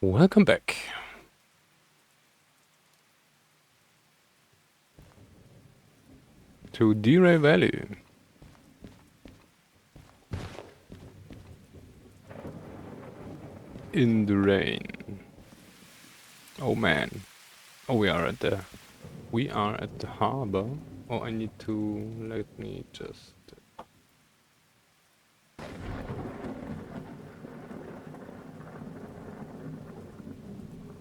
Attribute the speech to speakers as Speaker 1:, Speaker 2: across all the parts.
Speaker 1: Welcome back to D-Ray Valley. In the rain. Oh man. Oh, we are at the harbor. Oh, I need to, let me just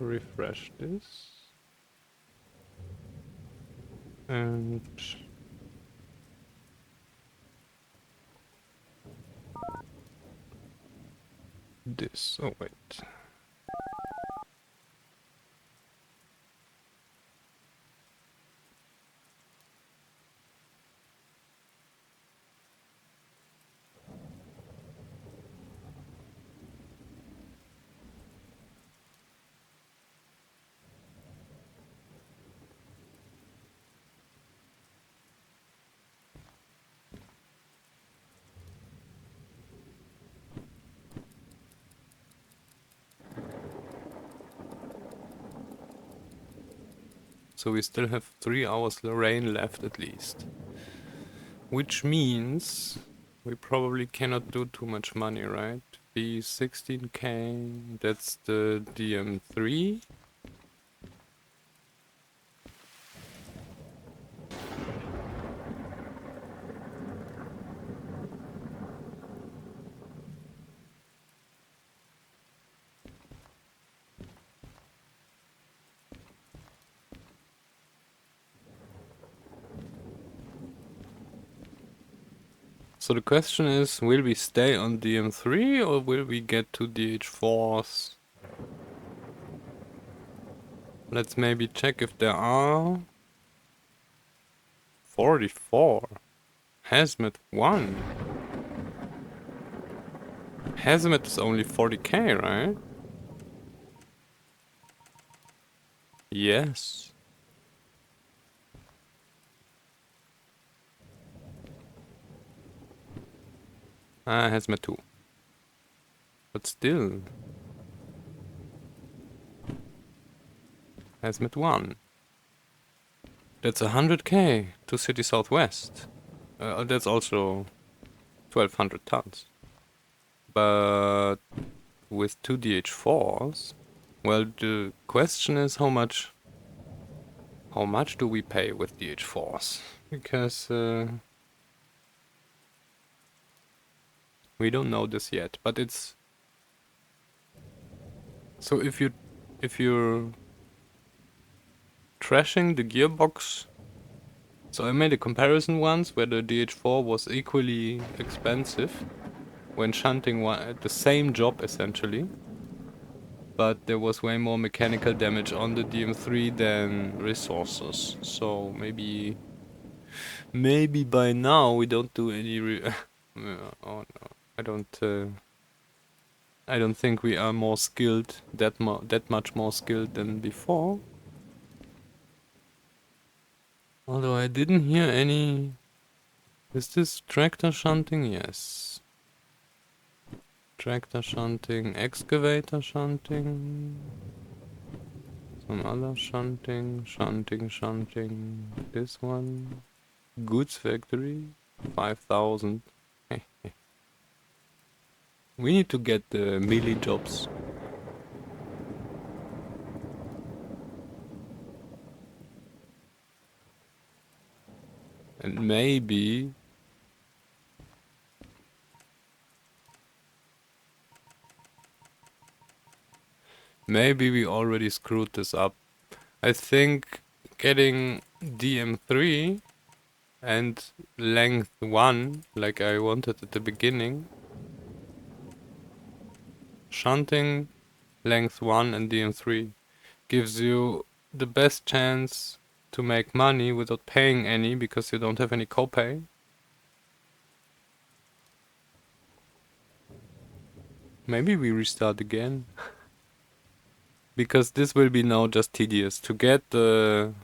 Speaker 1: refresh this. And this. Oh wait. So we still have 3 hours rain left at least. Which means we probably cannot do too much money, right? The 16k, that's the DM3. So the question is, will we stay on DM3 or will we get to DH4s? Let's maybe check if there are 44. Hazmat 1. Hazmat is only 40k, right? Yes. Ah, Hazmat 2. But still. Hazmat 1. That's 100k to City Southwest. That's also 1200 tons. But with 2 DH4s, well, the question is how much do we pay with DH4s? Because we don't know this yet, but it's so if you're trashing the gearbox. So I made a comparison once where the DH4 was equally expensive when shunting the same job essentially, but there was way more mechanical damage on the DM3 than resources. So maybe by now we don't do any oh no. I don't think we are more skilled, that much more skilled than before. Although I didn't hear any. Is this tractor shunting? Yes. Tractor shunting, excavator shunting, some other shunting, shunting. This one. Goods factory, 5,000. We need to get the melee jobs. And maybe we already screwed this up. I think getting DM3 and length 1, like I wanted at the beginning. Shunting, length 1 and DM3 gives you the best chance to make money without paying any because you don't have any copay. Maybe we restart again. Because this will be now just tedious. To get the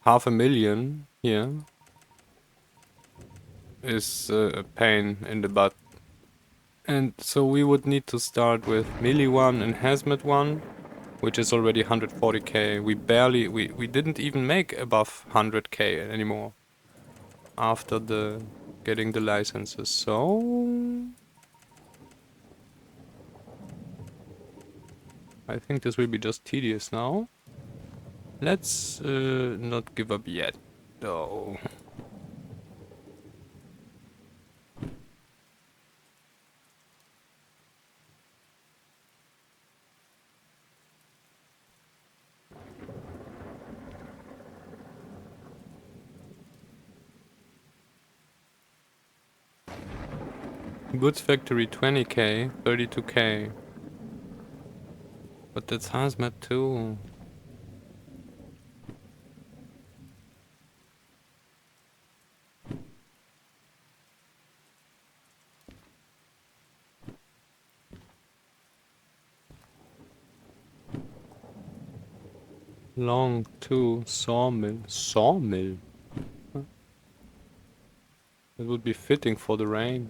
Speaker 1: 500,000 here is a pain in the butt. And so we would need to start with Melee 1 and Hazmat 1, which is already 140k. We didn't even make above 100k anymore after getting the licenses. So I think this will be just tedious now. Let's not give up yet, though. Goods factory 20k, 32k. But that's hazmat too. Long too. Sawmill. Sawmill? Huh. It would be fitting for the rain.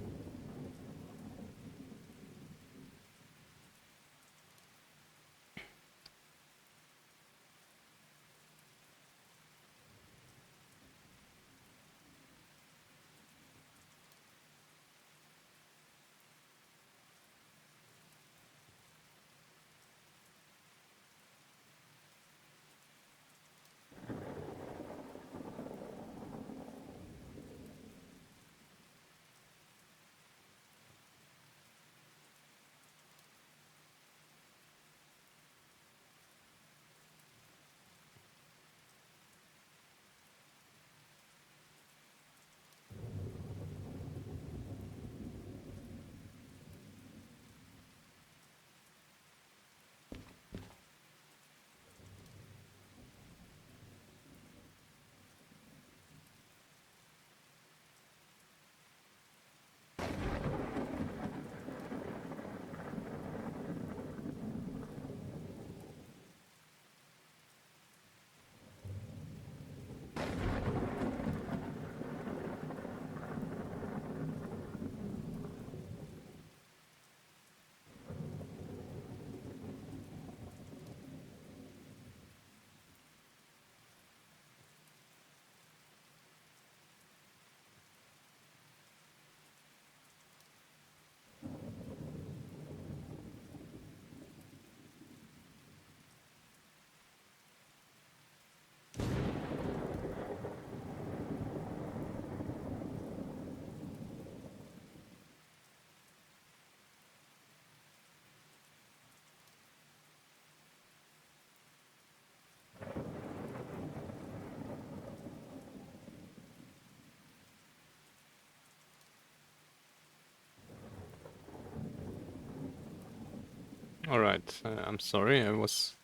Speaker 1: Alright, I'm sorry, I was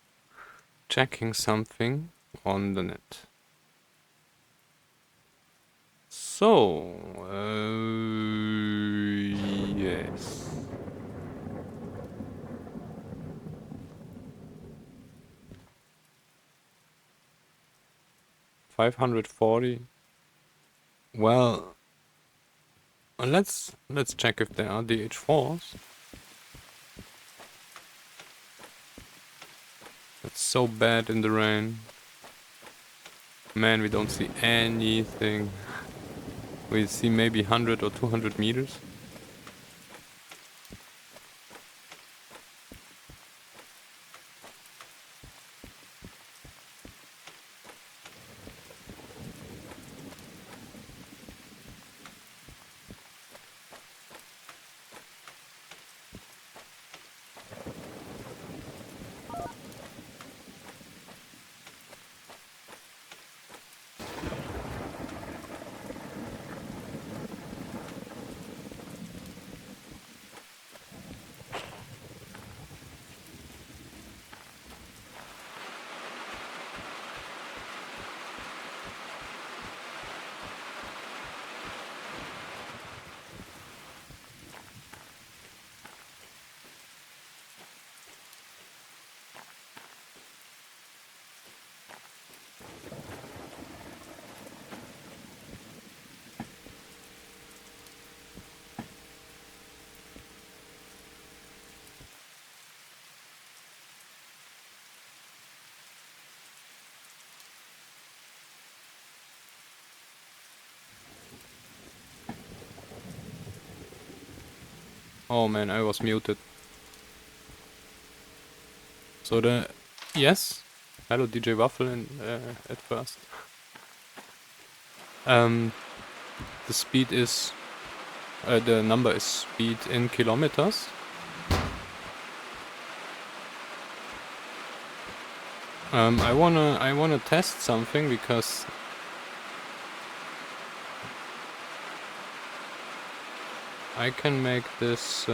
Speaker 1: checking something on the net. So, yes. 540. Well, let's check if there are DH4s. It's so bad in the rain. Man, we don't see anything. We see maybe 100 or 200 meters. Oh man, I was muted. So yes. Hello DJ Waffle at first. The speed is the number is speed in kilometers. I wanna test something because I can make this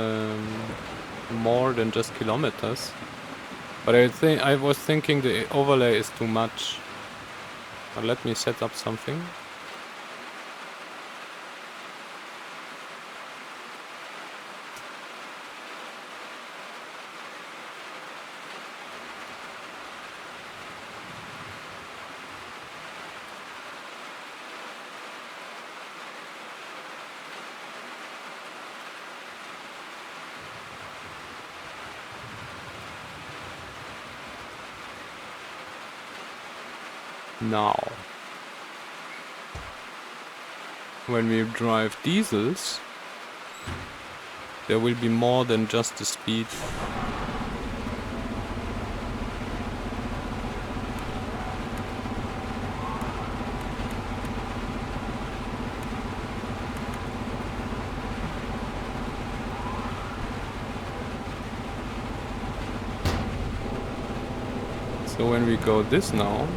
Speaker 1: more than just kilometers. But I was thinking the overlay is too much. But let me set up something. Now, when we drive diesels, there will be more than just the speed. So when we go this now,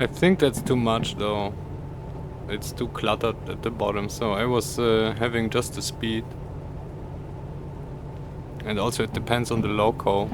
Speaker 1: I think that's too much though. It's too cluttered at the bottom, so I was having just the speed. And also it depends on the loco.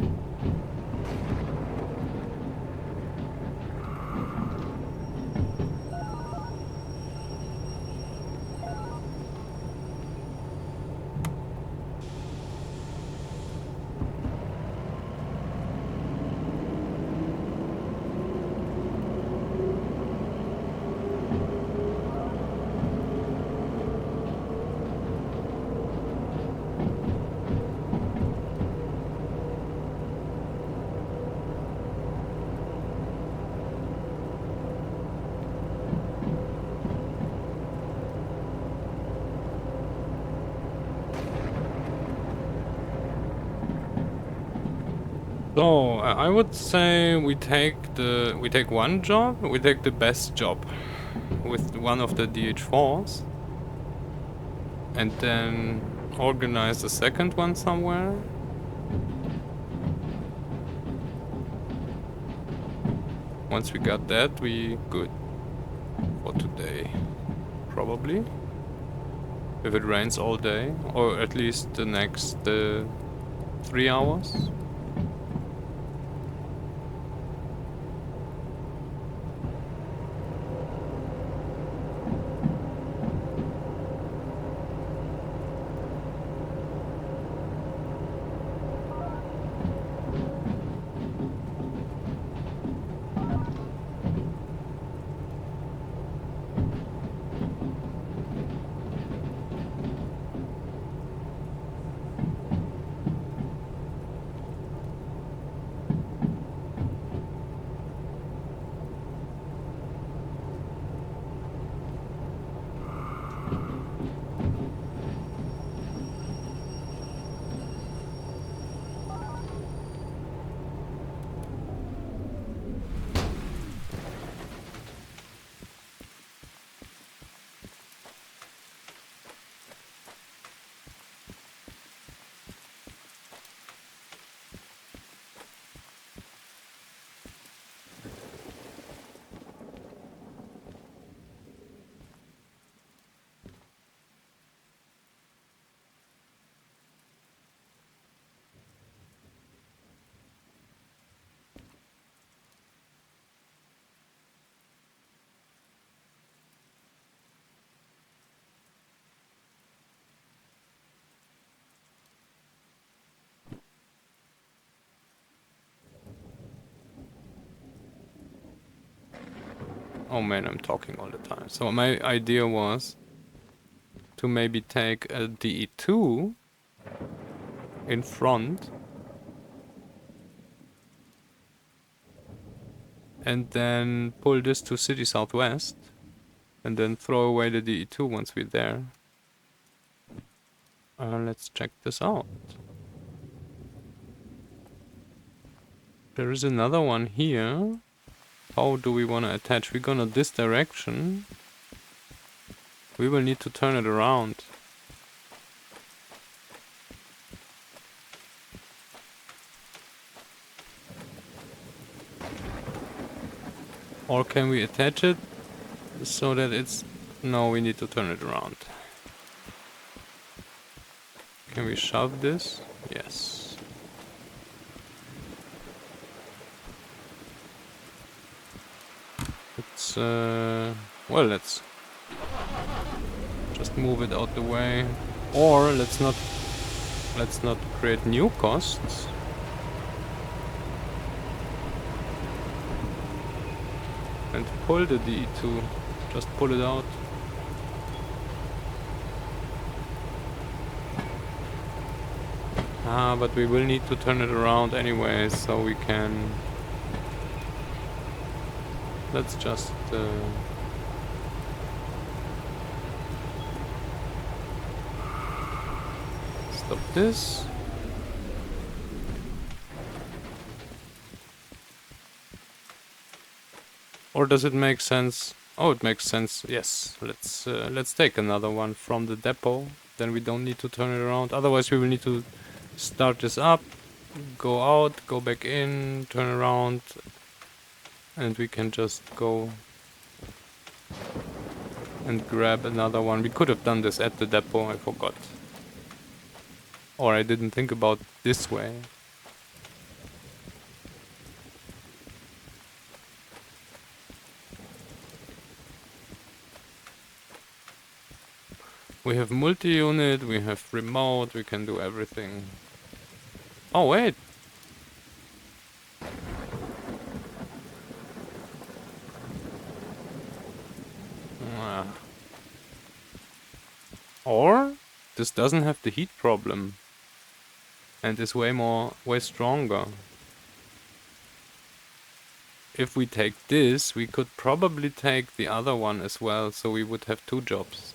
Speaker 1: So I would say we take one job, we take the best job with one of the DH4s, and then organize the second one somewhere. Once we got that, we good for today, probably. If it rains all day, or at least the next 3 hours. Oh man, I'm talking all the time. So my idea was to maybe take a DE2 in front and then pull this to City Southwest and then throw away the DE2 once we're there. Let's check this out. There is another one here. How do we want to attach? We're gonna this direction. We will need to turn it around. Or can we attach it so that it's... No, we need to turn it around. Can we shove this? Yes. It's well, let's just move it out the way. Or let's not create new costs. And pull the D2. Just pull it out. But we will need to turn it around anyway, so we can... Let's just... stop this. Or does it make sense? Oh, it makes sense. Yes. Let's take another one from the depot. Then we don't need to turn it around. Otherwise, we will need to start this up, go out, go back in, turn around, and we can just go and grab another one. We could have done this at the depot, I forgot. Or I didn't think about this way. We have multi-unit, we have remote, we can do everything. Oh wait! Or this doesn't have the heat problem and is way stronger. If we take this, we could probably take the other one as well, so we would have two jobs.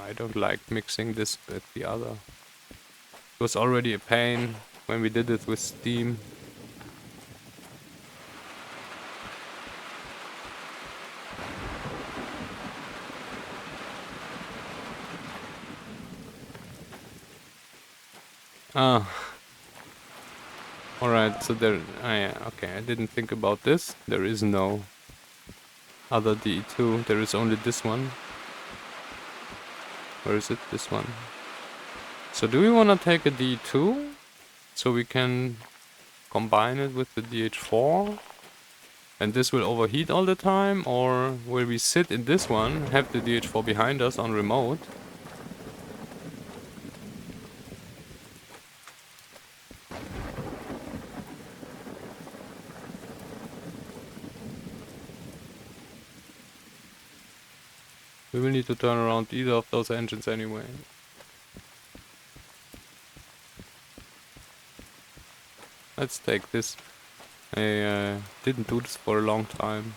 Speaker 1: I don't like mixing this with the other. It was already a pain when we did it with Steam. Alright, so there... yeah, okay, I didn't think about this. There is no other D2, there is only this one. Where is it? This one. So do we want to take a D2? So we can combine it with the DH4? And this will overheat all the time? Or will we sit in this one, have the DH4 behind us on remote? We will need to turn around either of those engines anyway. Let's take this. I didn't do this for a long time.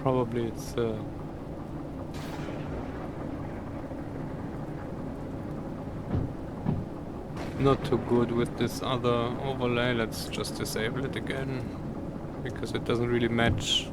Speaker 1: Probably it's not too good with this other overlay. Let's just disable it again, because it doesn't really match.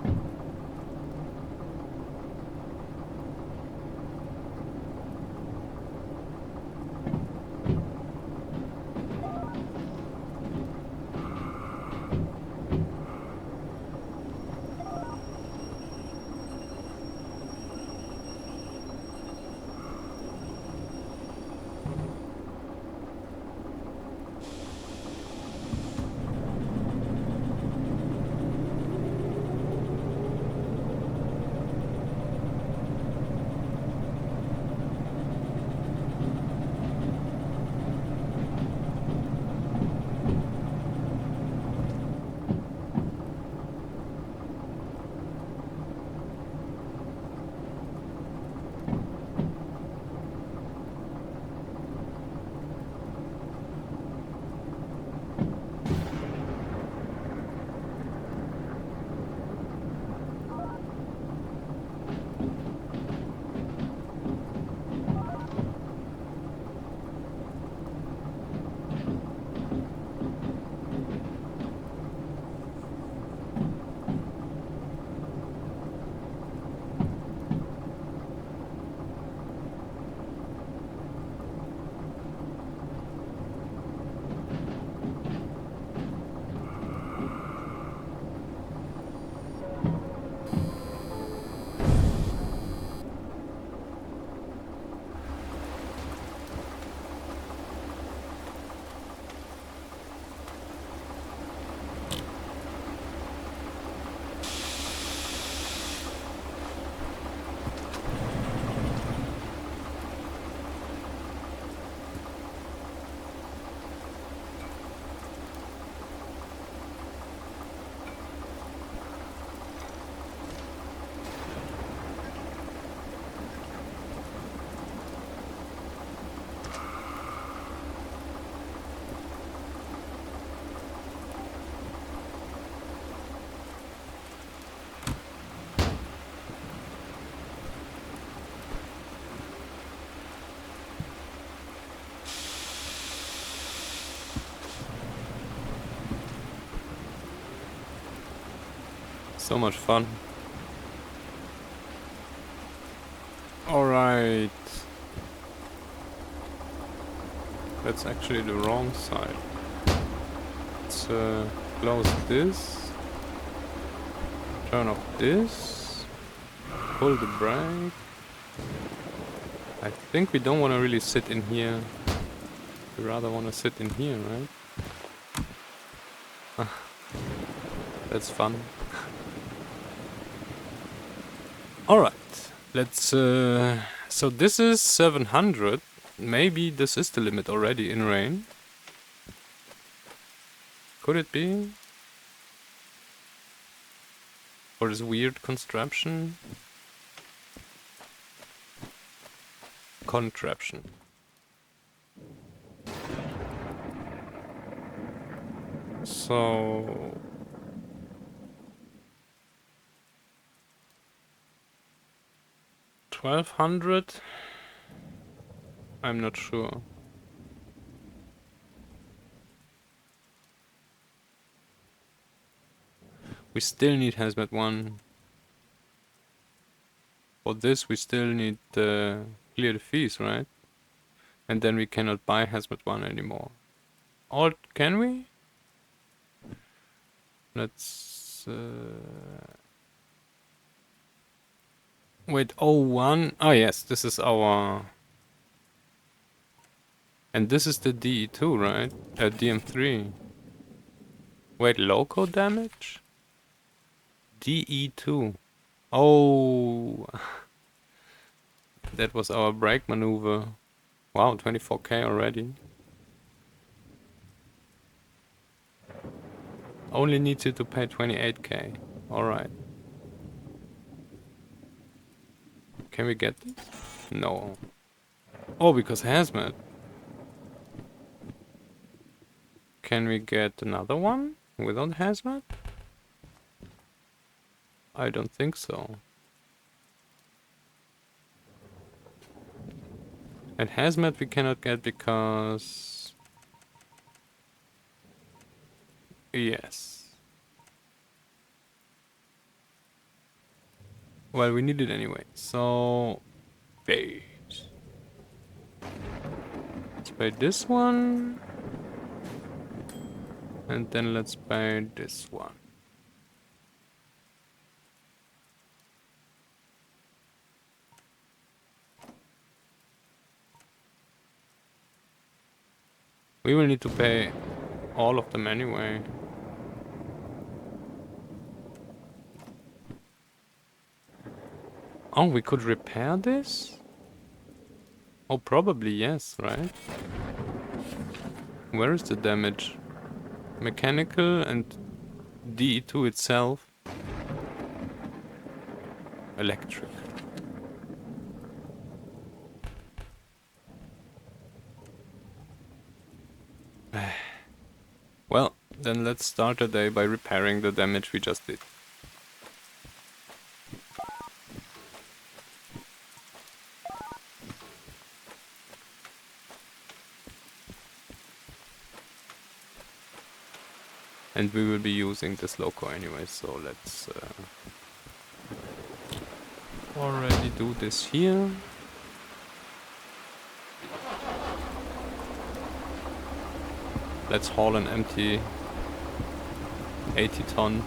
Speaker 1: So much fun. Alright. That's actually the wrong side. Let's close this. Turn off this. Pull the brake. I think we don't want to really sit in here. We rather want to sit in here, right? That's fun. Alright, let's... so this is 700. Maybe this is the limit already in rain. Could it be? For this weird contraption? So... 1200? I'm not sure. We still need Hazmat 1. For this we still need to clear the fees, right? And then we cannot buy Hazmat 1 anymore. Or can we? Let's... wait, 01? Oh yes, this is our... And this is the DE2, right? DM3. Wait, loco damage? DE2. Oh... That was our brake maneuver. Wow, 24k already. Only needs you to pay 28k. Alright. Can we get this? No. Oh, because Hazmat. Can we get another one without Hazmat? I don't think so. And hazmat we cannot get because... Yes. Well, we need it anyway, so... Bait. Let's buy this one. And then let's buy this one. We will need to pay all of them anyway. Oh, we could repair this? Oh, probably yes, right? Where is the damage? Mechanical and D2 itself. Electric. Well, then let's start the day by repairing the damage we just did. And we will be using this loco anyway, so let's already do this here. Let's haul an empty 80 ton.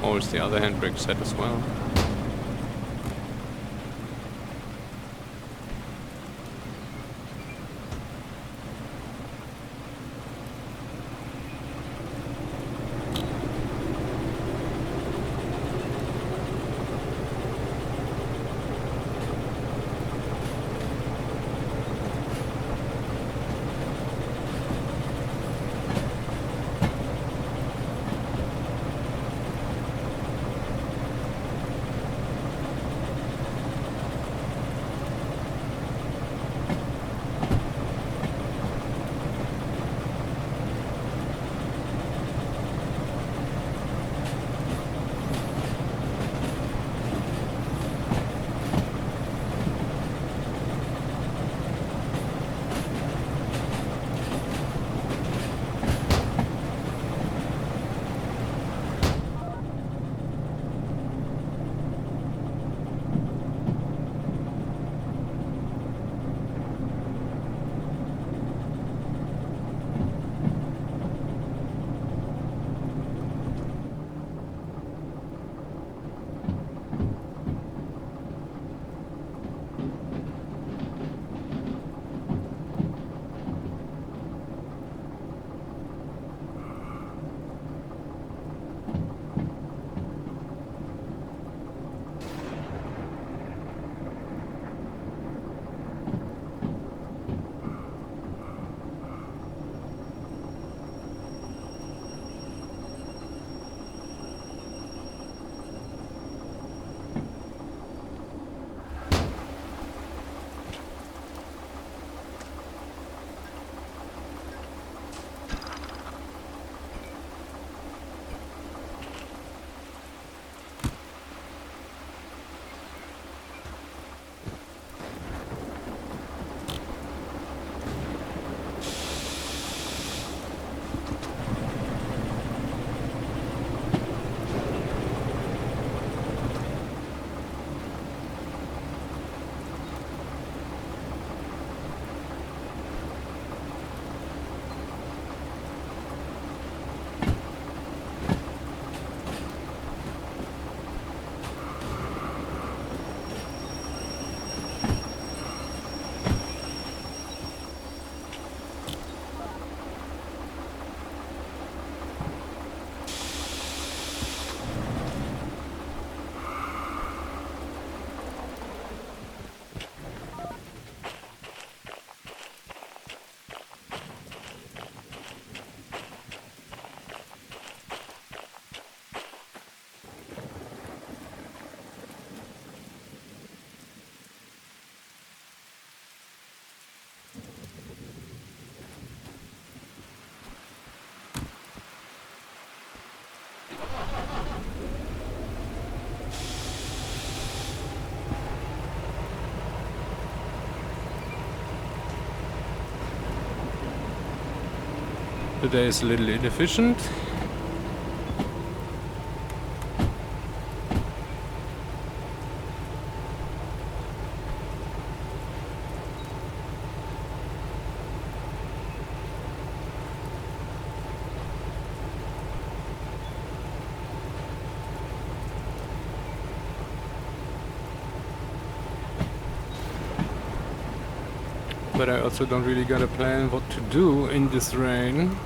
Speaker 1: Or is the other handbrake set as well? Today is a little inefficient. But I also don't really got a plan what to do in this rain.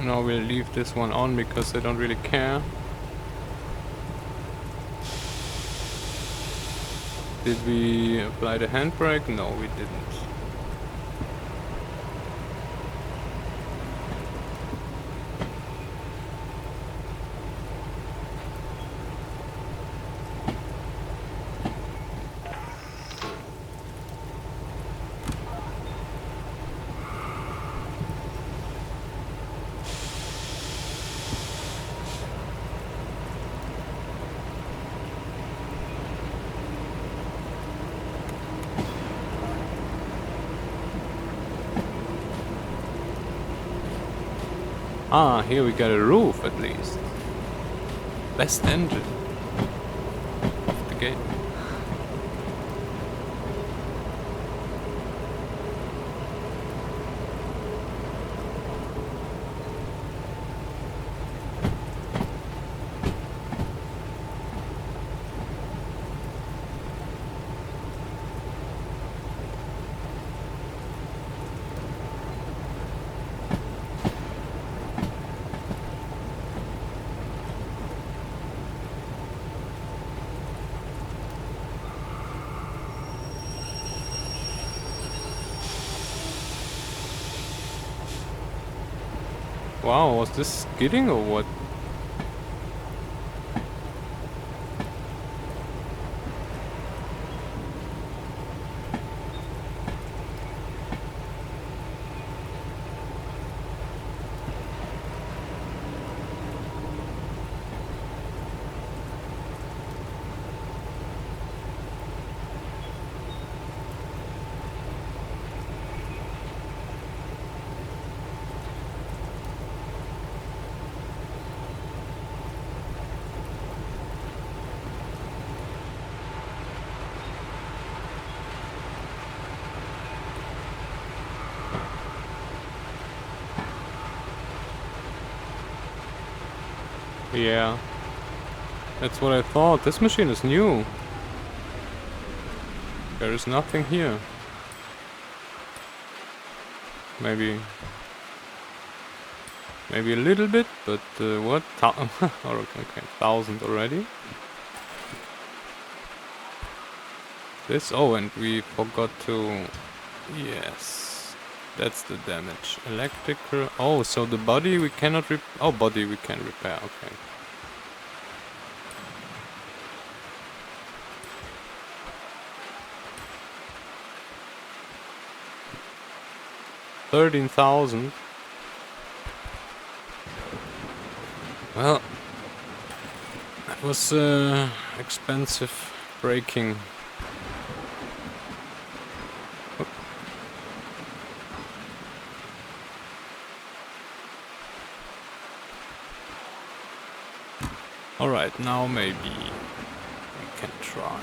Speaker 1: No, we'll leave this one on because I don't really care. Did we apply the handbrake? No, we didn't. Ah, here we got a roof at least. Best engine of the game. Wow, was this skidding or what? Yeah, that's what I thought. This machine is new. There is nothing here. Maybe a little bit, but what? Oh, okay, 1,000 already. This, oh, and we forgot to, yes, that's the damage. Electrical, oh, so the body we cannot body we can repair, okay. $13,000. Well, that was expensive braking. Alright, now maybe we can try.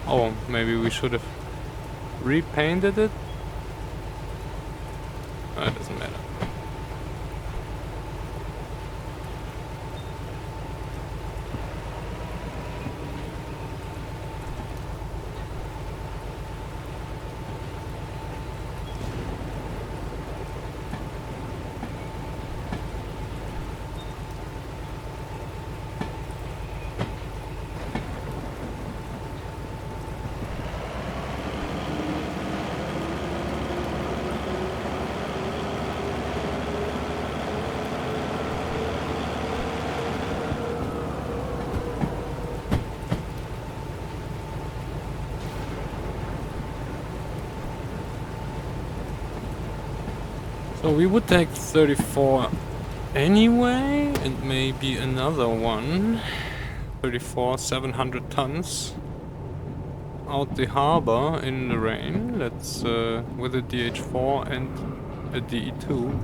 Speaker 1: Oh, maybe we should have repainted it? Oh, it doesn't matter. So we would take 34 anyway, and maybe another one. 34, 700 tons. Out the harbor in the rain. Let's, with a DH4 and a DE2.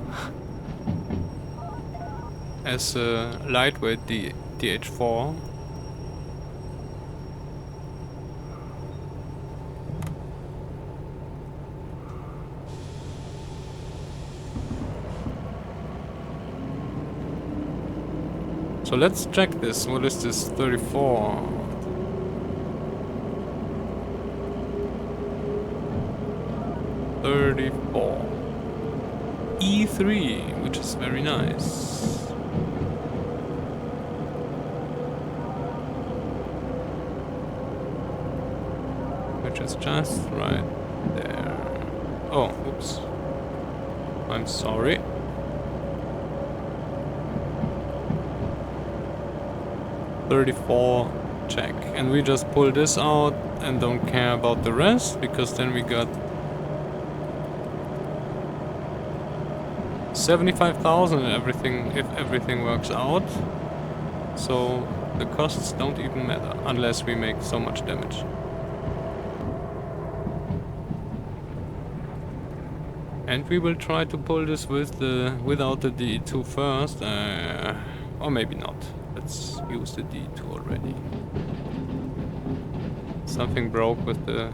Speaker 1: As a lightweight DH4. So let's check this. What is this? 34. E3, which is very nice. Which is just right there. Oh, oops. I'm sorry. $34 check. And we just pull this out and don't care about the rest, because then we got 75,000 everything, if everything works out. So the costs don't even matter unless we make so much damage. And we will try to pull this with without the D2 first, or maybe not. Let's use the D2 already. Something broke with the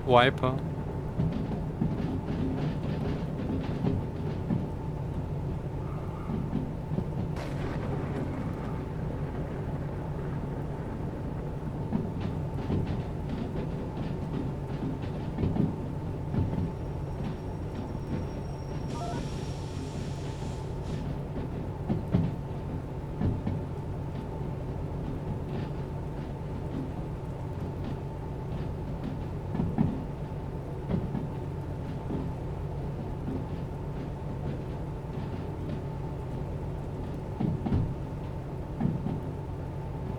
Speaker 1: wiper.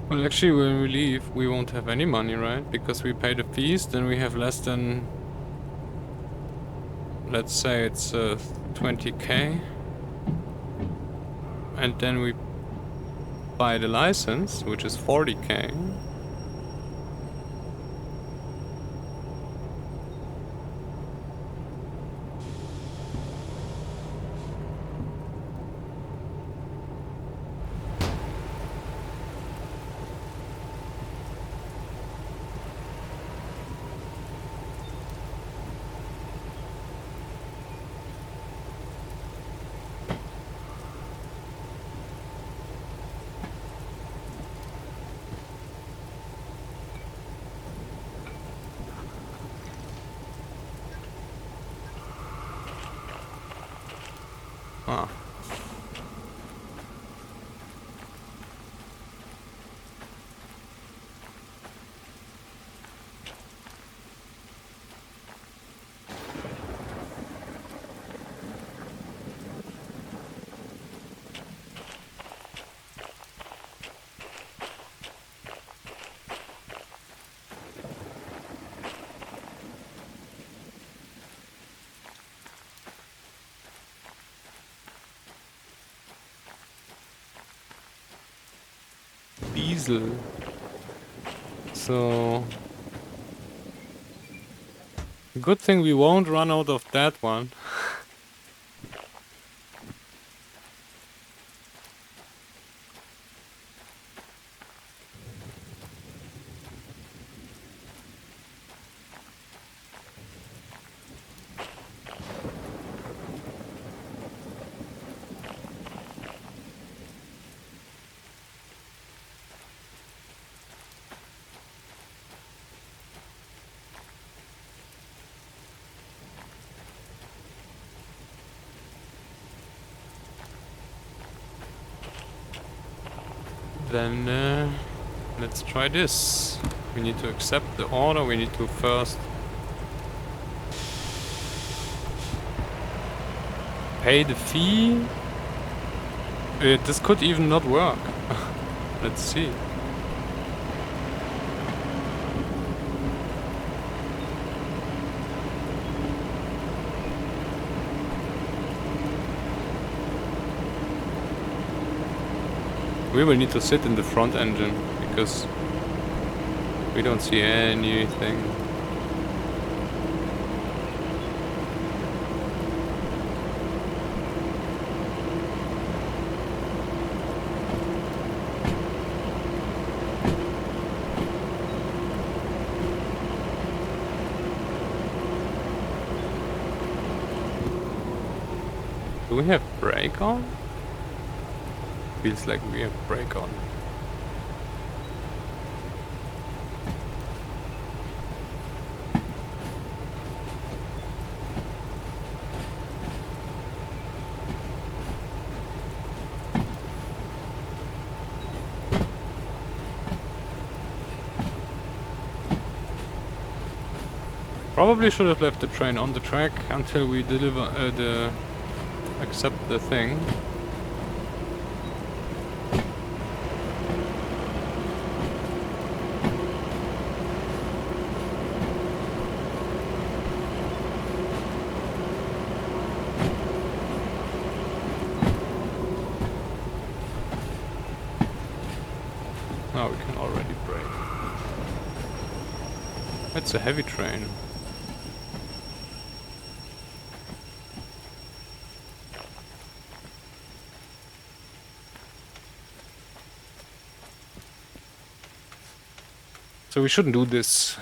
Speaker 1: Well, actually, when we leave, we won't have any money, right? Because we pay the fees, then we have less than... Let's say it's 20k. And then we buy the license, which is 40k. Ah. Diesel. So... Good thing we won't run out of that one. Then let's try this. We need to accept the order. We need to first pay the fee. This could even not work. Let's see. We will need to sit in the front engine because we don't see anything. Do we have brake on? Feels like we have brake on. Probably should have left the train on the track until we deliver accept the thing. Now we can already brake. It's a heavy train. So we shouldn't do this.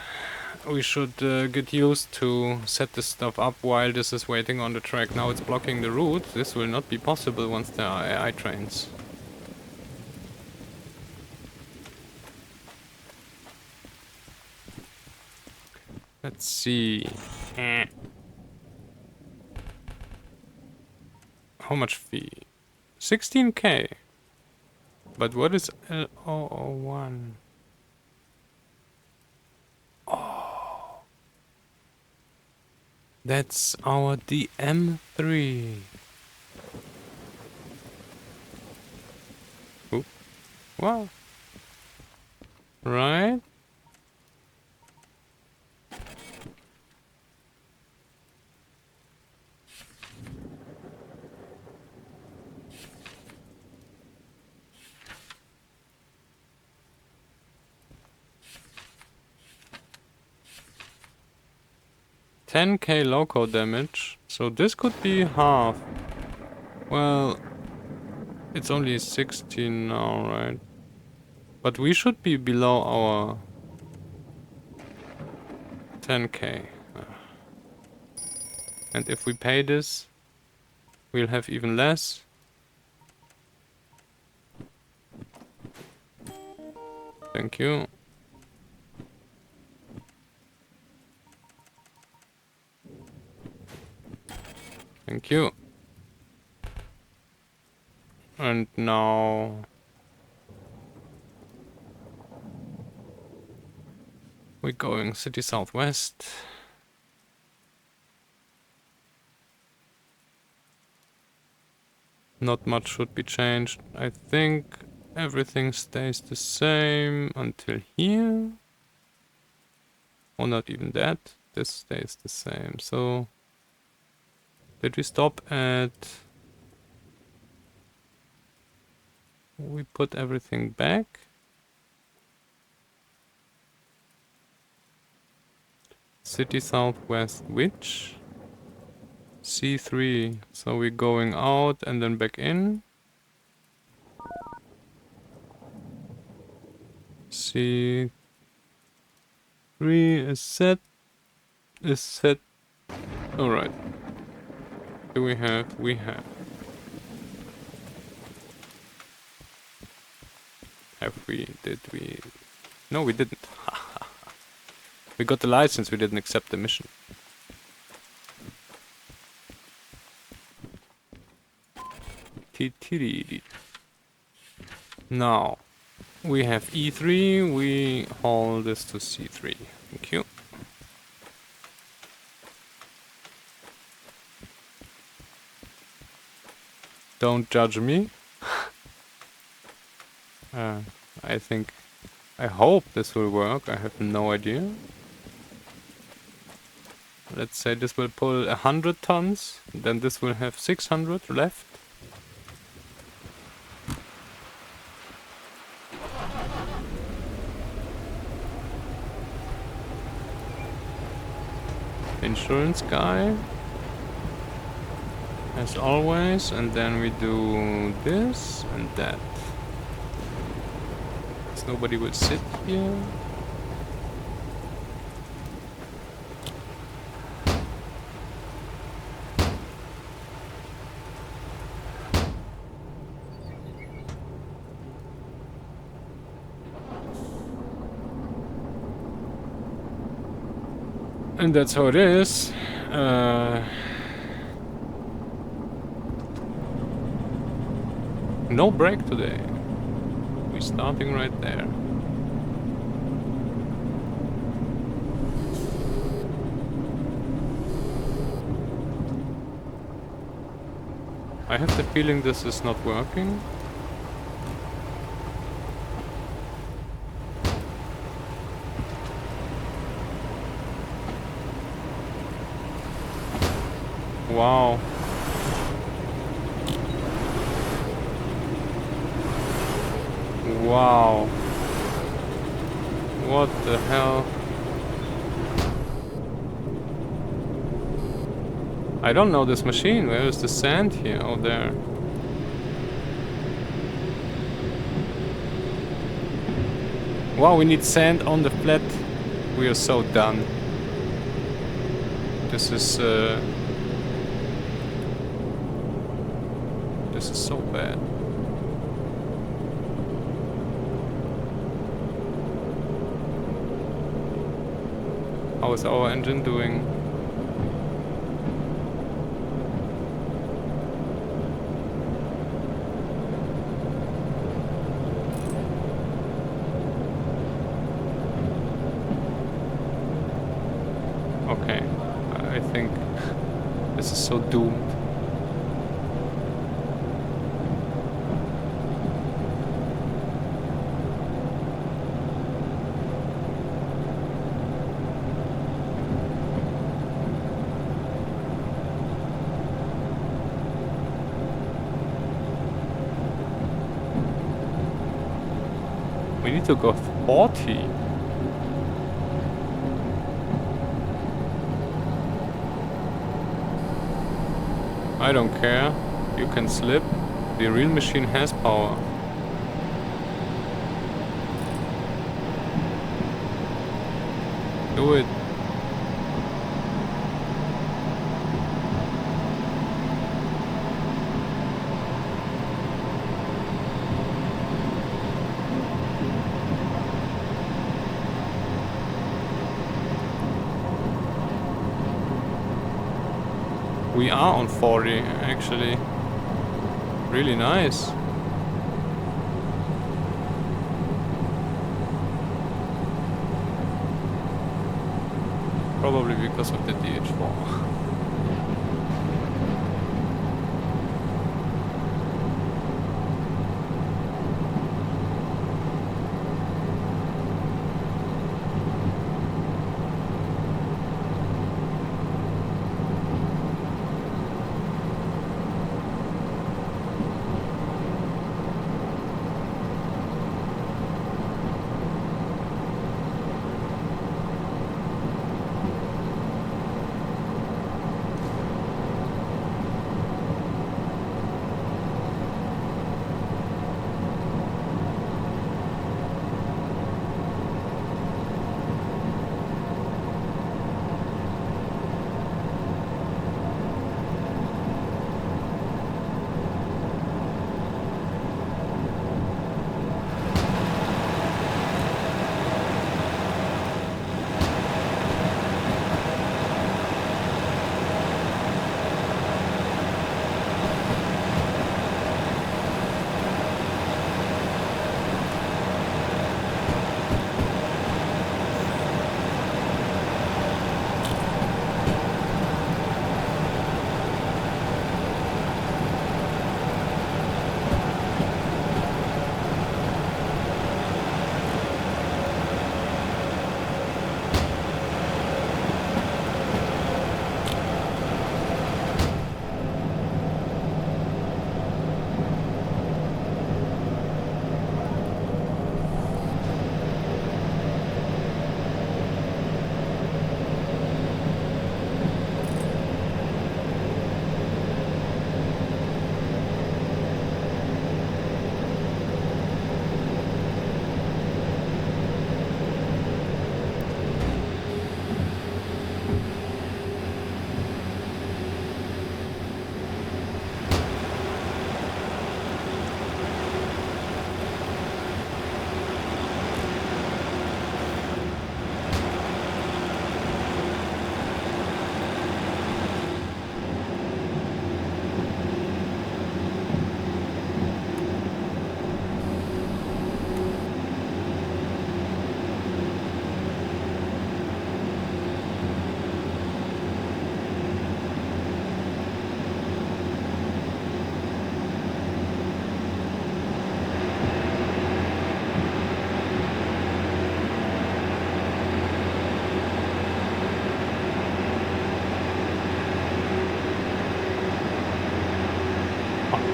Speaker 1: We should get used to set this stuff up while this is waiting on the track. Now it's blocking the route. This will not be possible once there are AI trains. Let's see. How much fee? 16k. But what is L001? Oh. That's our DM3. Oop. Wow. Right? $10k loco damage, so this could be half. Well, it's only 16 now, right? But we should be below our 10k. And if we pay this, we'll have even less. Thank you. Thank you. And now we're going city southwest. Not much should be changed. I think everything stays the same until here. Or not even that. This stays the same. So did we stop at... We put everything back. City southwest, which? C3. So we're going out and then back in. C3 is set. Alright. Do we have? We have. Have we? Did we? No, we didn't. We got the license, we didn't accept the mission. Now, we have E3, we haul this to C3. Thank you. Don't judge me. I hope this will work. I have no idea. Let's say this will pull 100 tons, then this will have 600 left. insurance guy. As always, and then we do this and that. Because nobody will sit here. And that's how it is. No break today. We're starting right there. I have the feeling this is not working. Wow. Wow. What the hell? I don't know this machine. Where is the sand here? Oh, there. Wow, we need sand on the flat. We are so done. This is so bad. How is our engine doing? Okay, I think this is so doomed. We need to go 40. I don't care. You can slip. The real machine has power. Do it. We are on 40, actually. Really nice. Probably because of the DH4.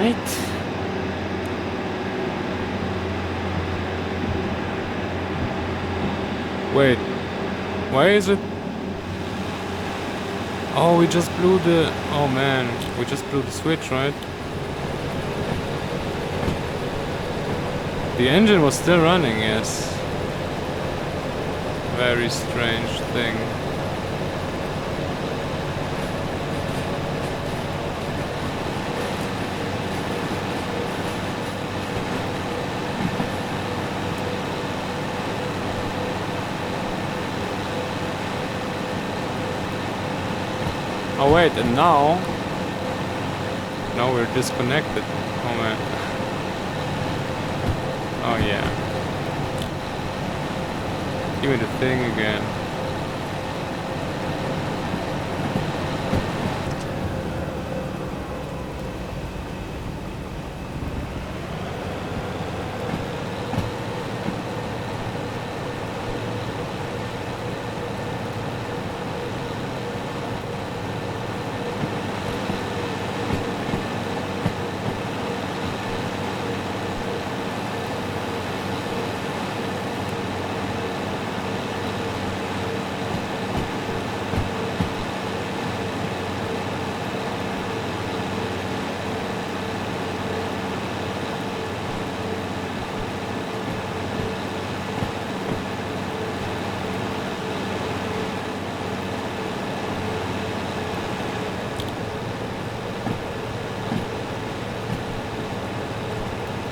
Speaker 1: Wait. Wait. Why is it? Oh, we just blew the... Oh man, we just blew the switch, right? The engine was still running, yes. Very strange thing. Oh wait, and now we're disconnected. Oh man. Oh yeah. Give me the thing again.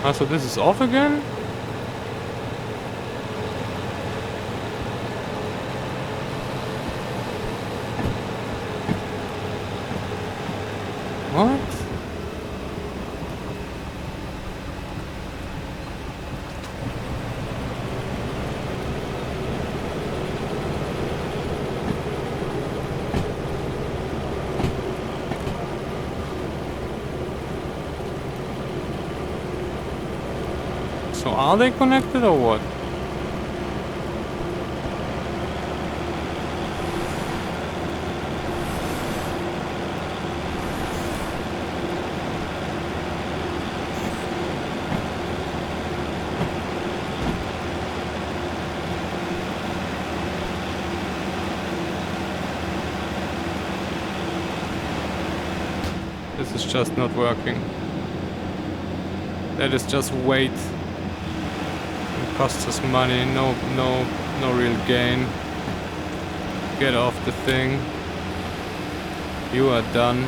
Speaker 1: Ah, so this is off again? What? So are they connected or what? This is just not working. That is just weight. It costs us money, no real gain. Get off the thing. You are done.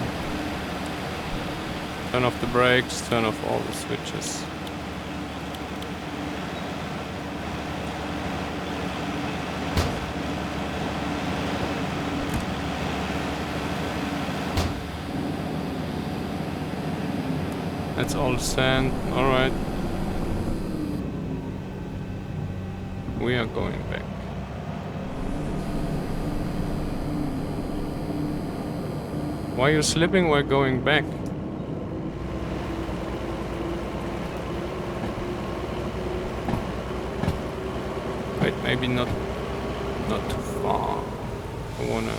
Speaker 1: Turn off the brakes, turn off all the switches. That's all sand, alright. We are going back. Why are you slipping while going back? Wait, maybe not too far. I wanna...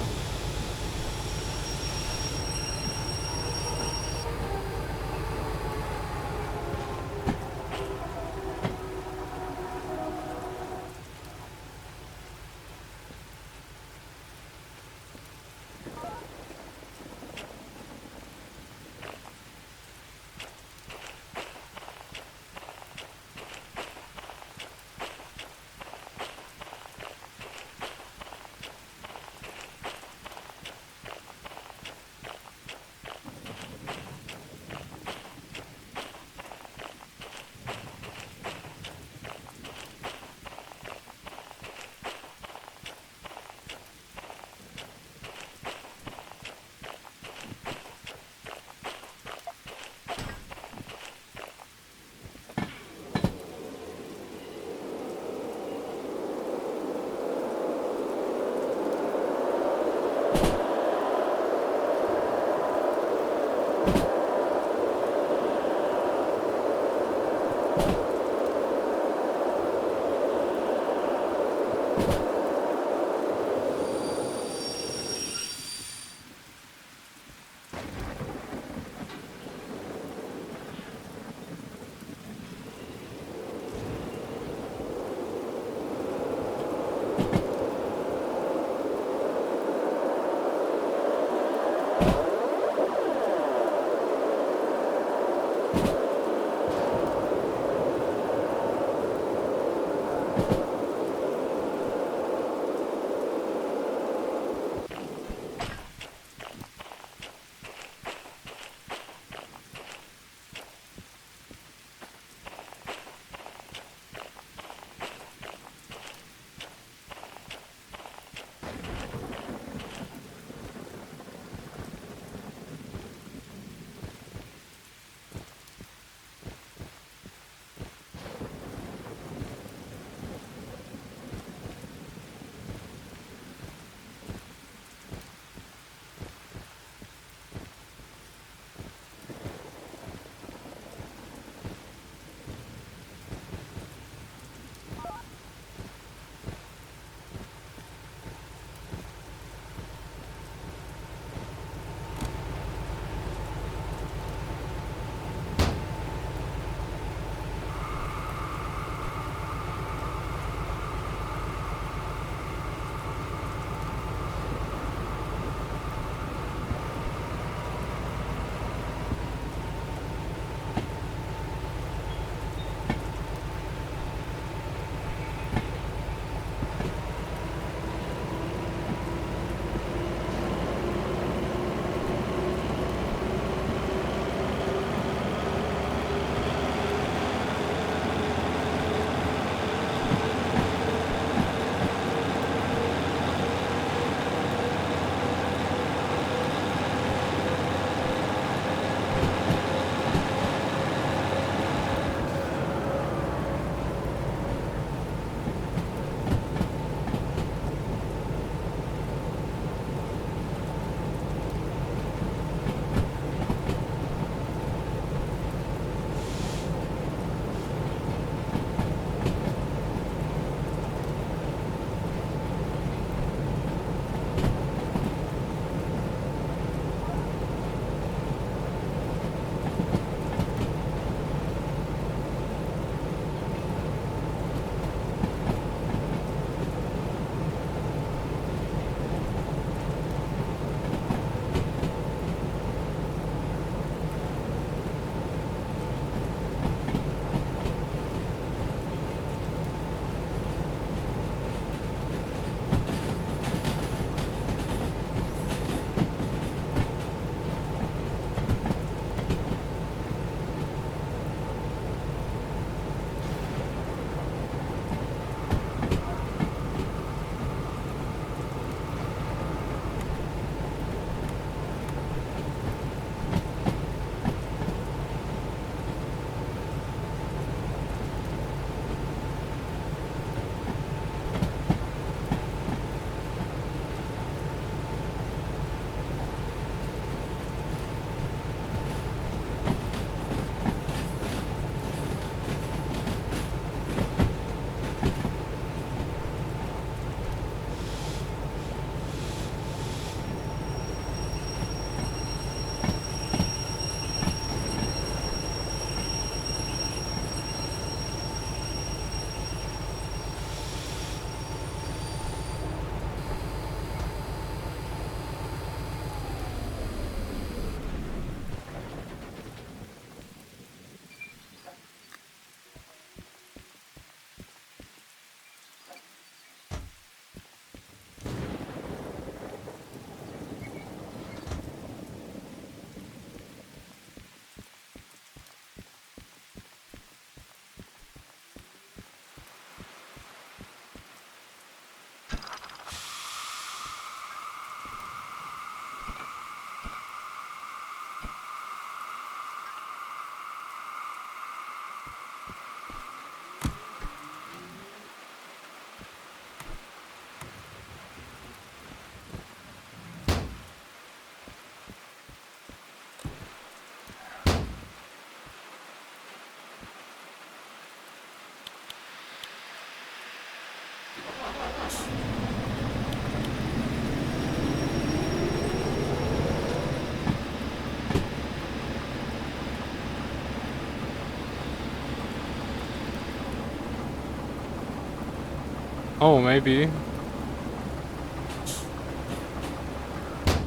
Speaker 1: Oh, maybe.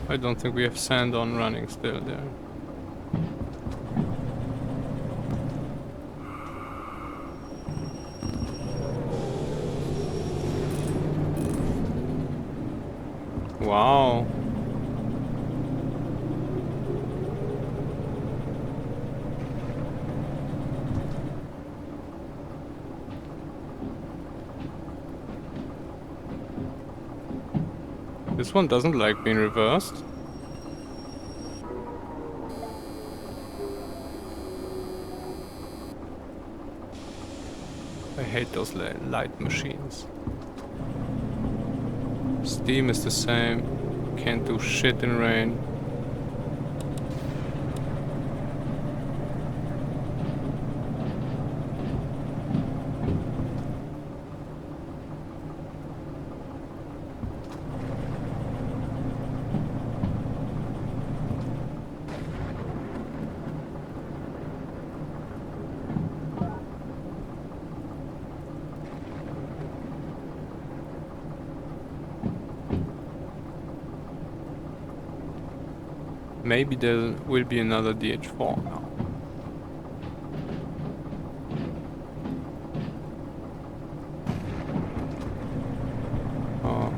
Speaker 1: I don't think we have sand on running still there. Wow. This one doesn't like being reversed. I hate those light machines. Steam is the same. Can't do shit in rain. Maybe there will be another DH4 now. Oh.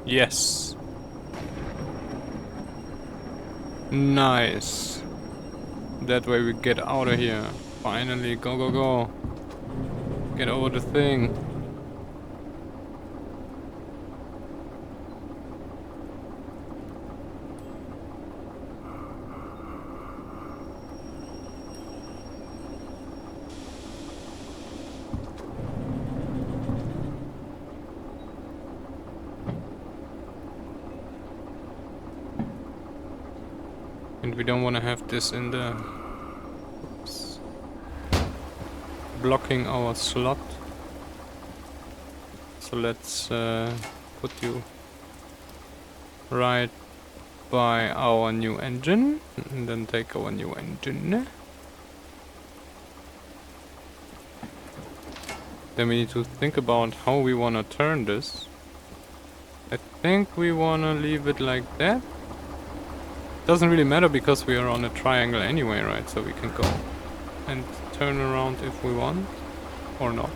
Speaker 1: Yes. Nice. That way we get out of here. Finally, go, go, go. Get over the thing. And we don't want to have this in the... Oops. Blocking our slot. So let's put you right by our new engine. And then take our new engine. Then we need to think about how we want to turn this. I think we want to leave it like that. Doesn't really matter because we are on a triangle anyway, right? So we can go and turn around if we want or not.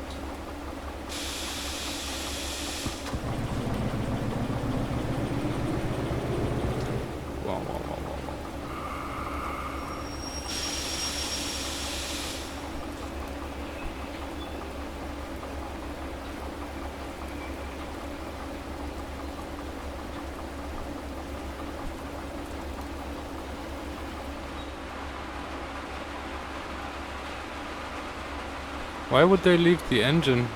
Speaker 1: Why would they leave the engine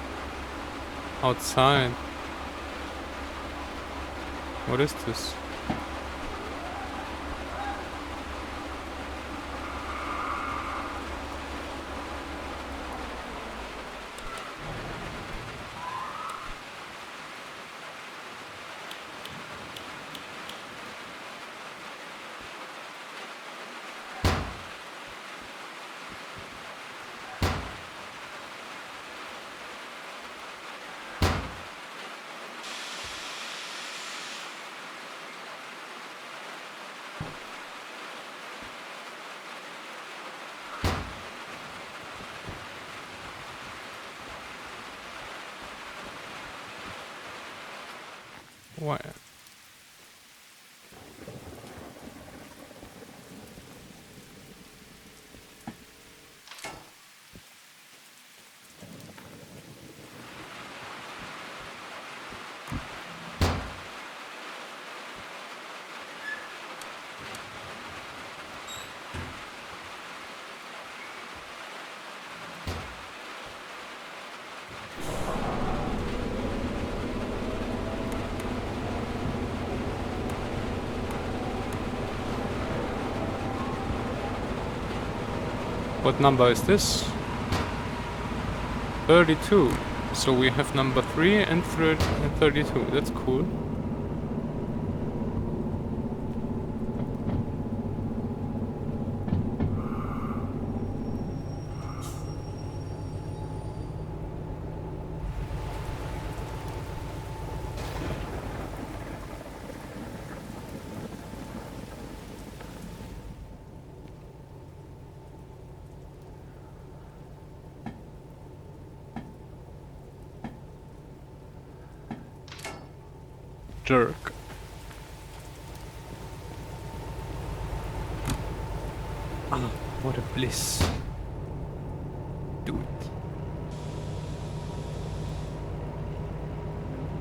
Speaker 1: outside? What is this? Why? What number is this? 32. So we have number 3 and 32. That's cool. Jerk. Ah, what a bliss. Do it.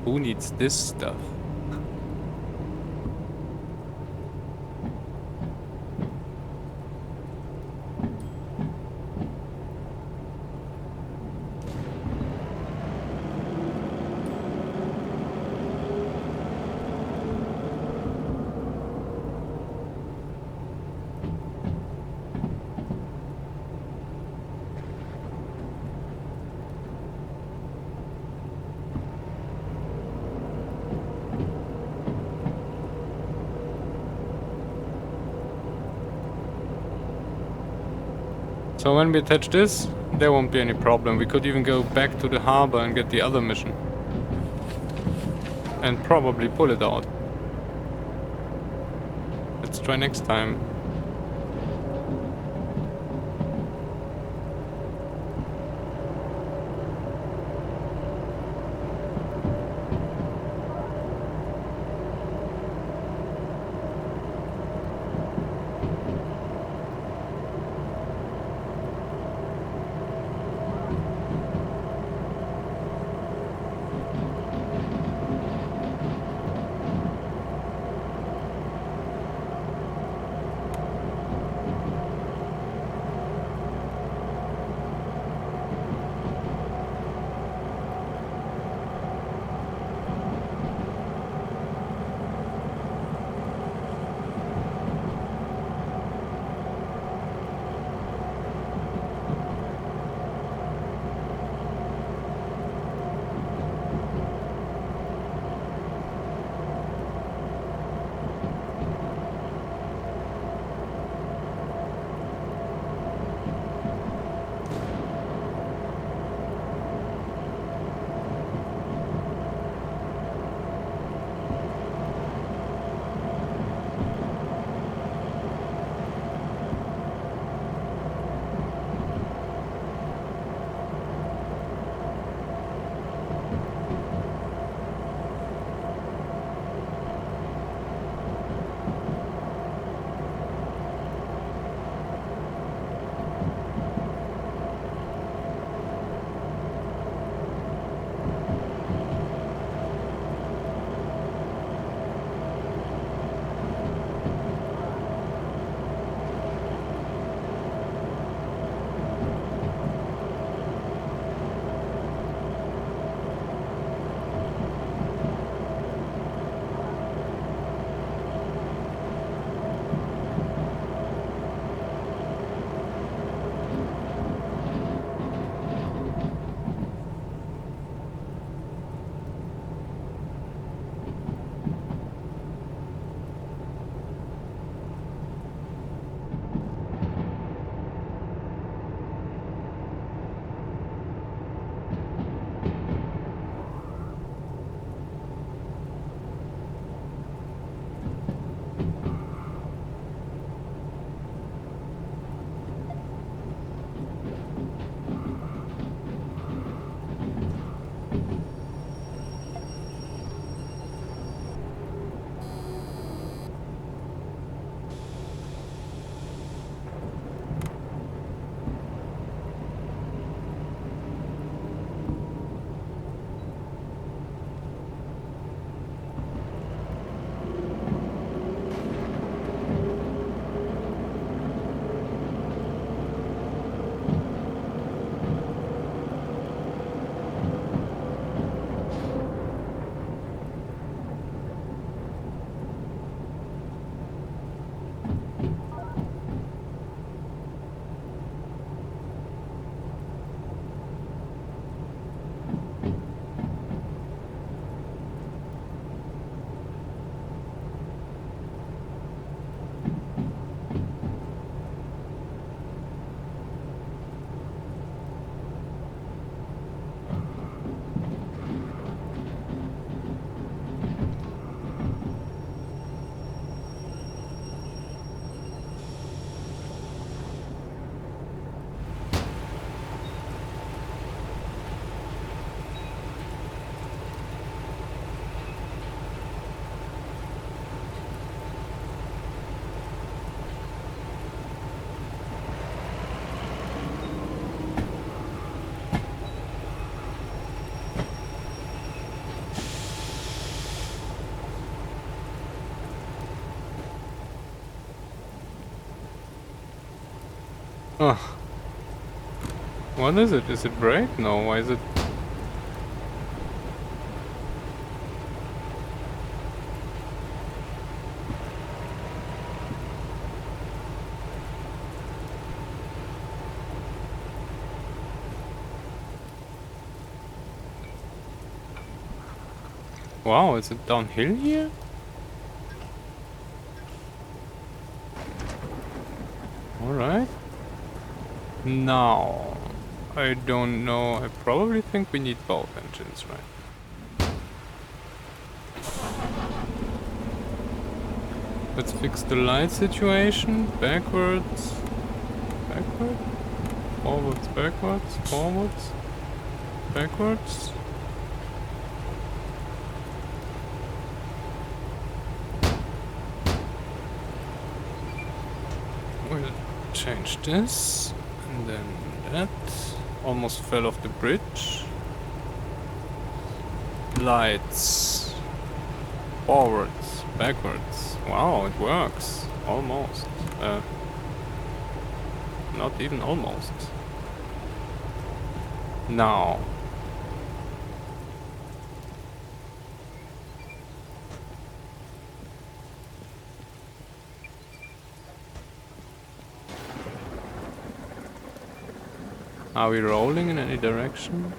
Speaker 1: Who needs this stuff? So when we attach this, there won't be any problem. We could even go back to the harbor and get the other mission. And probably pull it out. Let's try next time. Oh. What is it? Is it break? No, why is it? Wow, is it downhill here? Alright. Now, I don't know. I probably think we need both engines, right? Let's fix the light situation. Backwards. Backward. Forwards, backwards. Forwards. Backwards. We'll change this. And then that. Almost fell off the bridge. Lights. Forwards. Backwards. Wow, it works. Almost. Not even almost. Now. Are we rolling in any direction?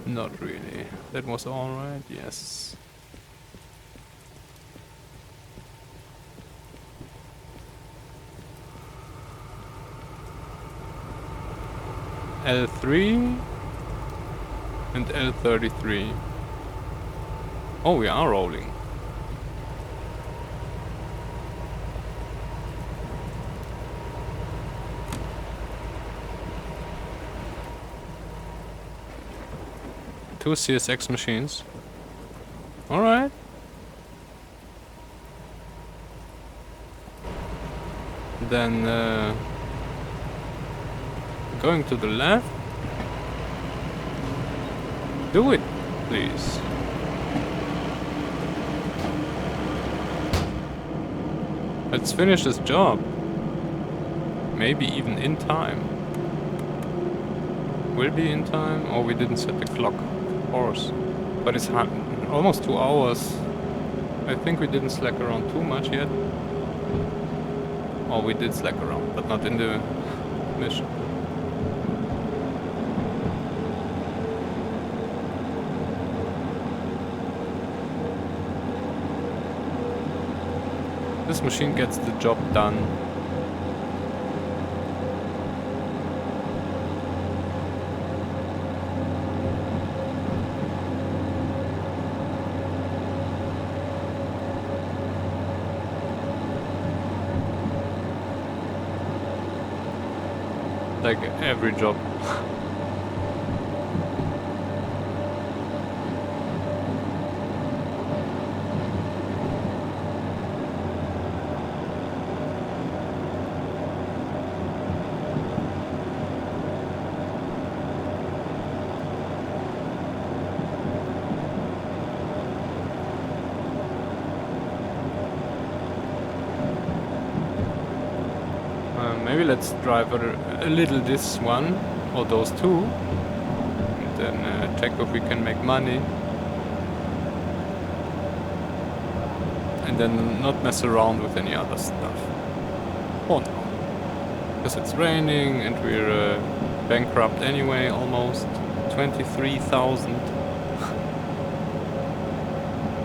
Speaker 1: Not really. That was alright, yes. L3 and L33. Oh, we are rolling. Two CSX machines. Alright. Then going to the left. Do it, please. Let's finish this job. Maybe even in time. Will be in time, or we didn't set the clock, of course. But it's almost 2 hours. I think we didn't slack around too much yet. Or we did slack around, but not in the mission. This machine gets the job done. Like every job. Maybe let's drive a little this one, or those two, and then check if we can make money. And then not mess around with any other stuff. Oh no. Because it's raining and we're bankrupt anyway, almost. 23,000.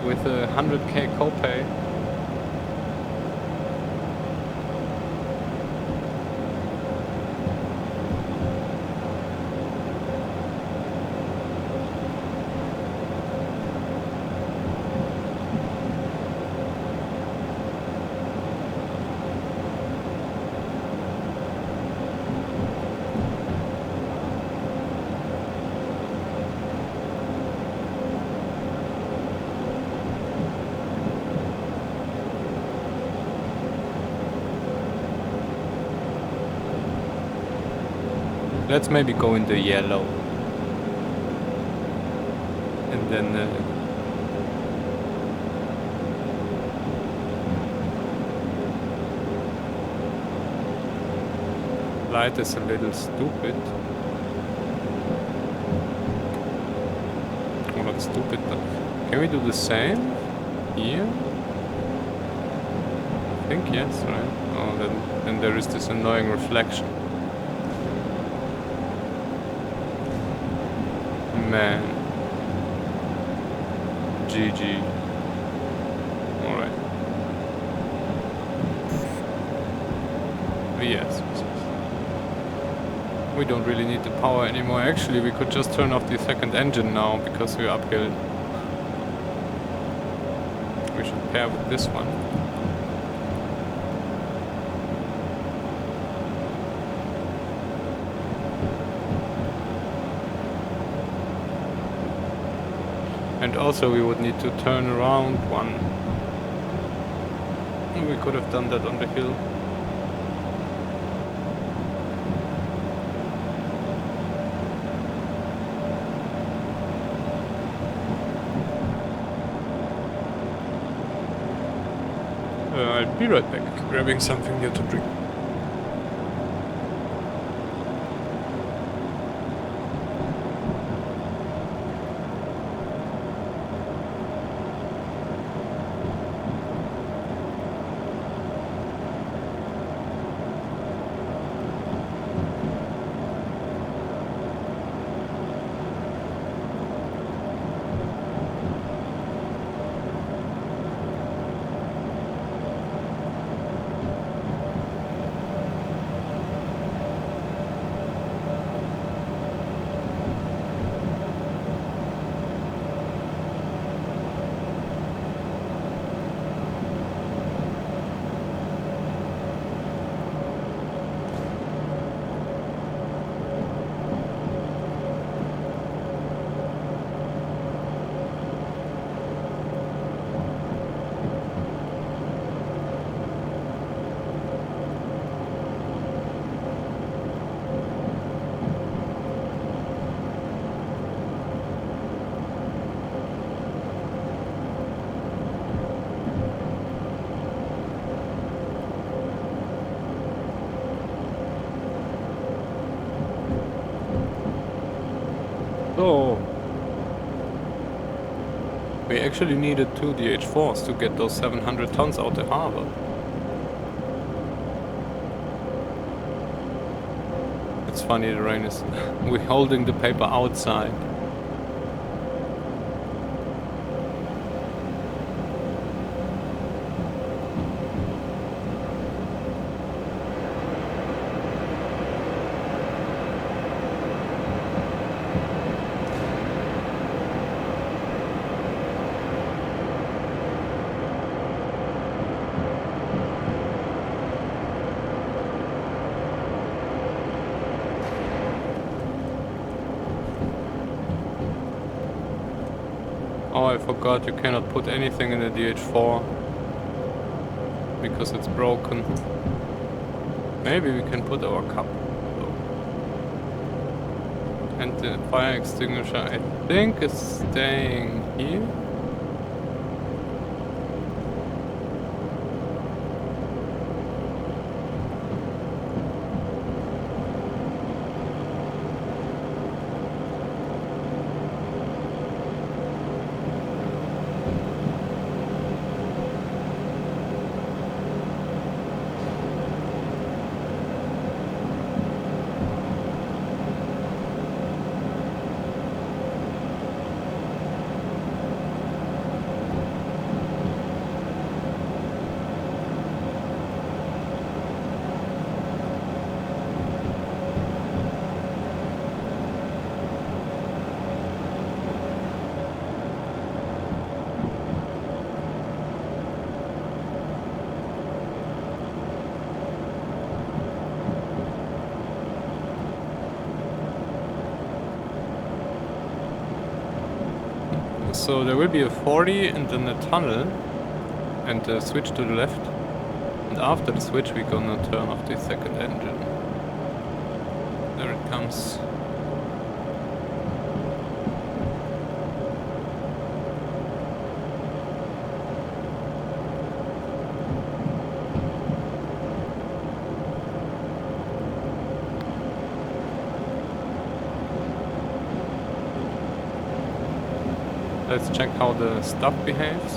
Speaker 1: With a 100k copay. Let's maybe go in the yellow. And then Light is a little stupid. Well, not stupid, but can we do the same here? I think yes, right? Oh, then there is this annoying reflection. Man. GG. Alright. Yes. We don't really need the power anymore. Actually, we could just turn off the second engine now because we're uphill. We should pair with this one. And also we would need to turn around one. We could have done that on the hill. I'll be right back, grabbing something here to drink. So we actually needed 2 DH4s to get those 700 tons out the harbor. It's funny, the rain is... we're holding the paper outside. Oh, I forgot, you cannot put anything in the DH4 because it's broken. Maybe we can put our cup though. And the fire extinguisher, I think, is staying here. So there will be a 40 and then a tunnel and a switch to the left. And after the switch we're gonna turn off the second engine. There it comes. Let's check how the stuff behaves.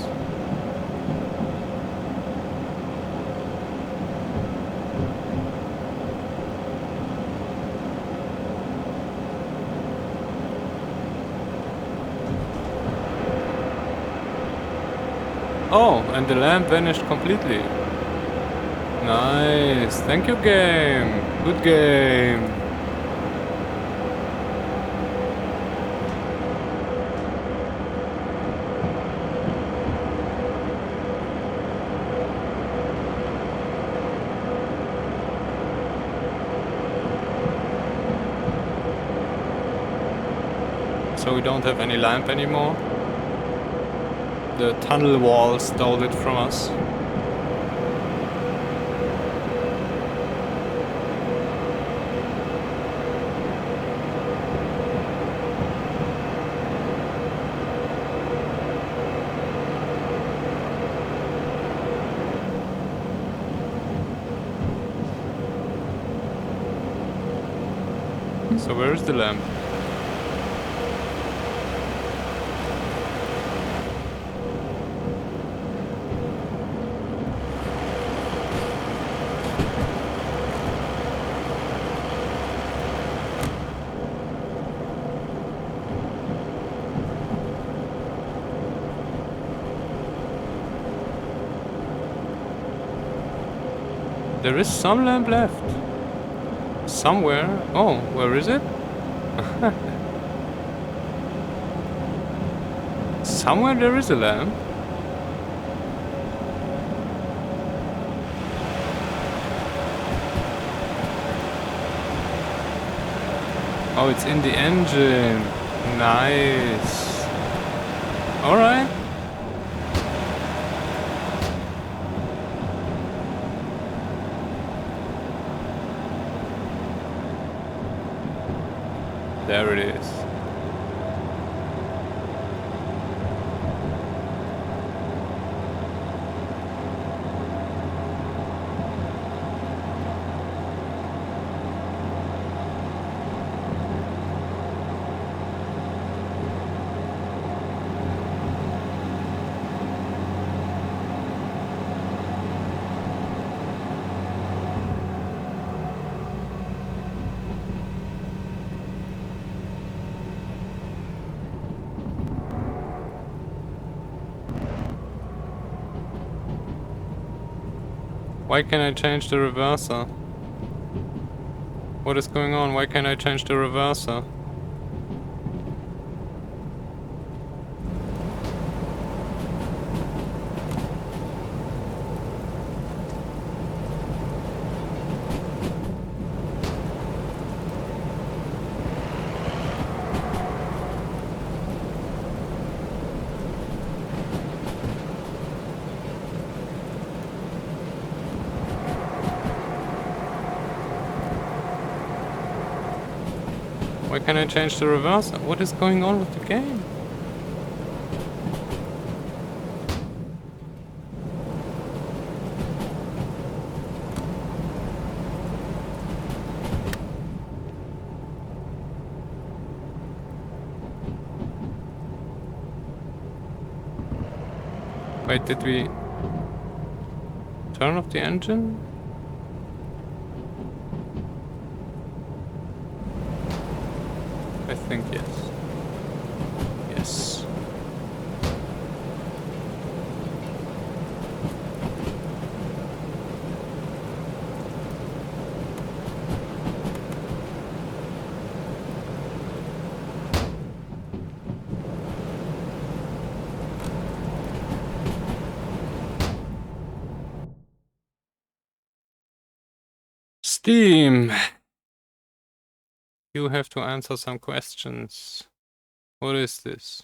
Speaker 1: Oh, and the lamp vanished completely. Nice. Thank you, game. Good game. So we don't have any lamp anymore. The tunnel wall stole it from us. So where is the lamp? There is some lamp left. Somewhere. Oh, where is it? Somewhere there is a lamp. Oh, it's in the engine. Nice. Alright. There it is. Why can't I change the reverser? What is going on? Why can't I change the reverser? Why can't I change the reverser? What is going on with the game? Wait, did we turn off the engine? I think yes. Yes. Steam! You have to answer some questions. What is this?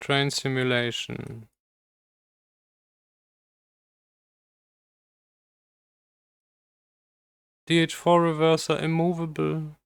Speaker 1: Train simulation. DH4 reverser immovable.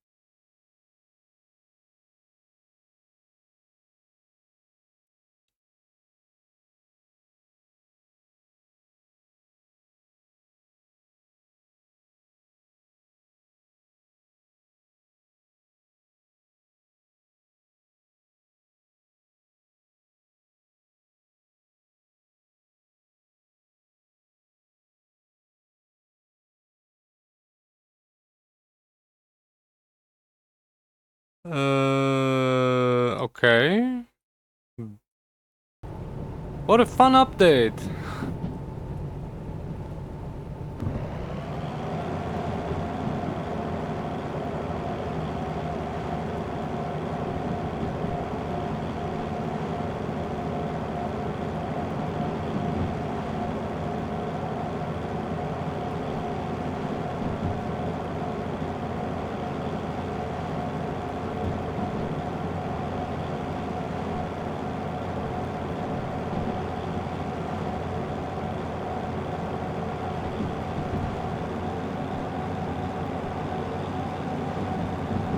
Speaker 1: Okay. What a fun update!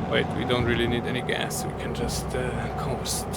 Speaker 1: Wait, we don't really need any gas, we can just coast.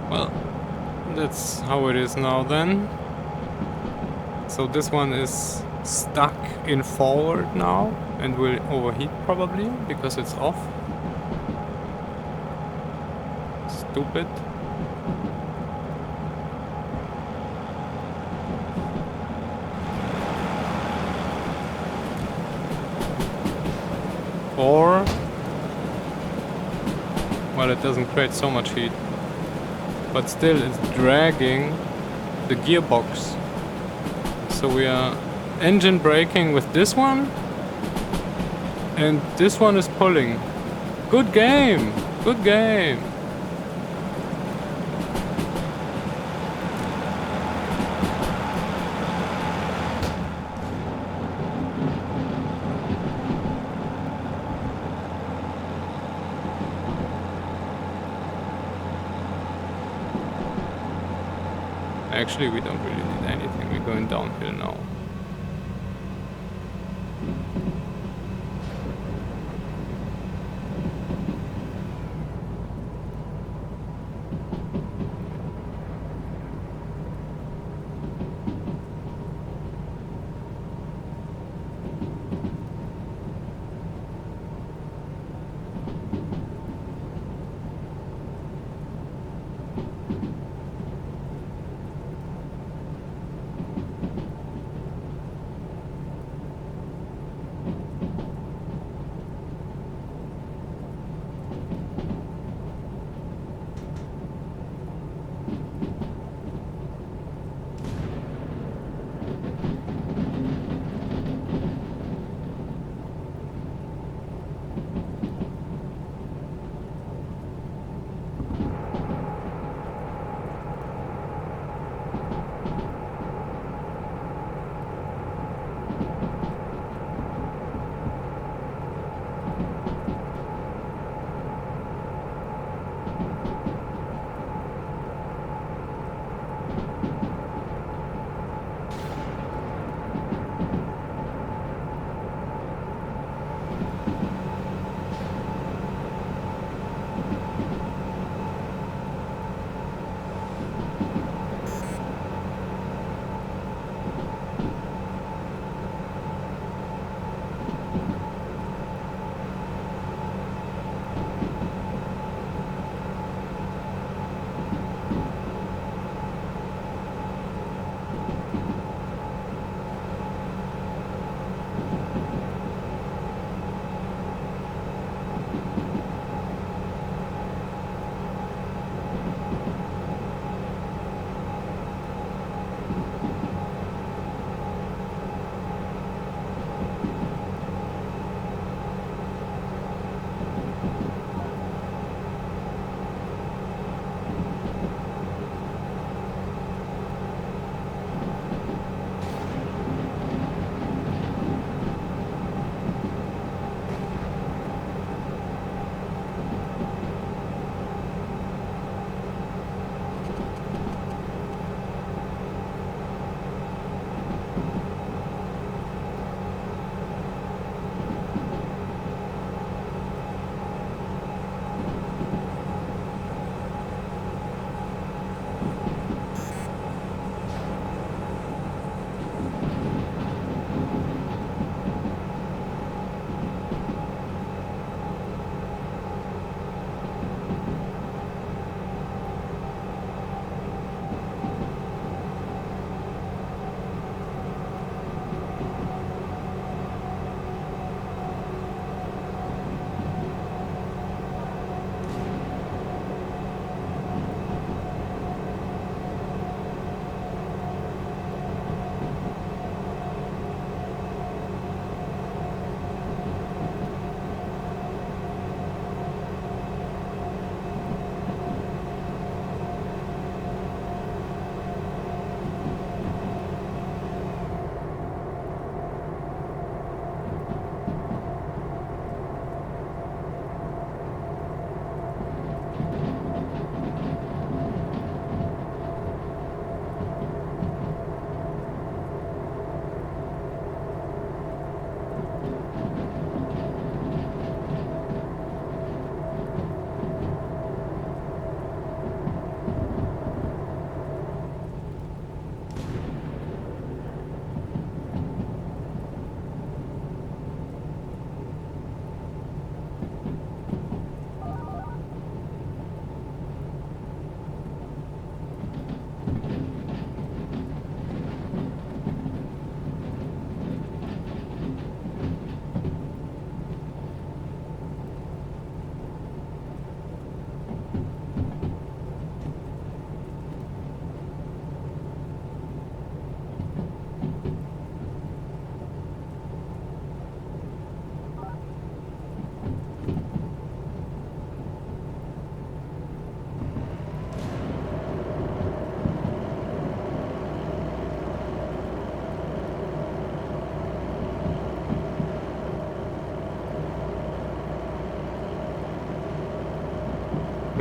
Speaker 1: Well, that's how it is now then. So this one is stuck in forward now and will overheat probably because it's off. Stupid. Or, well, it doesn't create so much heat, but still it's dragging the gearbox. So we are engine braking with this one, and this one is pulling. Good game! Good game! Actually, we don't really need anything. We're going downhill now.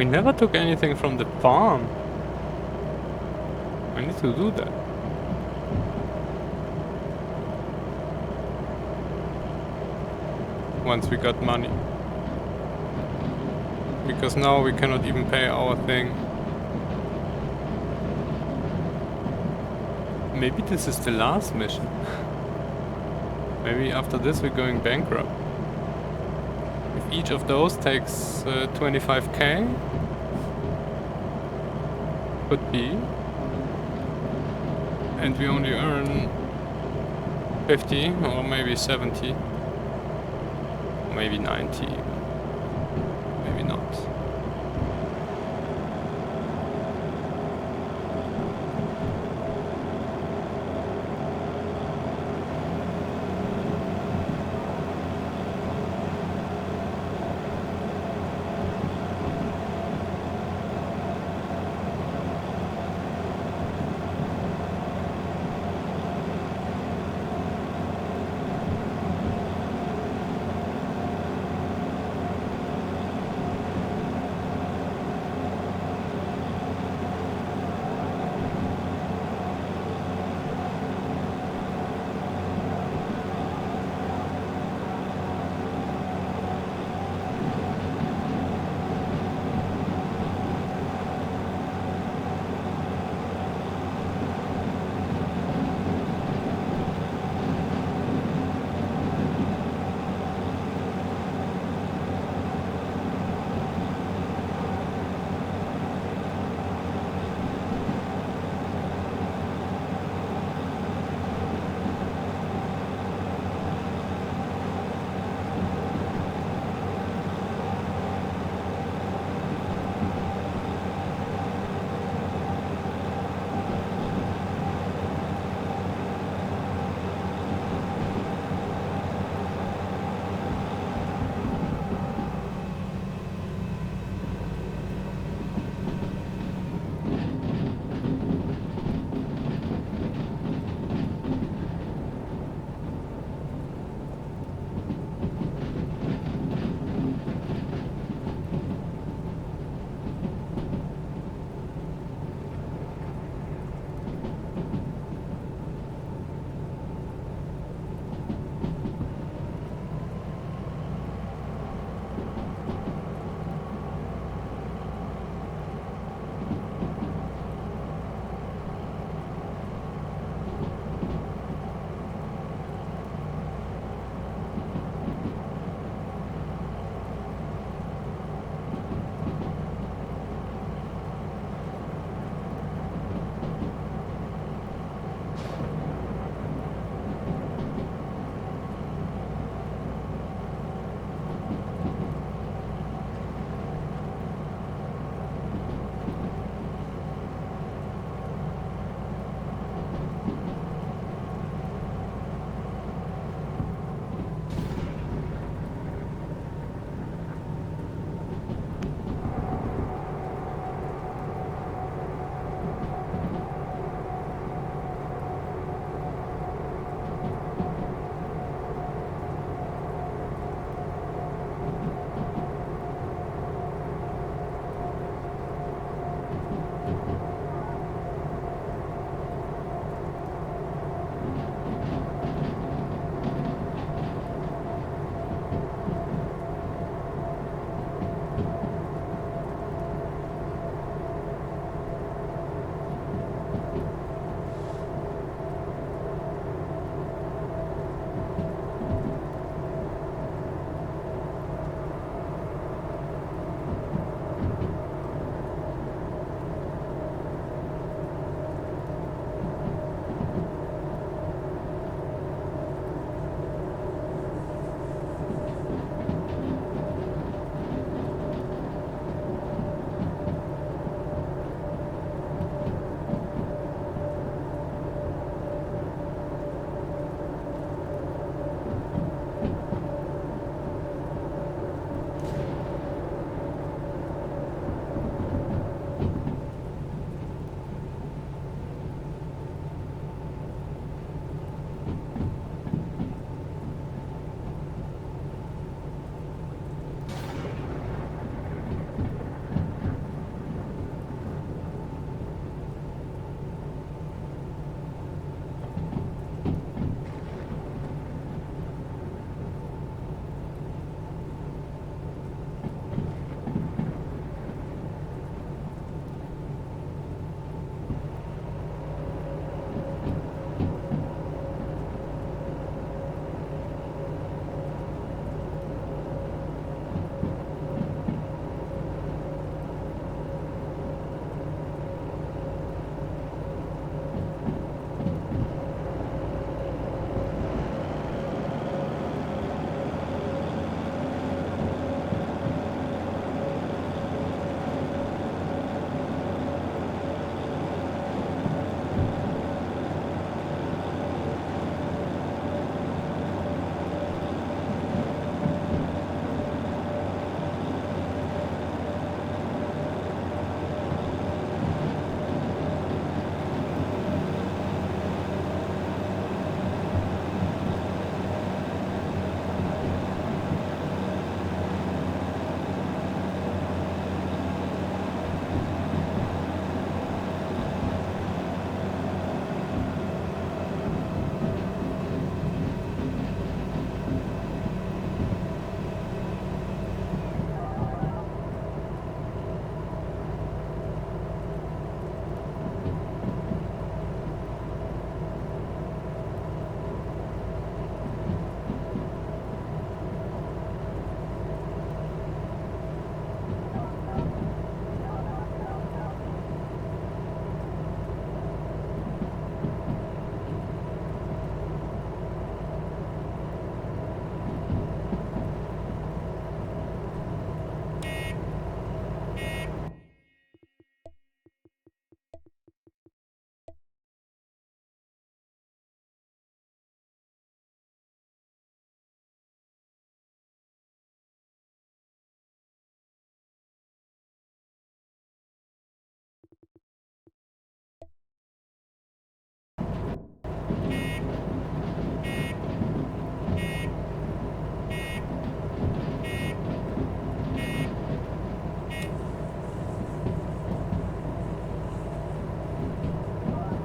Speaker 1: We never took anything from the farm. I need to do that. Once we got money. Because now we cannot even pay our thing. Maybe this is the last mission. Maybe after this we're going bankrupt. If each of those takes 25k, could be. And we only earn 50 or maybe 70. Or maybe 90. Maybe not.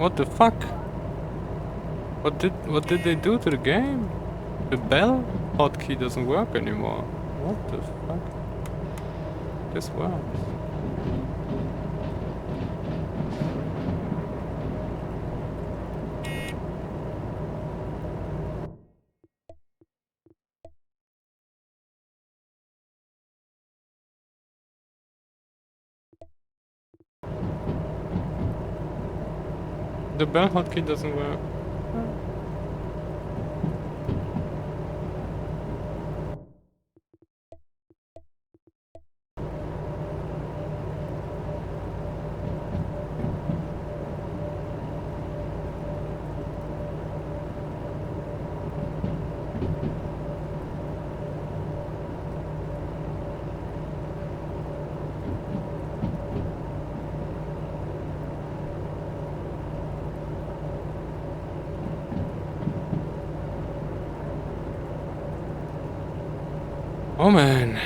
Speaker 1: What the fuck? What did they do to the game? The bell hotkey doesn't work anymore. What the fuck? This works. The bell hotkey doesn't work. Oh man.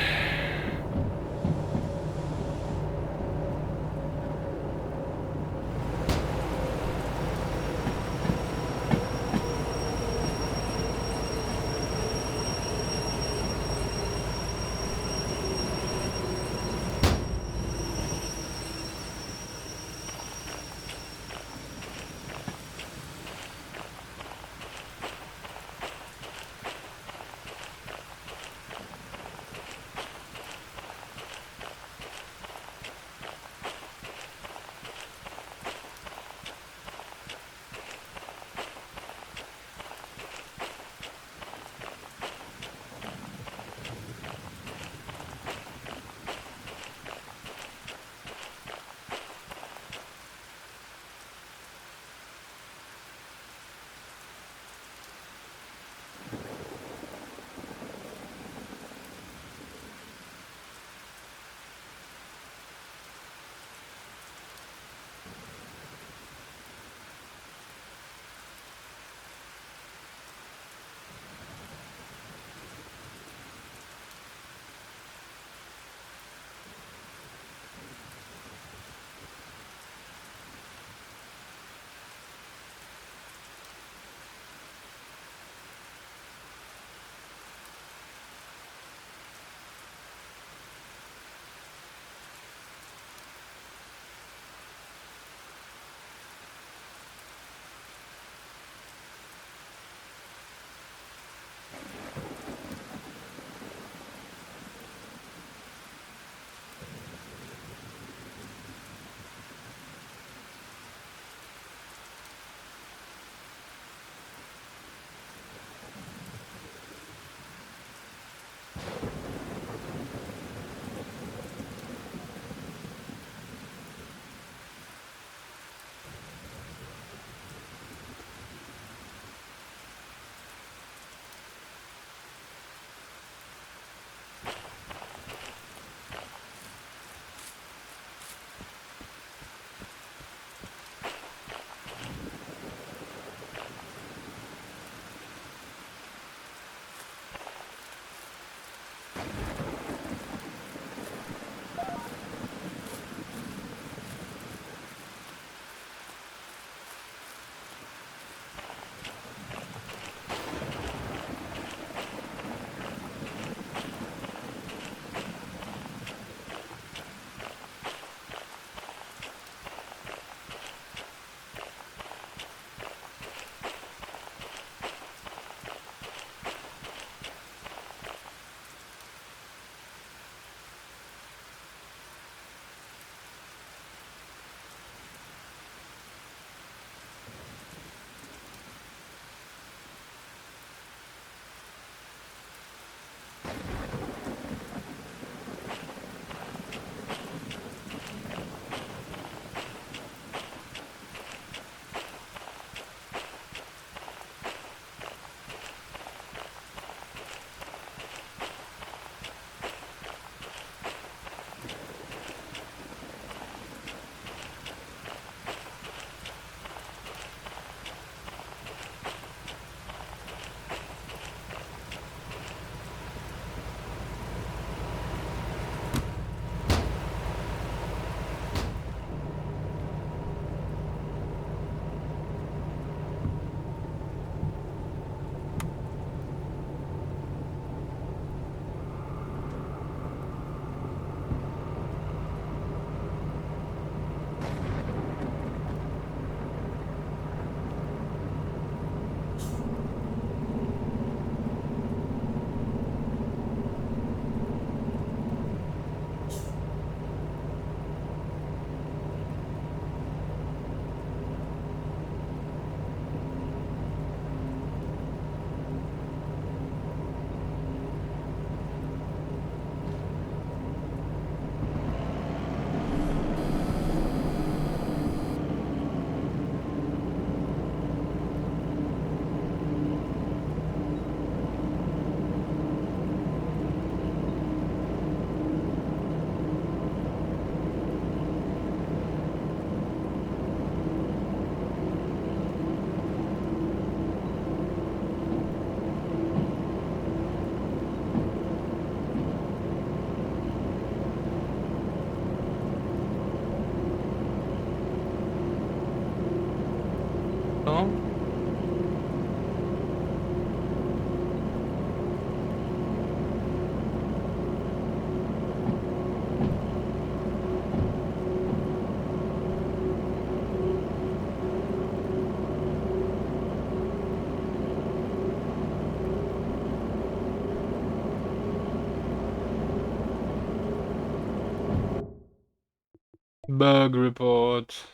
Speaker 1: Bug report.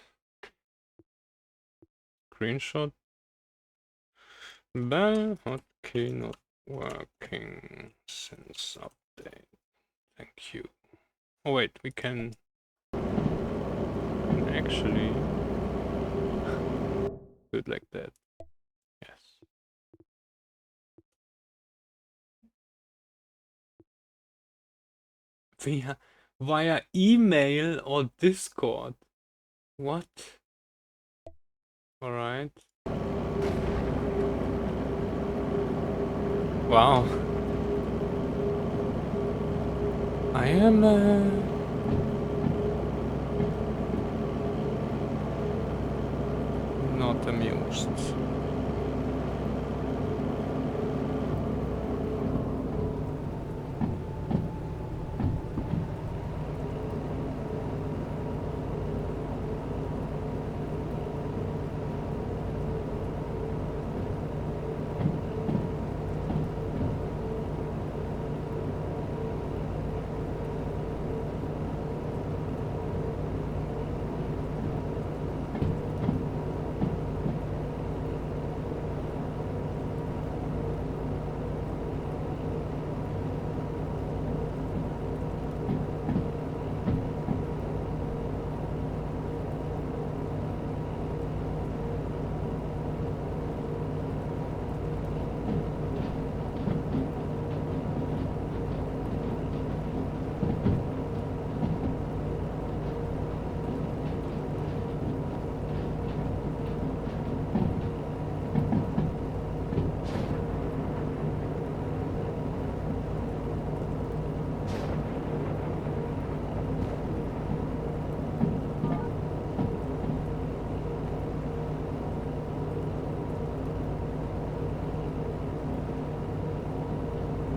Speaker 1: Screenshot. Bell hotkey not working since update. Thank you. Oh wait, we can actually do it like that. Yes. Via email or Discord. What? Alright. Wow. I am not amused.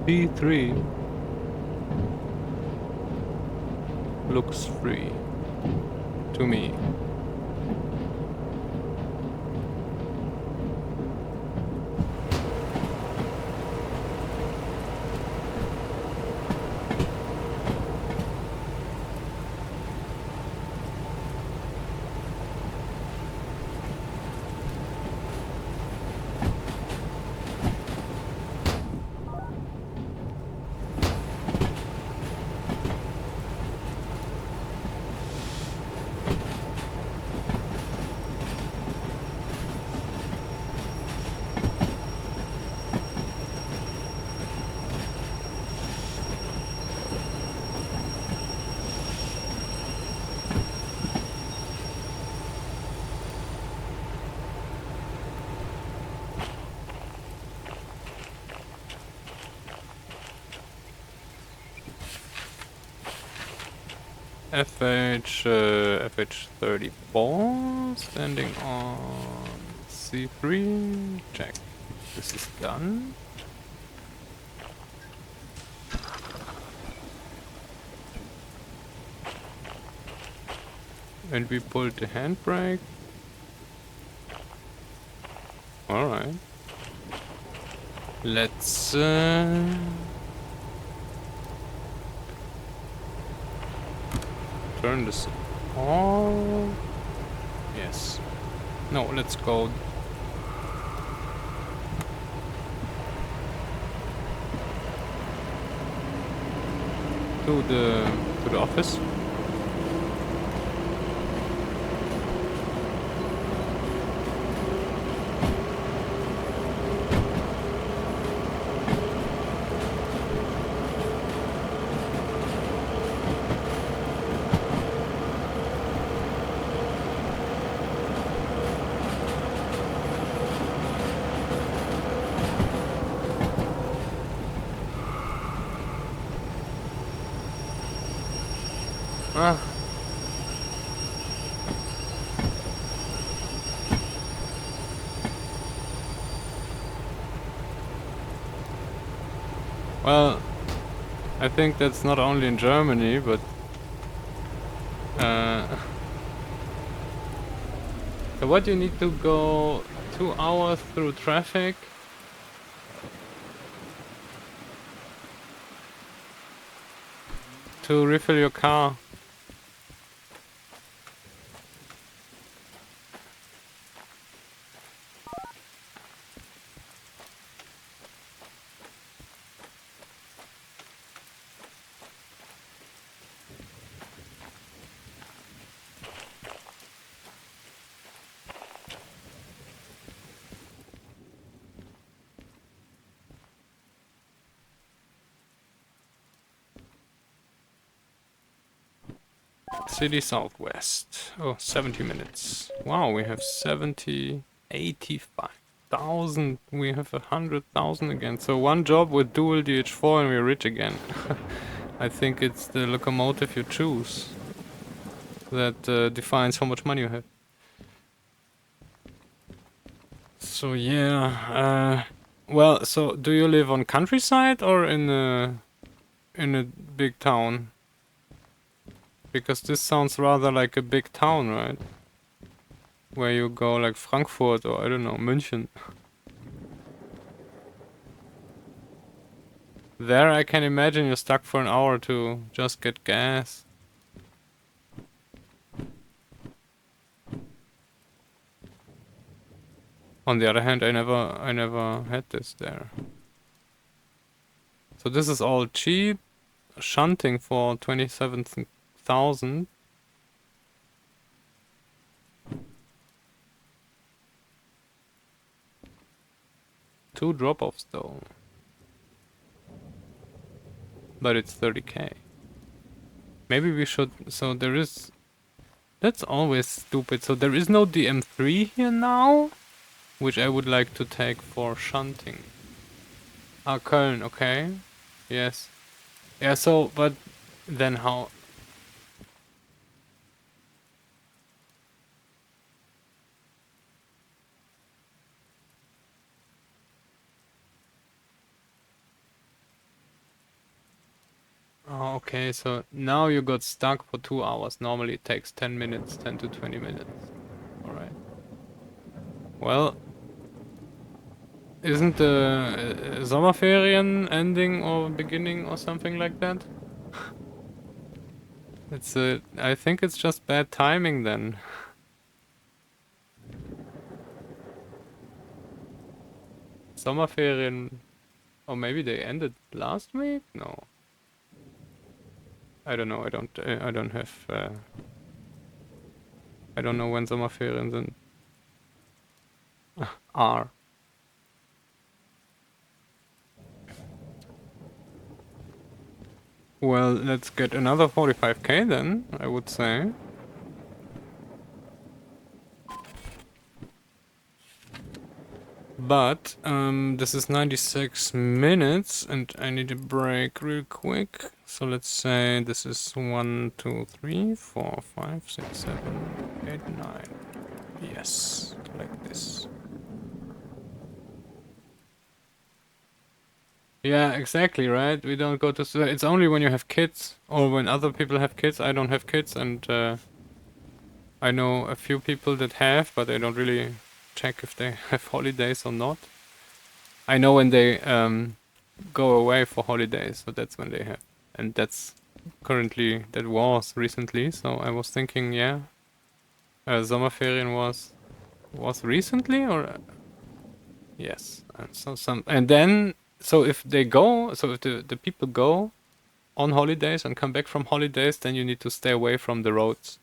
Speaker 1: P3 looks free to me. FH34 standing on C3. Check. This is done. And we pulled the handbrake. Alright. Let's turn this on. Yes. No, let's go to the office. Ah. Well, I think that's not only in Germany, but so what, you need to go 2 hours through traffic to refill your car. City Southwest. Oh, 70 minutes. Wow, we have 70, 85,000. We have 100,000 again. So one job with dual DH4 and we're rich again. I think it's the locomotive you choose that defines how much money you have. So yeah, well, so do you live on countryside or in a big town? Because this sounds rather like a big town, right? Where you go like Frankfurt or I don't know, München. There I can imagine you're stuck for an hour to just get gas. On the other hand, I never had this there. So this is all cheap. Shunting for 27,000. Two drop-offs though. But it's 30k. Maybe we should... So there is... That's always stupid. So there is no DM3 here now? Which I would like to take for shunting. Ah, Köln, okay. Yes. Yeah, so, but... Then how... Oh, okay, so now you got stuck for 2 hours. Normally it takes 10 minutes, 10 to 20 minutes. Alright. Well, isn't the Sommerferien ending or beginning or something like that? It's I think it's just bad timing then. Sommerferien, or maybe they ended last week? No. I don't know. I don't have. I don't know when Sommerferien sind. Are. Well, let's get another 45k then, I would say. But this is 96 minutes and I need a break real quick. So let's say this is 1, 2, 3, 4, 5, 6, 7, 8, 9. Yes, like this. Yeah, exactly, right? We don't go to... It's only when you have kids or when other people have kids. I don't have kids and I know a few people that have, but I don't really check if they have holidays or not. I know when they go away for holidays, so that's when they have. And that's currently, that was recently, so I was thinking, yeah, Sommerferien was recently or... Yes, and so and then, so if they go, so if the people go on holidays and come back from holidays, then you need to stay away from the roads.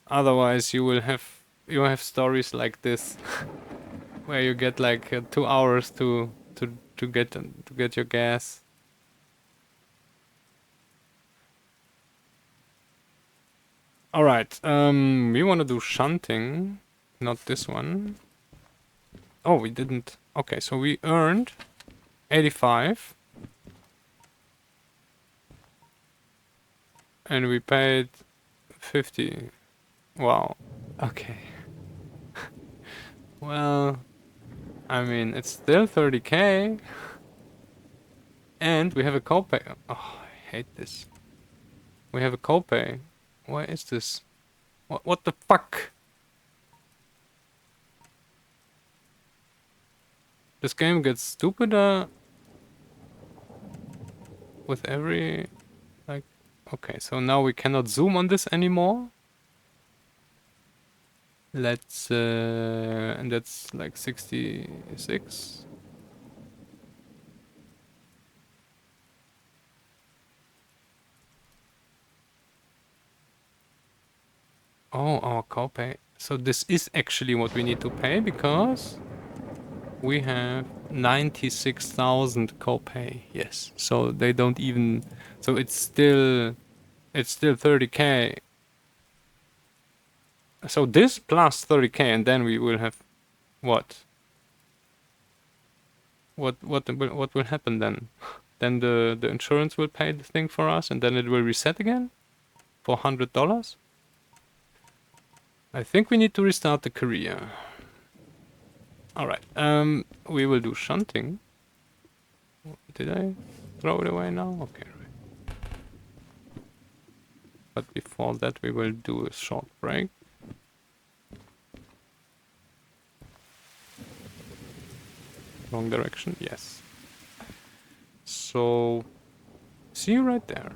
Speaker 1: Otherwise you will have stories like this where you get like 2 hours to get your gas. All right, we want to do shunting, not this one. Oh, we didn't. Okay, so we earned 85 and we paid 50. Wow. Okay. Well, I mean, it's still 30k. And we have a copay. Oh, I hate this. We have a copay. Why is this? What the fuck? This game gets stupider with every... Like... Okay, so now we cannot zoom on this anymore. Let's... and that's like 66. Oh, our copay. So this is actually what we need to pay because we have 96,000 copay. So they don't even... So it's still 30k So this plus 30k, and then we will have what? What will happen then? Then the insurance will pay the thing for us, and then it will reset again for $100. I think we need to restart the career. All right. We will do shunting. Did I throw it away now? Okay. Right. But before that, we will do a short break. Wrong direction? Yes. So, see you right there.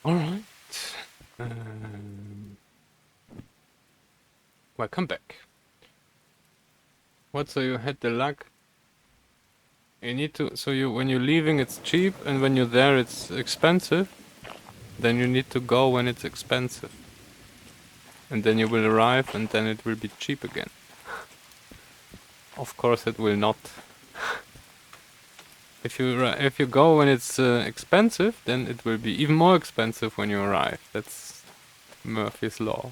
Speaker 1: Alright. Um, Welcome back. What, so you had the luck? You need to, so you, when you're leaving it's cheap, and when you're there it's expensive. Then you need to go when it's expensive. And then you will arrive and then it will be cheap again. Of course it will not. If you go when it's expensive, then it will be even more expensive when you arrive. That's Murphy's law.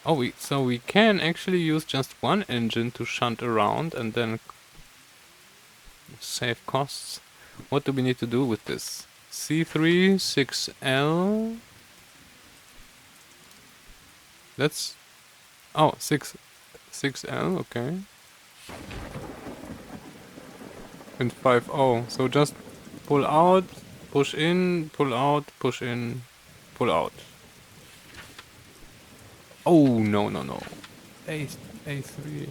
Speaker 1: Oh, so we can actually use just one engine to shunt around and then save costs. What do we need to do with this? C3, 6L. That's... Oh, 6L, okay. And 5O. So just pull out, push in, pull out, push in, pull out. Oh, no, no, no. A3.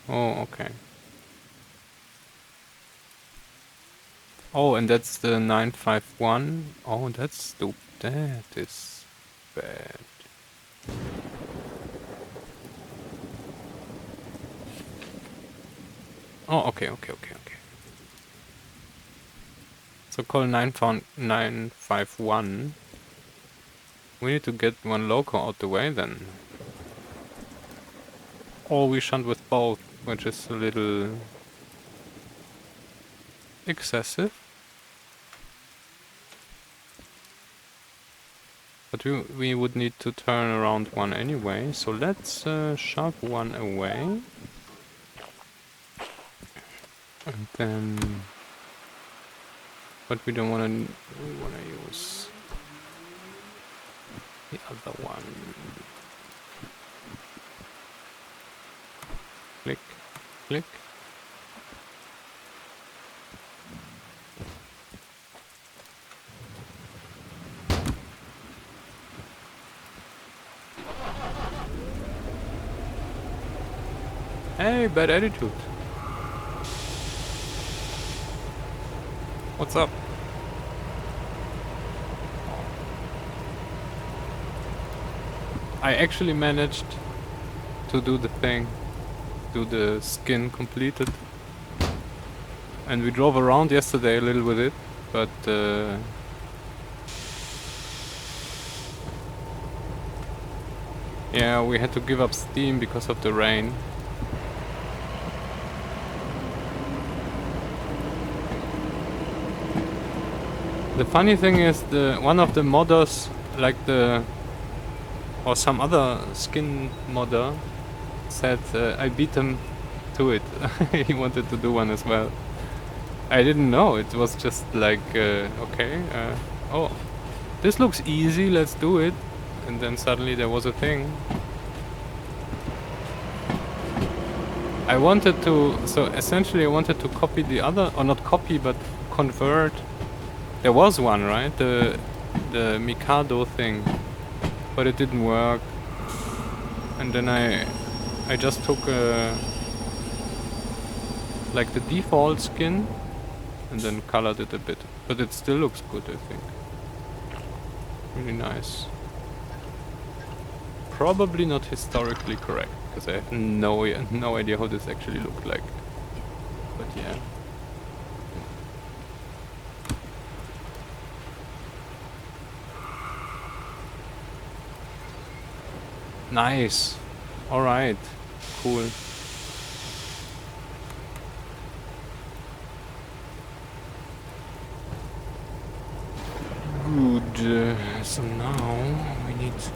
Speaker 1: Oh, okay. Oh, and that's the 951. Oh, that's stupid. That is bad. Oh, okay. So call 951. We need to get one loco out the way then. Or we shunt with both, which is a little excessive. But we would need to turn around one anyway, so let's shove one away. And then... But we don't wanna... We wanna use... the other one. Click, click. Hey, bad attitude. What's up? I actually managed to do the thing. Do the skin completed. And we drove around yesterday a little with it, but yeah, we had to give up steam because of the rain. The funny thing is, one of the modders, like or some other skin modder, said I beat him to it. He wanted to do one as well. I didn't know. It was just like, okay, oh, this looks easy. Let's do it. And then suddenly there was a thing. I wanted to, so essentially I wanted to copy the other, or not copy, but convert. There was one, right? The Mikado thing, but it didn't work. And then I just took like the default skin and then colored it a bit. But it still looks good, I think. Really nice. Probably not historically correct, because I have no idea how this actually looked like. But yeah. Nice. Alright. Cool. Good. So now we need to...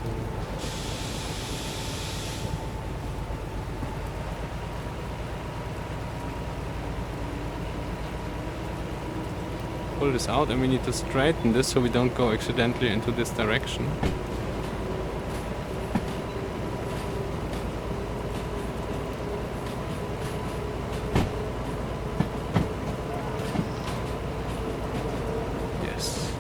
Speaker 1: pull this out, and we need to straighten this so we don't go accidentally into this direction. Yes.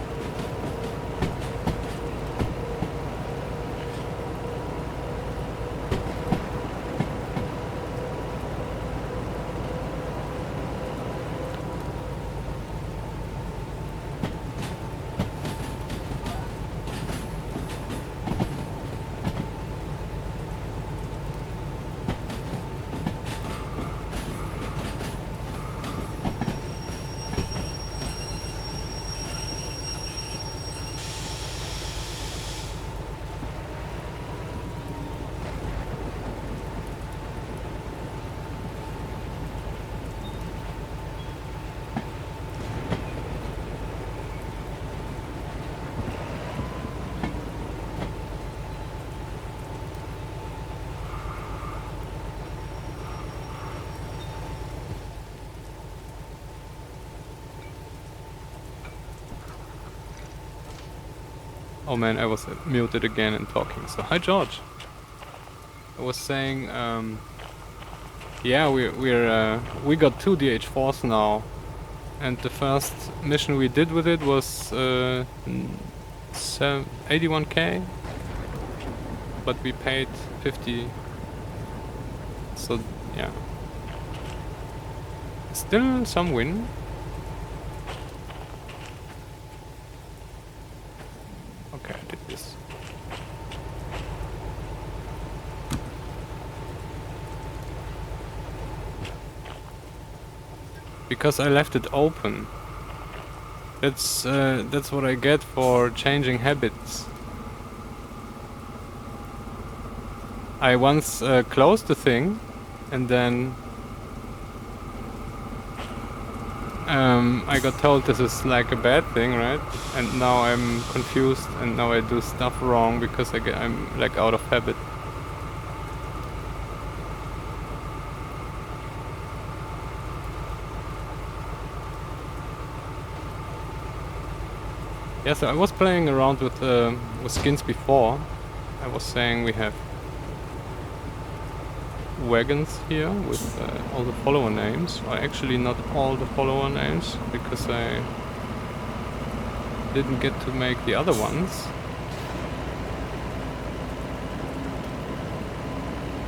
Speaker 1: Oh man, I was muted again and talking. So hi George. I was saying, yeah, we got 2 DH4s now, and the first mission we did with it was 81k, but we paid 50. So yeah, still some win. Okay, I did this. Because I left it open. That's what I get for changing habits. I once closed the thing, and then I got told this is like a bad thing, right? And now I'm confused, and now I do stuff wrong because I'm like out of habit. Yeah, so I was playing around with skins before. I was saying we have wagons here with all the follower names. Or actually not all the follower names, because I didn't get to make the other ones.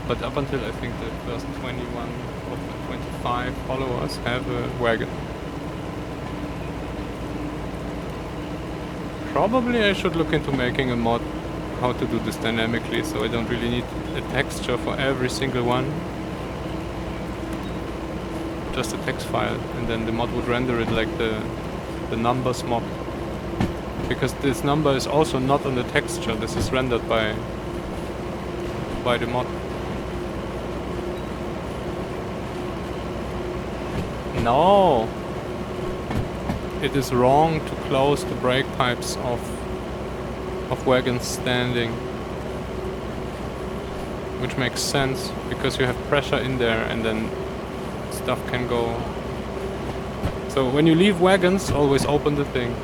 Speaker 1: But up until I think the first 21 of the 25 followers have a wagon. Probably I should look into making a mod how to do this dynamically, so I don't really need a texture for every single one. Just a text file, and then the mod would render it like the numbers mob. Because this number is also not on the texture, this is rendered by the mod. No! It is wrong to close the brake pipes of wagons standing. Which makes sense, because you have pressure in there and then stuff can go. So when you leave wagons, always open the thing.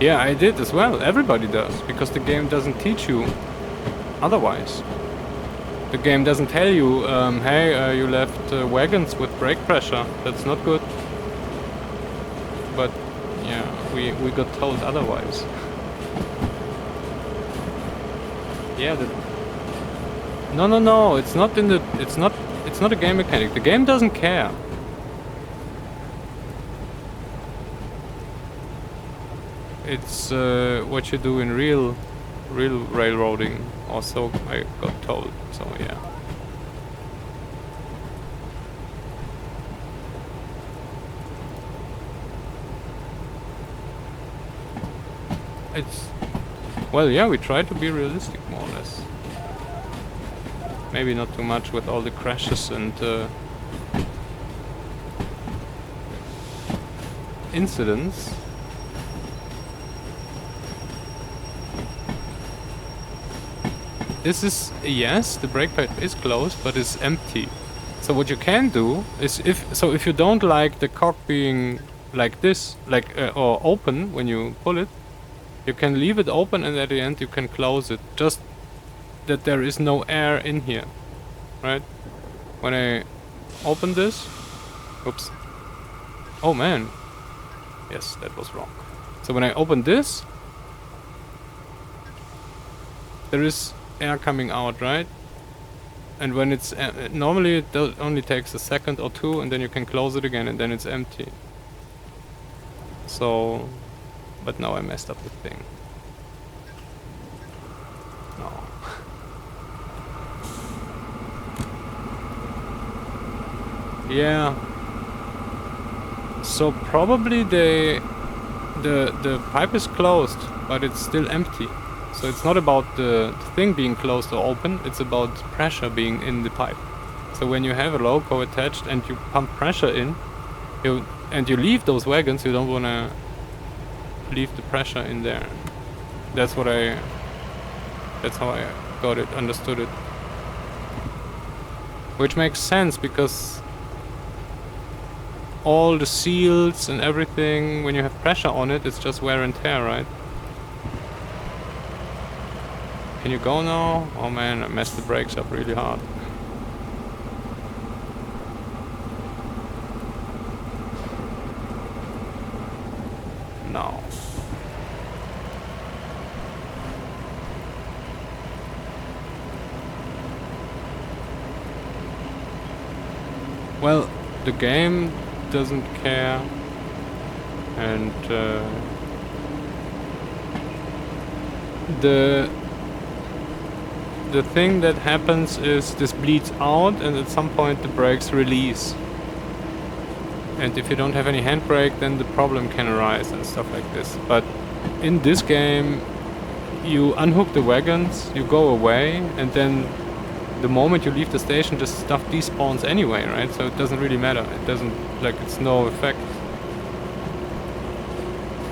Speaker 1: Yeah, I did as well. Everybody does, because the game doesn't teach you otherwise. The game doesn't tell you, hey, you left wagons with brake pressure. That's not good. But yeah, we got told otherwise. Yeah. No. It's not in the. It's not a game mechanic. The game doesn't care. It's what you do in real railroading. Also, I got told. So yeah. It's well, yeah. We try to be realistic, more or less. Maybe not too much with all the crashes and incidents. This is, yes, the brake pipe is closed, but it's empty. So what you can do is, if you don't like the cock being like this, or open when you pull it, you can leave it open, and at the end you can close it. Just that there is no air in here, right? When I open this, oops. Oh man, yes, that was wrong. So when I open this, there is air coming out, right? And when it's normally it only takes a second or two, and then you can close it again, and then it's empty. So, but now I messed up the thing. No. Yeah. So probably the pipe is closed, but it's still empty. So it's not about the thing being closed or open, it's about pressure being in the pipe. So when you have a loco attached and you pump pressure in, you leave those wagons, you don't want to leave the pressure in there. That's how I got it, understood it. Which makes sense because all the seals and everything, when you have pressure on it, it's just wear and tear, right? Can you go now? Oh man, I messed the brakes up really hard. No. Well, the game doesn't care, and the thing that happens is this bleeds out, and at some point the brakes release. And if you don't have any handbrake, then the problem can arise and stuff like this. But in this game, you unhook the wagons, you go away, and then the moment you leave the station, this stuff despawns anyway, right? So it doesn't really matter. It doesn't, like, it's no effect.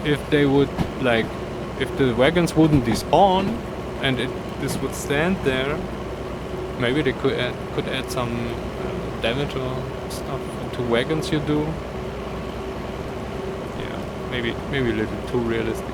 Speaker 1: If they would, like, if the wagons wouldn't despawn, and this would stand there, maybe they could add some damage or stuff to wagons you do. Yeah, maybe a little too realistic.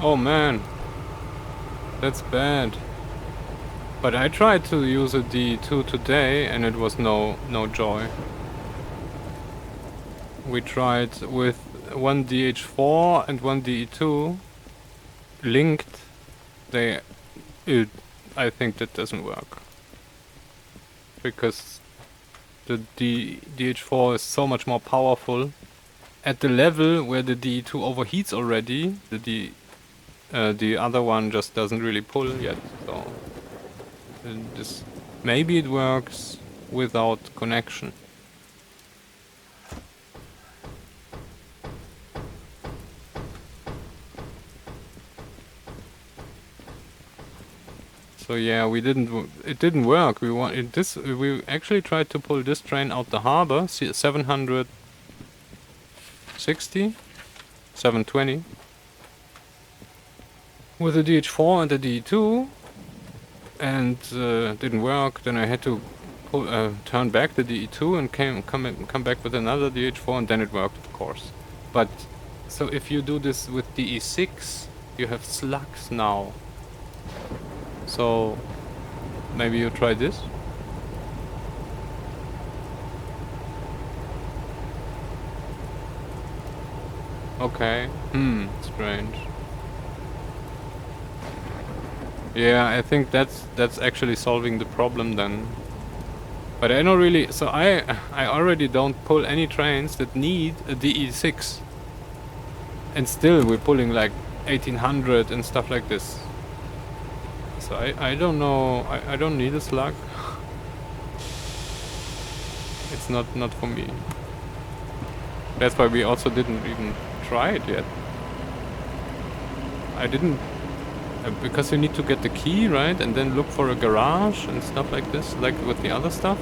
Speaker 1: Oh man, that's bad. But I tried to use a D2 today and it was no joy. We tried with one DH4 and one DE2 linked. I think that doesn't work. Because the DH4 is so much more powerful. At the level where the DE2 overheats already, the other one just doesn't really pull yet, so maybe it works without connection. So yeah, it didn't work. We actually tried to pull this train out the harbor, 760, 720. With the DH4 and the D2, and didn't work. Then I had to turn back the DE2 and come back with another DH4, and then it worked, of course. But so if you do this with DE6, you have slugs now. So maybe you try this. Okay. Strange. Yeah, I think that's actually solving the problem then. But I don't really... So I already don't pull any trains that need a DE6. And still we're pulling like 1800 and stuff like this. So I don't know... I don't need a slug. It's not for me. That's why we also didn't even try it yet. I didn't... because you need to get the key, right? And then look for a garage and stuff like this, like with the other stuff.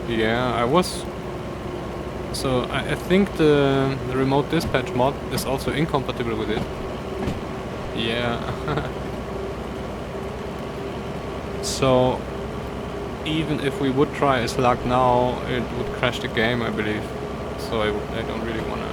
Speaker 1: Yeah, I was... So I think the remote dispatch mod is also incompatible with it. Yeah. So even if we would try a slug now, it would crash the game, I believe. So I don't really wanna...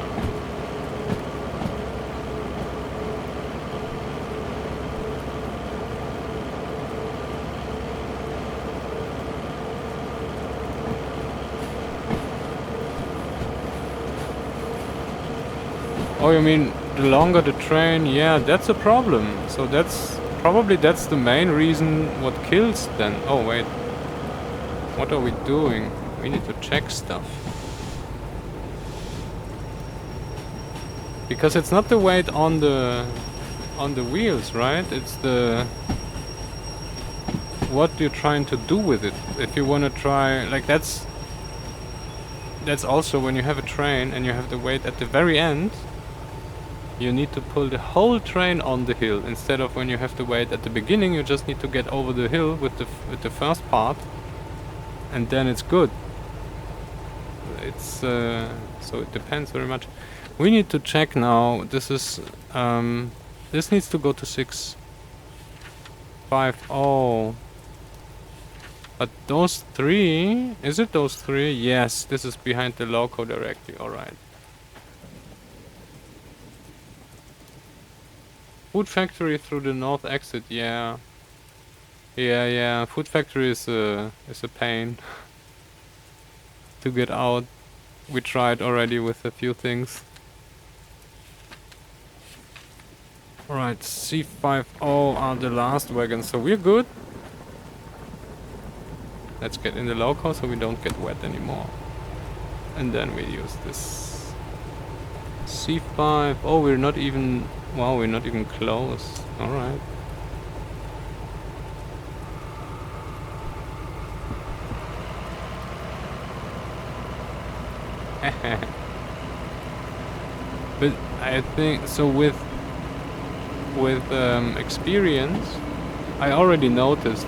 Speaker 1: Oh, you mean the longer the train? Yeah, that's a problem. So that's the main reason what kills then. Oh wait, what are we doing? We need to check stuff. Because it's not the weight on the wheels, right? It's the what you're trying to do with it. If you want to try, like that's also when you have a train and you have the weight at the very end, you need to pull the whole train on the hill instead of when you have the weight at the beginning. You just need to get over the hill with the first part, and then it's good. It's so it depends very much. We need to check now. This is this needs to go to 650. But those three, is it those three? Yes, this is behind the loco directly. All right. Food factory through the north exit. Yeah. Yeah. Food factory is a pain to get out. We tried already with a few things. Alright, C50 are the last wagons, so we're good. Let's get in the loco so we don't get wet anymore. And then we use this C5. Oh, we're not even... Wow, we're not even close. Alright. But I think... So with experience, I already noticed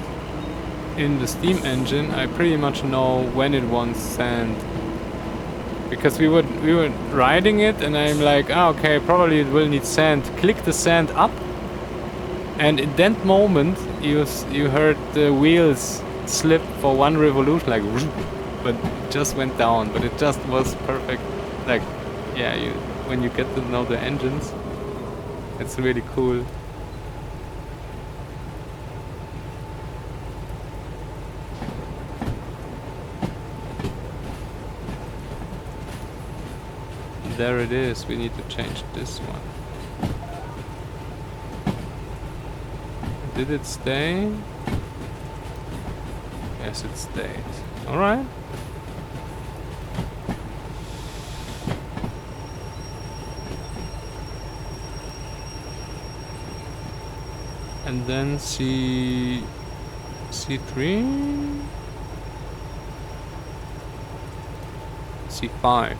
Speaker 1: in the steam engine I pretty much know when it wants sand, because we were riding it and I'm like, okay, probably it will need sand. Click the sand up, and in that moment you heard the wheels slip for one revolution, like, but it just went down. But it just was perfect. Like, yeah, when you get to know the engines, it's really cool. There it is. We need to change this one. Did it stay? Yes, it stayed. Alright. And then C3? C5.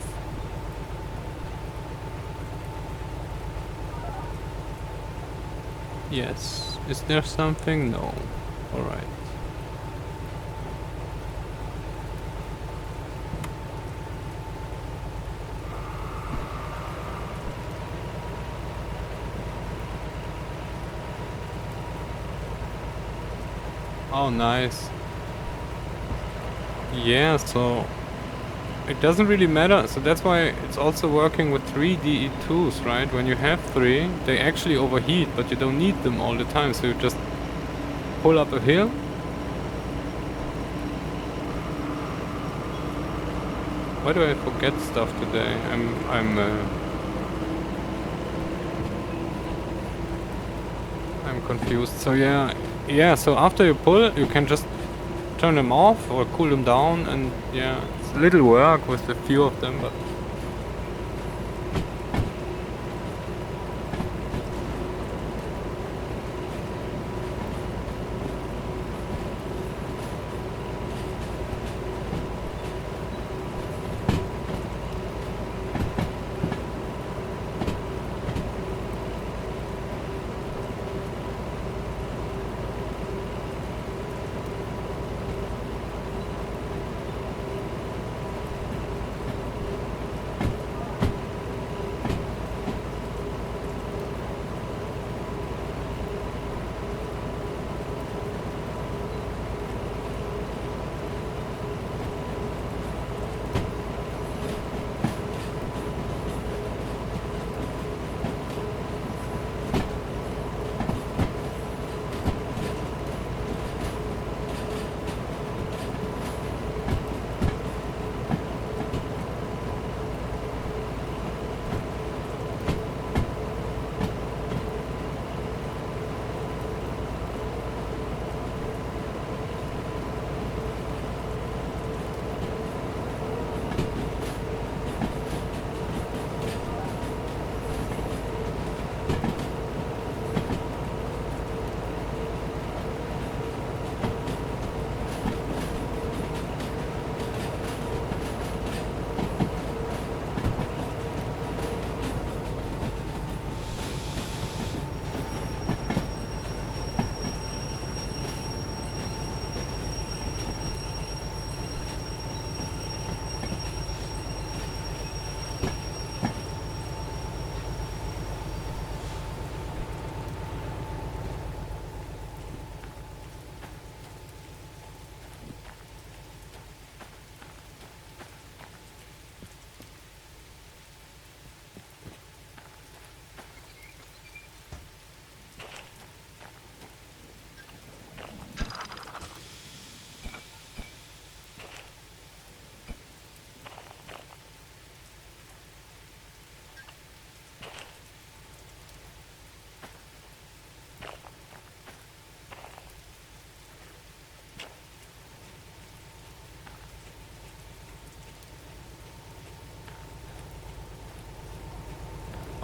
Speaker 1: Yes. Is there something? No. Alright. Oh, nice. Yeah, so it doesn't really matter. So that's why it's also working with 3 DE2s, right? When you have 3, they actually overheat, but you don't need them all the time. So you just pull up a hill. Why do I forget stuff today? I'm confused. So yeah. So after you pull, you can just turn them off or cool them down, and yeah, it's a little work with a few of them, but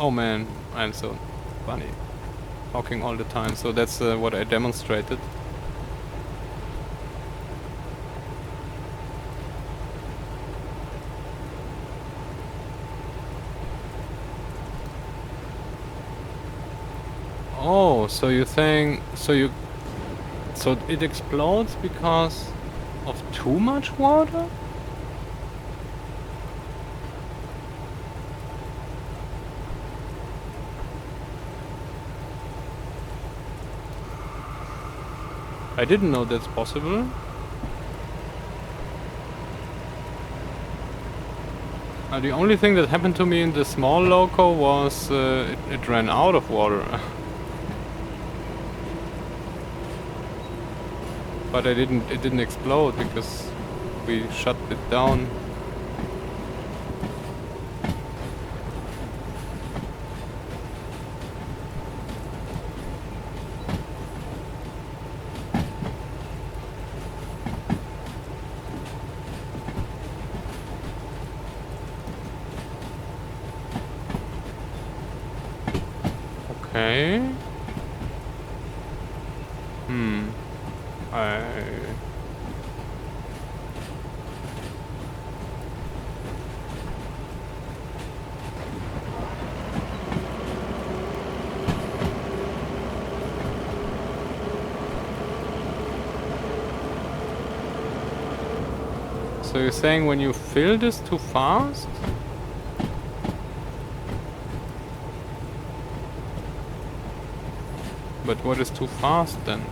Speaker 1: Oh man, I'm so funny. Talking all the time, so that's what I demonstrated. Oh, so you're saying, so it explodes because of too much water? I didn't know that's possible. The only thing that happened to me in the small loco was it ran out of water. But it didn't explode because we shut it down. Okay. So you're saying when you fill this too fast? But what is too fast then?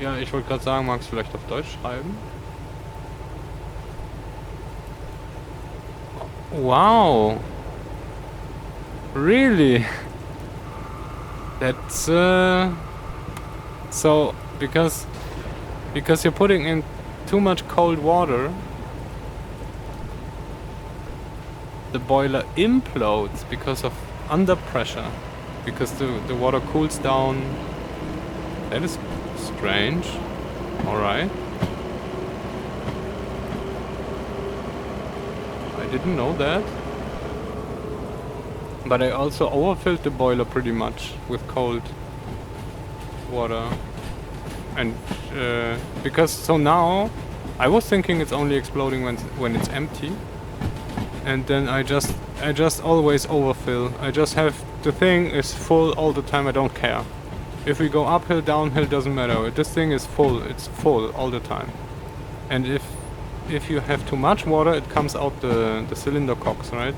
Speaker 1: Ja, ich wollte gerade sagen, magst du vielleicht auf Deutsch schreiben? Wow. Really? That's so because you're putting in too much cold water, the boiler implodes because of under pressure, because the water cools down. That is strange. Alright. I didn't know that. But I also overfilled the boiler pretty much with cold water. And because so now I was thinking it's only exploding when it's empty. And then I just always overfill. I just have the thing is full all the time. I don't care. If we go uphill, downhill, doesn't matter. This thing is full. It's full all the time. And if you have too much water, it comes out the cylinder cocks, right?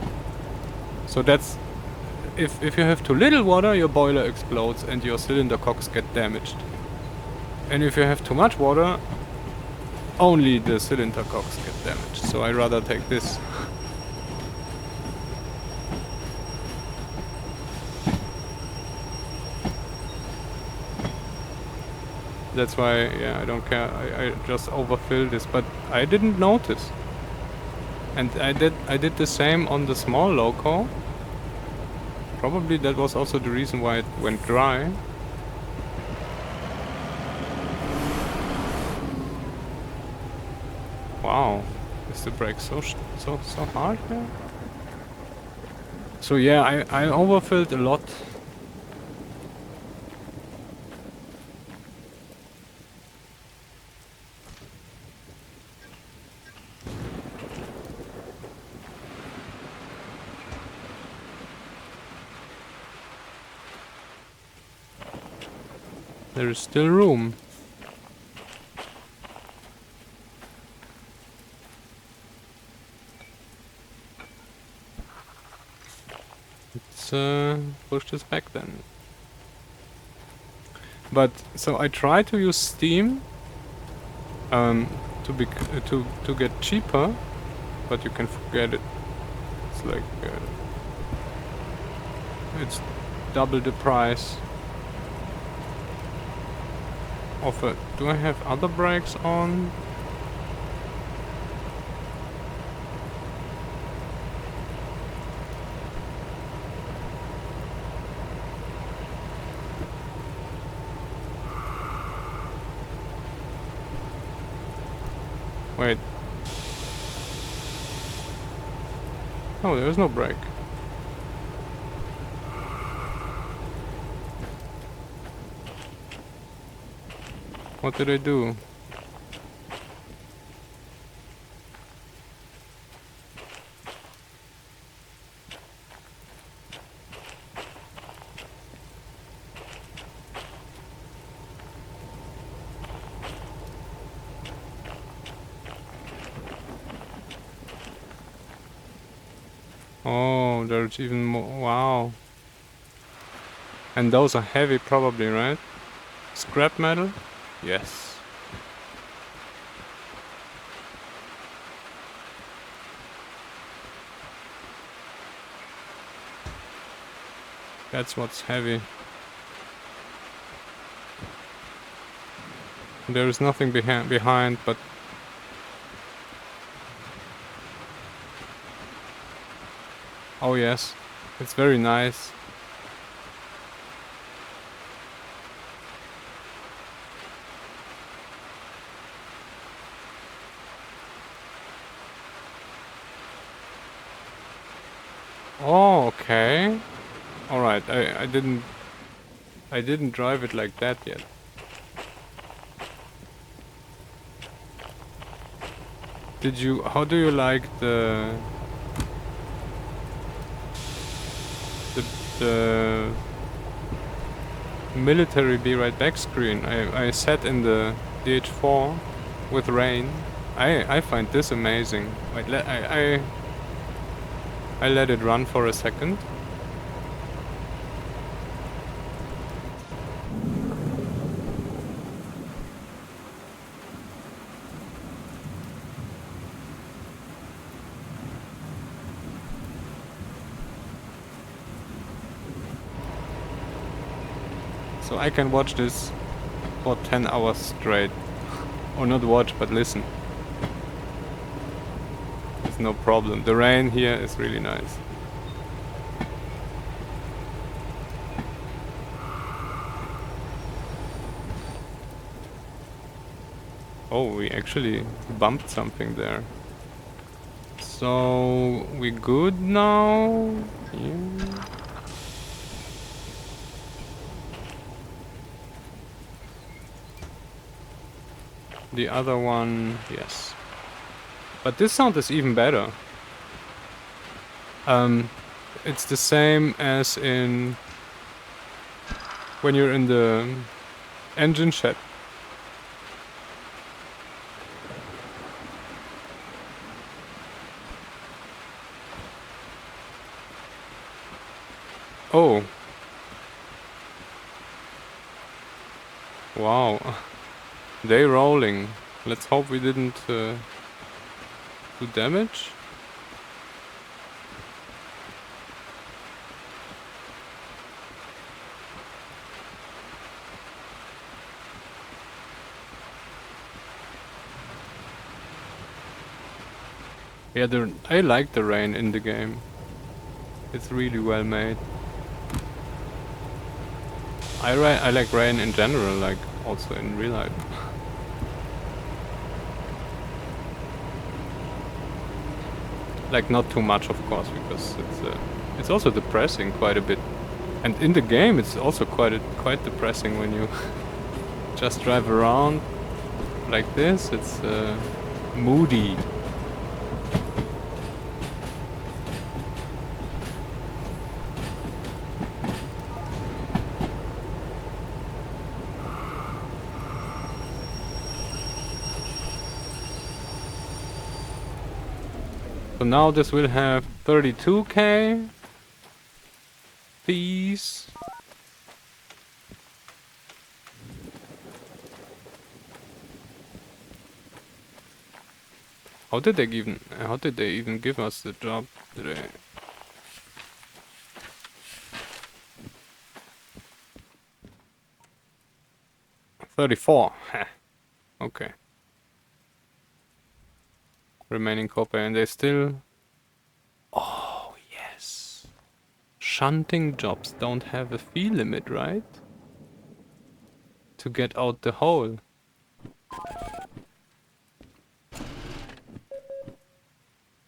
Speaker 1: So that's if you have too little water, your boiler explodes and your cylinder cocks get damaged. And if you have too much water, only the cylinder cocks get damaged. So I rather take this. That's why, yeah, I don't care. I just overfill this, but I didn't notice. And I did the same on the small loco. Probably that was also the reason why it went dry. Wow, is the brake so hard here? So yeah, I overfilled a lot. There is still room. Let's push this back then. But so I try to use steam to get cheaper, but you can forget it. It's like it's double the price. offer. Do I have other brakes on? Wait. Oh, there is no brake. What did I do? Oh, there's even more. Wow. And those are heavy probably, right? Scrap metal? Yes. That's what's heavy. There is nothing behind, but... Oh yes, it's very nice. Oh, okay. Alright, I didn't drive it like that yet. How do you like the military be right back screen I set in the DH4 with rain? I find this amazing. Wait, I let it run for a second. So I can watch this for 10 hours straight. Or not watch, but listen. It's no problem. The rain here is really nice. Oh, we actually bumped something there. So we good now? Yeah. The other one, yes. But this sound is even better. It's the same as in when you're in the engine shed. Oh. Wow. They rolling. Let's hope we didn't do damage. Yeah, I like the rain in the game. It's really well made. I like rain in general, like also in real life. Like not too much, of course, because it's also depressing quite a bit. And in the game, it's also quite depressing when you just drive around like this. It's moody. So now this will have 32k fees. How did they even give us the job today? 34. Heh. Okay. Remaining copper, and they still... Oh, yes. Shunting jobs don't have a fee limit, right? To get out the hole.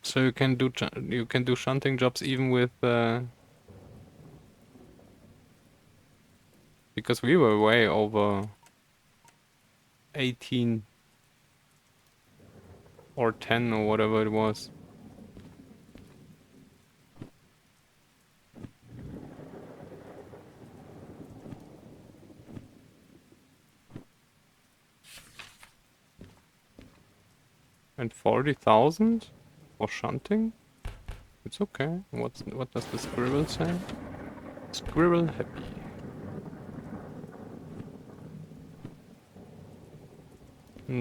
Speaker 1: So you can do shunting jobs even with because we were way over 18 or 10 or whatever it was. And 40,000 for shunting? It's okay. What does the squirrel say? Squirrel happy.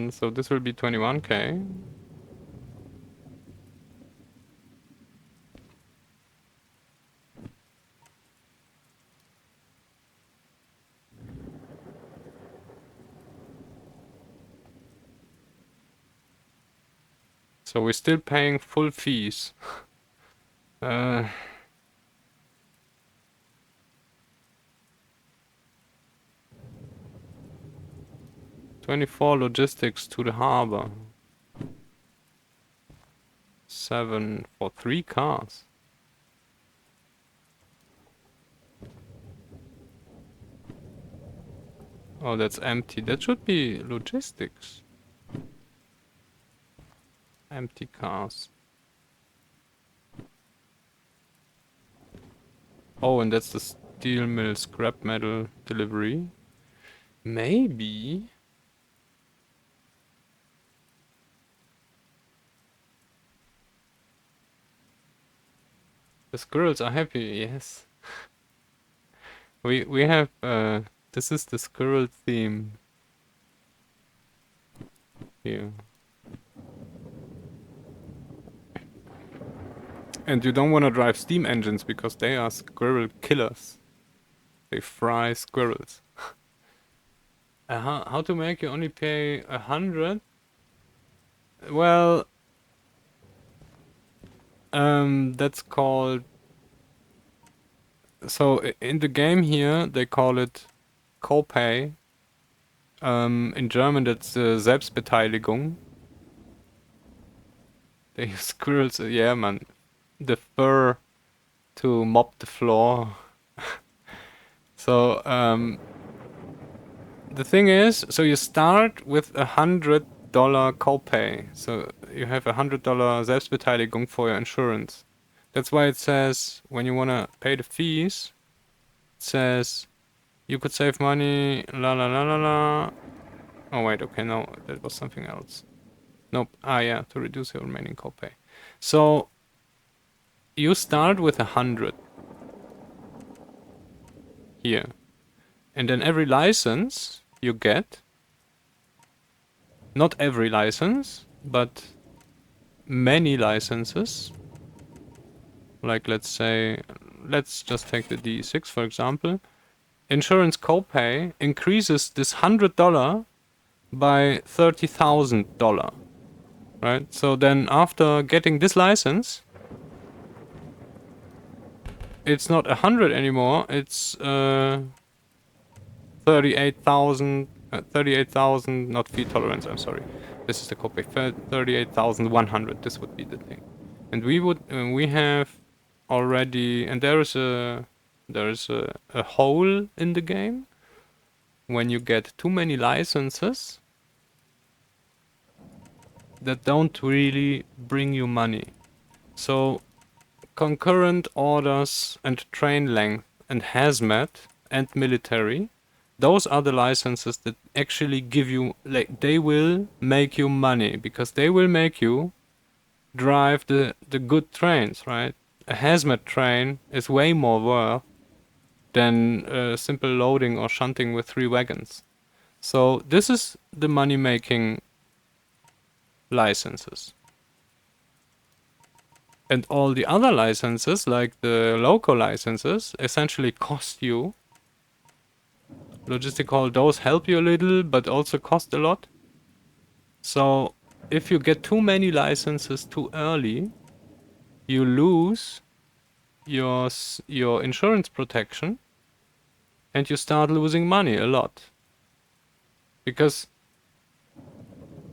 Speaker 1: So this will be 21k. So we're still paying full fees. 24 logistics to the harbor. 7 for 3 cars. Oh, that's empty. That should be logistics. Empty cars. Oh, and that's the steel mill scrap metal delivery. Maybe. The squirrels are happy, yes. We have this is the squirrel theme here. And you don't want to drive steam engines because they are squirrel killers. They fry squirrels. How to make you only pay 100? Well, that's called... So in the game here, they call it Copay. In German, that's Selbstbeteiligung. They use squirrels, yeah, man. The fur to mop the floor. So, the thing is, so you start with $100 copay. So you have $100 Selbstbeteiligung for your insurance. That's why it says, when you wanna pay the fees, it says, you could save money, la la la la la. Oh wait, okay, no, that was something else. Nope, yeah, to reduce your remaining copay. So, you start with 100 here. And then every license you get, not every license, but many licenses, like let's say, let's just take the D6 for example, insurance copay increases this $100 by $30,000, right? So then after getting this license, it's not 100 anymore, it's 38,000, 38,000, not fee tolerance, I'm sorry. This is the copay, 38,100, this would be the thing. And we have already, and there is a hole in the game. When you get too many licenses that don't really bring you money. So concurrent orders and train length and hazmat and military, those are the licenses that actually give you, like, they will make you money because they will make you drive the good trains, right? A hazmat train is way more worth than simple loading or shunting with 3 wagons. So this is the money making licenses. And all the other licenses, like the local licenses, essentially cost you Logistical, those help you a little, but also cost a lot. So if you get too many licenses too early, you lose your insurance protection, and you start losing money a lot. Because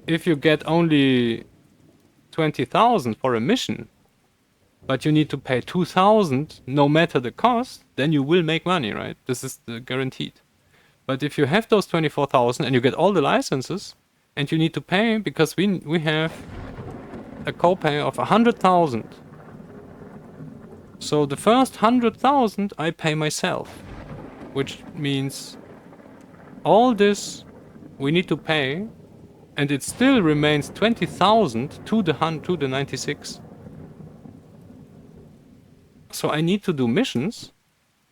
Speaker 1: if you get only 20,000 for a mission, but you need to pay 2,000 no matter the cost, then you will make money, right? This is the guaranteed. But if you have those 24,000 and you get all the licenses, and you need to pay, because we have a copay of 100,000. So the first 100,000 I pay myself, which means all this we need to pay, and it still remains 20,000 to the 96. So I need to do missions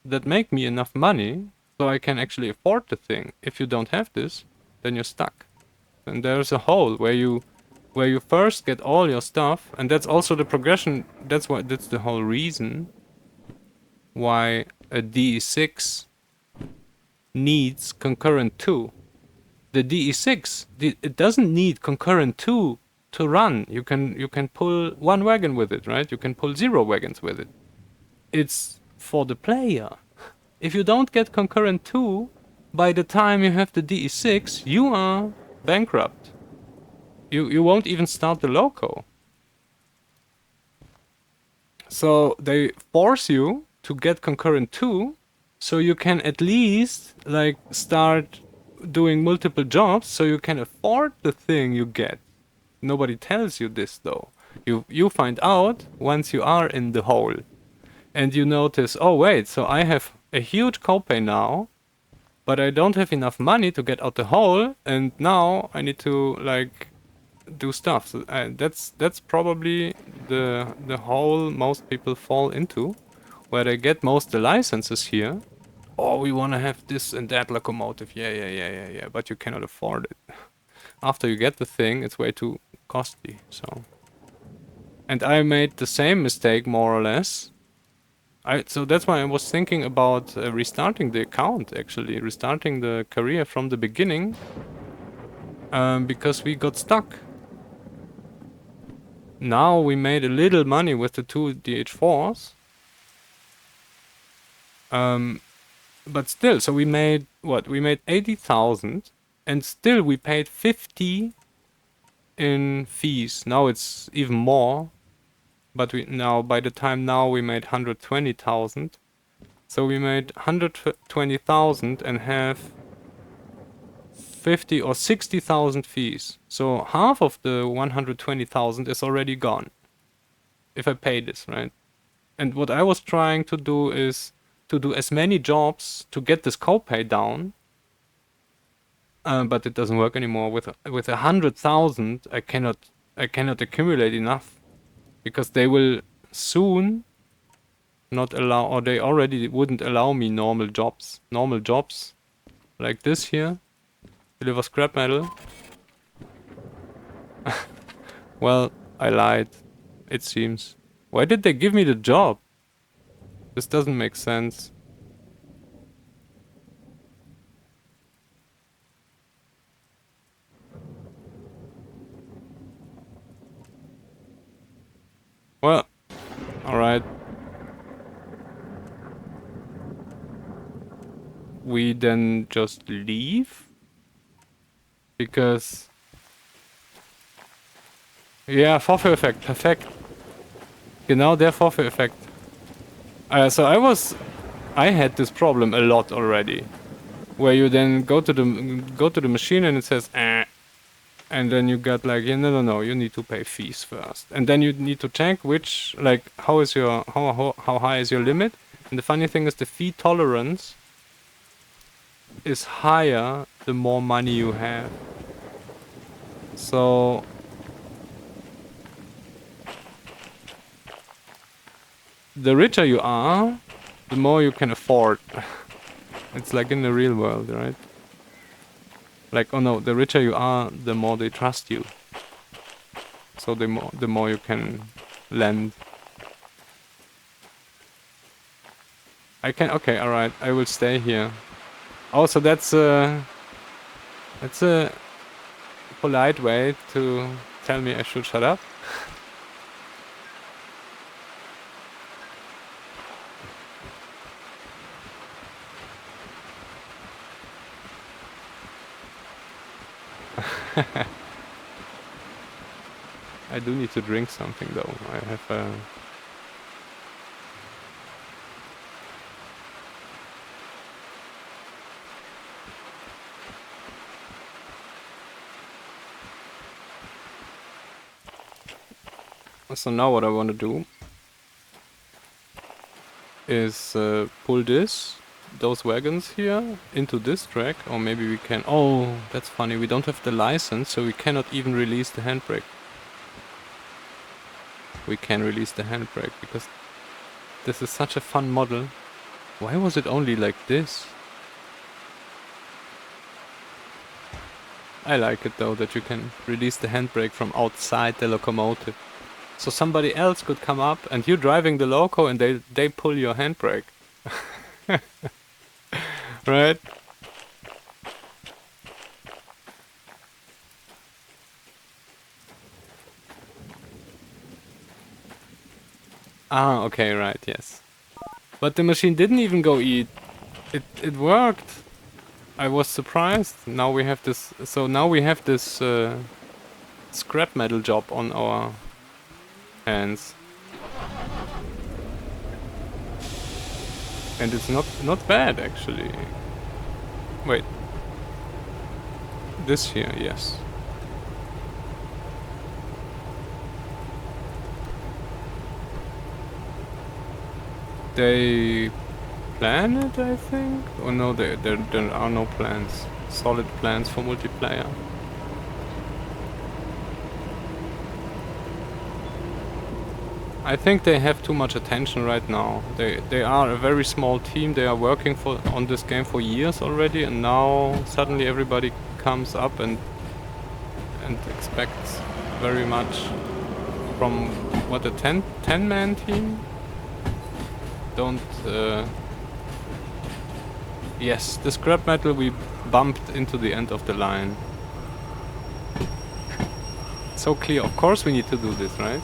Speaker 1: that make me enough money so I can actually afford the thing. If you don't have this, then you're stuck. And there's a hole where you first get all your stuff, and that's also the progression. That's the whole reason why a DE6 needs concurrent 2. The DE6, it doesn't need concurrent 2 to run. You can pull one wagon with it, right? You can pull 0 wagons with it. It's for the player. If you don't get concurrent 2, by the time you have the DE6, you are bankrupt. You won't even start the loco. So they force you to get concurrent 2, so you can at least like start doing multiple jobs so you can afford the thing you get. Nobody tells you this though. You find out once you are in the hole. And you notice, oh wait, so I have a huge copay now, but I don't have enough money to get out the hole, and now I need to like do stuff. So, that's probably the hole most people fall into, where they get most of the licenses here. Oh, we want to have this and that locomotive. Yeah. But you cannot afford it. After you get the thing, it's way too costly. So, and I made the same mistake more or less. So that's why I was thinking about restarting the account, actually restarting the career from the beginning, because we got stuck. Now we made a little money with the 2 DH4s, but still, so we made what? We made 80,000, and still we paid 50 in fees. Now it's even more, but by the time now we made 120,000. So we made 120,000 and have 50 or 60,000 fees. So half of the 120,000 is already gone. If I pay this, right? And what I was trying to do is to do as many jobs to get this copay down. But it doesn't work anymore. With 100,000, I cannot accumulate enough, because they will soon not allow, or they already wouldn't allow me normal jobs. Normal jobs like this here. Deliver scrap metal. Well, I lied. It seems. Why did they give me the job? This doesn't make sense. Well, alright. We then just leave? Because... Ja, Vorführeffekt, perfekt. Genau der Vorführeffekt. So I had this problem a lot already. Where you then go to the machine and it says, and then you got like, yeah, no, you need to pay fees first. And then you need to check which, like, how high is your limit. And the funny thing is the fee tolerance is higher the more money you have. So the richer you are, the more you can afford. It's like in the real world, right? Like, oh no, the richer you are, the more they trust you. So the more you can lend. Okay, alright, I will stay here. Also, that's a polite way to tell me I should shut up. I do need to drink something though. I have a... So now what I want to do is pull those wagons here into this track, or maybe we can... Oh, that's funny. We don't have the license, so we cannot even release the handbrake. We can release the handbrake because this is such a fun model. Why was it only like this? I like it though that you can release the handbrake from outside the locomotive. So somebody else could come up and you're driving the loco and they pull your handbrake. Right? Ah, okay, right, yes. But the machine didn't even go eat. It worked. I was surprised. Now we have this... So now we have this scrap metal job on our hands. And it's not bad, actually. Wait. This here, yes. They plan it, I think? Oh no, there are no plans. Solid plans for multiplayer. I think they have too much attention right now. They are a very small team. They are working on this game for years already, and now suddenly everybody comes up and expects very much from what, a 10-man team? Don't yes, the scrap metal, we bumped into the end of the line. So clear. Of course we need to do this, right?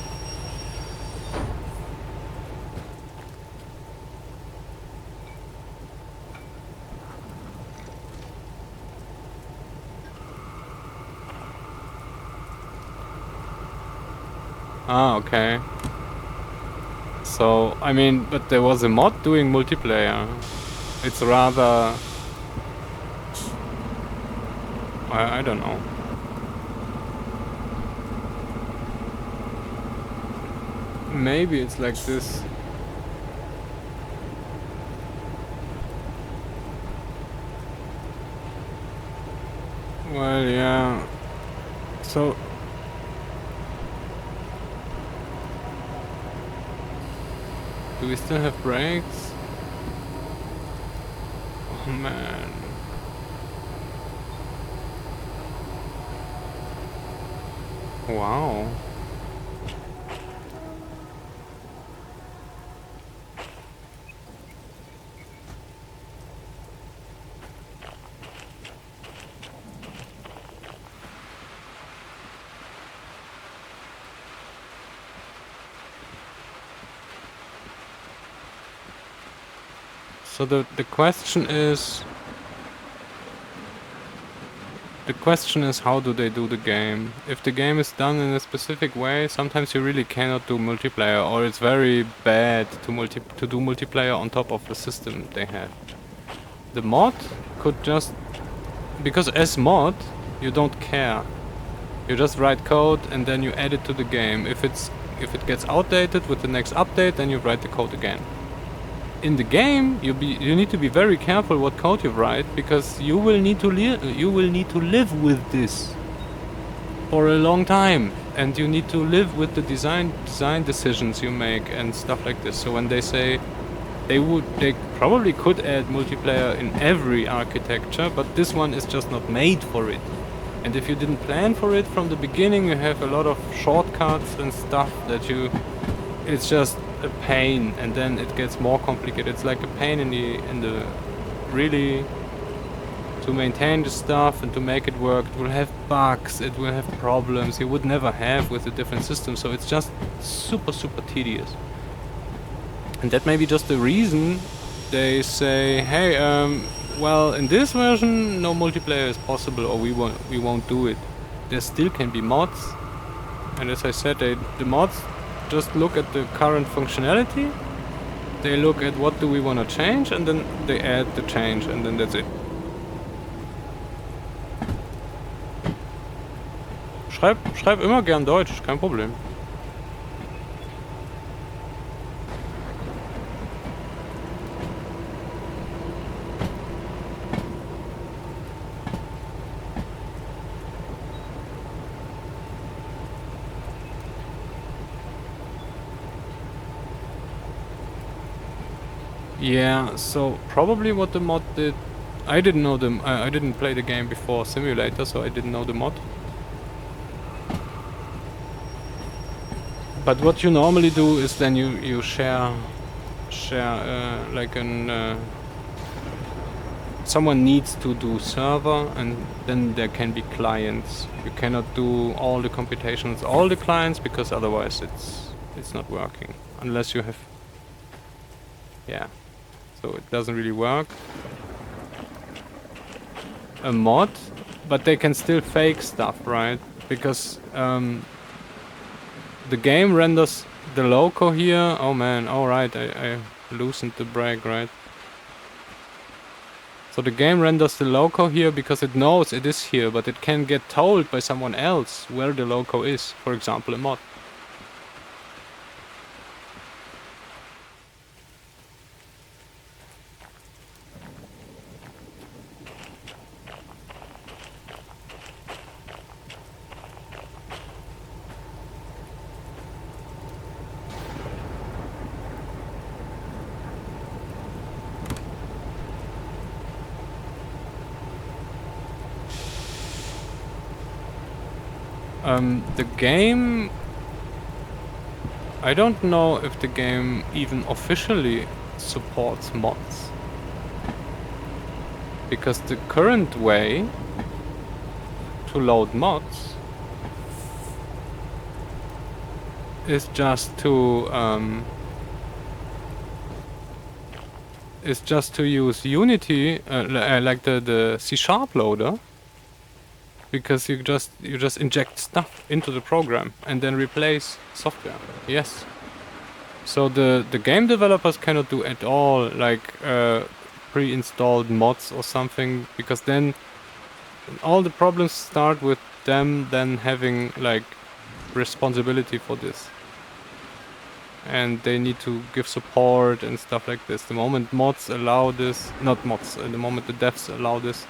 Speaker 1: Ah, okay. So, I mean, but there was a mod doing multiplayer. It's rather... I don't know. Maybe it's like this. Well, yeah. So... Do we still have brakes? Oh man. Wow. So the question is... The question is, how do they do the game? If the game is done in a specific way, sometimes you really cannot do multiplayer, or it's very bad to do multiplayer on top of the system they have. The mod could just... Because as mod, you don't care. You just write code and then you add it to the game. If it gets outdated with the next update, then you write the code again. In the game, you need to be very careful what code you write, because you will need to live with this for a long time, and you need to live with the design decisions you make and stuff like this. So when they say they probably could add multiplayer in every architecture, but this one is just not made for it. And if you didn't plan for it from the beginning, you have a lot of shortcuts and stuff that it's just a pain, and then it gets more complicated. It's like a pain in the really to maintain the stuff and to make it work. It will have bugs, it will have problems you would never have with a different system, so it's just super tedious. And that may be just the reason they say, hey, well, in this version no multiplayer is possible, or we won't do it. There still can be mods, and as I said, the mods just look at the current functionality, they look at what do we want to change, and then they add the change, and then that's it. Schreib immer gern Deutsch, kein Problem. Yeah, so probably what the mod did, I didn't know I didn't play the game before Simulator, so I didn't know the mod. But what you normally do is then you share like an someone needs to do server, and then there can be clients. You cannot do all the computations, all the clients, because otherwise it's not working unless you have, yeah. So it doesn't really work. A mod, but they can still fake stuff, right? Because the game renders the loco here. Oh man, alright, I loosened the brake, right? So the game renders the loco here because it knows it is here, but it can get told by someone else where the loco is, for example a mod. The game, I don't know if the game even officially supports mods, because the current way to load mods is just to use Unity, like the C# loader. Because you just inject stuff into the program and then replace software. Yes. So the game developers cannot do at all like pre-installed mods or something, because then all the problems start with them then having like responsibility for this. And they need to give support and stuff like this. The moment mods allow this, not mods, the moment the devs allow this.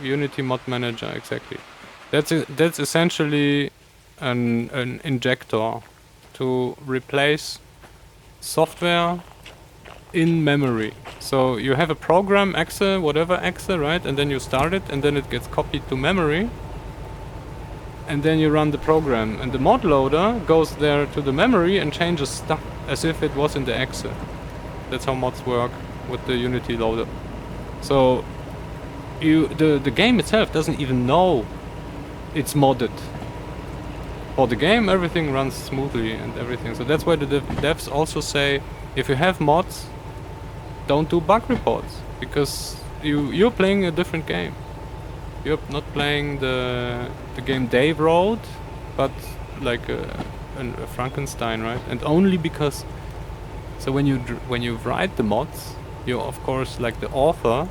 Speaker 1: Unity Mod Manager, exactly. That's essentially an injector to replace software in memory. So you have a program, exe, whatever exe, right? And then you start it, and then it gets copied to memory. And then you run the program. And the mod loader goes there to the memory and changes stuff as if it was in the exe. That's how mods work with the Unity loader. So the game itself doesn't even know it's modded. For the game, everything runs smoothly and everything. So that's why the devs also say, if you have mods, don't do bug reports, because you're playing a different game. You're not playing the game Dave wrote, but like a Frankenstein, right? And only because. So when you write the mods, you of course, like the author,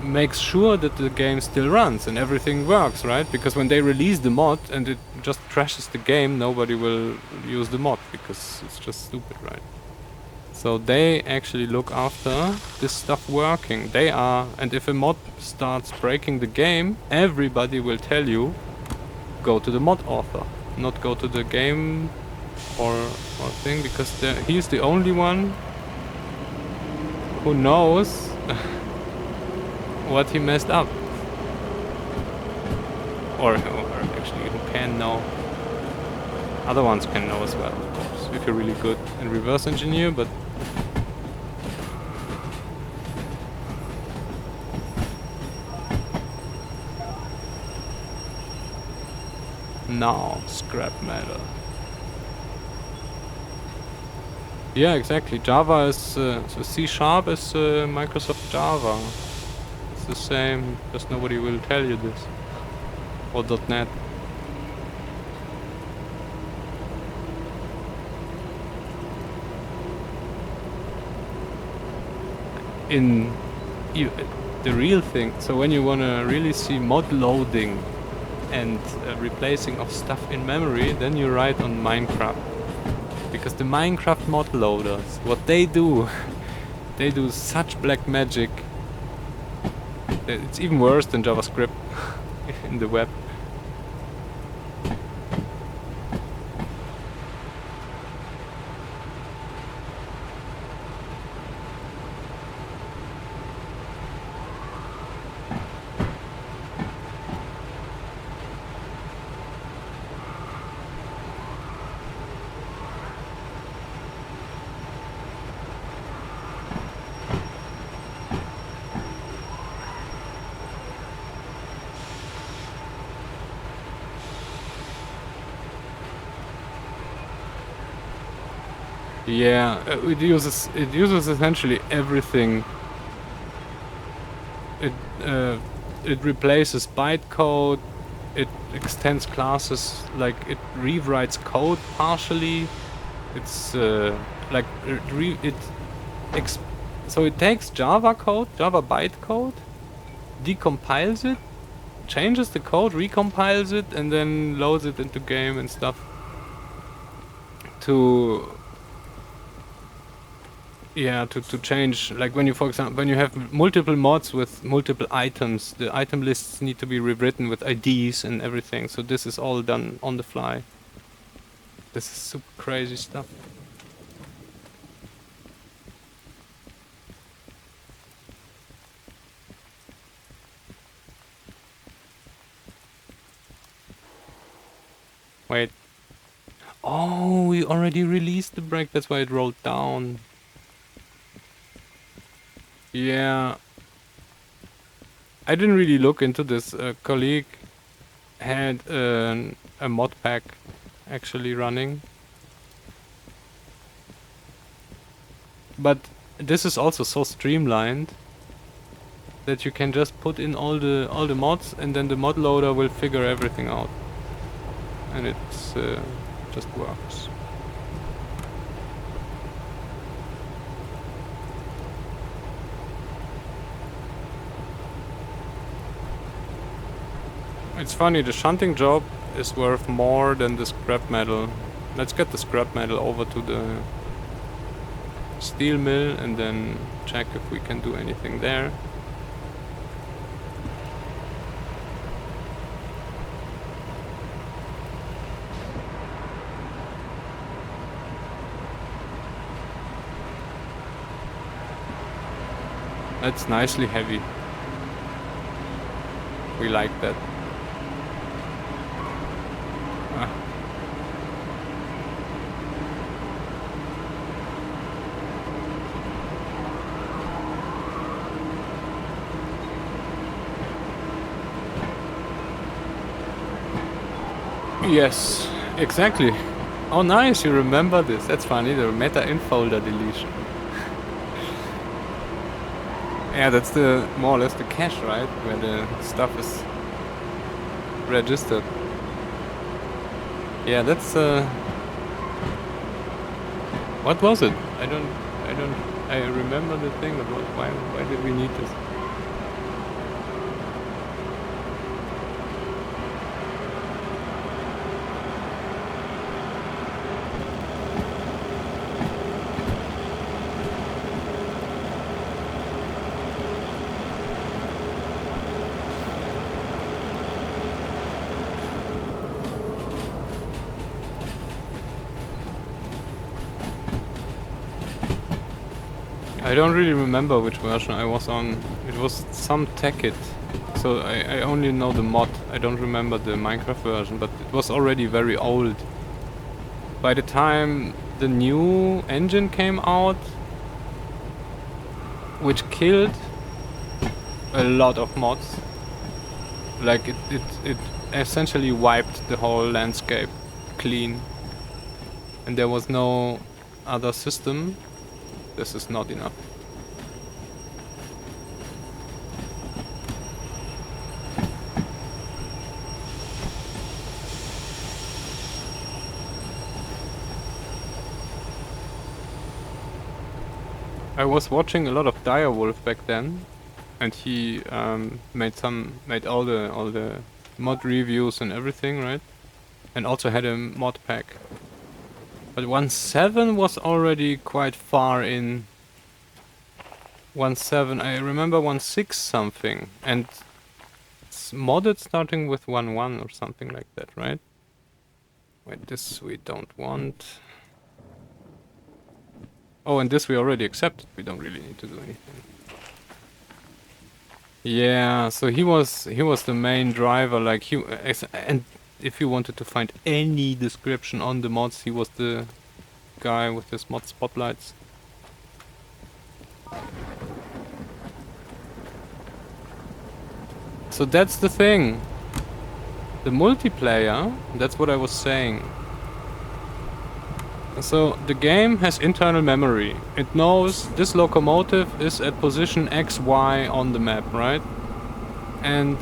Speaker 1: makes sure that the game still runs and everything works, right? Because when they release the mod and it just crashes the game, nobody will use the mod because it's just stupid, right? So they actually look after this stuff working. They are, and if a mod starts breaking the game, everybody will tell you, go to the mod author, not go to the game or thing, because he's the only one who knows what he messed up, or actually who can know. Other ones can know as well, of course, if you're really good in reverse engineer, but Now, scrap metal. Yeah, exactly. Java is so C# is Microsoft Java. It's the same. Just nobody will tell you this. Or .NET. In the real thing. So when you wanna really see mod loading and replacing of stuff in memory, then you write on Minecraft. Because the Minecraft mod loaders, what they do, they do such black magic. It's even worse than JavaScript in the web. Yeah, it uses essentially everything. It replaces bytecode. It extends classes, like it rewrites code partially. It's like so it takes Java code, Java bytecode, decompiles it, changes the code, recompiles it, and then loads it into game and stuff. To change, like when you, for example, when you have multiple mods with multiple items, the item lists need to be rewritten with IDs and everything. So this is all done on the fly. This is super crazy stuff. Wait. Oh, we already released the break. That's why it rolled down. Yeah. I didn't really look into this. A colleague had a mod pack actually running. But this is also so streamlined that you can just put in all the mods, and then the mod loader will figure everything out. And it's just works. It's funny, the shunting job is worth more than the scrap metal. Let's get the scrap metal over to the steel mill and then check if we can do anything there. That's nicely heavy. We like that. Yes, exactly. Oh nice, you remember this. That's funny, the meta in folder deletion. Yeah, that's the more or less the cache, right? Where the stuff is registered. Yeah, that's what was it? I remember the thing about why did we need this? I don't really remember which version I was on. It was some Tekkit. So I only know the mod. I don't remember the Minecraft version, but it was already very old. By the time the new engine came out, which killed a lot of mods. Like it essentially wiped the whole landscape clean. And there was no other system. This is not enough. I was watching a lot of Direwolf back then, and he made all the mod reviews and everything, right? And also had a mod pack. But 1.7 was already quite far in. 1.7, I remember 1.6 something, and it's modded starting with 1.1 or something like that, right? Wait, this we don't want. Oh, and this we already accepted. We don't really need to do anything. Yeah, so he was the main driver. Like and if you wanted to find any description on the mods, he was the guy with his mod spotlights. So that's the thing. The multiplayer, that's what I was saying. So the game has internal memory. It knows this locomotive is at position X, Y on the map, right? And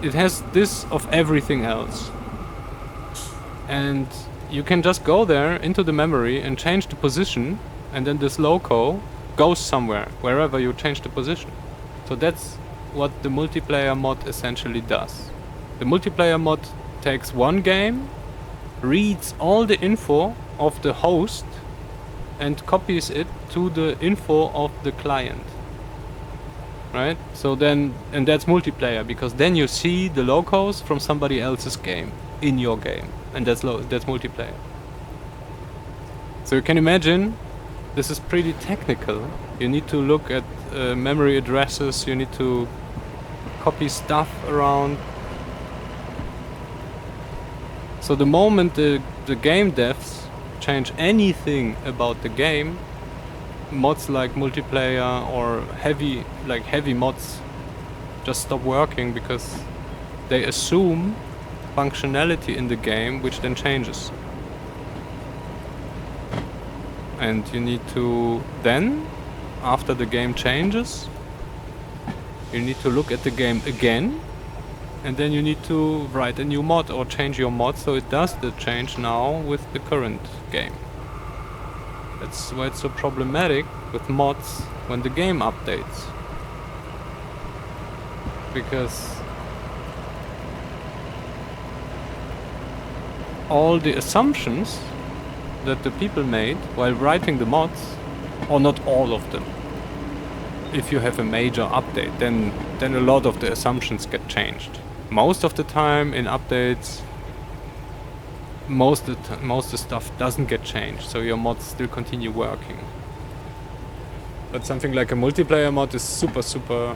Speaker 1: it has this of everything else. And you can just go there into the memory and change the position, and then this loco goes somewhere, wherever you change the position. So that's what the multiplayer mod essentially does. The multiplayer mod takes one game, reads all the info of the host, and copies it to the info of the client. Right? So then, and that's multiplayer, because then you see the locos from somebody else's game in your game, and that's multiplayer. So you can imagine, this is pretty technical. You need to look at memory addresses, you need to copy stuff around. So the moment the game devs change anything about the game, mods like multiplayer or heavy mods just stop working, because they assume functionality in the game which then changes. And you need to then, after the game changes, you need to look at the game again, and then you need to write a new mod or change your mod so it does the change now with the current game. That's why it's so problematic with mods when the game updates. Because all the assumptions that the people made while writing the mods, or not all of them. If you have a major update, then a lot of the assumptions get changed. Most of the time in updates, most of the stuff doesn't get changed, so your mods still continue working. But something like a multiplayer mod is super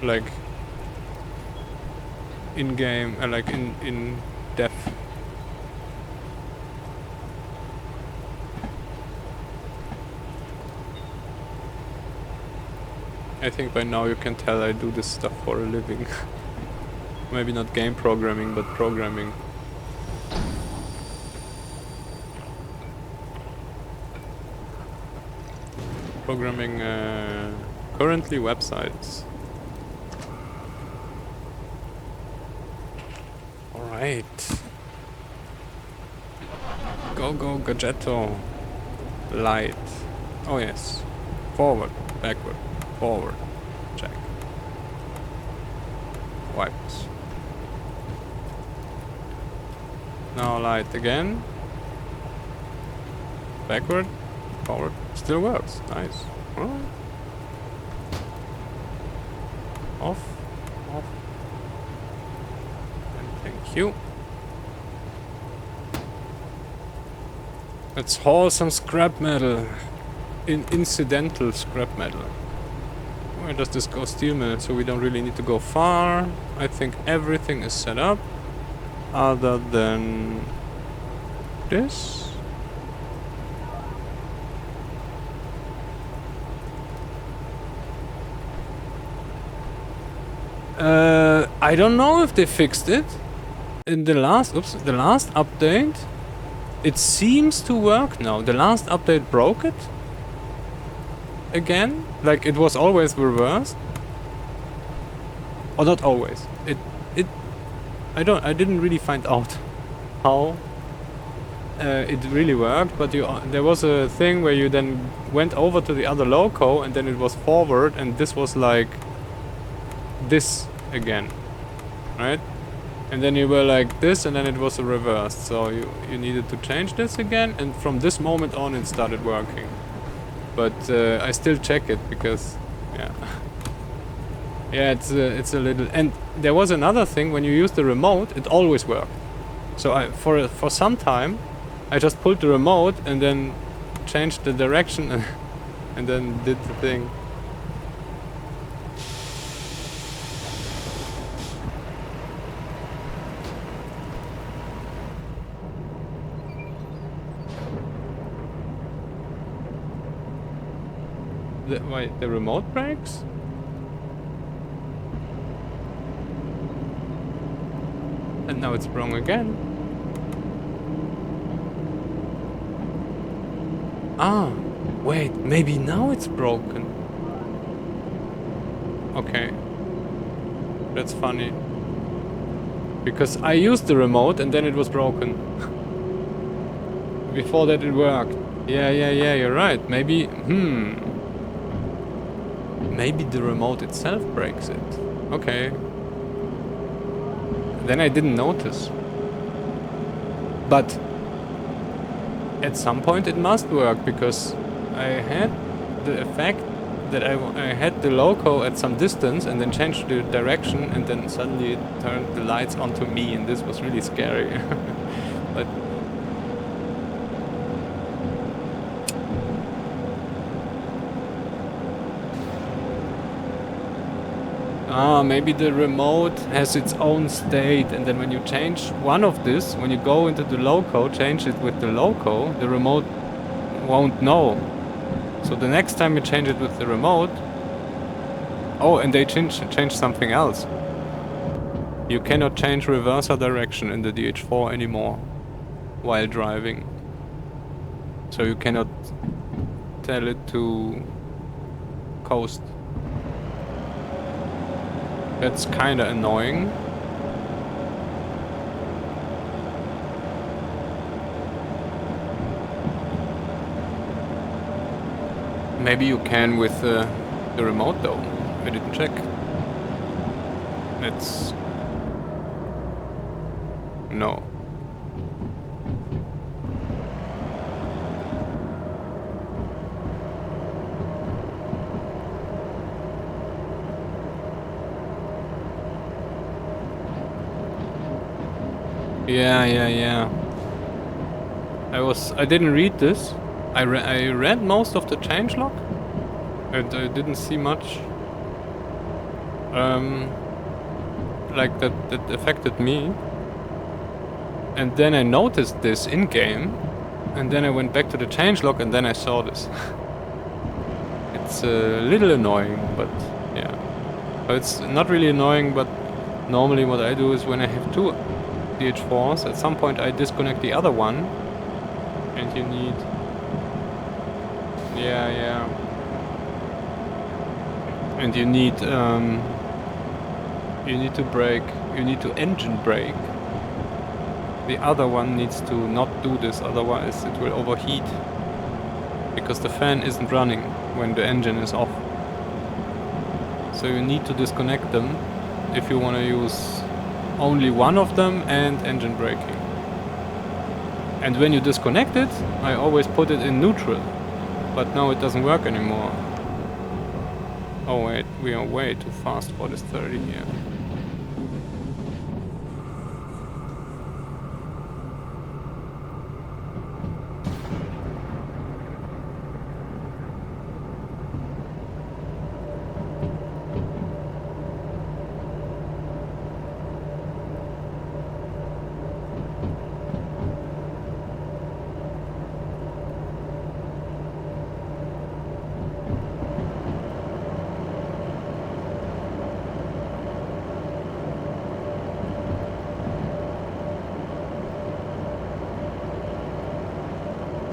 Speaker 1: like in-game, like in depth. I think by now you can tell I do this stuff for a living. Maybe not game programming, but programming. Programming currently websites. Alright. Go Gadgetto. Light. Oh yes. Forward, backward, forward. Check. Wipes. Now light again. Backward, forward. Still works. Nice. Alright. Off. Off. And thank you. Let's haul some scrap metal. Incidental scrap metal. Where does this go? Steel mill, so we don't really need to go far. I think everything is set up. Other than this. I don't know if they fixed it. in the last update, it seems to work now. The last update broke it again. Like it was always reversed. Or not always. I didn't really find out how it really worked, but there was a thing where you then went over to the other loco and then it was forward, and this was like this again, right? And then you were like this, and then it was a reverse. So you needed to change this again, and from this moment on it started working. But I still check it because, yeah. Yeah, it's a little... And there was another thing, when you use the remote, it always worked. So for some time, I just pulled the remote and then changed the direction and then did the thing. Wait, the remote breaks? And now it's wrong again. Ah, wait, maybe now it's broken. Okay. That's funny. Because I used the remote and then it was broken. Before that it worked. Yeah, you're right. Maybe, maybe the remote itself breaks it. Okay. Then I didn't notice. But at some point it must work, because I had the effect that I had the loco at some distance and then changed the direction, and then suddenly it turned the lights onto me, and this was really scary. But maybe the remote has its own state, and then when you change one of this, when you go into the loco, change it with the loco, the remote won't know. So the next time you change it with the remote... Oh, and they change something else. You cannot change reverser direction in the DH4 anymore while driving. So you cannot tell it to coast. That's kinda annoying. Maybe you can with the remote though. I didn't check. Let's... No. Yeah. I didn't read this. I read most of the changelog, and I didn't see much like that affected me. And then I noticed this in game, and then I went back to the changelog, and then I saw this. It's a little annoying, but yeah. But it's not really annoying, but normally what I do is when I have two DH4s, at some point I disconnect the other one, and you need... Yeah. And you need to brake, you need to engine brake. The other one needs to not do this, otherwise it will overheat. Because the fan isn't running when the engine is off. So you need to disconnect them if you want to use only one of them and engine braking. And when you disconnect it, I always put it in neutral. But now it doesn't work anymore. Oh wait, we are way too fast for this 30 here.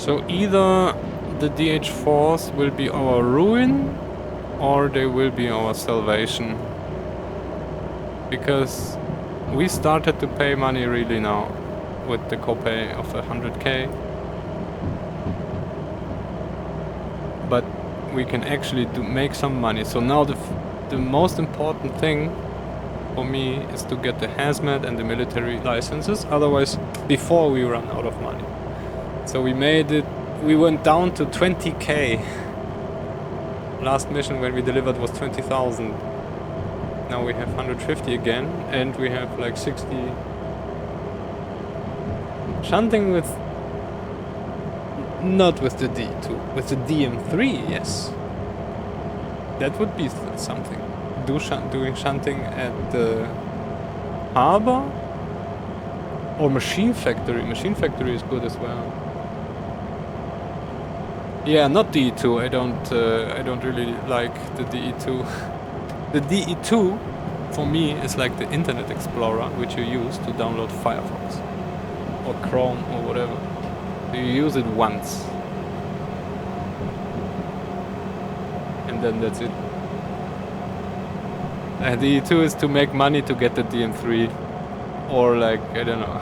Speaker 1: So either the DH4s will be our ruin, or they will be our salvation. Because we started to pay money really now with the copay of 100k. But we can actually make some money. So now the most important thing for me is to get the hazmat and the military licenses. Otherwise, before we run out of money. So we made it. We went down to 20k. Last mission when we delivered was 20,000. Now we have 150 again, and we have like 60. Shunting with... Not with the D2, with the DM3, yes. That would be something. Doing shunting at the harbor? Or machine factory. Machine factory is good as well. Yeah, not DE2. I don't really like the DE2. The DE2 for me is like the Internet Explorer, which you use to download Firefox or Chrome or whatever. You use it once, and then that's it. And DE2 is to make money to get the DM3, or like, I don't know.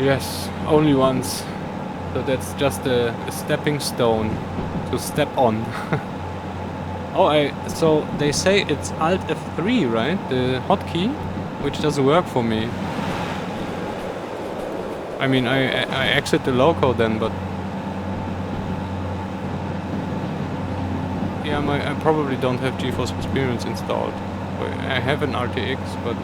Speaker 1: Yes, only once. So that's just a stepping stone to step on. So they say it's Alt F3, right? The hotkey, which doesn't work for me. I mean, I exit the loco then, but yeah, I probably don't have GeForce Experience installed. I have an RTX, but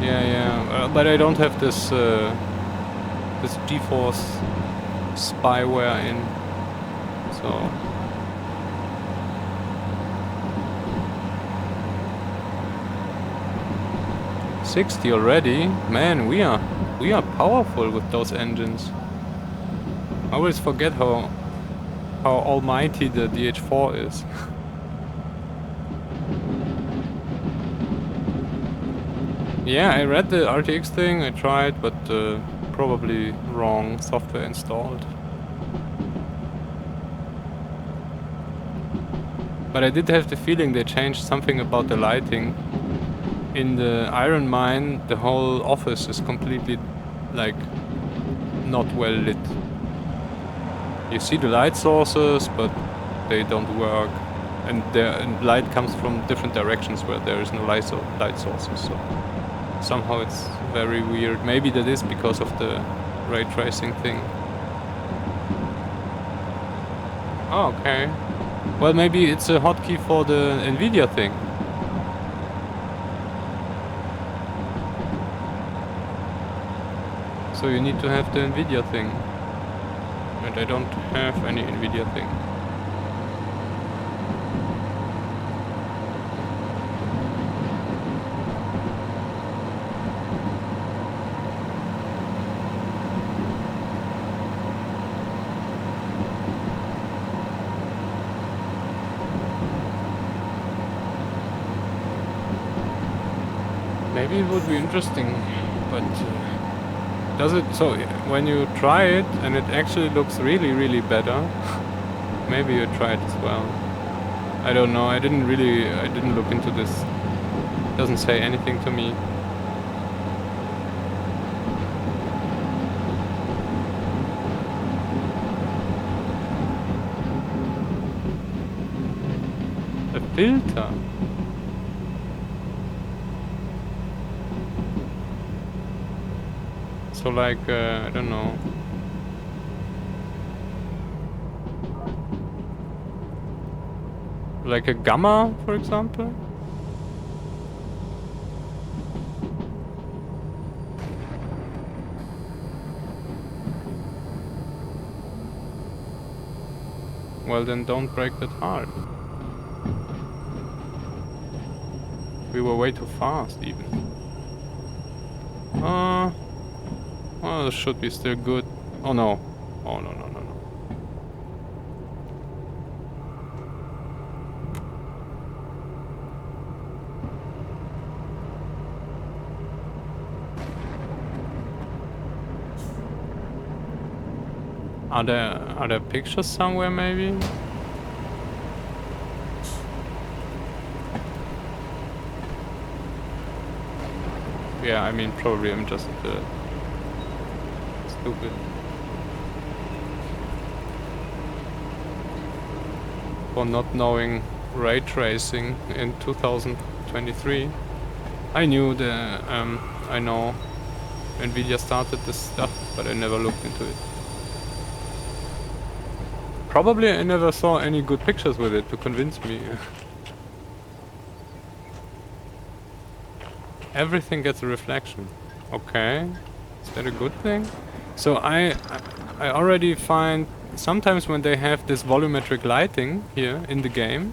Speaker 1: yeah, but I don't have this this GeForce spyware in, so. $60 already? Man, we are powerful with those engines. I always forget how almighty the DH4 is. Yeah, I read the RTX thing, I tried, but probably wrong software installed. But I did have the feeling they changed something about the lighting. In the Iron Mine, the whole office is completely, like, not well lit. You see the light sources, but they don't work. And light comes from different directions where there is no light sources, so somehow it's very weird. Maybe that is because of the ray tracing thing. Oh, okay. Well, maybe it's a hotkey for the NVIDIA thing. So you need to have the NVIDIA thing. And I don't have any NVIDIA thing. Maybe it would be interesting, but does it? So when you try it and it actually looks really, really better, maybe you try it as well. I don't know. I didn't look into this. It doesn't say anything to me. A filter. So like, I don't know. Like a gamma, for example? Well then don't break that hard. We were way too fast even. Well, this should be still good. Oh no. Oh no, no, no, no. Are there pictures somewhere maybe? Yeah, I mean probably I'm just stupid. For not knowing ray tracing in 2023. I knew I know Nvidia started this stuff, but I never looked into it. Probably I never saw any good pictures with it to convince me. Everything gets a reflection. Okay. Is that a good thing? So I already find sometimes when they have this volumetric lighting here in the game,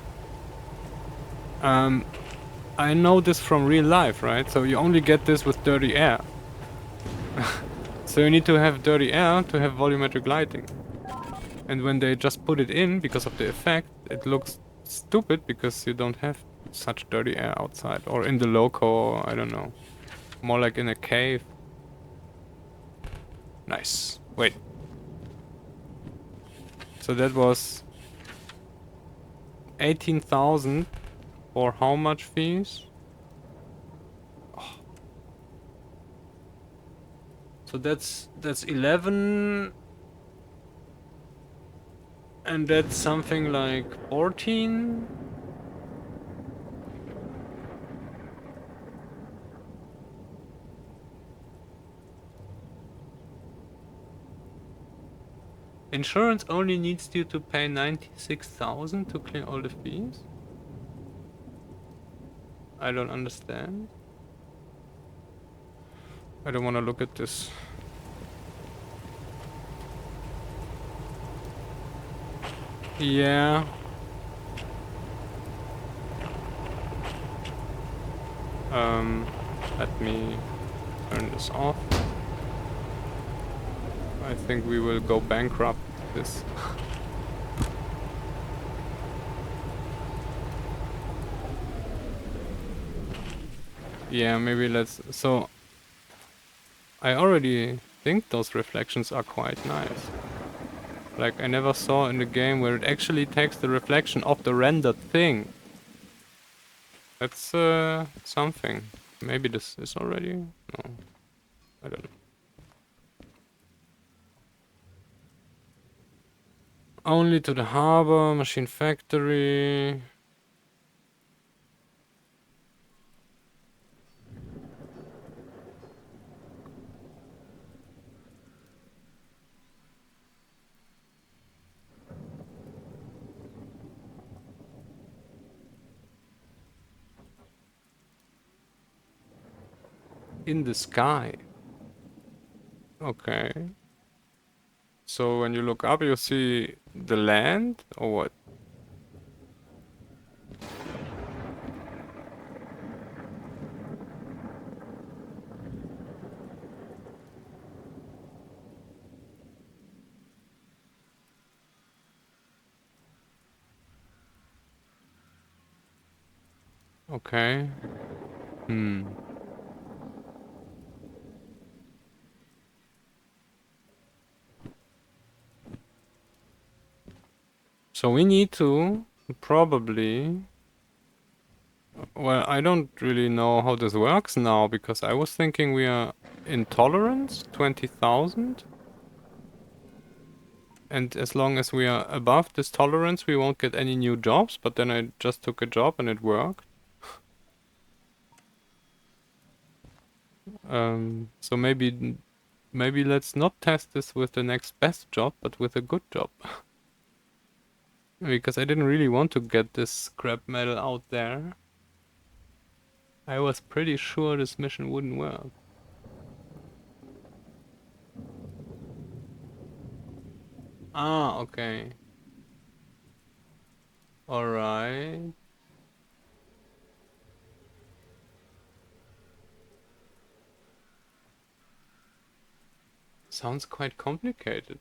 Speaker 1: I know this from real life, right? So you only get this with dirty air. So you need to have dirty air to have volumetric lighting. And when they just put it in because of the effect, it looks stupid because you don't have such dirty air outside or in the loco, I don't know. More like in a cave. Nice. Wait. So that was 18,000 for how much fees? Oh. So that's 11 and that's something like 14. Insurance only needs you to pay 96,000 to clear all the fees? I don't understand. I don't want to look at this. Yeah. Let me turn this off. I think we will go bankrupt with this. Yeah, maybe let's... So, I already think those reflections are quite nice. Like, I never saw in the game where it actually takes the reflection of the rendered thing. That's something. Maybe this is already... No. I don't know. Only to the harbor, machine factory... In the sky. Okay. So when you look up, you see the land, or what? Okay. Hmm. So we need to probably... Well, I don't really know how this works now, because I was thinking we are in tolerance, 20,000. And as long as we are above this tolerance, we won't get any new jobs. But then I just took a job and it worked. So maybe let's not test this with the next best job, but with a good job. Because I didn't really want to get this scrap metal out there. I was pretty sure this mission wouldn't work. Ah, okay. Alright. Sounds quite complicated.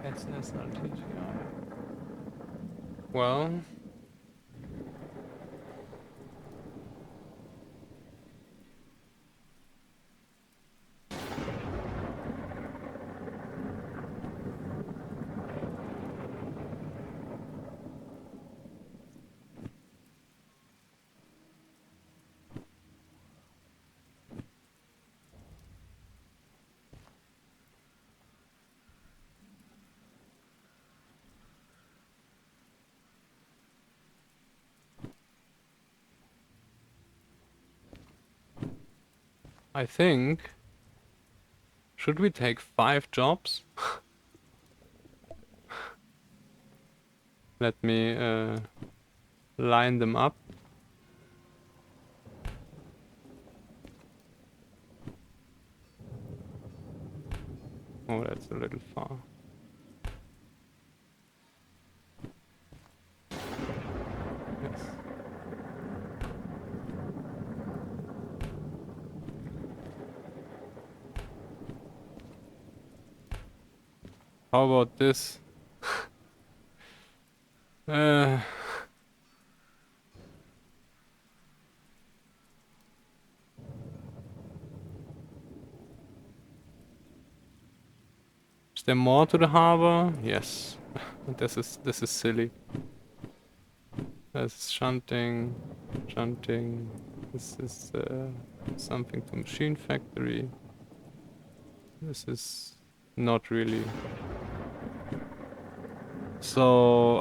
Speaker 1: SSRTGI. Well... I think... Should we take 5 jobs? Let me line them up. Oh, that's a little far. Yes. How about this? uh, is there more to the harbor? Yes. This is silly. There's shunting. This is something to machine factory. This is not really. So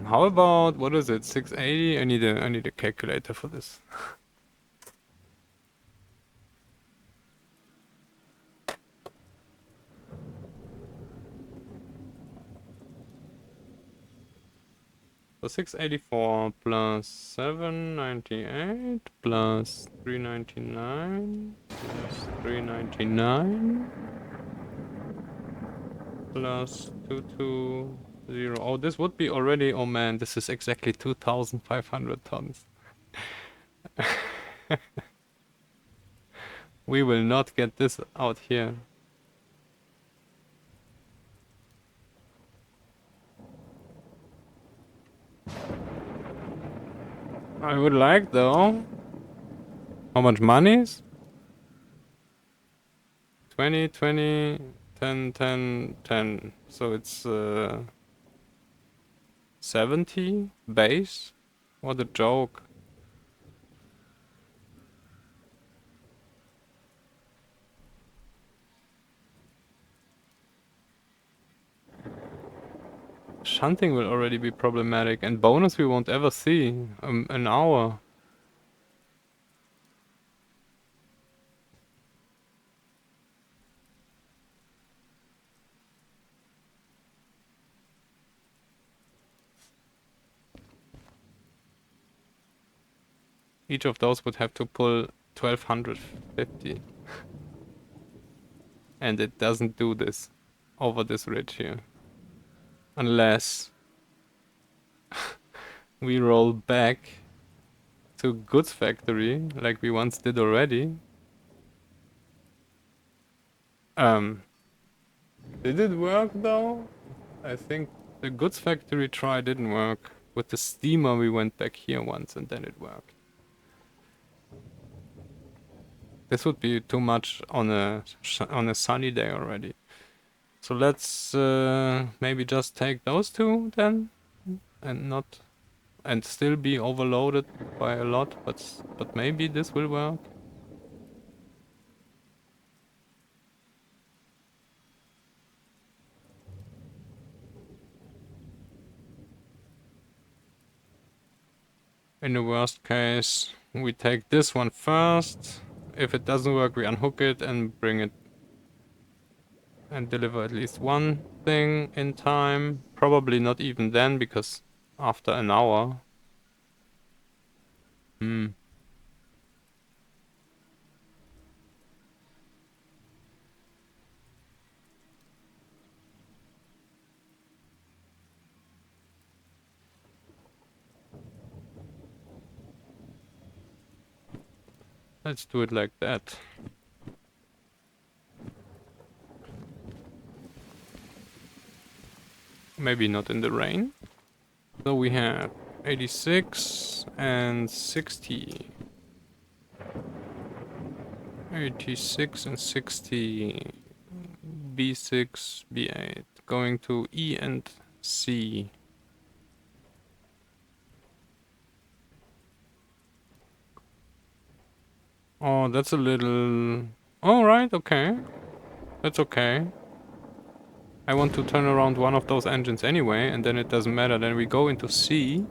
Speaker 1: how about, what is it? 680? I need a calculator for this. So 684 plus 798 plus 399 plus 399 plus 220. Oh, this would be already, oh man, this is exactly 2,500 tons. We will not get this out here. I would like though. How much money is? 20, 20, 10, 10, 10. So it's 70 base? What a joke. Shunting will already be problematic, and bonus we won't ever see. An hour. Each of those would have to pull 1250. And it doesn't do this over this ridge here. Unless we roll back to goods factory like we once did already. Did it work though? I think the goods factory try didn't work. With the steamer we went back here once and then it worked. This would be too much on a sunny day already. So let's maybe just take those two then, and still be overloaded by a lot, but maybe this will work. In the worst case, we take this one first. If it doesn't work, we unhook it and bring it and deliver at least one thing in time. Probably not even then, because after an hour. Let's do it like that. Maybe not in the rain. So we have 86 and 60. 86 and 60. B6, B8. Going to E and C. Oh, that's a little... Oh, right, okay. That's okay. I want to turn around one of those engines anyway, and then it doesn't matter. Then we go into C.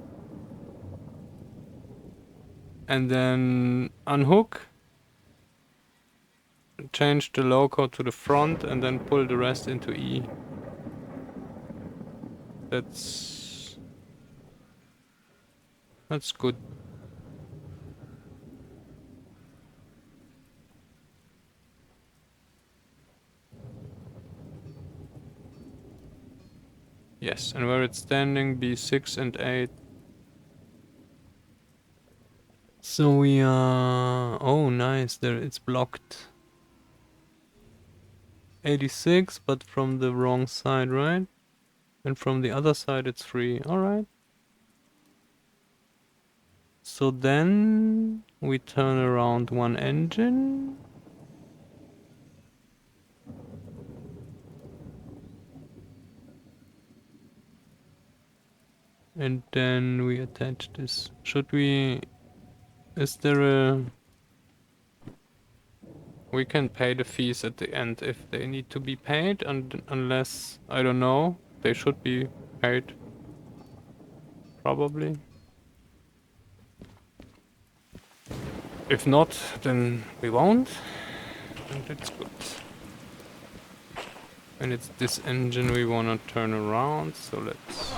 Speaker 1: And then unhook. Change the loco to the front and then pull the rest into E. That's good. Yes, and where it's standing, B6 and 8. So we are... Oh, nice, there it's blocked. 86, but from the wrong side, right? And from the other side it's free. Alright. So then we turn around one engine. And then we attach this. Should we... Is there a... We can pay the fees at the end if they need to be paid, and unless, I don't know, they should be paid. Probably. If not, then we won't. And it's good. And it's this engine we wanna turn around, so let's...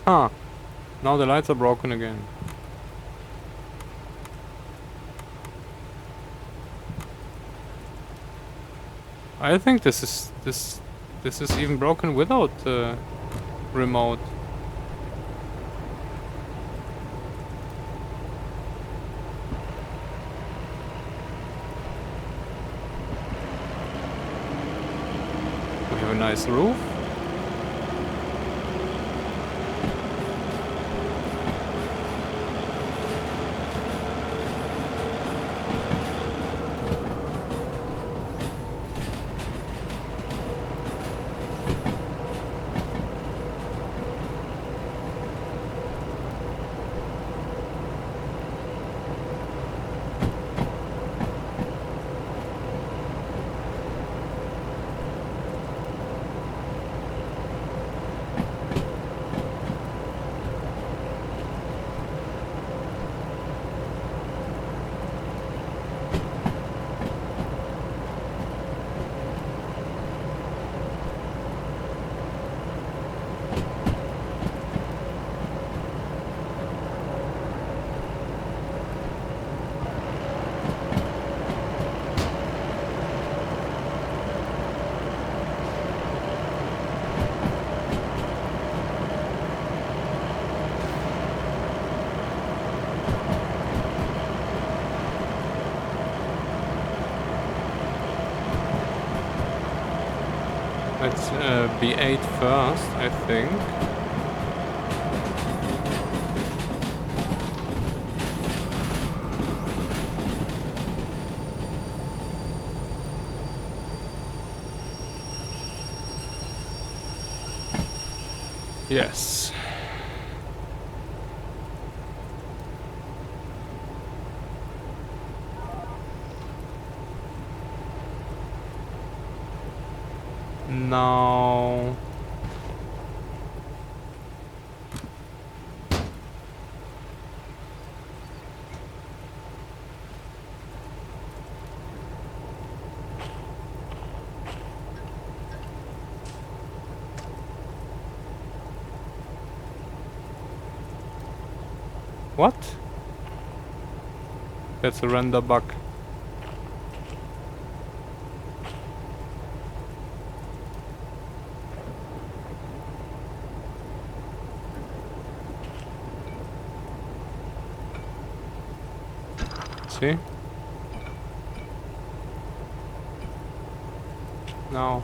Speaker 1: Huh. Now the lights are broken again. I think this is even broken without remote. We have a nice roof. Let's be 8 first, I think. Yes. Now... What? That's a render bug. See? Now.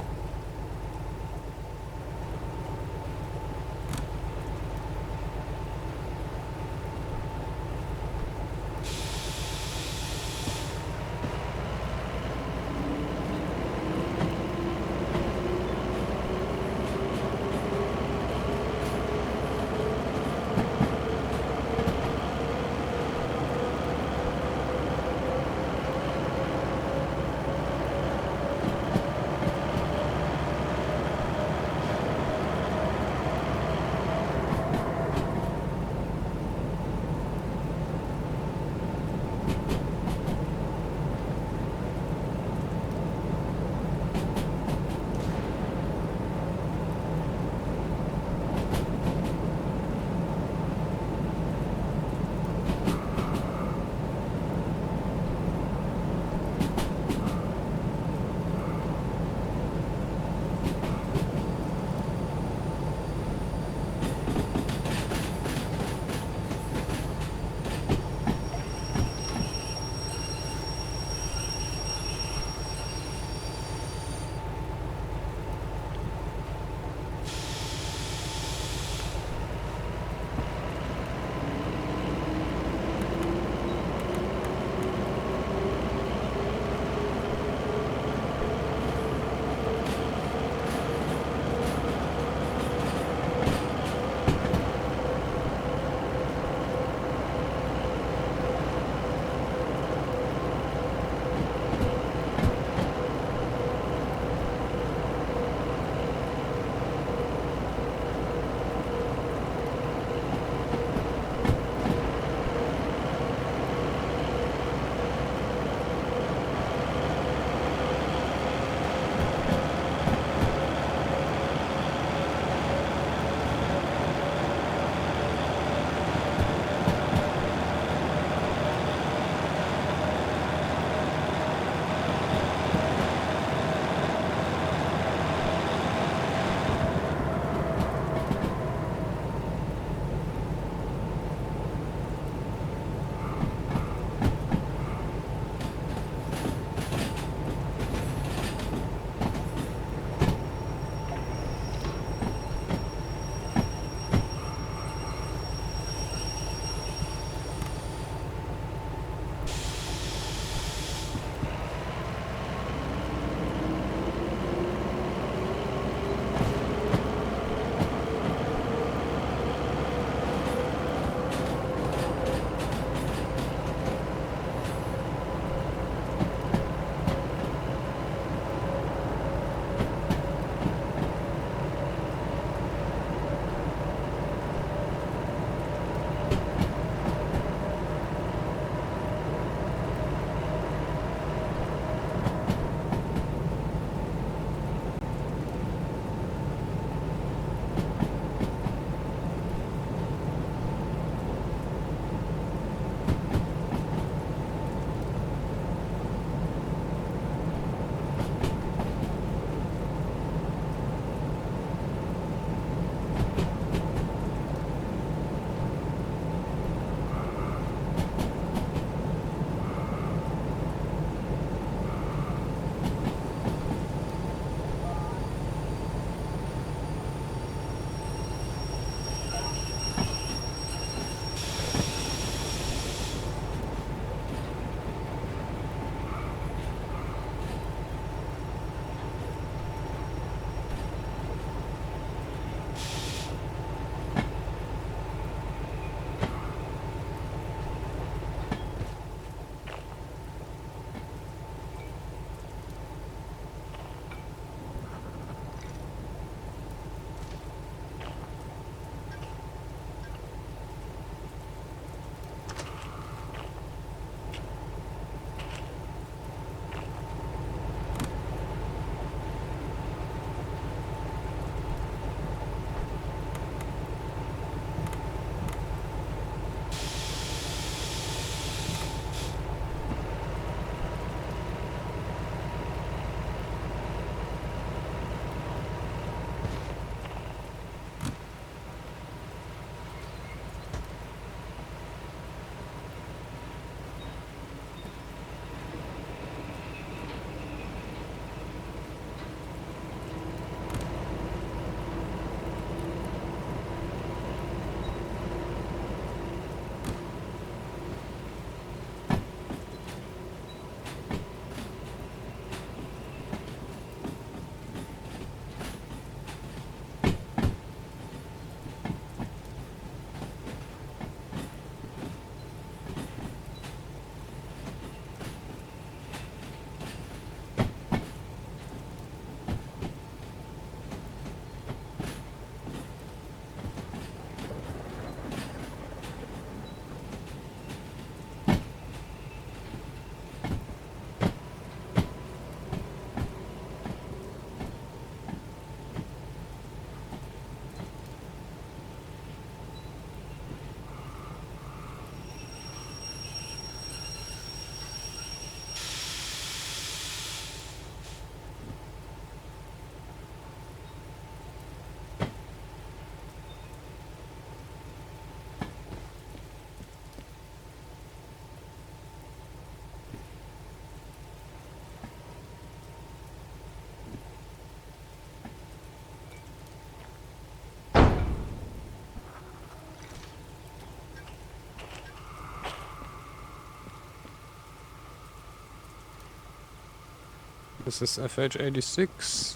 Speaker 1: This is FH86.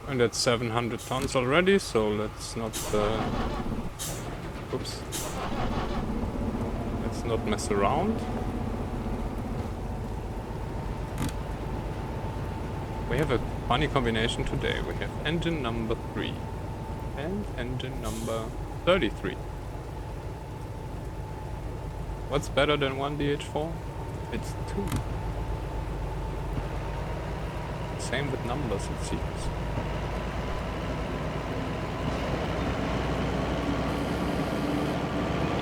Speaker 1: And that's 700 tons already, so let's not oops. Let's not mess around. We have a funny combination today. We have engine number 3 and engine number 33. What's better than 1 DH4? It's 2. Same with numbers, it seems.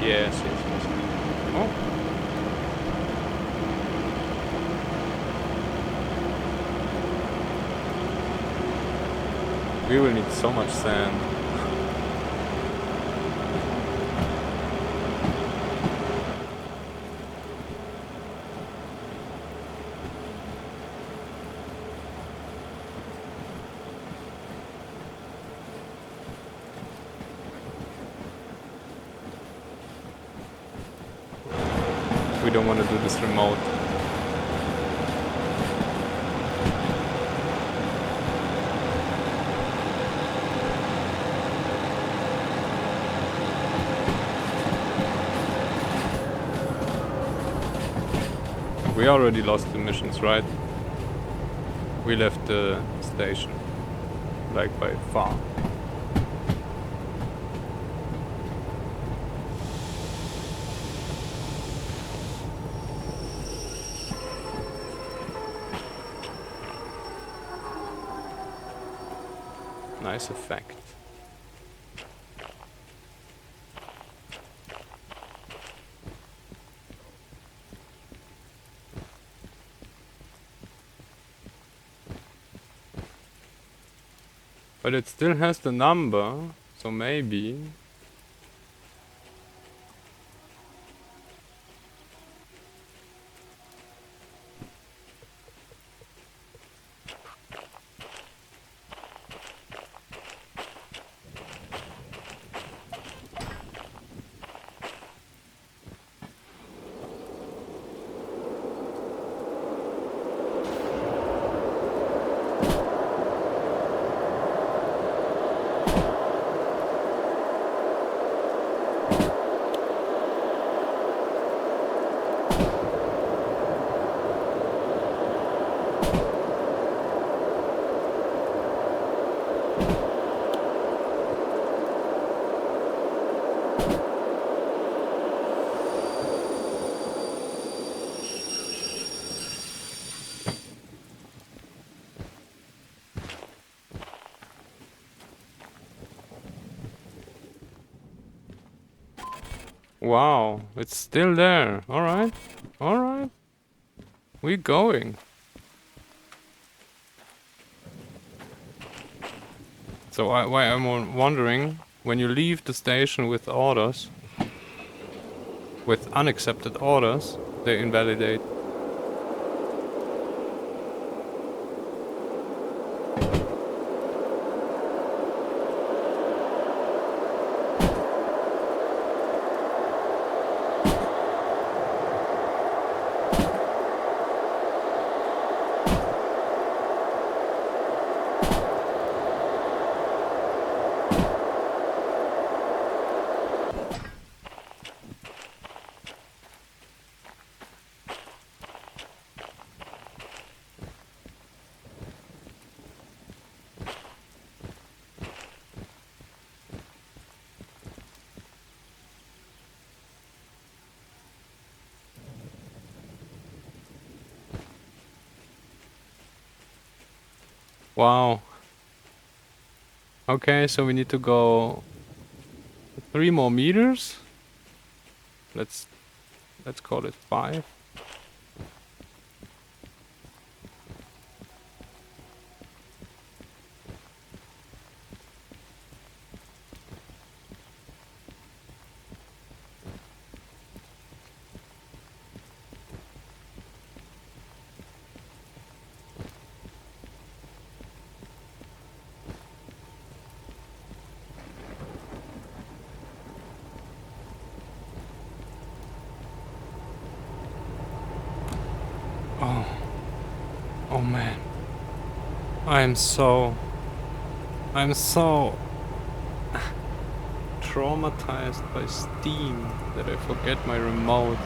Speaker 1: Yes. Oh. We will need so much sand. We don't want to do this remote. We already lost the missions, right? We left the station, like by far. Nice effect. But it still has the number, so maybe... Wow, it's still there. Alright, alright. We're going. So why I'm wondering, when you leave the station with orders, with unaccepted orders, they invalidate. Wow. Okay, so we need to go 3 more meters. Let's call it 5. Oh. Oh man. I'm so traumatized by Steam that I forget my remote.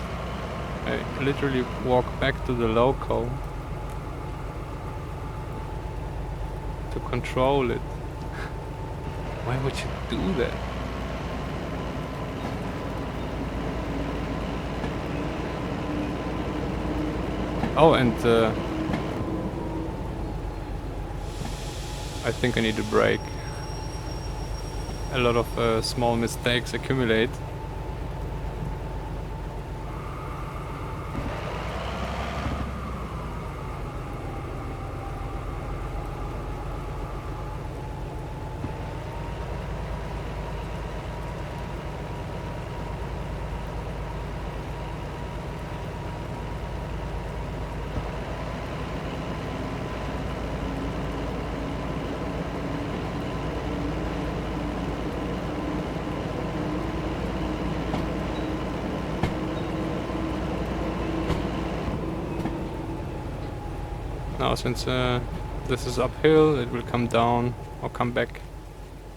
Speaker 1: I literally walk back to the loco to control it. Why would you do that? Oh, and I think I need a break. A lot of small mistakes accumulate. Now, since this is uphill, it will come down or come back.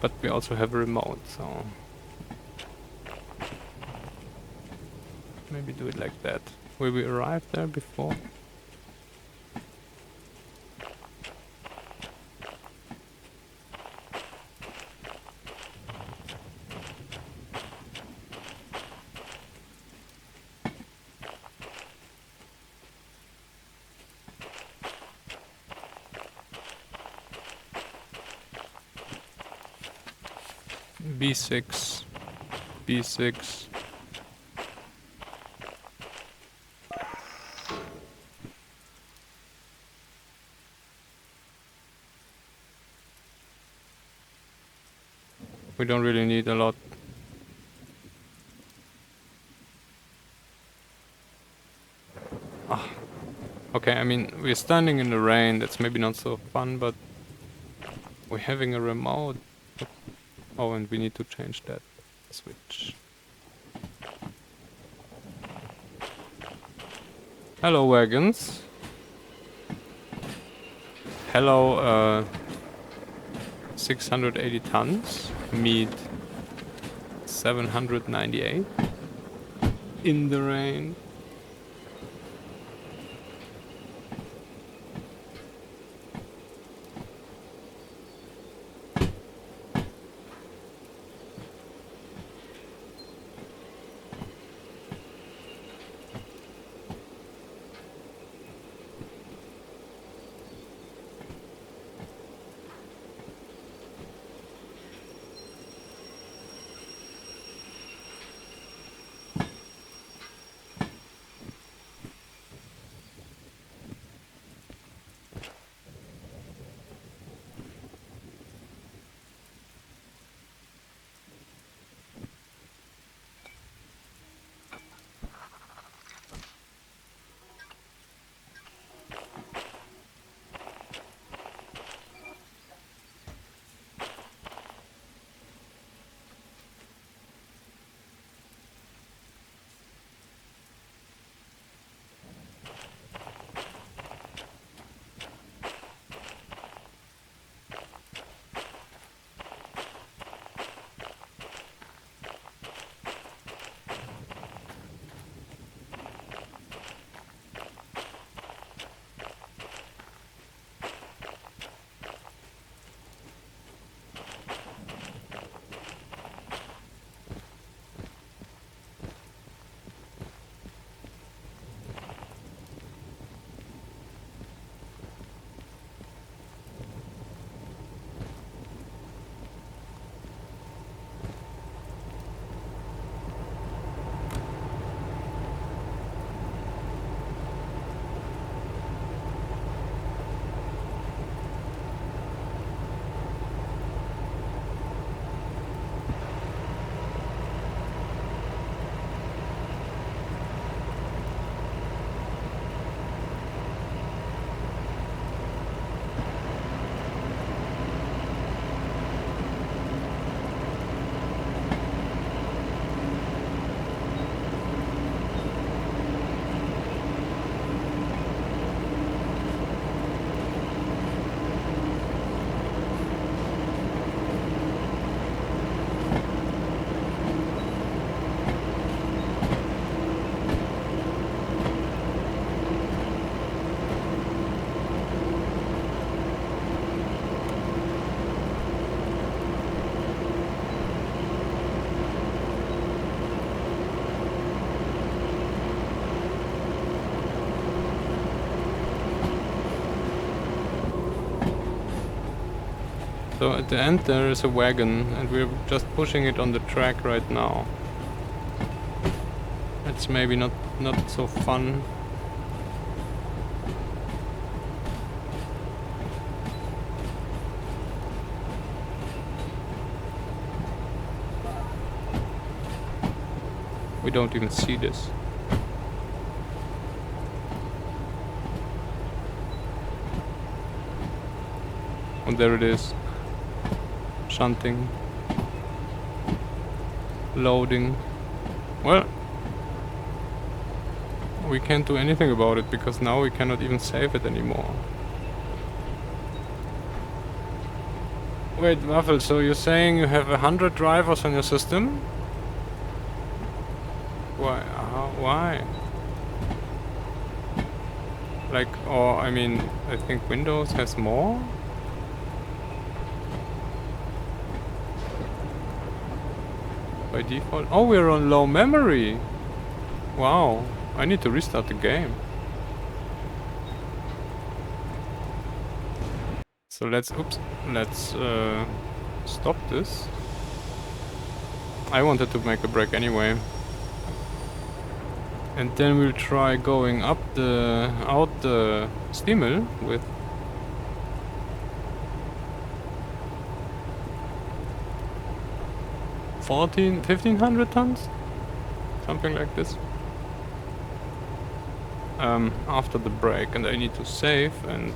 Speaker 1: But we also have a remote, so maybe do it like that. Will we arrive there before? B6, B6. We don't really need a lot. Ah. Okay, I mean, we're standing in the rain, that's maybe not so fun, but we're having a remote. Oh, and we need to change that switch. Hello, wagons. Hello, 680 tons. Meet 798. In the rain. So at the end there is a wagon, and we're just pushing it on the track right now. It's maybe not so fun. We don't even see this. And there it is. Shunting. Loading. Well, we can't do anything about it because now we cannot even save it anymore. Wait, Waffle, so you're saying you have 100 drivers on your system? Why? Why? Like, or I mean, I think Windows has more? By default? Oh, we're on low memory! Wow, I need to restart the game. So let's stop this. I wanted to make a break anyway. And then we'll try going out the steel mill with 1500 tons? Something like this. After the break, and I need to save and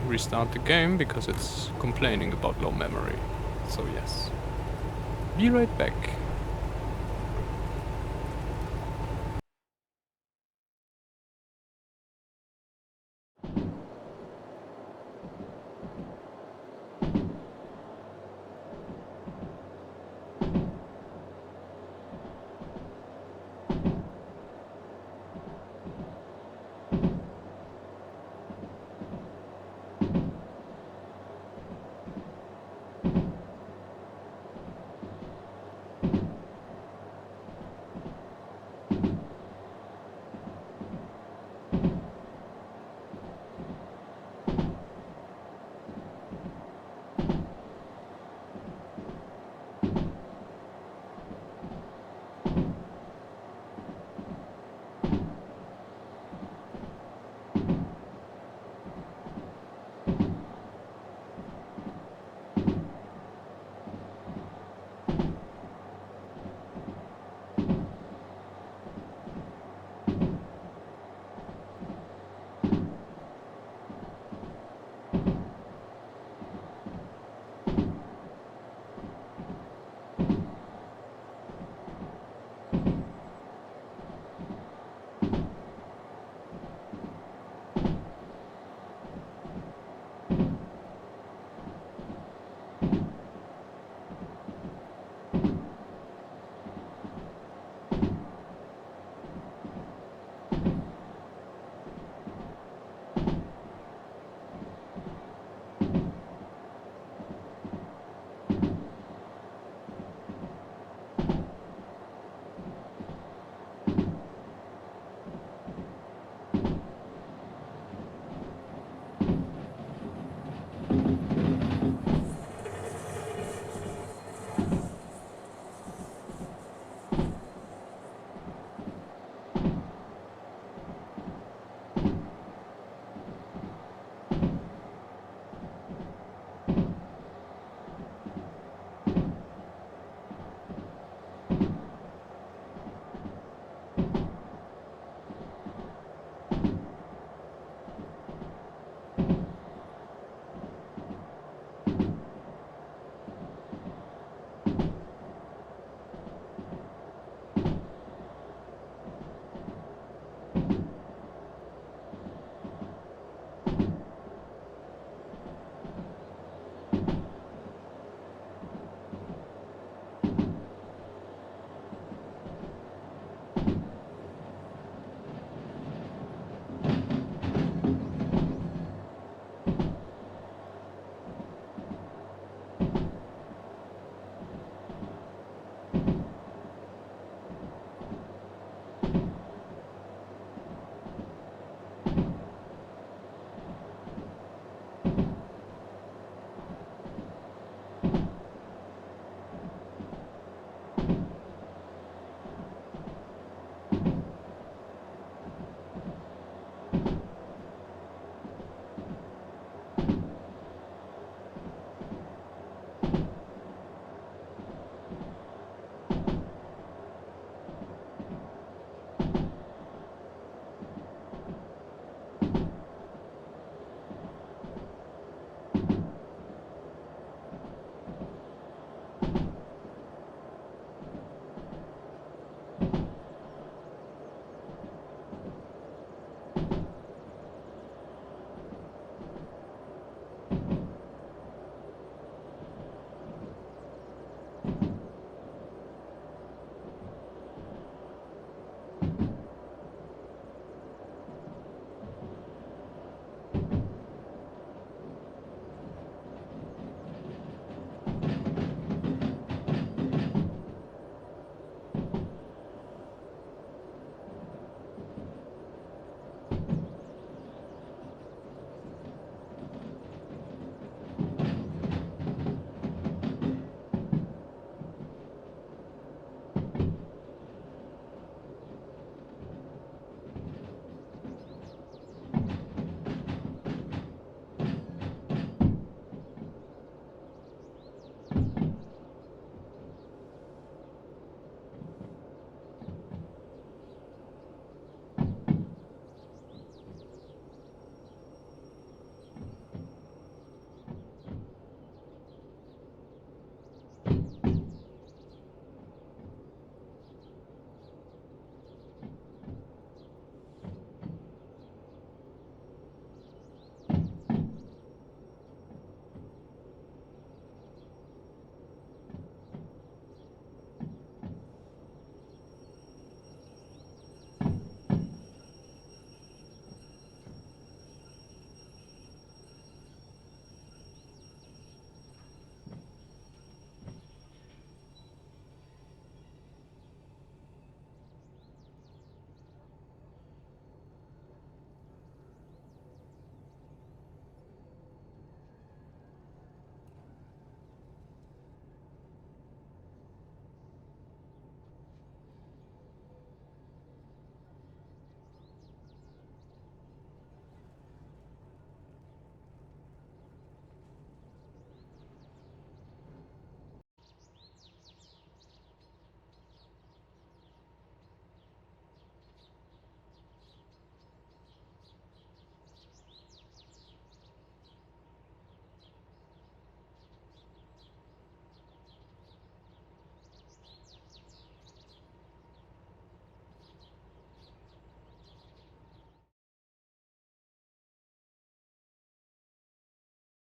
Speaker 1: restart the game because it's complaining about low memory. So yes. Be right back.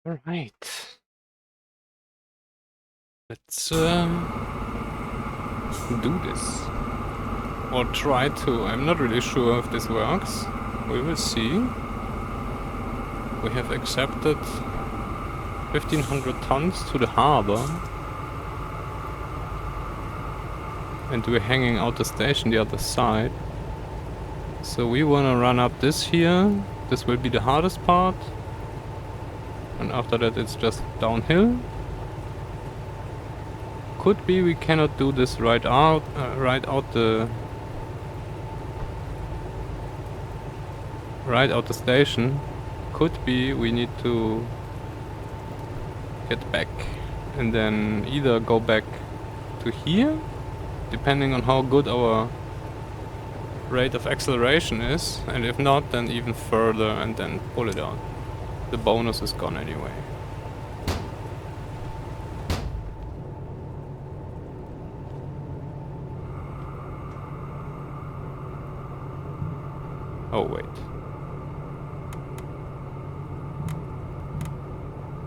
Speaker 1: Alright. Let's do this. Or try to. I'm not really sure if this works. We will see. We have accepted 1500 tons to the harbor. And we're hanging out the station the other side. So we wanna run up this here. This will be the hardest part. And after that it's just downhill. Could be we cannot do this right out the station. Could be we need to get back and then either go back to here, depending on how good our rate of acceleration is, and if not, then even further and then pull it out. The bonus is gone anyway. Oh wait.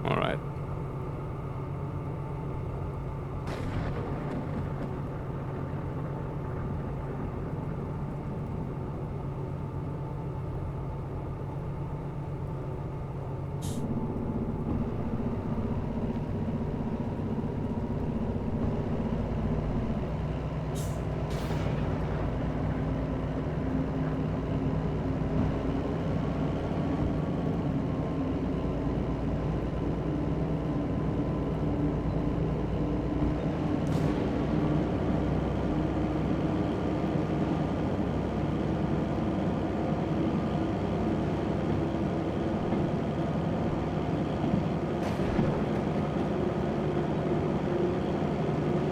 Speaker 1: Alright.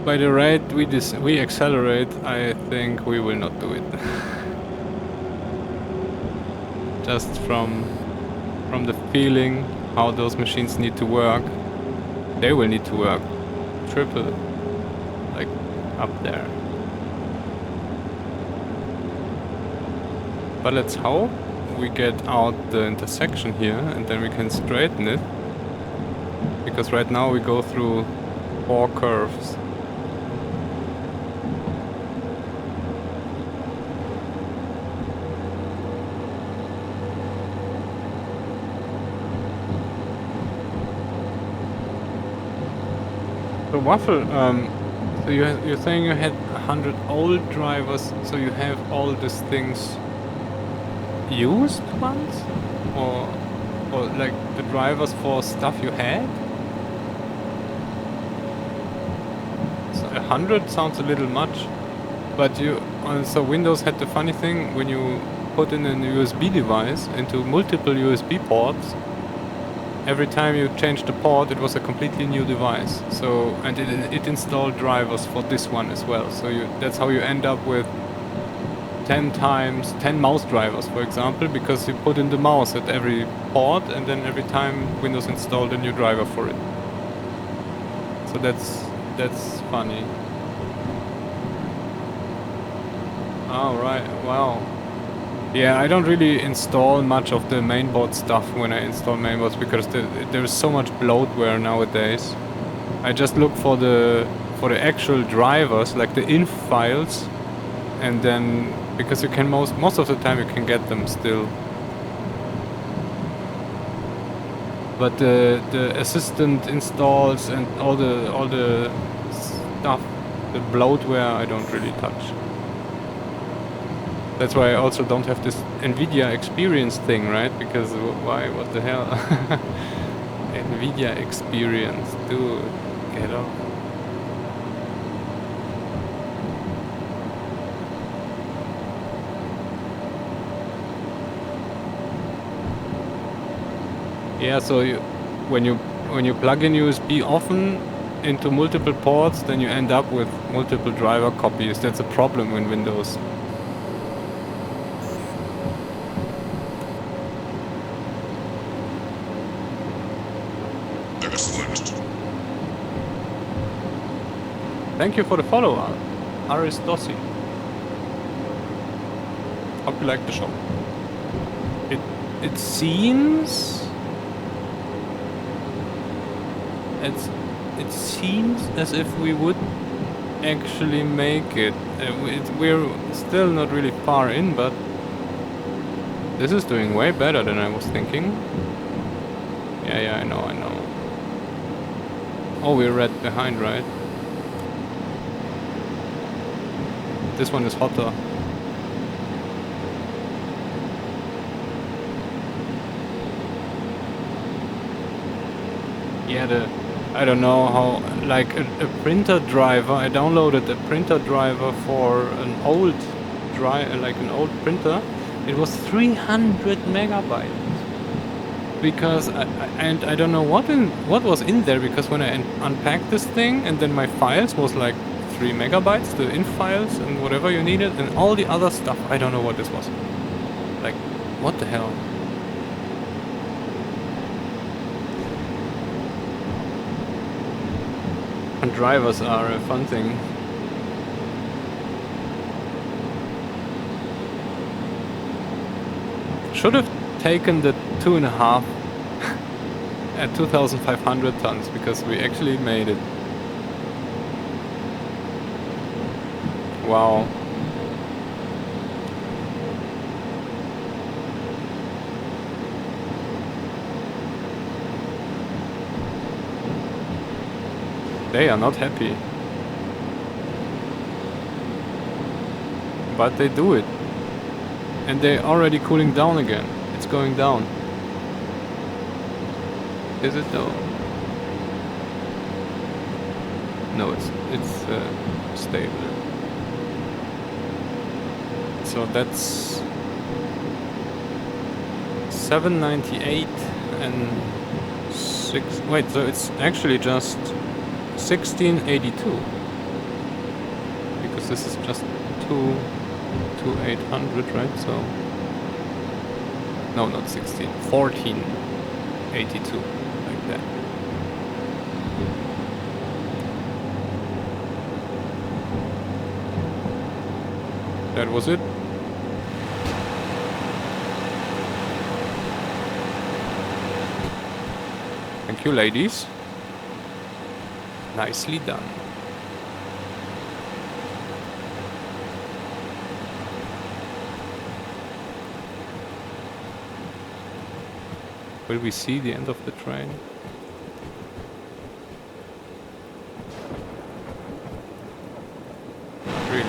Speaker 1: By the rate we accelerate, I think we will not do it. Just from the feeling how those machines need to work, they will need to work triple, like up there. But let's hope we get out the intersection here and then we can straighten it. Because right now we go through 4 curves. So Waffle, so you're saying you had 100 old drivers, so you have all these things used once? Or like the drivers for stuff you had? So 100 sounds a little much, but so Windows had the funny thing, when you put in a USB device into multiple USB ports, every time you change the port, it was a completely new device. So, and it installed drivers for this one as well. So that's how you end up with 10 mouse drivers, for example, because you put in the mouse at every port, and then every time Windows installed a new driver for it. So that's funny. Oh right, wow. Yeah, I don't really install much of the mainboard stuff when I install mainboards because there is so much bloatware nowadays. I just look for the actual drivers, like the inf files, and then because you can most of the time you can get them still. But the assistant installs and all the stuff, the bloatware, I don't really touch. That's why I also don't have this NVIDIA experience thing, right? Because why? What the hell? NVIDIA experience, dude, get off. Yeah, so when you plug in USB often into multiple ports, then you end up with multiple driver copies. That's a problem in Windows. Thank you for the follow, Aris Dossi. Hope you like the show. It seems it seems as if we would actually make it. We're still not really far in, but this is doing way better than I was thinking. Yeah, I know. Oh, we're red behind, right? This one is hotter. Yeah, I don't know how, like a printer driver, I downloaded a printer driver for an old like an old printer. It was 300 megabytes. Because and I don't know what was in there, because when I unpacked this thing and then my files was like 3 megabytes, the in files and whatever you needed, and all the other stuff, I don't know what this was. Like, what the hell? And drivers are a fun thing. Should have taken the 2.5 at 2,500 tons, because we actually made it. Wow. They are not happy. But they do it. And they're already cooling down again. It's going down. Is it though? No, it's stable. So that's 798 and 6. Wait, so it's actually just 1682. Because this is just 800, right? So no, not 16, 1482, like that. That was it. Thank you, ladies. Nicely done. Will we see the end of the train? Really?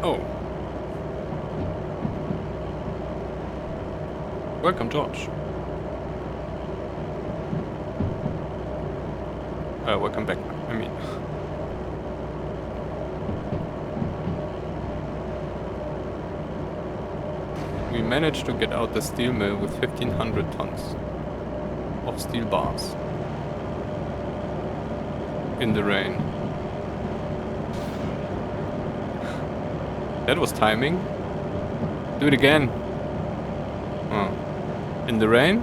Speaker 1: Oh. Welcome, George. Welcome back, I mean. We managed to get out the steel mill with 1,500 tons of steel bars in the rain. That was timing. Do it again. Oh. In the rain?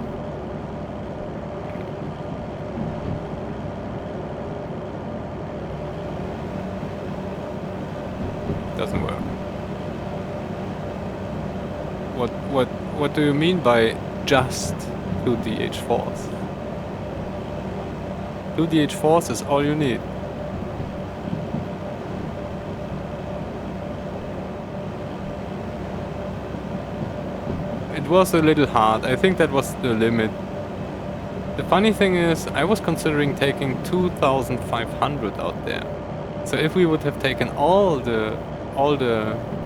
Speaker 1: Doesn't work. What do you mean by just 2 DH4s? 2 DH4s is all you need. It was a little hard. I think that was the limit. The funny thing is, I was considering taking 2,500 out there. So if we would have taken all the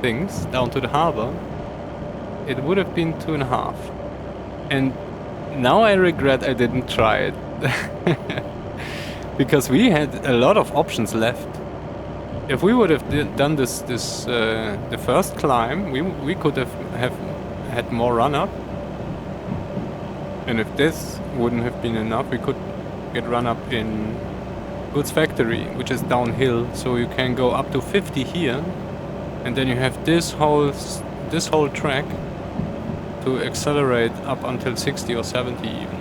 Speaker 1: things down to the harbor, it would have been 2.5. And now I regret I didn't try it. Because we had a lot of options left. If we would have done this the first climb, we could have had more run up. And if this wouldn't have been enough, we could get run up in Goods Factory, which is downhill, so you can go up to 50 here, and then you have this whole track to accelerate up until 60 or 70 even.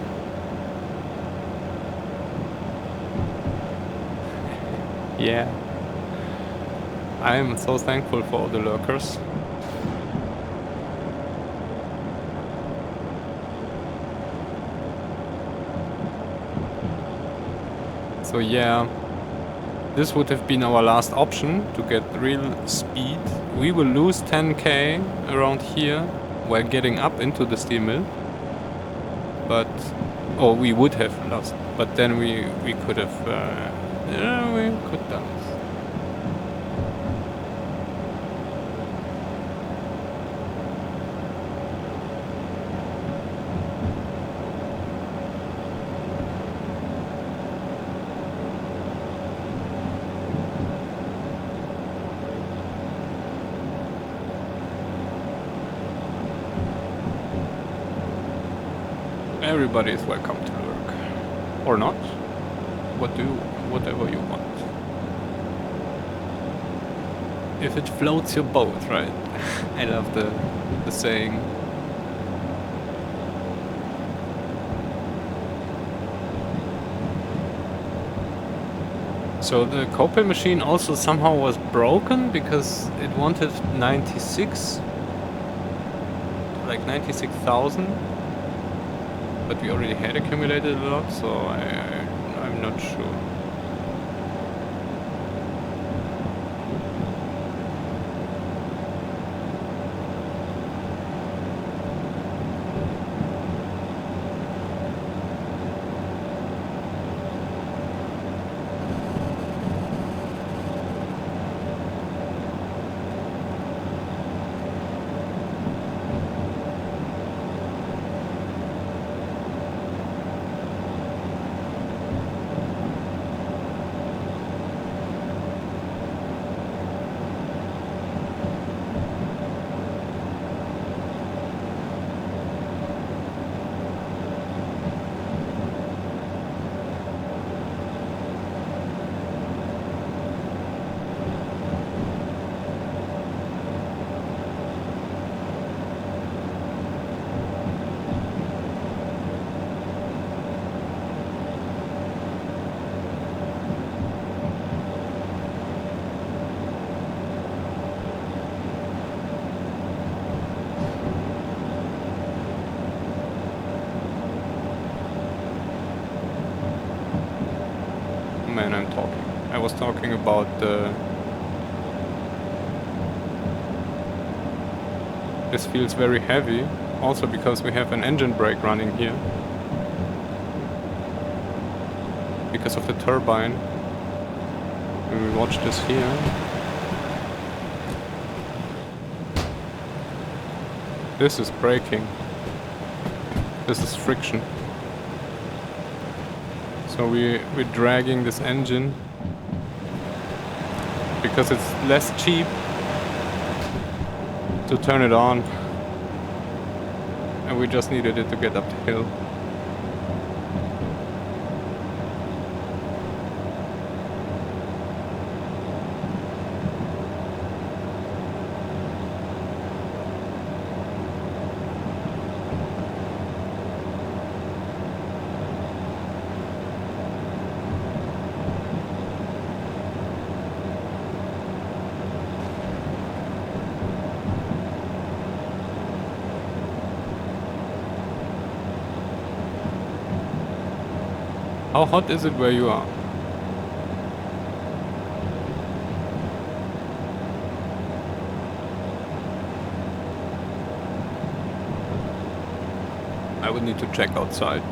Speaker 1: Yeah. I am so thankful for all the lurkers. So yeah, this would have been our last option to get real speed. We will lose 10k around here while getting up into the steel mill. But, or we would have lost, but then we could have, yeah, we could have done this. Everybody is welcome to lurk. Or not. Whatever you want. If it floats your boat, right? I love the saying. So the copay machine also somehow was broken because it wanted 96, like 96,000. But we already had accumulated a lot, so I'm not sure. Man, I'm talking. I was talking about the... This feels very heavy, also because we have an engine brake running here. Because of the turbine. When we watch this here. This is braking. This is friction. So we're dragging this engine because it's less cheap to turn it on, and we just needed it to get up the hill. How hot is it where you are? I would need to check outside.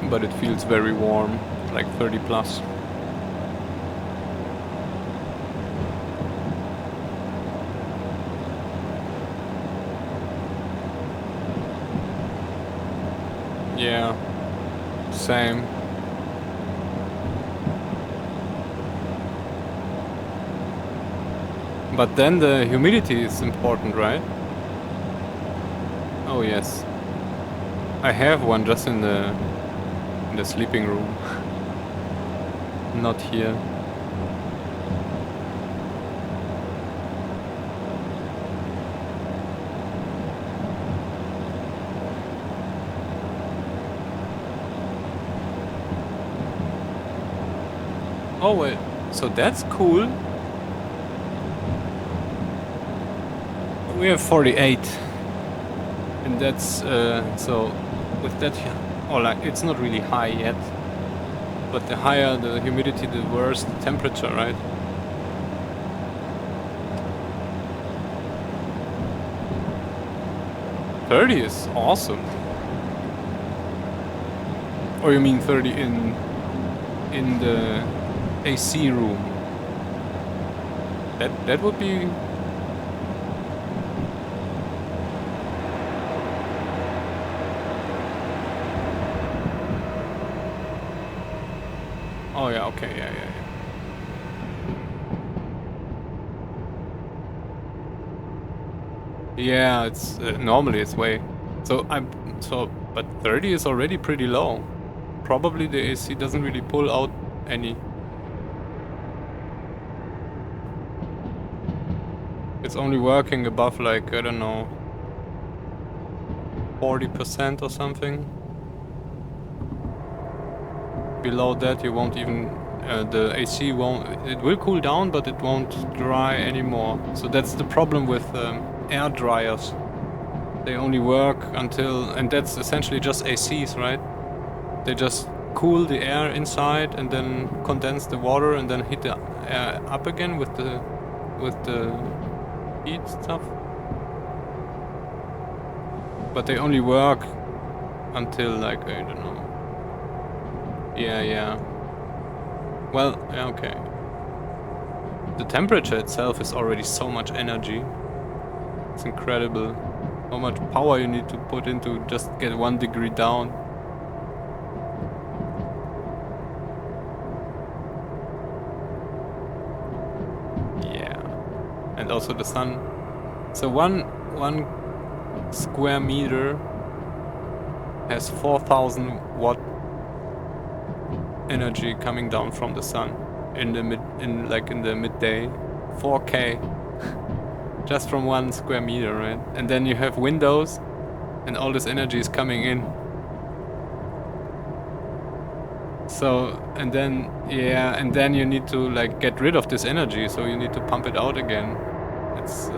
Speaker 1: But it feels very warm, like 30 plus. Yeah. Same. But then the humidity is important, right? Oh yes. I have one just in the sleeping room. Not here. Oh wait, so that's cool. We have 48, and that's so with that, or like it's not really high yet, but the higher the humidity, the worse the temperature, right? $30 is awesome. Or you mean 30 in the AC room? That would be. Oh yeah, okay, yeah. Yeah, it's normally it's way. But 30 is already pretty low. Probably the AC doesn't really pull out any. It's only working above, like, I don't know, 40% or something. Below that you won't even, the AC won't, it will cool down, but it won't dry anymore. So that's the problem with air dryers. They only work until, and that's essentially just ACs, right? They just cool the air inside and then condense the water and then heat the air up again with the heat stuff. But they only work until, like, I don't know. Yeah. Well, yeah, okay. The temperature itself is already so much energy. It's incredible how much power you need to put into just get 1 degree down. Yeah. And also the sun. So one square meter has 4,000 watt energy coming down from the sun in the midday. 4K just from 1 square meter, right? And then you have windows and all this energy is coming in. So, and then you need to, like, get rid of this energy, so you need to pump it out again. It's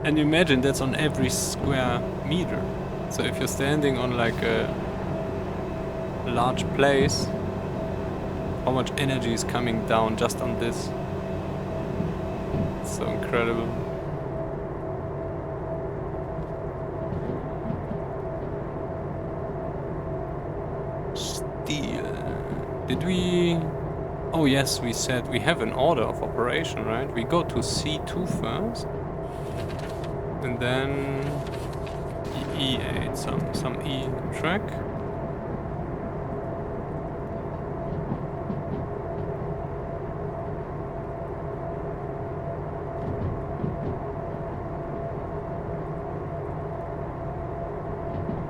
Speaker 1: and imagine that's on every square meter. So if you're standing on, like, a large place, how much energy is coming down just on this. It's so incredible. Steel. Did we... Oh yes, we said we have an order of operation, right? We go to C2 first. And then E8, some E track.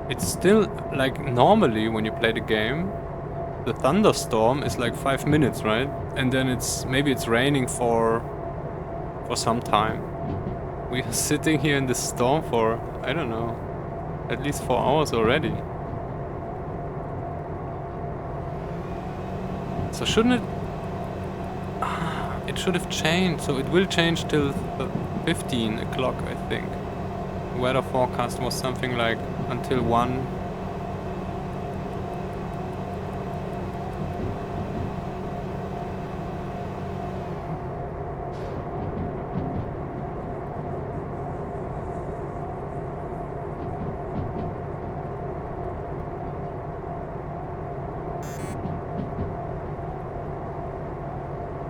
Speaker 1: It's still like normally when you play the game, the thunderstorm is like 5 minutes, right? And then maybe it's raining for some time. We are sitting here in the storm for, I don't know, at least 4 hours already. So shouldn't it... it should have changed, so it will change till 15 o'clock, I think. The weather forecast was something like until 1.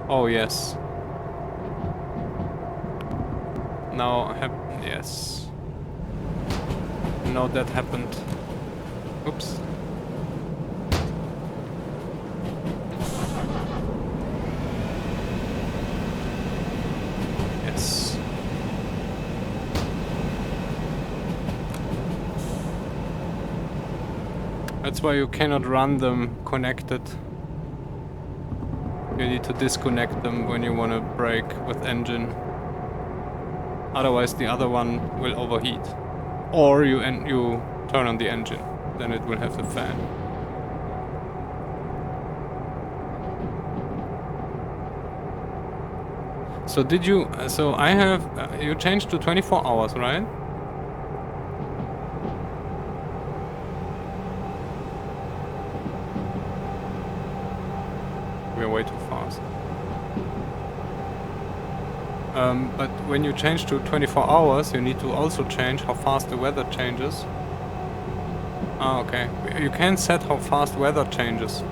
Speaker 1: Oh yes. Now yes. No, that happened. Oops. Yes. That's why you cannot run them connected. You need to disconnect them when you want to brake with engine. Otherwise the other one will overheat. Or you turn on the engine, then it will have the fan. So did you... So I have... you changed to 24 hours, right? We're way too fast. But when you change to 24 hours, you need to also change how fast the weather changes. Ah, okay. You can set how fast weather changes.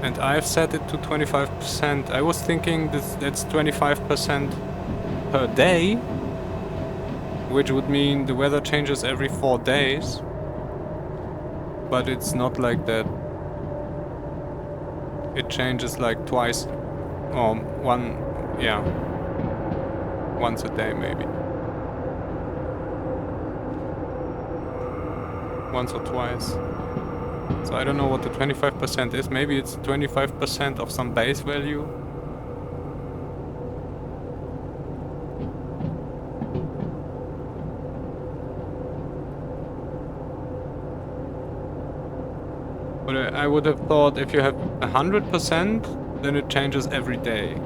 Speaker 1: And I've set it to 25%. I was thinking that's 25% per day, which would mean the weather changes every 4 days. But it's not like that. It changes like twice, or once a day maybe. Once or twice. So I don't know what the 25% is. Maybe it's 25% of some base value. But I would have thought if you have 100%, then it changes every day.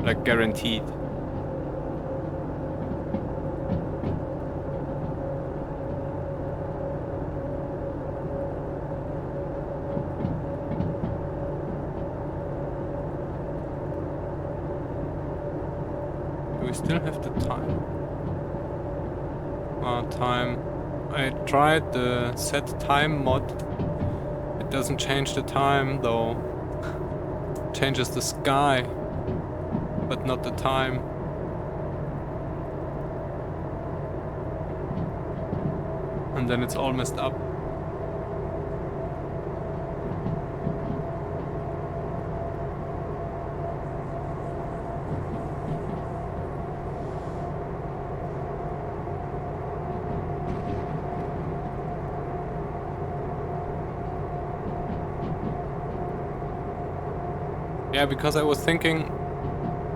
Speaker 1: Like guaranteed. Do we still have the time? Time. I tried the set time mod. It doesn't change the time though. It changes the sky, but not the time. And then it's all messed up. Yeah, because I was thinking,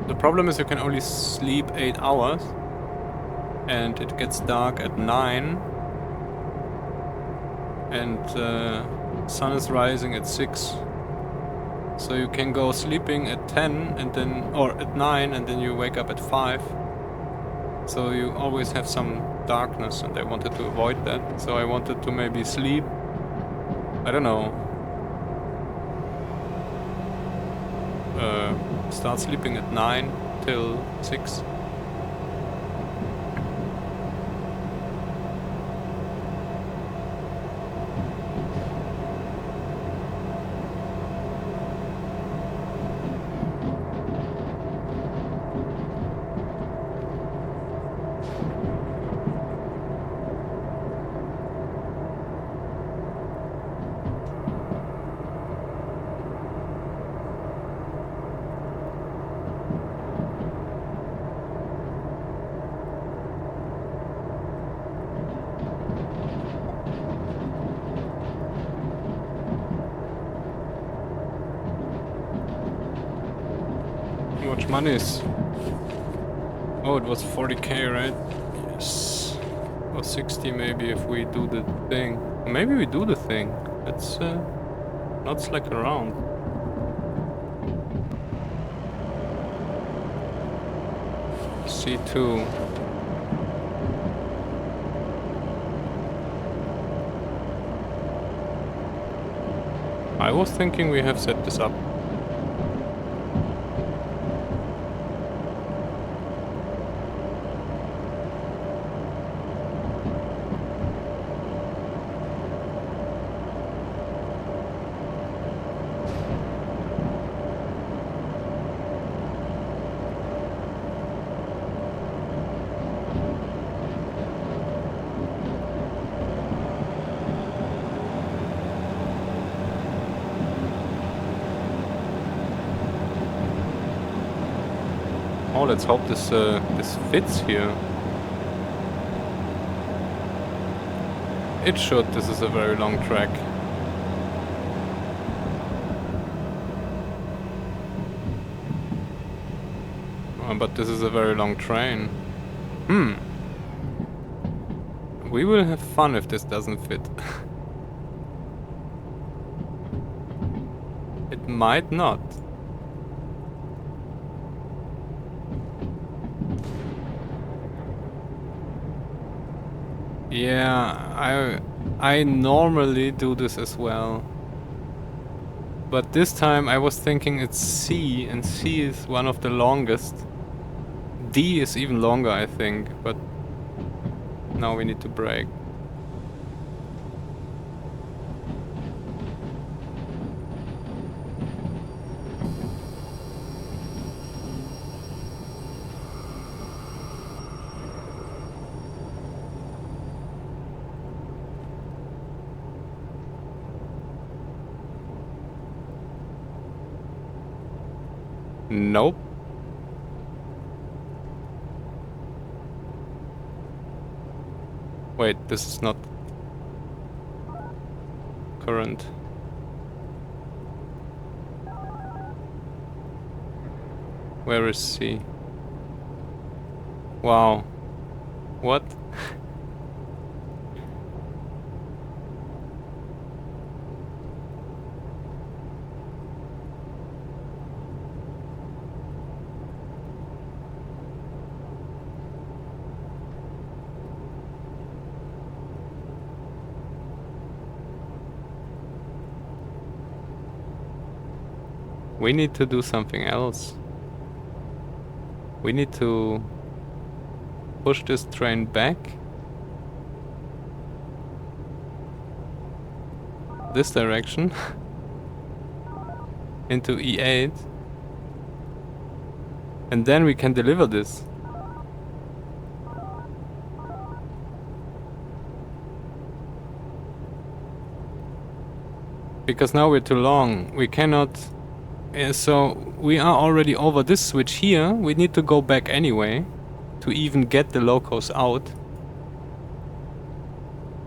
Speaker 1: the problem is you can only sleep 8 hours, and it gets dark at 9, and sun is rising at 6. So you can go sleeping at 10 and then, or at 9, and then you wake up at 5. So you always have some darkness, and I wanted to avoid that. So I wanted to maybe sleep, I don't know, start sleeping at 9 till 6. How much money is? Oh, it was 40k, right? Yes. Or 60 maybe if we do the thing. Maybe we do the thing. Let's not slack around. C2. I was thinking we have set this up. Oh, let's hope this this fits here. It should. This is a very long track. But this is a very long train. We will have fun if this doesn't fit. It might not. Yeah, I normally do this as well. But this time I was thinking it's C, and C is one of the longest. D is even longer, I think, but now we need to brake. Nope. Wait, this is not current. Where is C? Wow. What? We need to do something else. We need to push this train back. This direction. Into E8. And then we can deliver this. Because now we're too long. We cannot... so we are already over this switch here. We need to go back anyway to even get the locos out.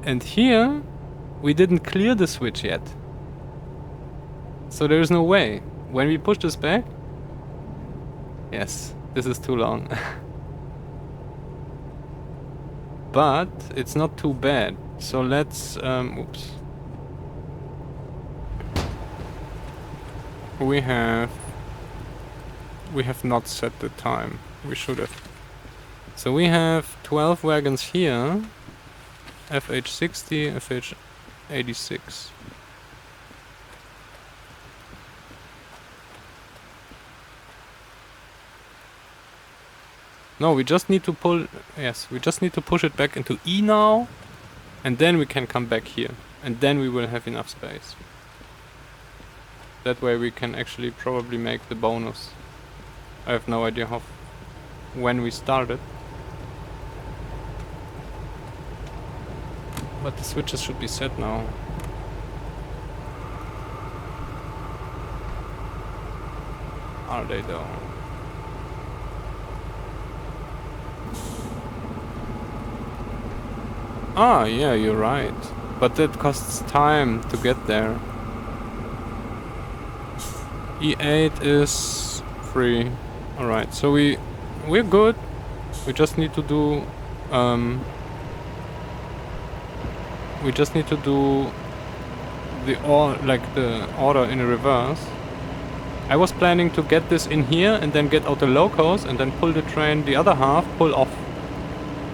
Speaker 1: And here we didn't clear the switch yet. So there is no way. When we push this back... Yes, this is too long. But it's not too bad. So let's... oops. We have not set the time. We should have. So we have 12 wagons here. FH60, FH86. No, we just need to pull... Yes, we just need to push it back into E now. And then we can come back here. And then we will have enough space. That way we can actually probably make the bonus. I have no idea how... when we started. But the switches should be set now. Are they though? Ah, yeah, you're right. But that costs time to get there. E8 is free. Alright, so we're good. We just need to do we just need to do the order in reverse. I was planning to get this in here and then get out the locos and then pull the train the other half, pull off.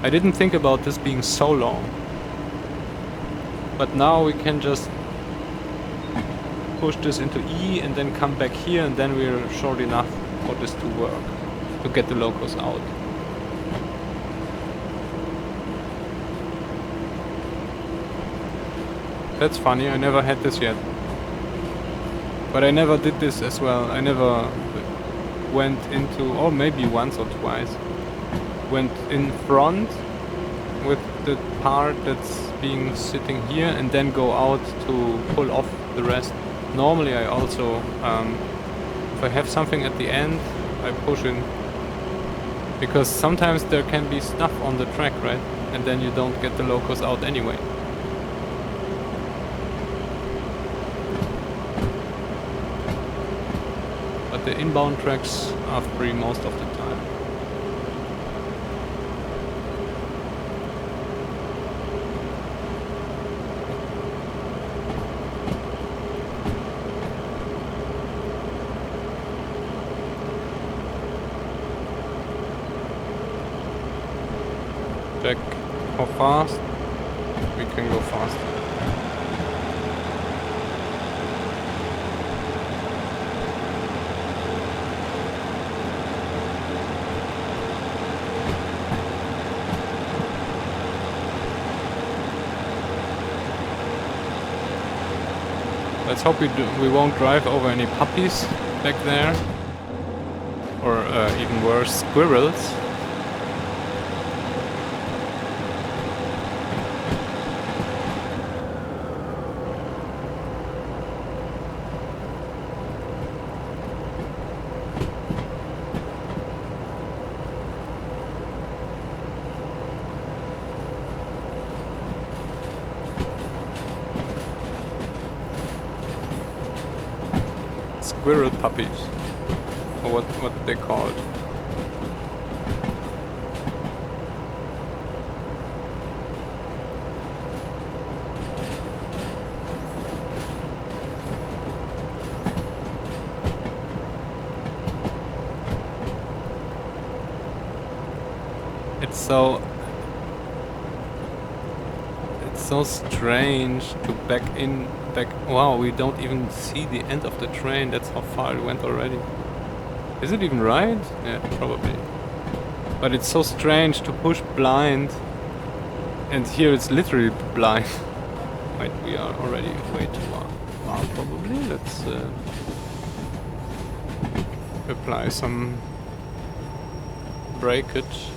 Speaker 1: I didn't think about this being so long. But now we can just push this into E and then come back here, and then we're short enough for this to work, to get the locos out. That's funny, I never had this yet. But I never did this as well. I never went into, or maybe once or twice, went in front with the part that's being sitting here and then go out to pull off the rest. Normally I also, if I have something at the end, I push in. Because sometimes there can be stuff on the track, right? And then you don't get the locos out anyway. But the inbound tracks are free most of the time. Check how fast we can go faster. Let's hope we won't drive over any puppies back there, or even worse, squirrels. Squirrel puppies, or what they called. It's so strange to back. Wow, we don't even see the end of the train. That's how far it went already. Is it even right? Yeah, probably. But it's so strange to push blind, and here it's literally blind. Wait, we are already way too far probably. Let's apply some breakage.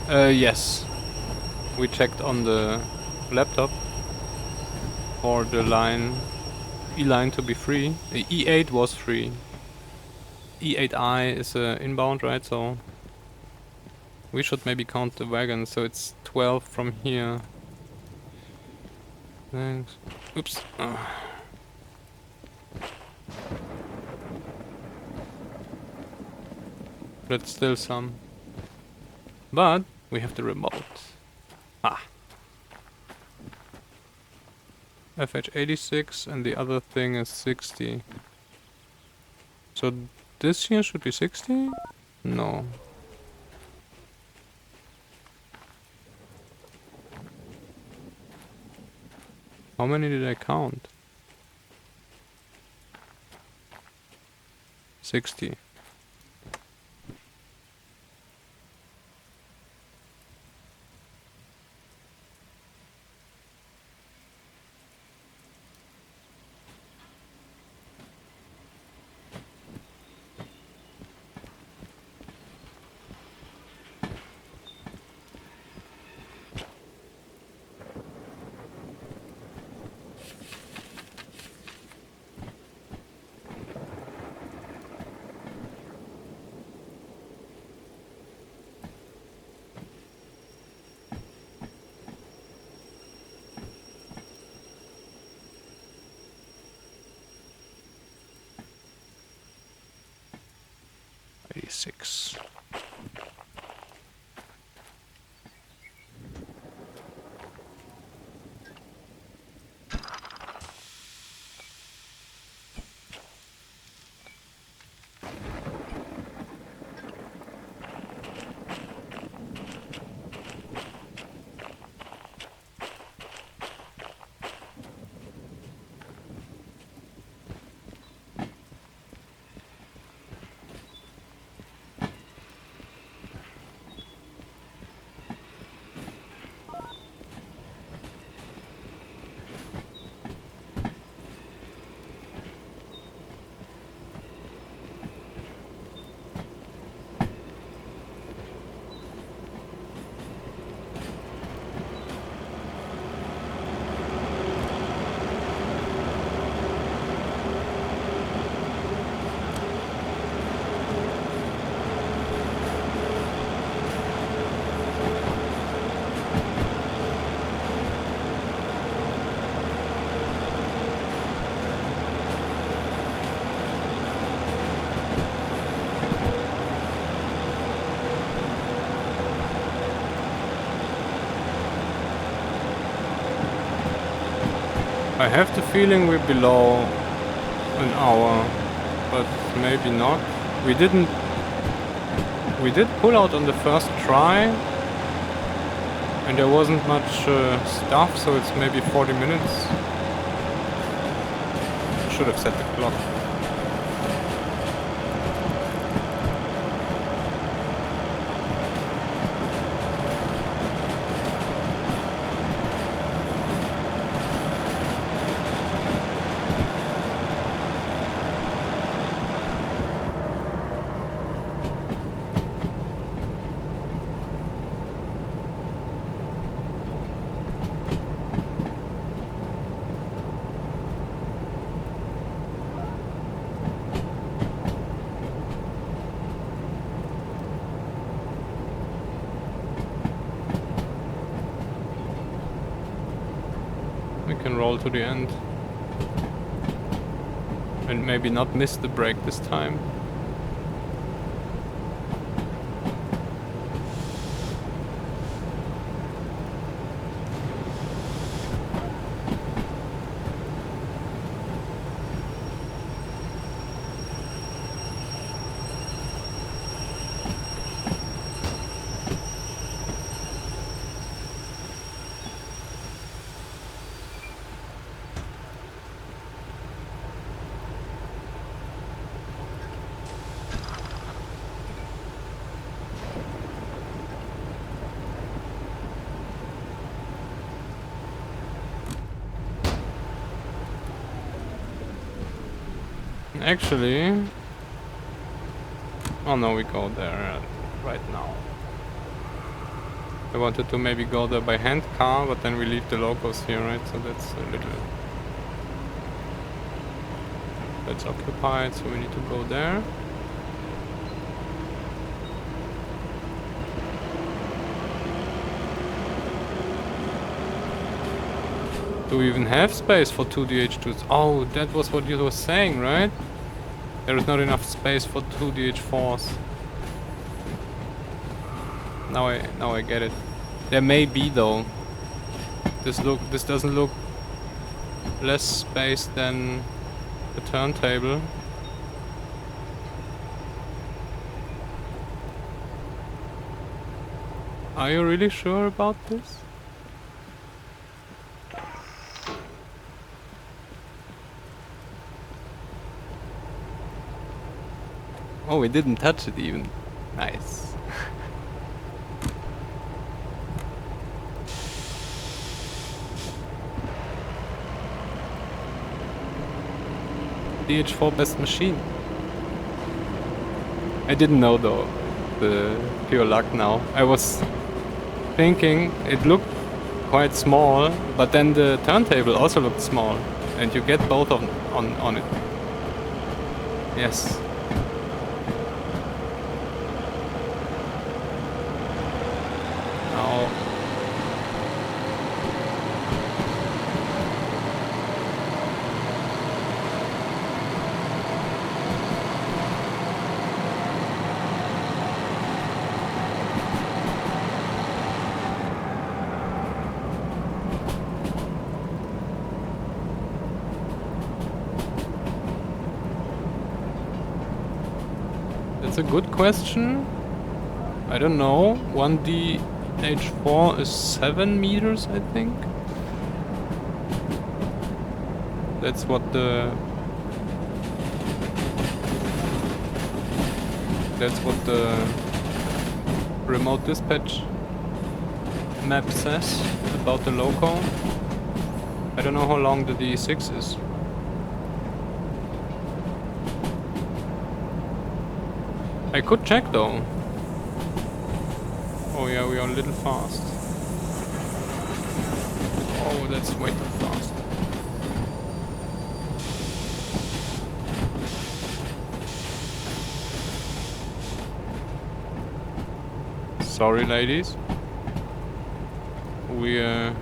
Speaker 1: Yes. We checked on the laptop for the E-line to be free. E8 was free. E8I is inbound, right? So we should maybe count the wagons. So it's 12 from here. Thanks. Oops. That's still some. But we have the remote. Ah. FH86 and the other thing is 60. So this here should be 60? No. How many did I count? 60. basics. I have the feeling we're below an hour, but maybe not. We did pull out on the first try, and there wasn't much stuff, so it's maybe 40 minutes. Should have set the clock. We can roll to the end. And maybe not miss the break this time. Actually, oh no, we go there right now. I wanted to maybe go there by hand car, but then we leave the locals here, right? So that's a little... That's occupied, so we need to go there. Do we even have space for 2 DH2s? Oh, that was what you were saying, right? There is not enough space for 2 DH4s. Now I get it. There may be though. This doesn't look less space than the turntable. Are you really sure about this? Oh, we didn't touch it even. Nice. DH4 best machine. I didn't know though. The pure luck now. I was thinking it looked quite small, but then the turntable also looked small. And you get both on it. Yes. That's a good question. I don't know. 1DH4 is 7 meters, I think. That's what the remote dispatch map says about the loco. I don't know how long the DE6 is. I could check though. Oh yeah, we are a little fast. Oh, that's way too fast. Sorry, ladies. We are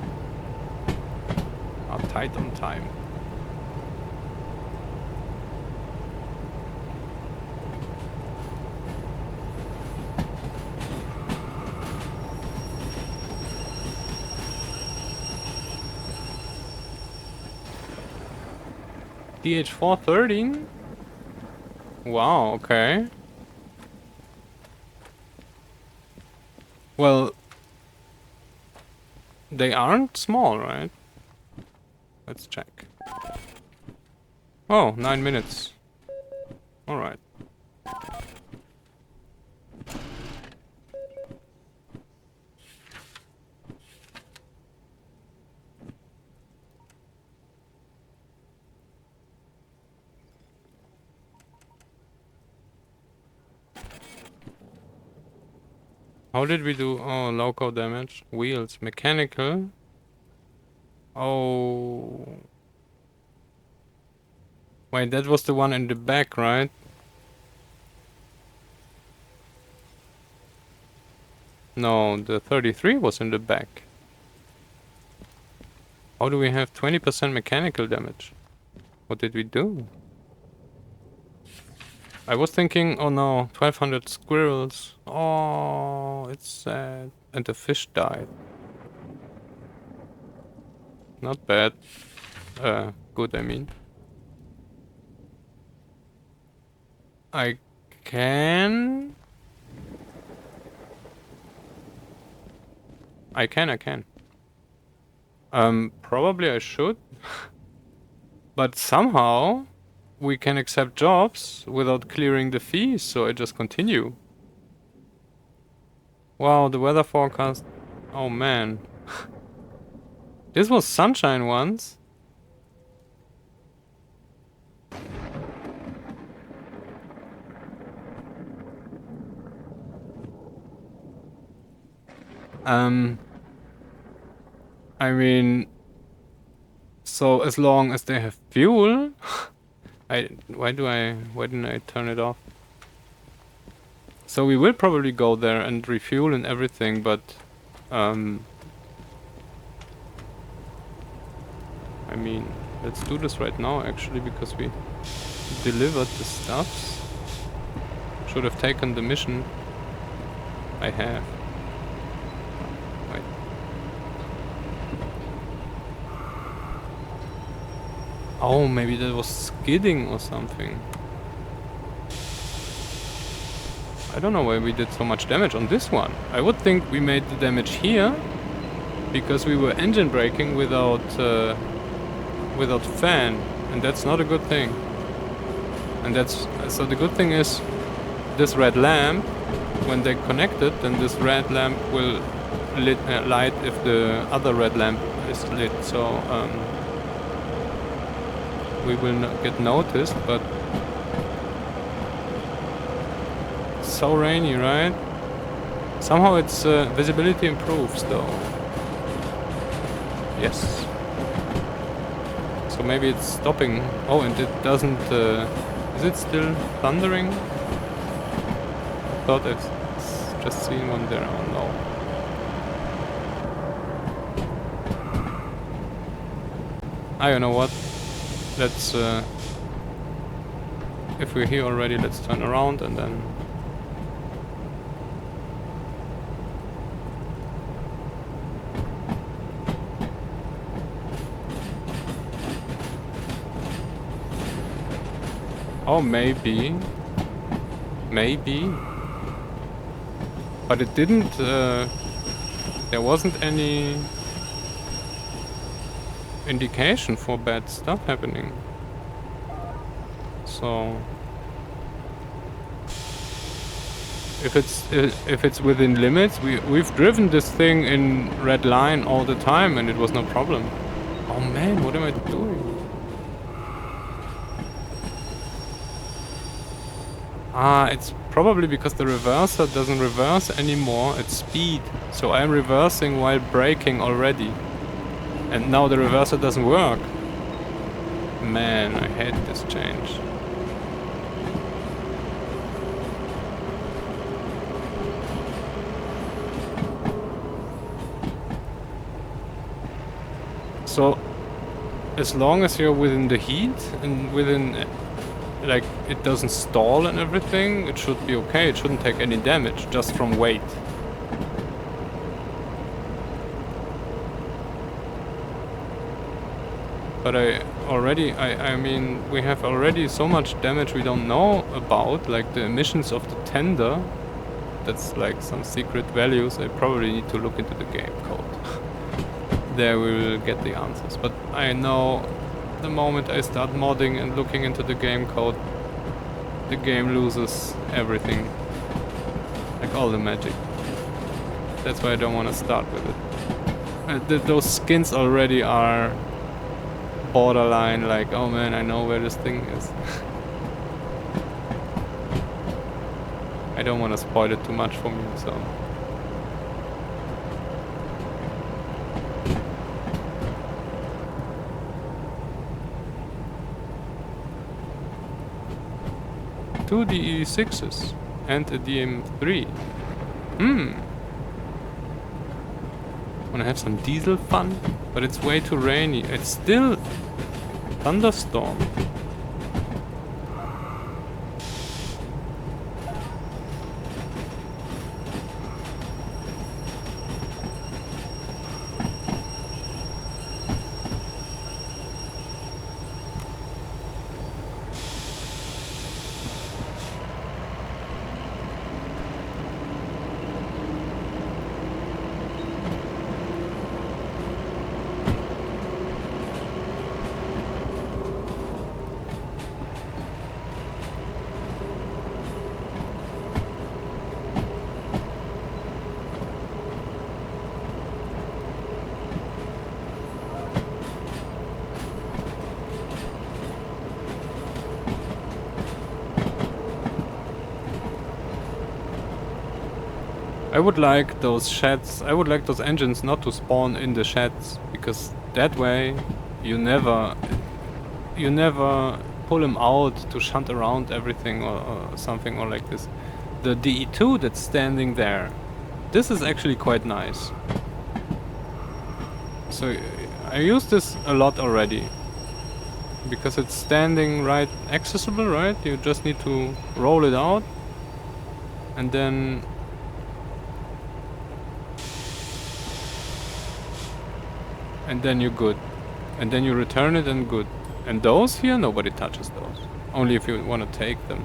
Speaker 1: tight on time. DH413? Wow, okay. Well, they aren't small, right? Let's check. Oh, 9 minutes. Alright. How did we do? Oh, loco damage. Wheels. Mechanical. Oh. Wait, that was the one in the back, right? No, the 33 was in the back. How do we have 20% mechanical damage? What did we do? I was thinking, oh no, 1200 squirrels. Oh, it's sad. And the fish died. Not bad. Good, I mean. I can... I can. Probably I should. But somehow we can accept jobs without clearing the fees, so I just continue. Wow, the weather forecast. Oh man. This was sunshine once. I mean, so as long as they have fuel, why didn't I turn it off? So we will probably go there and refuel and everything, but I mean, let's do this right now actually, because we delivered the stuffs. Should have taken the mission. I have. Wait. Oh, maybe that was skidding or something. I don't know why we did so much damage on this one. I would think we made the damage here because we were engine braking without fan, and that's not a good thing. And that's so the good thing is this red lamp, when they connect it, then this red lamp will light if the other red lamp is lit. So we will not get noticed, but it's so rainy, right? Somehow its visibility improves though. Yes. So maybe it's stopping. Oh, and it doesn't... is it still thundering? I thought I've just seen one there. Oh no. I don't know what. Let's... if we're here already, let's turn around and then... Oh, maybe. Maybe. But it didn't, there wasn't any indication for bad stuff happening. So if it's within limits, we've driven this thing in red line all the time and it was no problem. Oh man, what am I doing? Ah, it's probably because the reverser doesn't reverse anymore at speed. So I'm reversing while braking already. And now the reverser doesn't work. Man, I hate this change. So, as long as you're within the heat and within, like, it doesn't stall and everything, it should be okay. It shouldn't take any damage just from weight. But I mean, we have already so much damage we don't know about, like the emissions of the tender. That's like some secret values. I probably need to look into the game code. There we will get the answers. But I know the moment I start modding and looking into the game code, the game loses everything. Like all the magic. That's why I don't want to start with it. Those skins already are borderline like, oh man, I know where this thing is. I don't want to spoil it too much for me, so... Two DE6s and a DM3. Wanna have some diesel fun? But it's way too rainy. It's still thunderstorm. I would like those sheds, I would like those engines not to spawn in the sheds, because that way you never pull them out to shunt around everything or something or like this. The DE2 that's standing there, this is actually quite nice. So I use this a lot already, because it's standing right accessible, right? You just need to roll it out and then you're good. And then you return it and good. And those here, nobody touches those. Only if you want to take them.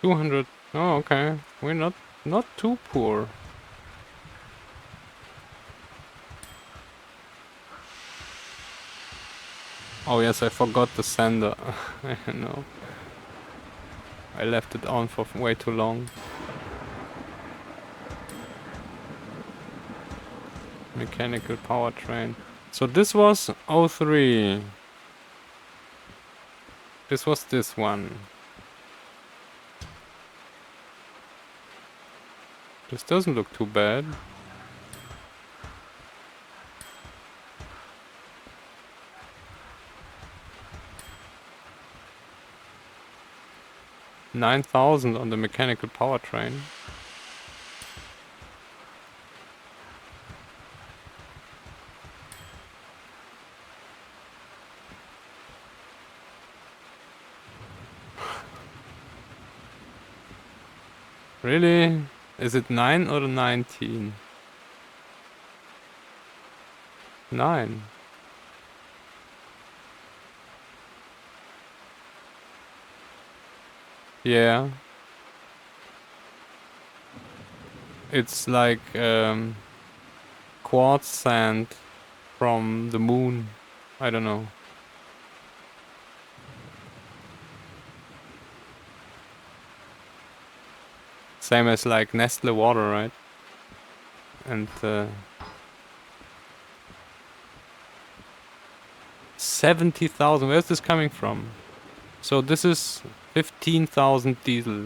Speaker 1: $200. Oh, okay. We're not too poor. Oh yes, I forgot the sender. No, I left it on for way too long. Mechanical powertrain. So this was 03. This was this one. This doesn't look too bad. $9,000 on the mechanical powertrain. Really? Is it 9 or 19? 9. Yeah. It's like quartz sand from the moon. I don't know. Same as like Nestle water, right? And 70,000. Where's this coming from? So this is 15,000 diesel.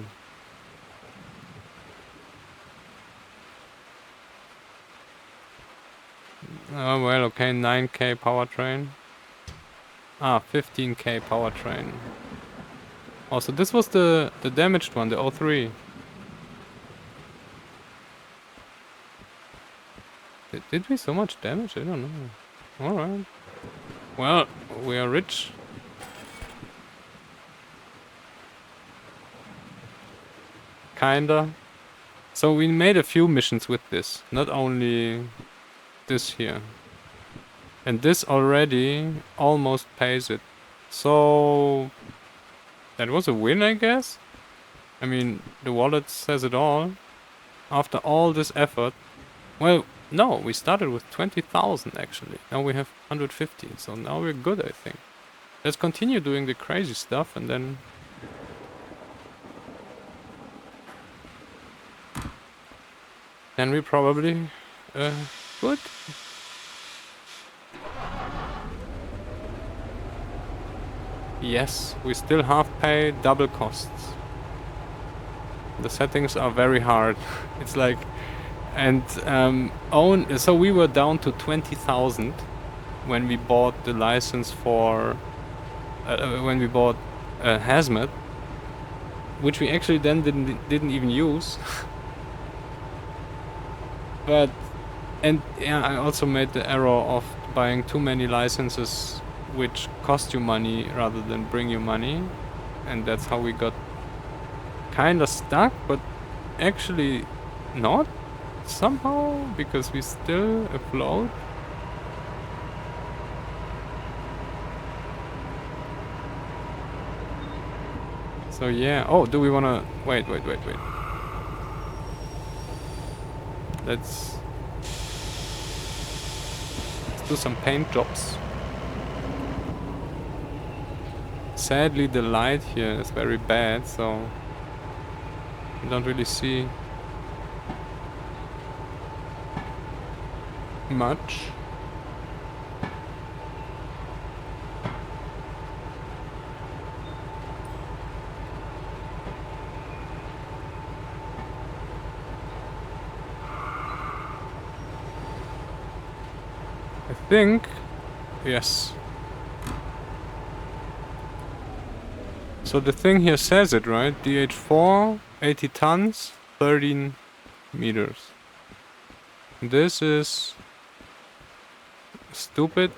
Speaker 1: Oh well, okay, 9k powertrain. 15k powertrain. Oh, so this was the damaged one, the 03. Did we so much damage? I don't know. Alright. Well, we are rich. Kinda. So we made a few missions with this. Not only this here. And this already almost pays it. So that was a win, I guess? I mean, the wallet says it all. After all this effort. Well, no, we started with 20,000 actually. Now we have 150. So now we're good, I think. Let's continue doing the crazy stuff and then... Then we probably... good. Yes, we still half pay, double costs. The settings are very hard. It's like... And so we were down to 20,000 when we bought the license for... when we bought Hazmat. Which we actually then didn't even use. But... And yeah, I also made the error of buying too many licenses which cost you money rather than bring you money. And that's how we got kinda stuck, but actually not somehow, because we still afloat. So yeah, oh, do we wanna... Wait. Let's do some paint jobs. Sadly, the light here is very bad, so you don't really see much. I think, yes. So the thing here says it, right? DH4, 80 tons, 13 meters. This is stupid.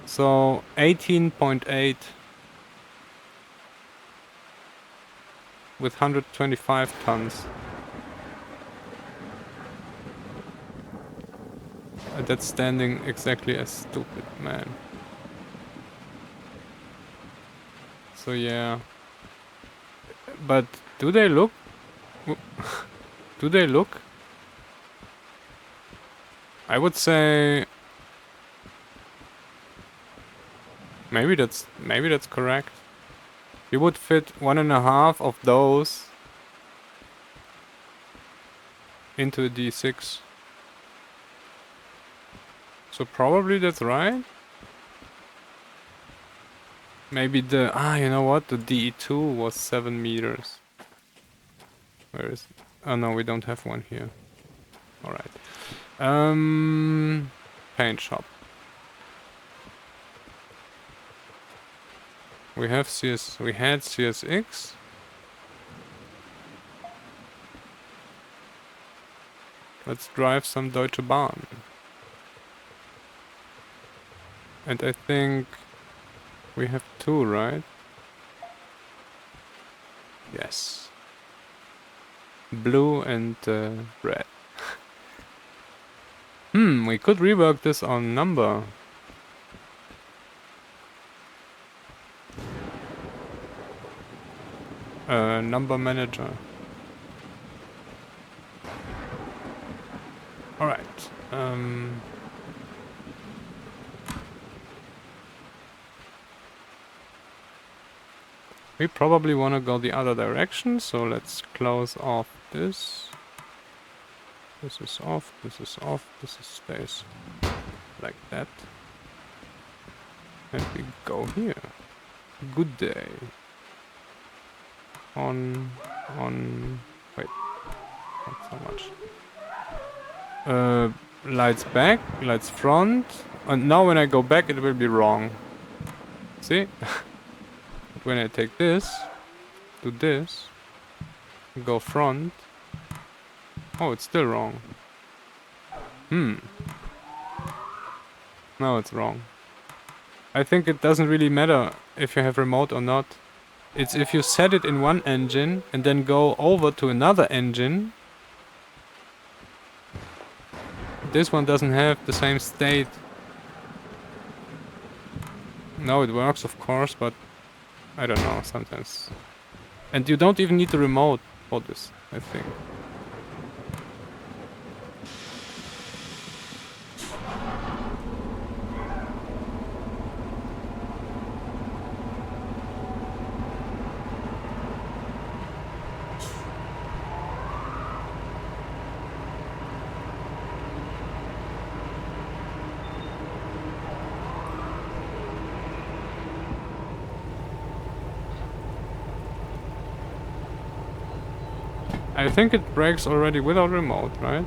Speaker 1: So 18.8 with 125 tons. That's standing exactly as stupid, man. So yeah. But do they look? Do they look? I would say Maybe that's correct. You would fit 1.5 of those into a D6. So probably that's right. Maybe you know what? The DE2 was 7 meters. Where is it? Oh no, we don't have one here. Alright. Paint shop. We had CSX. Let's drive some Deutsche Bahn. And I think we have 2, right? Yes. Blue and red. We could rework this on number. Number manager. Alright. We probably want to go the other direction, so let's close off this. This is off, this is off, this is stays like that. And we go here. Good day. Wait, not so much. Lights back, lights front. And now when I go back, it will be wrong. See? But when I take this, do this, go front. Oh, it's still wrong. No, it's wrong. I think it doesn't really matter if you have remote or not. It's if you set it in one engine and then go over to another engine. This one doesn't have the same state. No, it works of course, but I don't know, sometimes. And you don't even need the remote for this, I think. I think it brakes already without remote, right?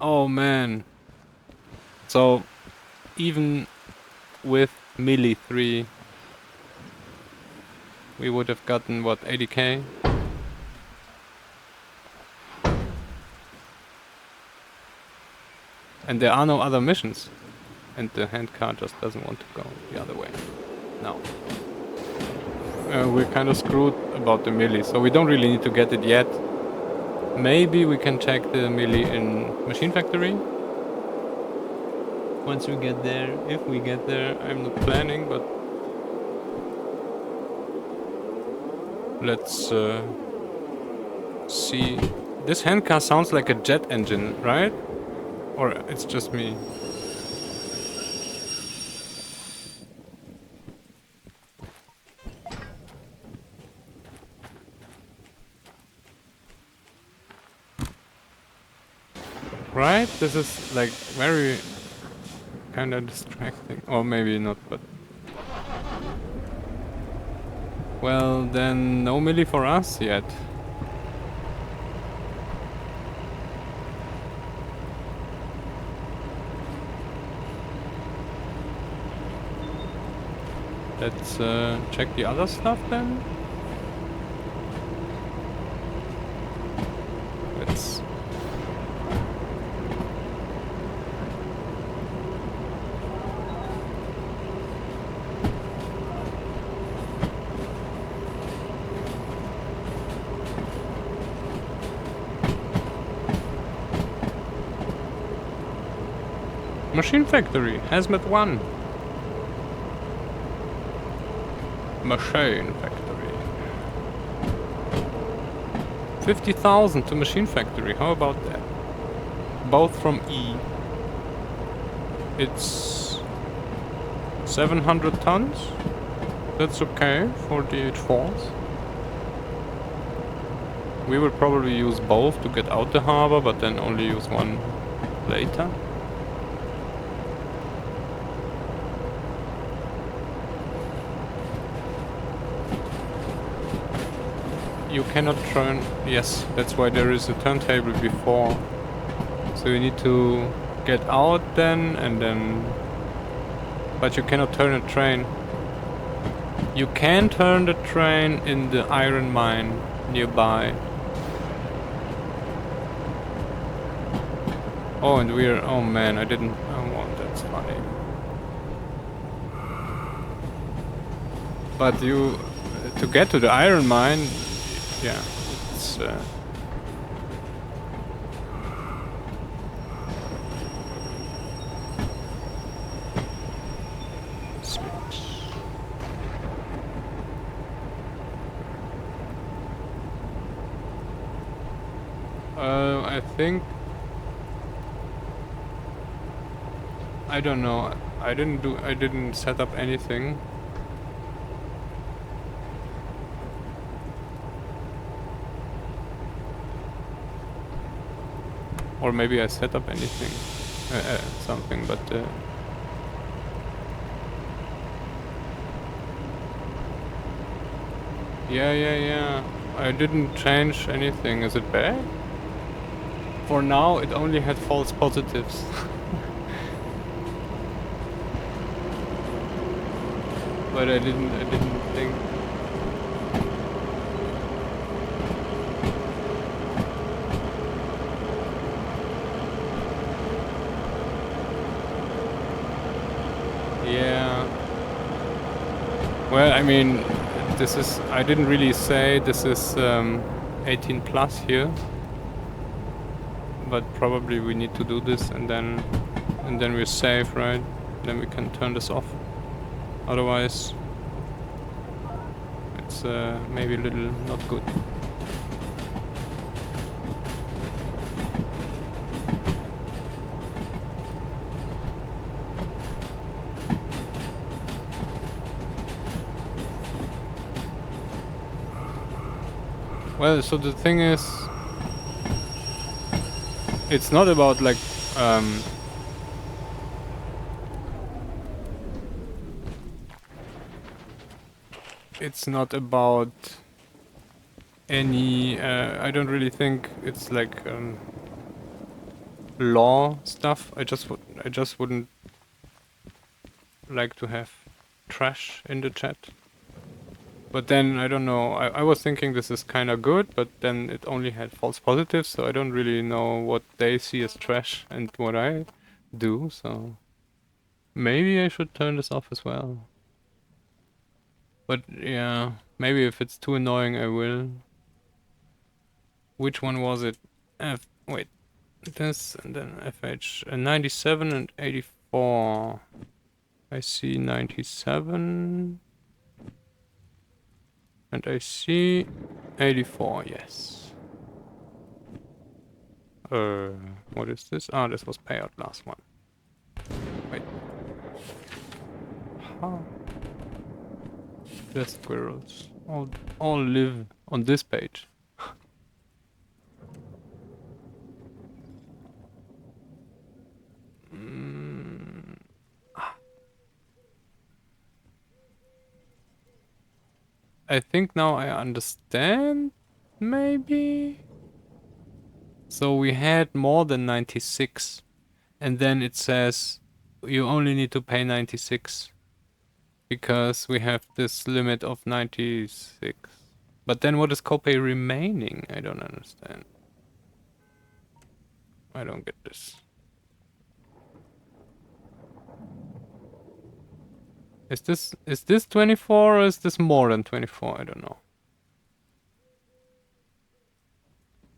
Speaker 1: Oh man. So even with Melee 3 we would have gotten what, 80k? And there are no other missions. And the handcar just doesn't want to go the other way. No. We're kind of screwed about the melee, so we don't really need to get it yet. Maybe we can check the melee in Machine Factory. Once we get there, if we get there, I'm not planning, but let's see. This handcar sounds like a jet engine, right? Or it's just me? Right? This is like very kind of distracting. Or maybe not, but... Well, then no melee for us yet. Let's check the other stuff then. Let's... Machine Factory, Hazmat 1. Machine Factory. 50,000 to Machine Factory, how about that? Both from E. It's 700 tons. That's okay for DH4s. We will probably use both to get out the harbor, but then only use one later. You cannot turn... Yes, that's why there is a turntable before. So you need to get out then, and then... But you cannot turn a train. You can turn the train in the iron mine nearby. Oh, and we're... Oh man, I didn't... Oh, that's funny. But you... To get to the iron mine... Yeah, it's... Switch. I think... I don't know. I didn't set up anything. Or maybe I set up anything. Something, but... Yeah. I didn't change anything. Is it bad? For now, it only had false positives. But I didn't think... Yeah. Well, I mean, this is... I didn't really say this is 18 plus here. But probably we need to do this and then we're safe, right? Then we can turn this off. Otherwise, it's maybe a little not good. Well, so the thing is, it's not about like it's not about any I don't really think it's like law stuff. I just wouldn't like to have trash in the chat. But then, I don't know, I was thinking this is kinda good, but then it only had false positives, so I don't really know what they see as trash and what I do, so... Maybe I should turn this off as well. But yeah, maybe if it's too annoying I will. Which one was it? Wait, this and then FH 97 and 84. I see 97 and I see 84, yes. What is this? Ah, this was payout last one. Wait. How? The squirrels all live on this page. I think now I understand, maybe? So we had more than 96, and then it says you only need to pay 96, because we have this limit of 96. But then what is copay remaining? I don't understand. I don't get this. Is this 24 or is this more than 24? I don't know.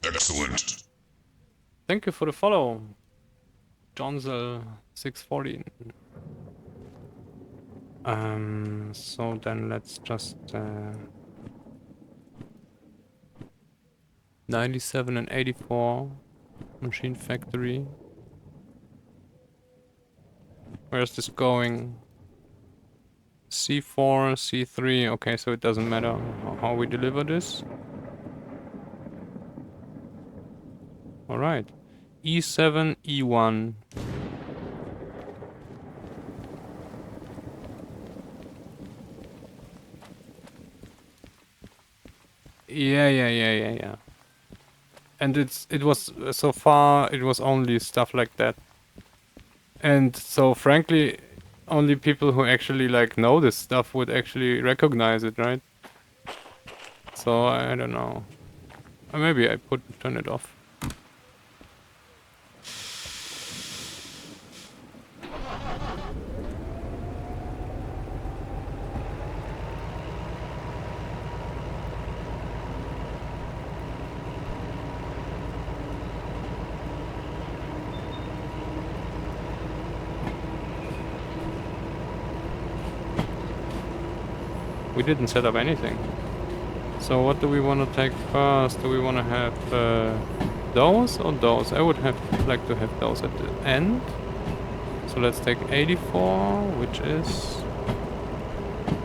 Speaker 2: Excellent.
Speaker 1: Thank you for the follow, Johnzel 614. So then let's just 97 and 84 machine factory. Where's this going? C4, C3. Okay, so it doesn't matter how we deliver this. Alright. E7, E1. Yeah. And it was so far it was only stuff like that. And so frankly, only people who actually like know this stuff would actually recognize it, right? So I don't know. Or maybe I turn it off. We didn't set up anything. So what do we want to take first? Do we want to have those or those? I would like to have those at the end. So let's take 84, which is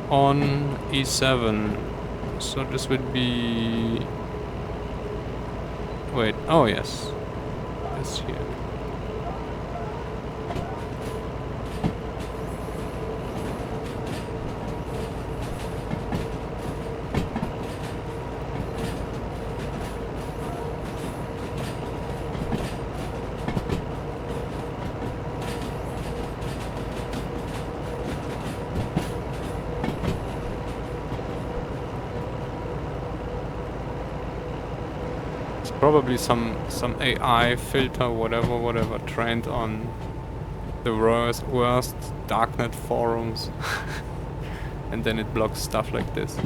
Speaker 1: on E7. So this would be... Wait, oh yes. This here. Probably some AI filter, whatever, trained on the worst darknet forums. And then it blocks stuff like this.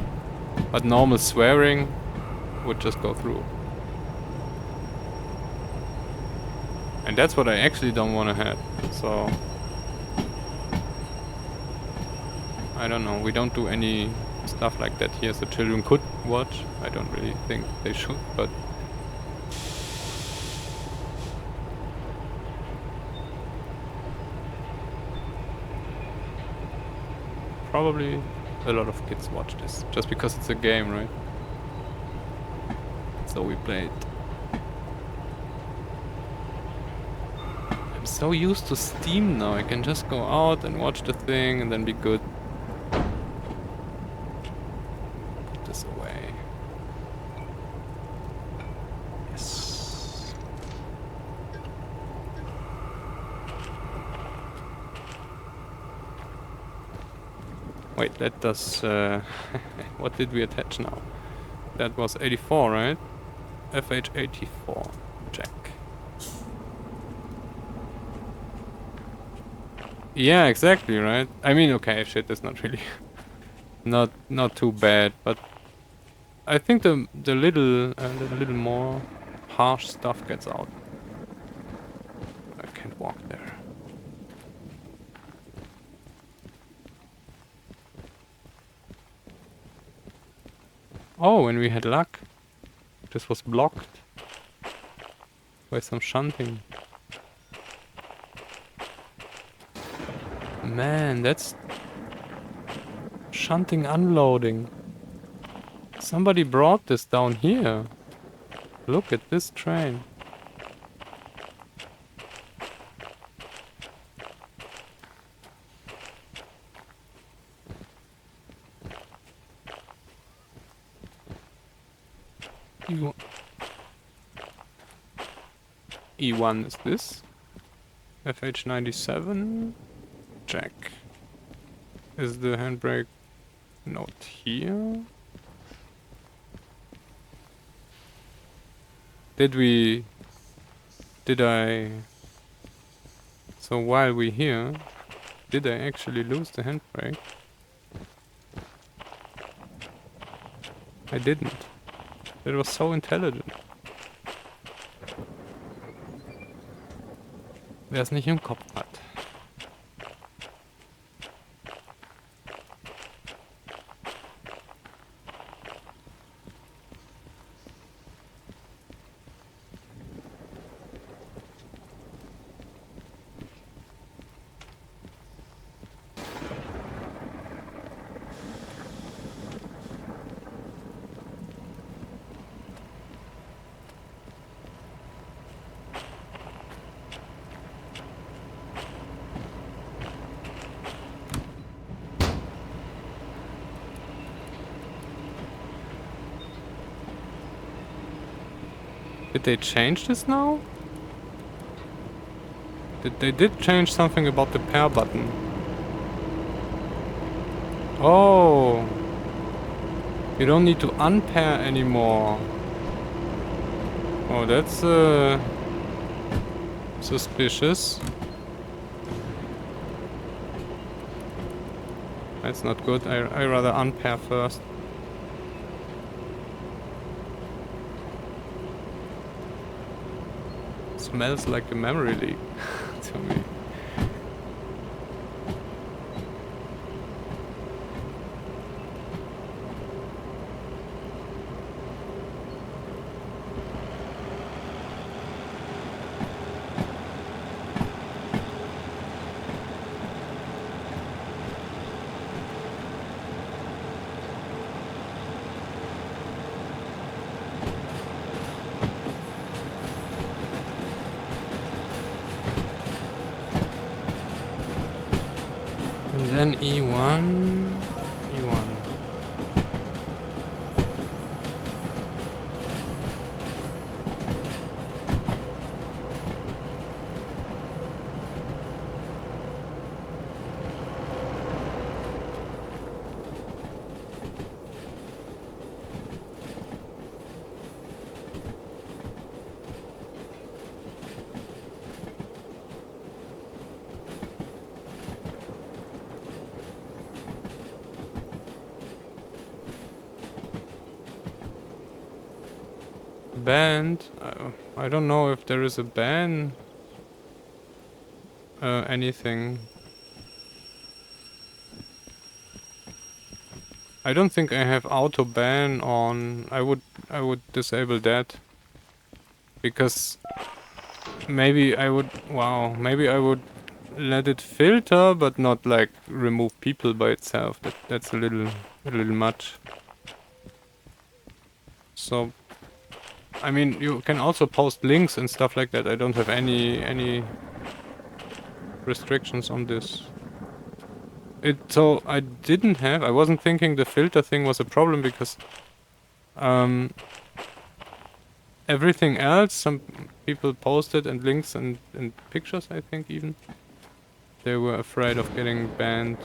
Speaker 1: But normal swearing would just go through. And that's what I actually don't want to have. So I don't know, we don't do any stuff like that here, so children could watch. I don't really think they should, but probably a lot of kids watch this, just because it's a game, right? So we play it. I'm so used to Steam now, I can just go out and watch the thing and then be good. Put this away. Yes. Wait, let us... what did we attach now? That was 84, right? FH84. Check. Yeah, exactly, right? I mean, okay, shit, that's not really... not too bad, but... I think the little more harsh stuff gets out. I can't walk there. Oh, and we had luck. This was blocked by some shunting. Man, that's shunting unloading. Somebody brought this down here. Look at this train. E1 is this. FH97. Check. Is the handbrake not here? Did I... So while we're here, did I actually lose the handbrake? I didn't. It was so intelligent. Wer es nicht im Kopf hat. Did they change this now? They did change something about the pair button. Oh! You don't need to unpair anymore. Oh, that's suspicious. That's not good. I rather unpair first. Smells like a memory leak to me. And then E1. E1. Banned? I don't know if there is a ban. Anything. I don't think I have auto ban on. I would disable that. Because maybe I would maybe I would let it filter but not like remove people by itself. That's a little much. So I mean, you can also post links and stuff like that. I don't have any restrictions on this. So I wasn't thinking the filter thing was a problem because everything else, some people posted and links and pictures, I think even. They were afraid of getting banned.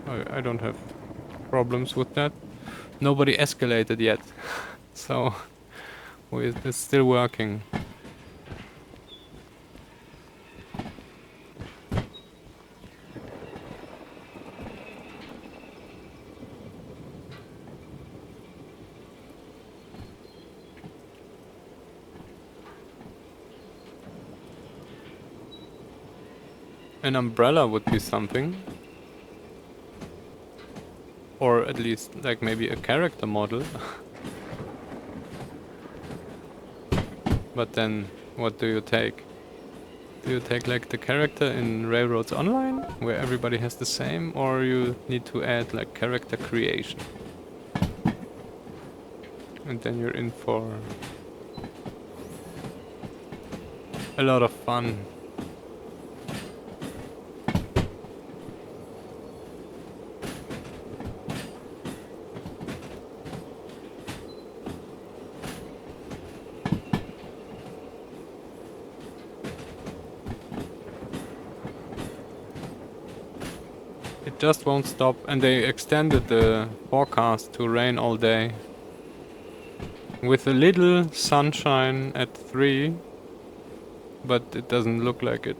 Speaker 1: I don't have problems with that. Nobody escalated yet, so it's still working. An umbrella would be something. Or at least, like, maybe a character model. But then, what do you take? Do you take, like, the character in Railroads Online, where everybody has the same? Or you need to add, like, character creation? And then you're in for a lot of fun. It just won't stop, and they extended the forecast to rain all day. With a little sunshine at 3, but it doesn't look like it.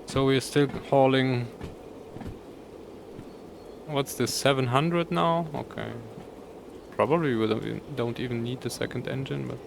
Speaker 1: So we're still hauling... What's this, 700 now? Okay. Probably we don't even need the second engine, but...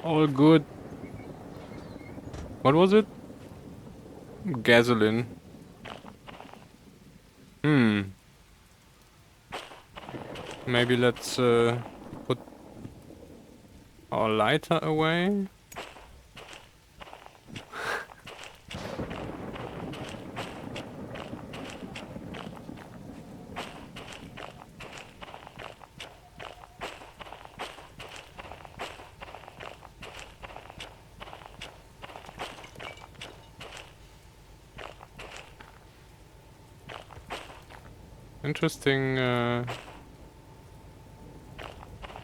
Speaker 1: all good. What was it? Gasoline. Maybe let's put our lighter away. Interesting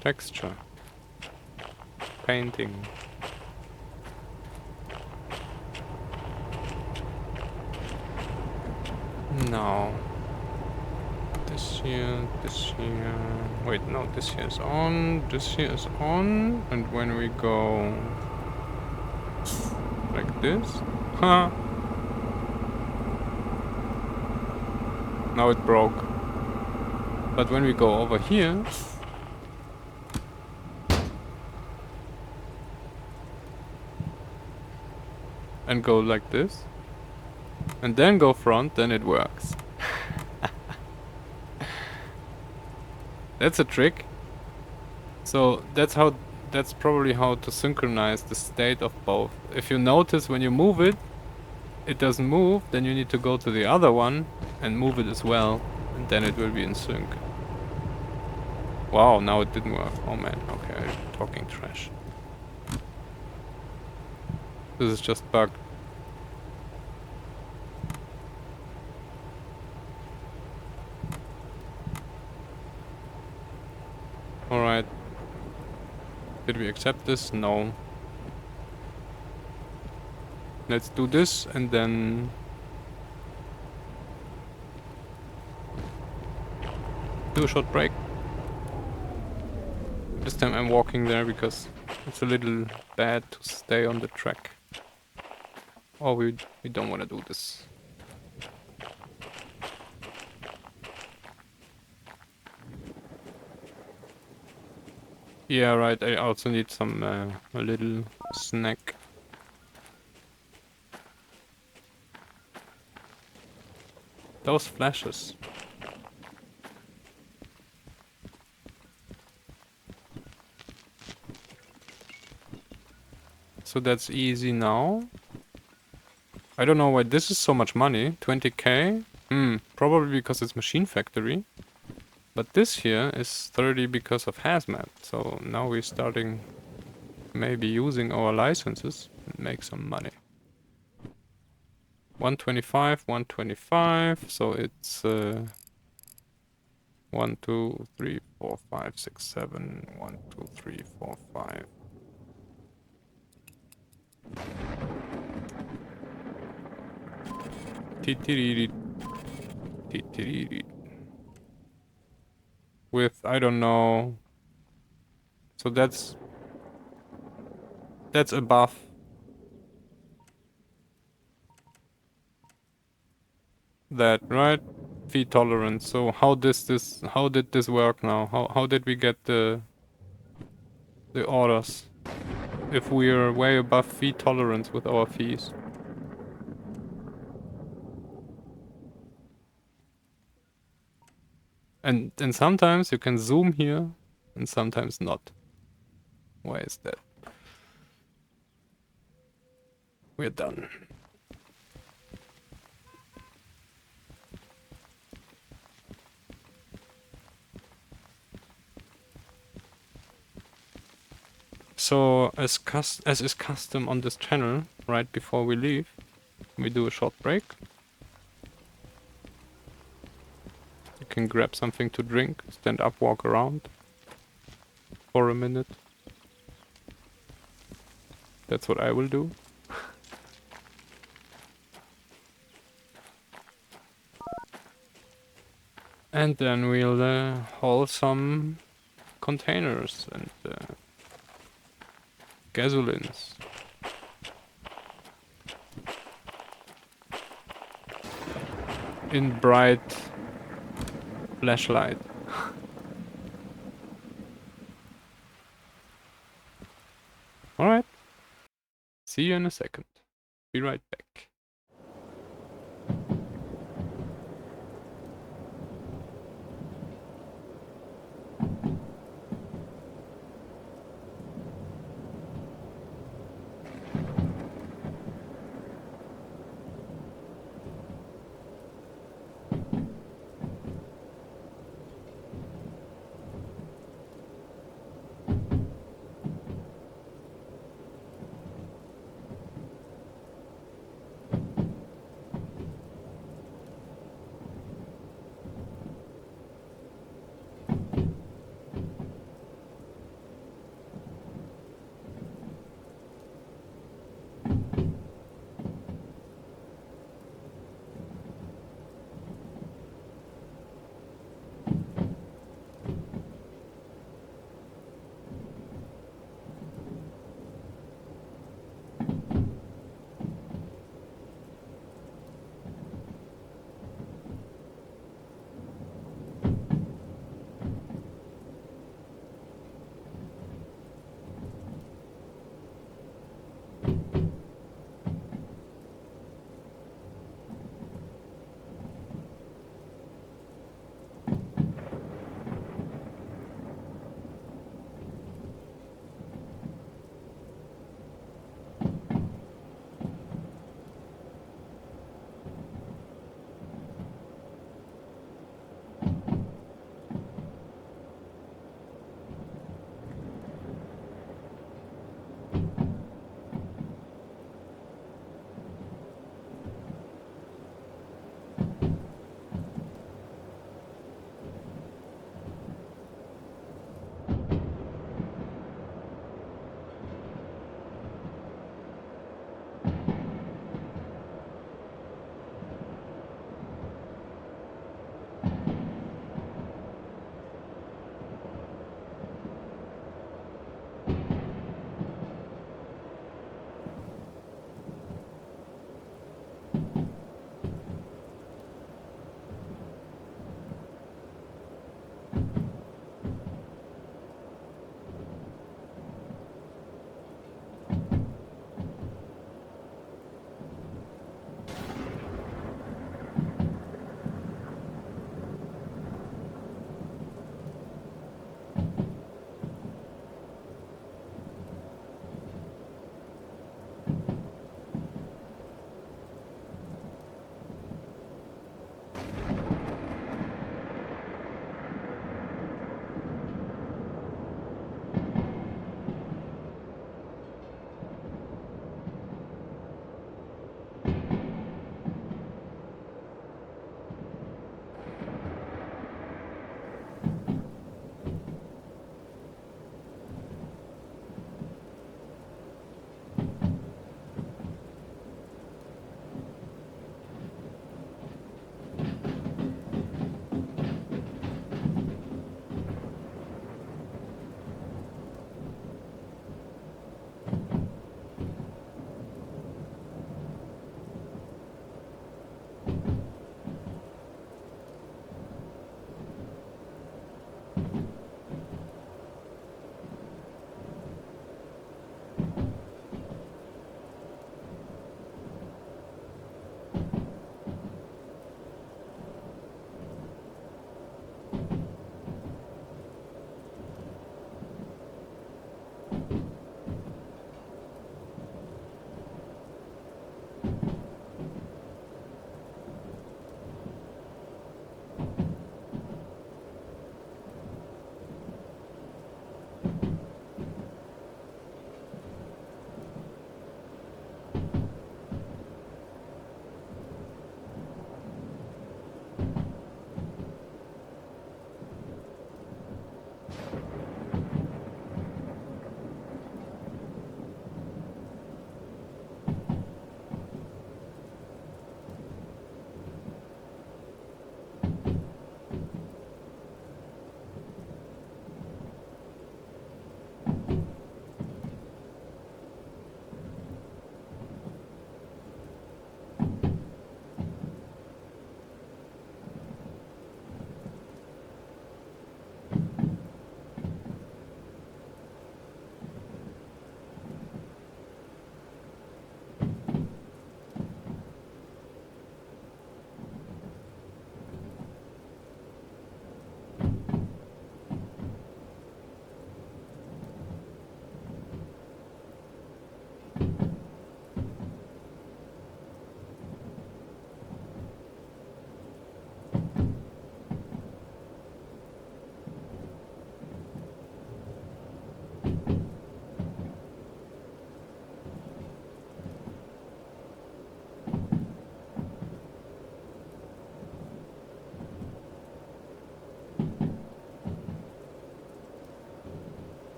Speaker 1: texture. Painting. No. This here, this here. Wait, no, this here is on, this here is on. And when we go like this, huh? Now it broke. But when we go over here, and go like this, and then go front, then it works. That's a trick. So that's probably how to synchronize the state of both. If you notice when you move it, it doesn't move, then you need to go to the other one and move it as well, and then it will be in sync. Wow, now it didn't work. Oh man, okay, I'm talking trash. This is just bugged. Alright. Did we accept this? No. Let's do this and then... do a short break. This time I'm walking there because it's a little bad to stay on the track. Oh, we don't want to do this. Yeah, right, I also need some, a little snack. Those flashes. So that's easy now. I don't know why this is so much money. 20k? Probably because it's Machine Factory. But this here is 30 because of Hazmat. So now we're starting maybe using our licenses and make some money. 125, 125. So it's 1, 2, 3, 4, 5, 6, 7. 1, 2, 3, 4, 5. With, I don't know. So that's above that, right? Feed tolerance. So how did this work now? How did we get the orders if we're way above feed tolerance with our fees? And sometimes you can zoom here and sometimes not. Why is that? We're done. So as is custom on this channel, right before we leave, we do a short break. You can grab something to drink, stand up, walk around for a minute. That's what I will do. And then we'll haul some containers and gasolines. In bright flashlight. Alright. See you in a second. Be right back.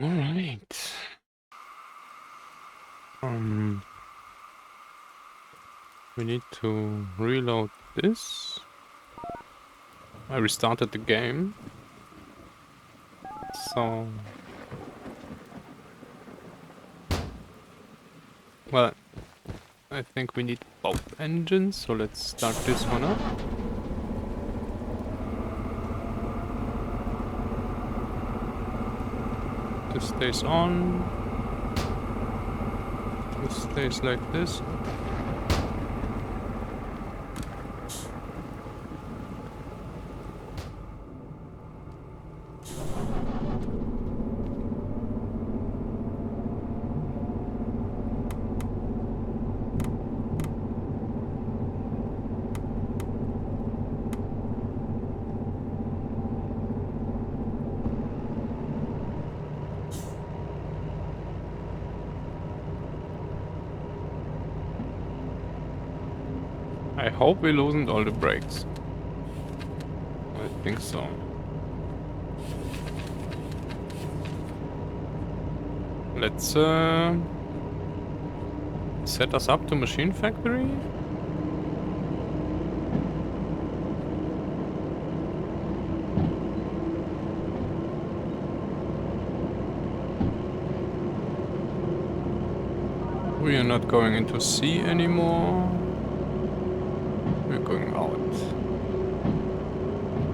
Speaker 1: Alright. We need to reload this. I restarted the game. So... Well, I think we need both engines, so let's start this one up. This stays on. This stays like this. I hope we loosened all the brakes. I think so. Let's set us up to Machine Factory. We are not going into C anymore. We're going out.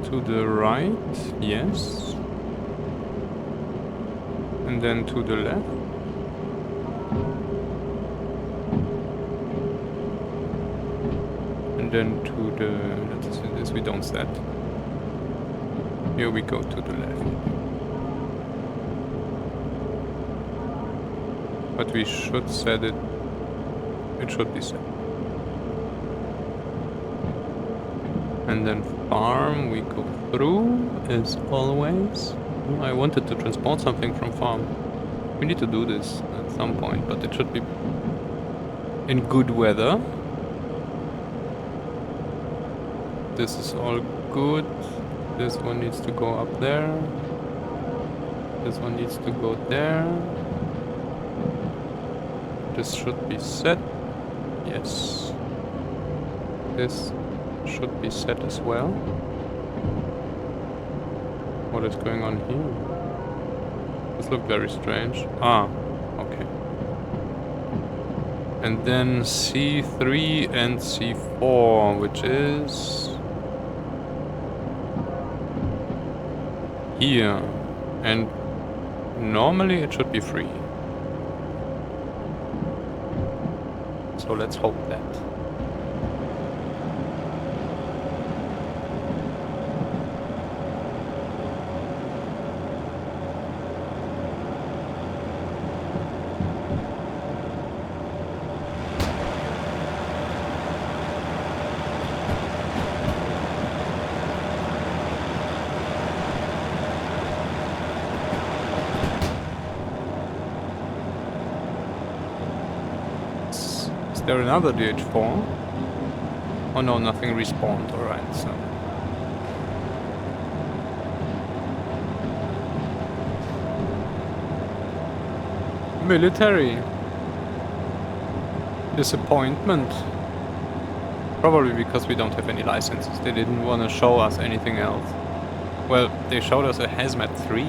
Speaker 1: To the right, yes. And then to the left. And then to the... let's see this, we don't set. Here we go to the left. But we should set it... it should be set. And then farm, we go through, as always. I wanted to transport something from farm. We need to do this at some point, but it should be in good weather. This is all good. This one needs to go up there. This one needs to go there. This should be set. Yes. This should be set as well. What is going on here? This looks very strange. Ah, okay. And then C3 and C4, which is here. And normally it should be free. So let's hope that. Is there another DH4? Oh no, nothing respawned, alright, so... Military. Disappointment. Probably because we don't have any licenses. They didn't want to show us anything else. Well, they showed us a Hazmat 3.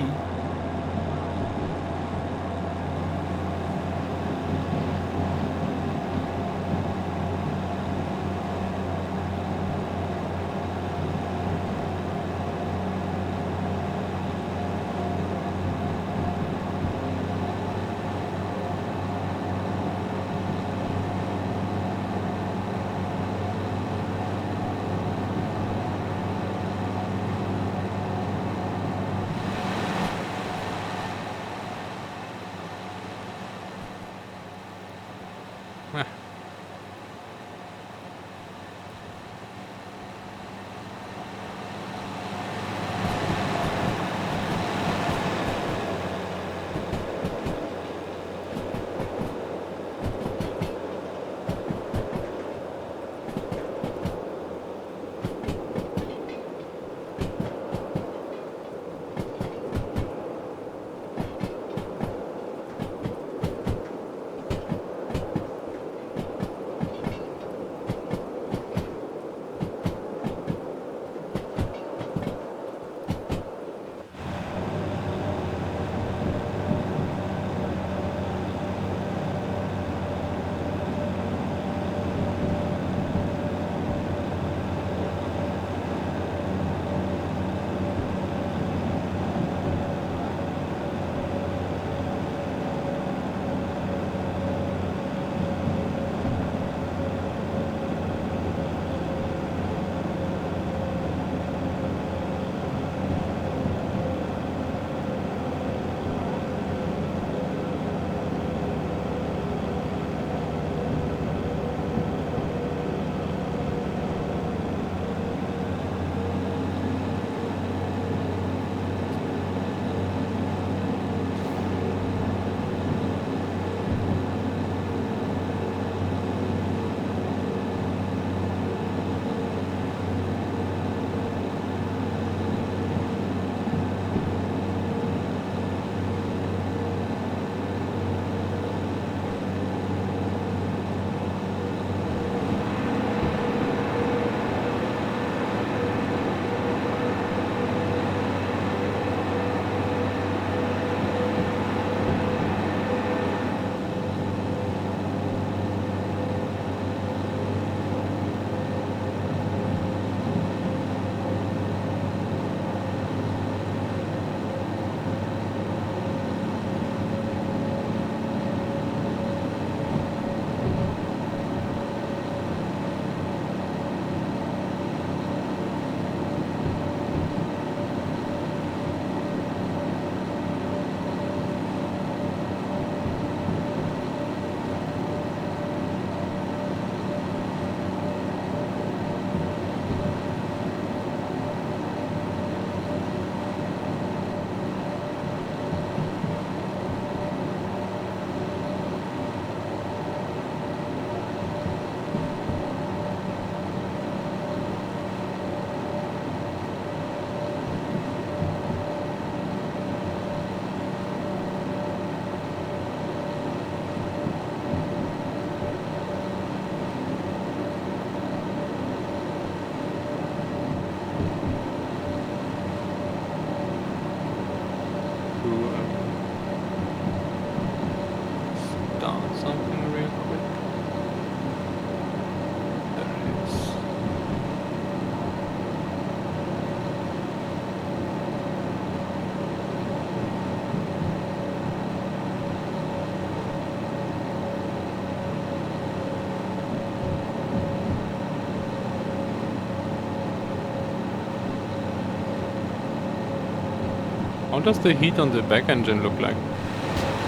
Speaker 1: How does the heat on the back engine look like?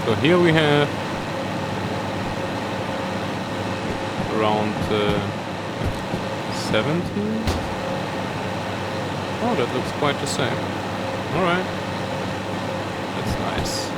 Speaker 1: So here we have around 70. Oh, that looks quite the same. Alright. That's nice.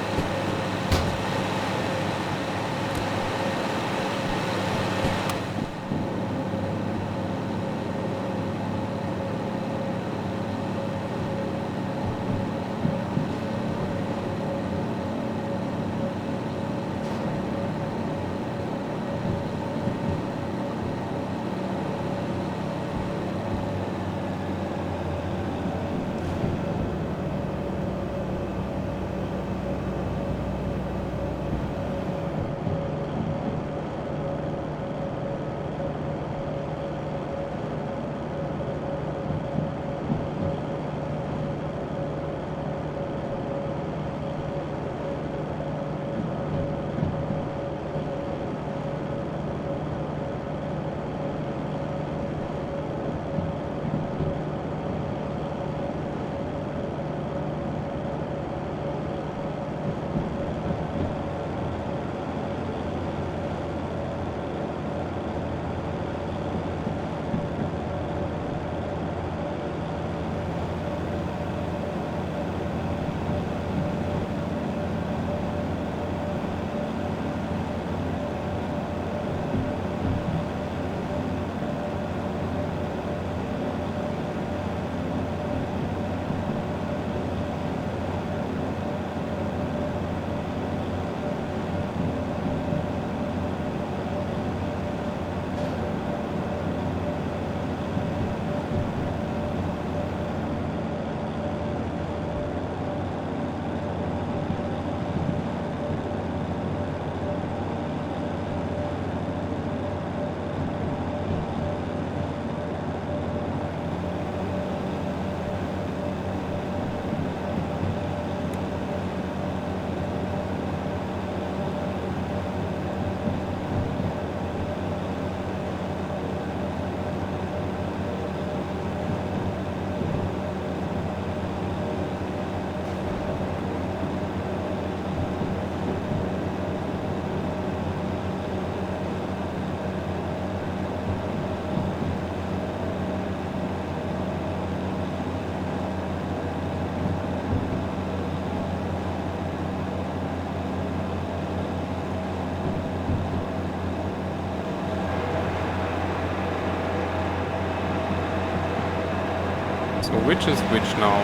Speaker 1: So which is which now?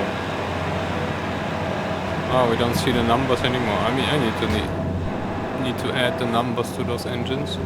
Speaker 1: Oh, we don't see the numbers anymore. I mean, I need to add the numbers to those engines.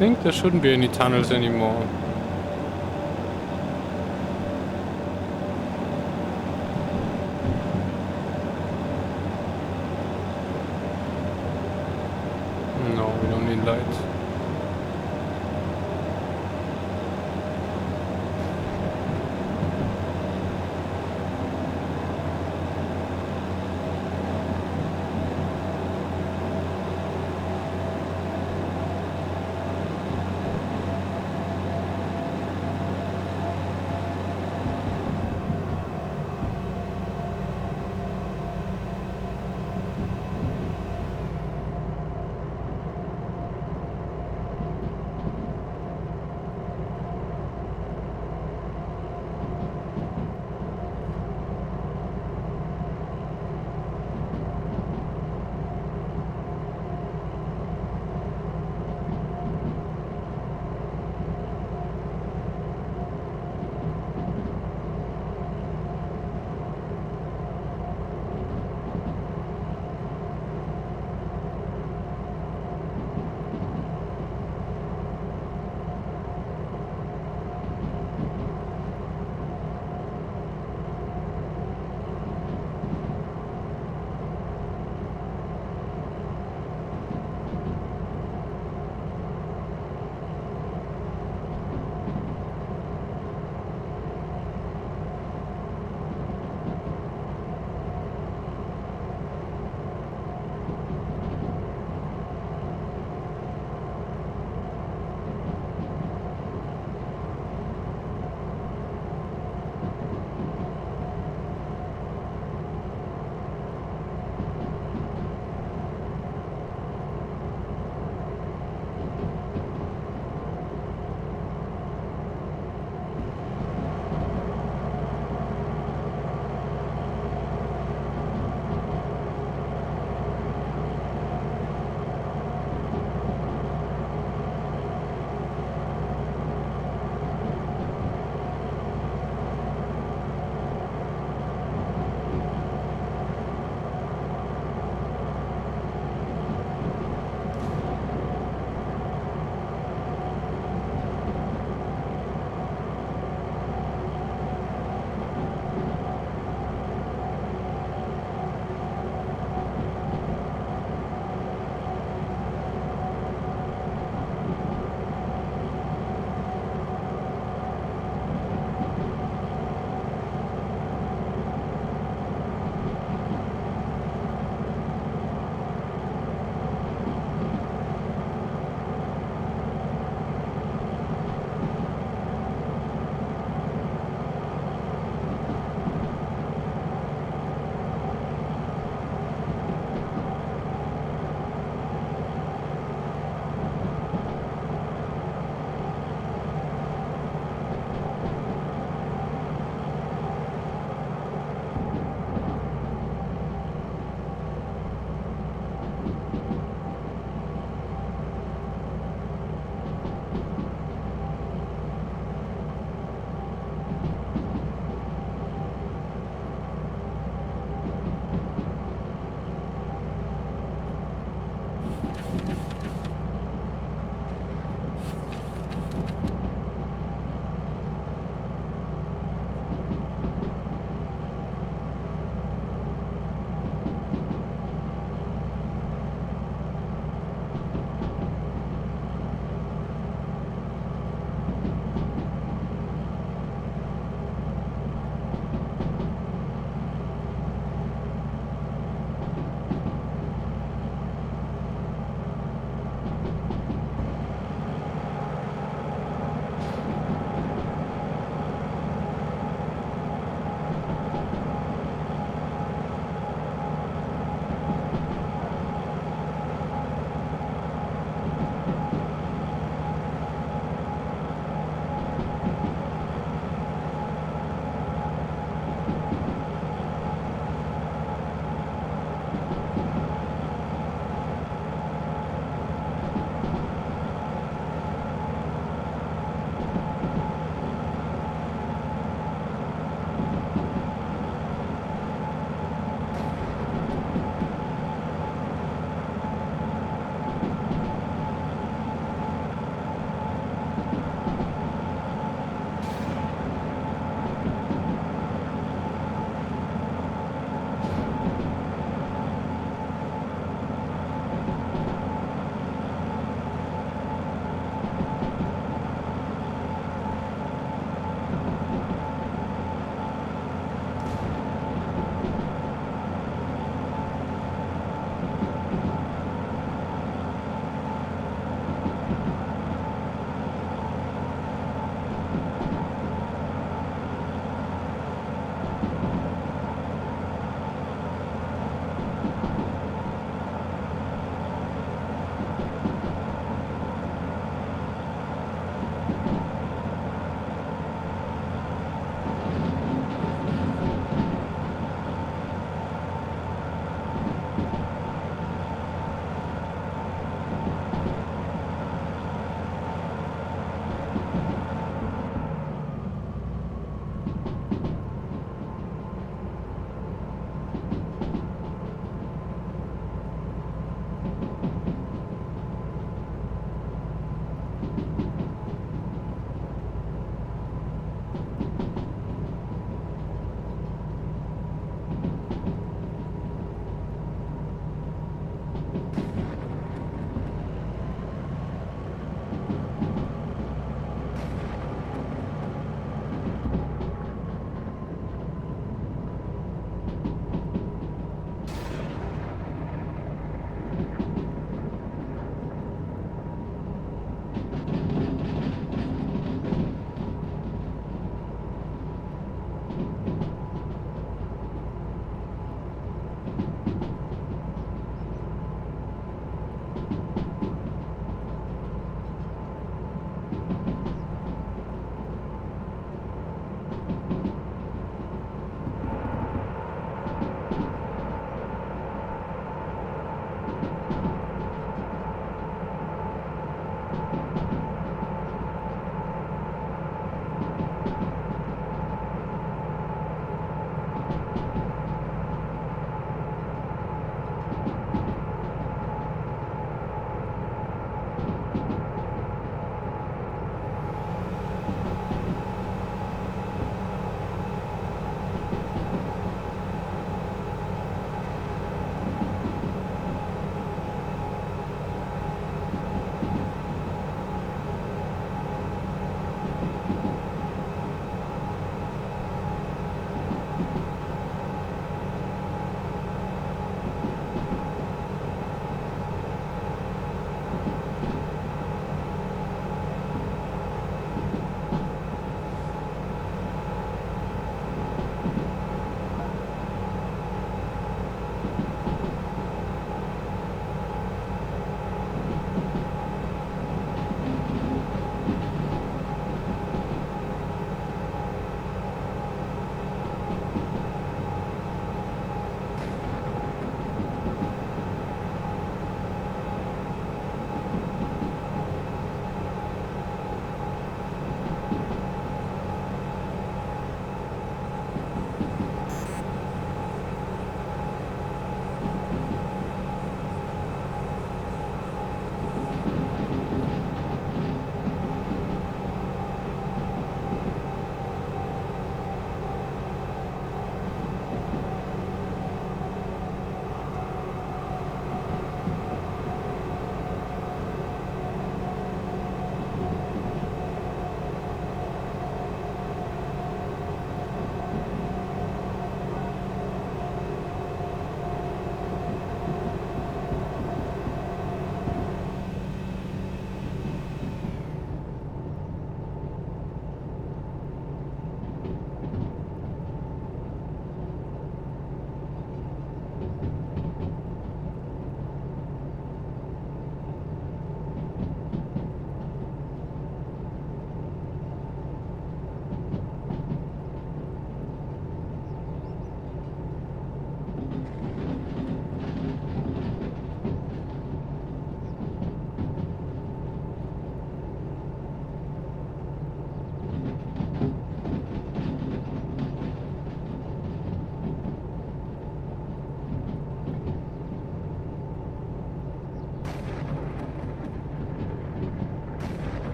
Speaker 1: think there shouldn't be any tunnels anymore. No, we don't need light.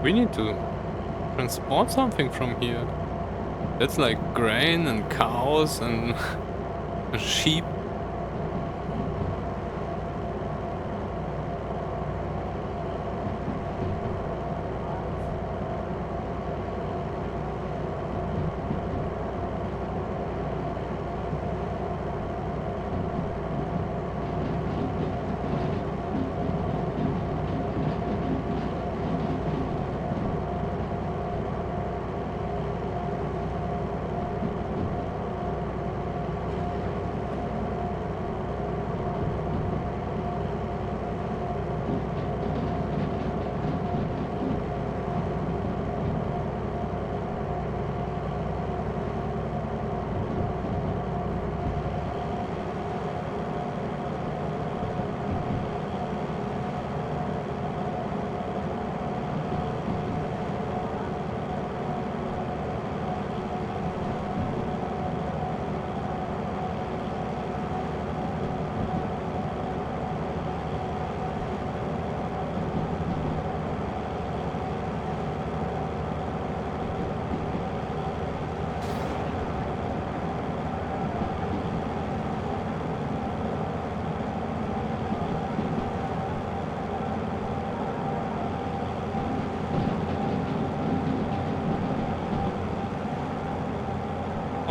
Speaker 1: We need to transport something from here. That's like grain and cows and sheep.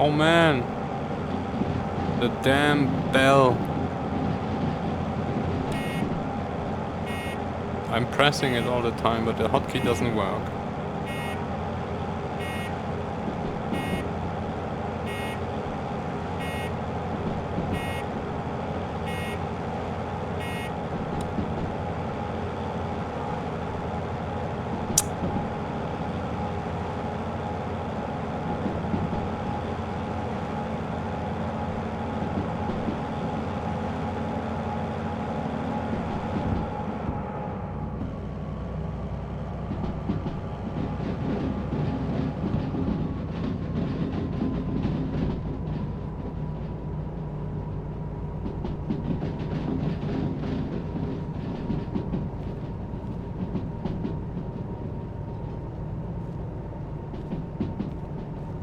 Speaker 1: Oh man, the damn bell. I'm pressing it all the time, but the hotkey doesn't work.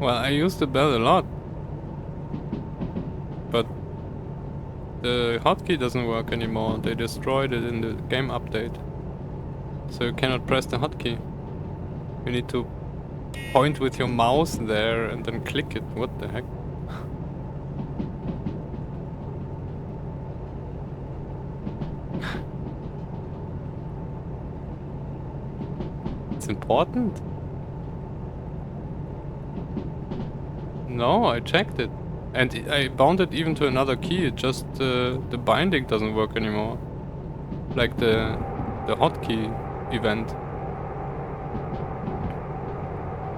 Speaker 1: Well, I use the bell a lot, but the hotkey doesn't work anymore. They destroyed it in the game update. So you cannot press the hotkey. You need to point with your mouse there and then click it. What the heck? It's important? No, I checked it. And I bound it even to another key, it just the binding doesn't work anymore. Like the hotkey event.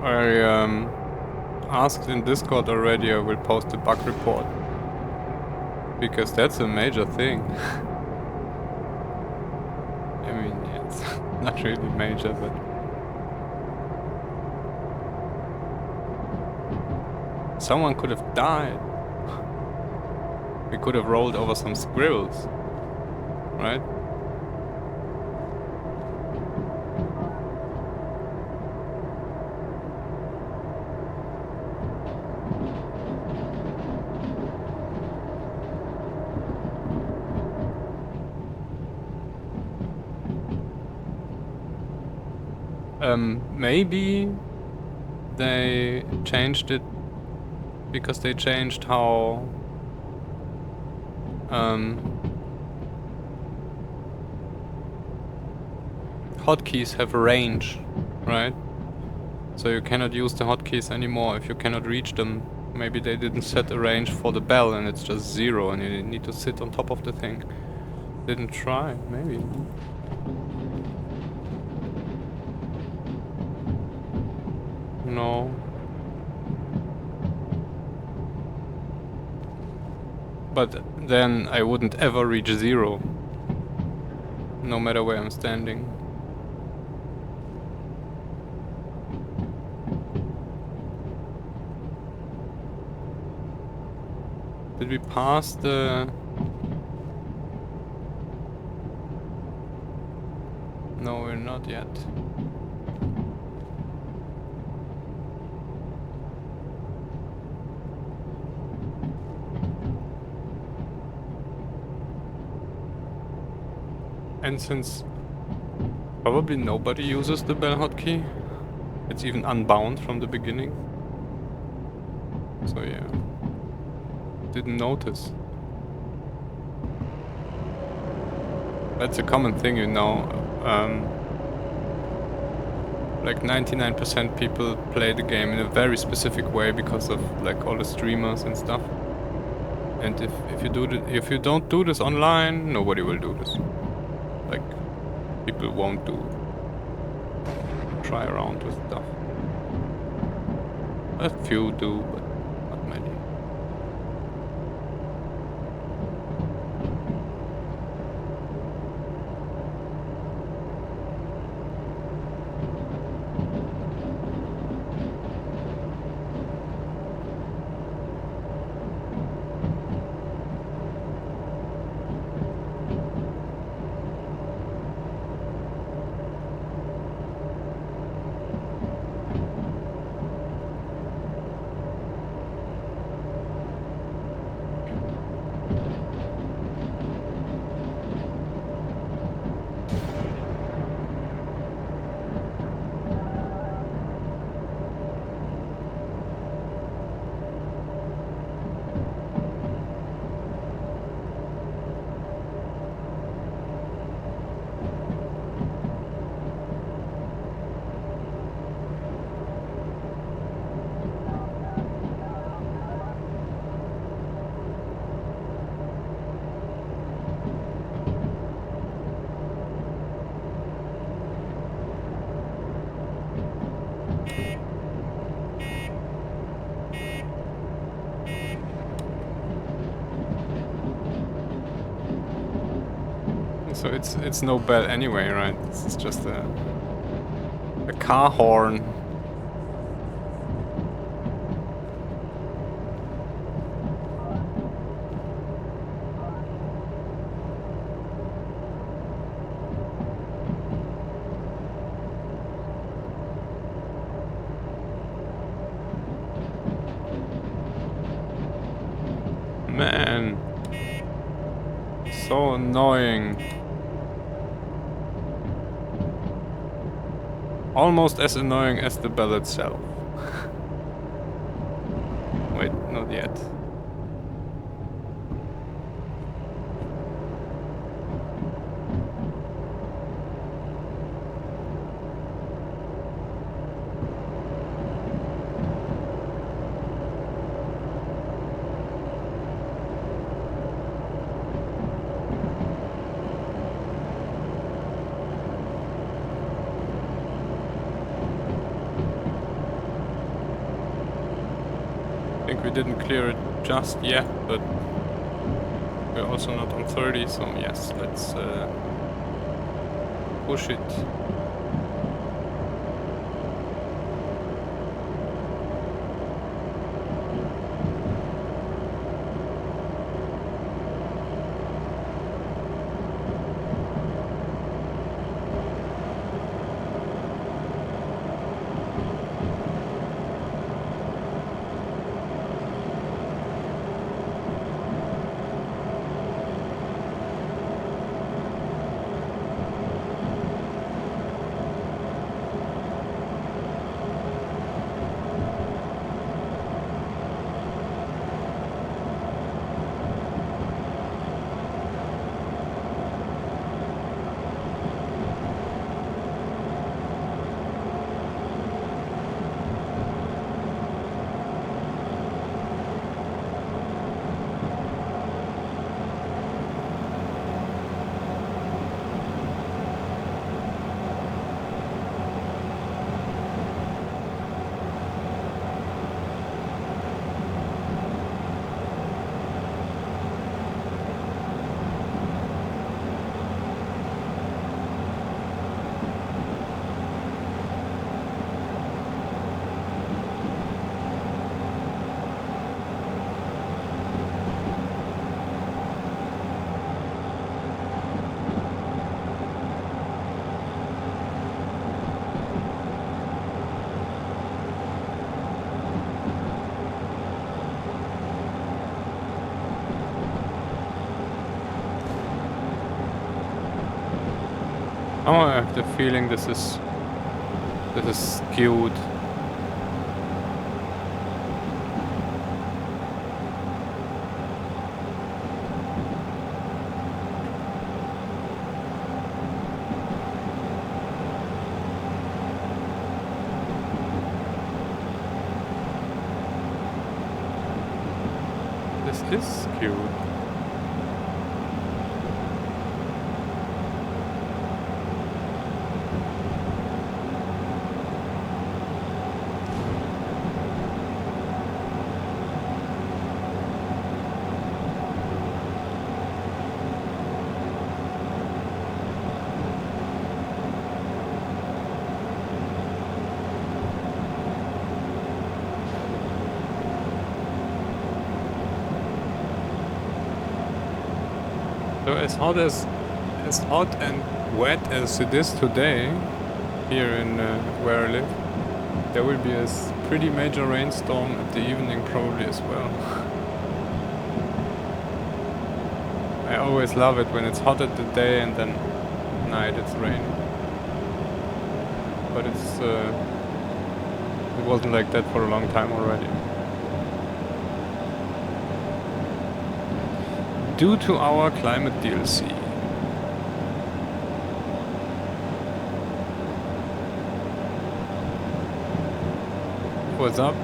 Speaker 1: I asked in Discord already, I will post a bug report. Because that's a major thing. I mean, yeah, it's not really major, but... Someone could have died. We could have rolled over some squirrels. Right? Maybe they changed it because they changed how hotkeys have a range, right? So you cannot use the hotkeys anymore if you cannot reach them. Maybe they didn't set a range for the bell and it's just 0 and you need to sit on top of the thing. Didn't try, maybe. No. But then I wouldn't ever reach 0. No matter where I'm standing. Did we pass the... No, we're not yet. And since probably nobody uses the bell hotkey, it's even unbound from the beginning. So yeah, didn't notice. That's a common thing, you know. Like 99% people play the game in a very specific way because of like all the streamers and stuff. And if you don't do this online, nobody will do this. Like people won't try around with stuff. A few do, but not many. So it's no bell anyway, right? It's just a car horn. Man, so annoying. Almost as annoying as the bell itself. Wait, not yet. I think we didn't clear it just yet, but we're also not on 30, so yes, let's push it. Somehow I have the feeling this is skewed. This is skewed. So as hot and wet as it is today, here in where I live, there will be a pretty major rainstorm at the evening probably as well. I always love it when it's hot at the day and then night it's raining. But it wasn't like that for a long time already. Due to our climate DLC. What's up?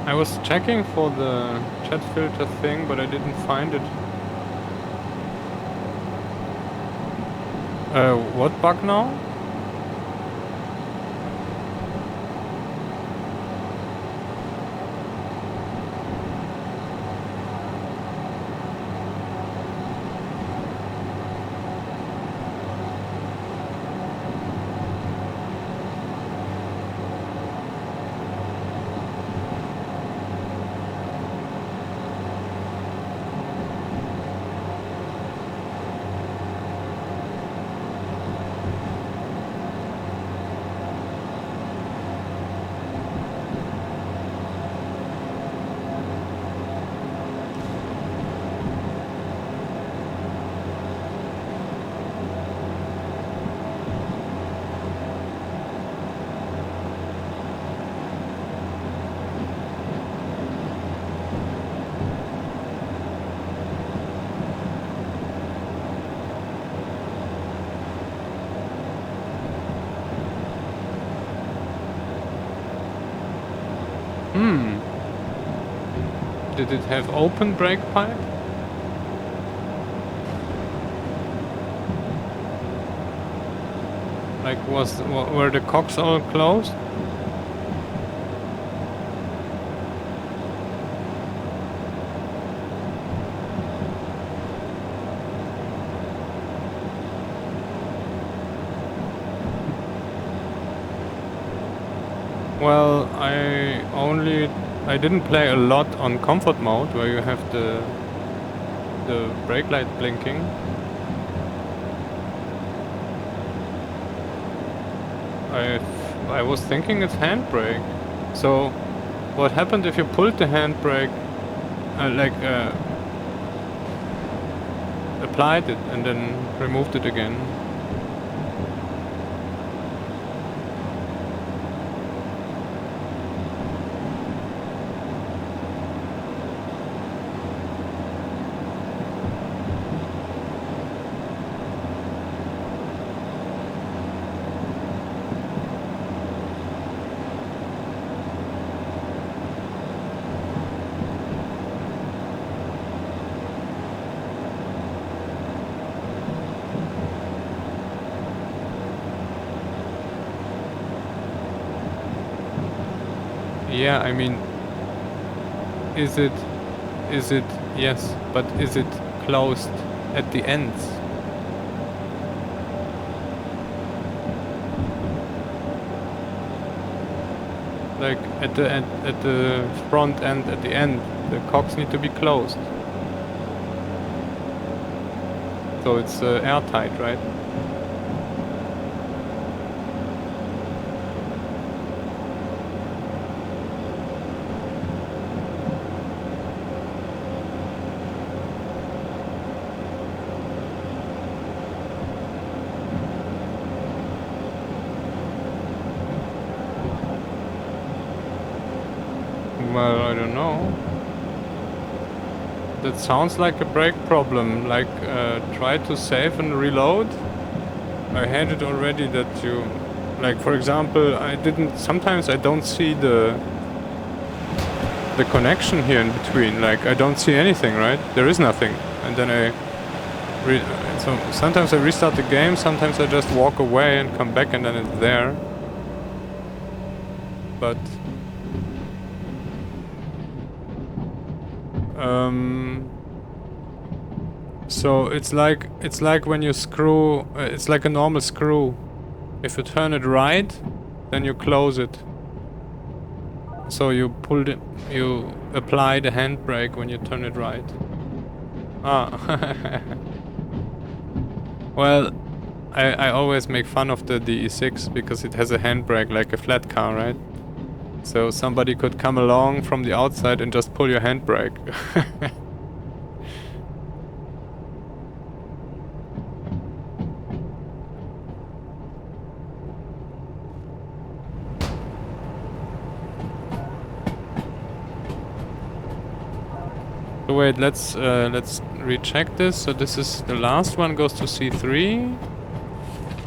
Speaker 1: I was checking for the chat filter thing, but I didn't find it. What bug now? Did it have open brake pipe? Like were the cocks all closed? Well, I didn't play a lot on comfort mode where you have the brake light blinking. I was thinking it's handbrake. So what happened if you pulled the handbrake, applied it and then removed it again? Yeah, I mean, is it, yes, but is it closed at the ends? Like at the end, at the front end, at the end, the cocks need to be closed. So it's airtight, right? Well, I don't know. That sounds like a brake problem. Like, try to save and reload. I had it already that you... Like, for example, I didn't... Sometimes I don't see the connection here in between. Like, I don't see anything, right? There is nothing. And then so sometimes I restart the game, sometimes I just walk away and come back and then it's there. But... So it's like when you screw, it's like a normal screw. If you turn it right, then you close it. So you you apply the handbrake when you turn it right. Ah. Well, I always make fun of the DE6 because it has a handbrake like a flat car, right? So somebody could come along from the outside and just pull your handbrake. So wait, let's recheck this. So this is the last one goes to C3.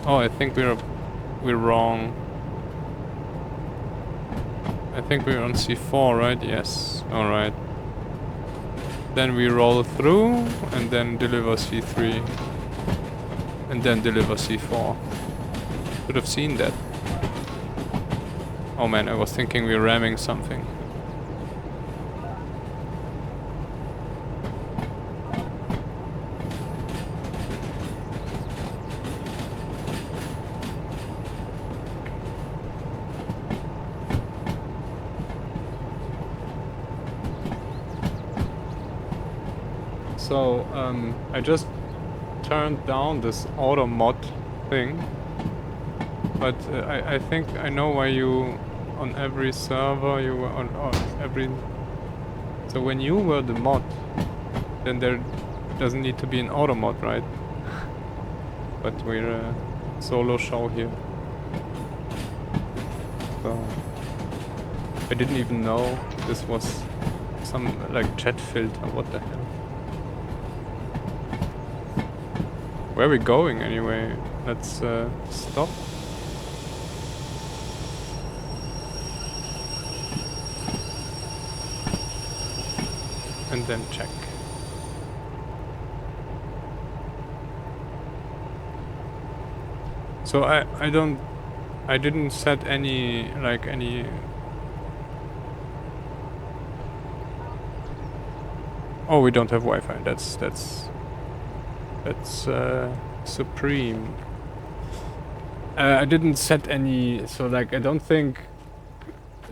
Speaker 1: Oh, I think we're wrong. I think we're on C4, right? Yes. All right. Then we roll through and then deliver C3 and then deliver C4. Should have seen that. Oh man, I was thinking we're ramming something. So, I just turned down this auto mod thing, but I think I know why you, on every server, you were on every... So when you were the mod, then there doesn't need to be an auto mod, right? But we're a solo show here. So, I didn't even know this was some, like, chat filter, what the hell. Where are we going anyway? Let's stop. And then check. So I didn't set any, like, any... Oh, we don't have Wi-Fi. That's supreme. I didn't set any, so like I don't think,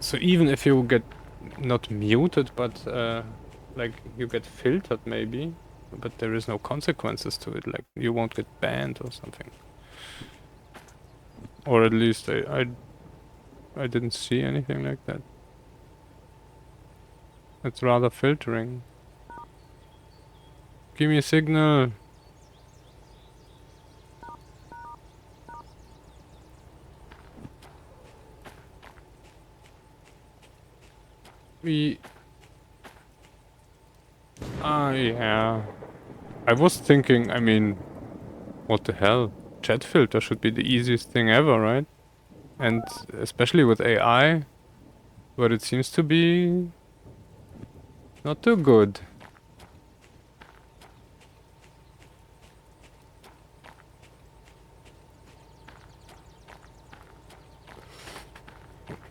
Speaker 1: so even if you get not muted, but like you get filtered maybe, but there is no consequences to it, like you won't get banned or something. Or at least I didn't see anything like that. It's rather filtering. Give me a signal. Yeah. I was thinking, I mean, what the hell? Chat filter should be the easiest thing ever, right? And especially with AI, but it seems to be not too good.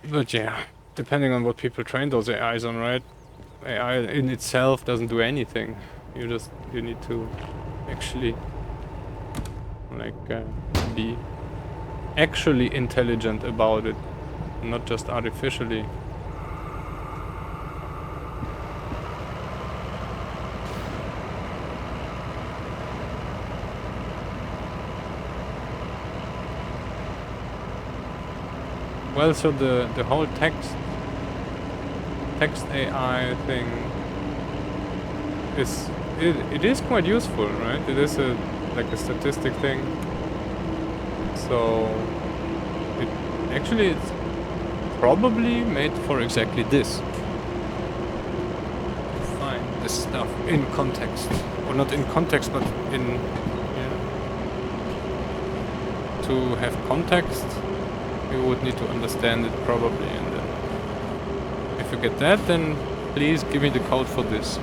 Speaker 1: But yeah, depending on what people train those AIs on, right? AI in itself doesn't do anything. You need to actually like be actually intelligent about it, not just artificially. Well, so the whole text AI thing it is quite useful, right? It is like a statistic thing. So it actually it's probably made for exactly this. To find this stuff in context, or not in context, but in to have context, you would need to understand it probably, and then if you get that, then please give me the code for this.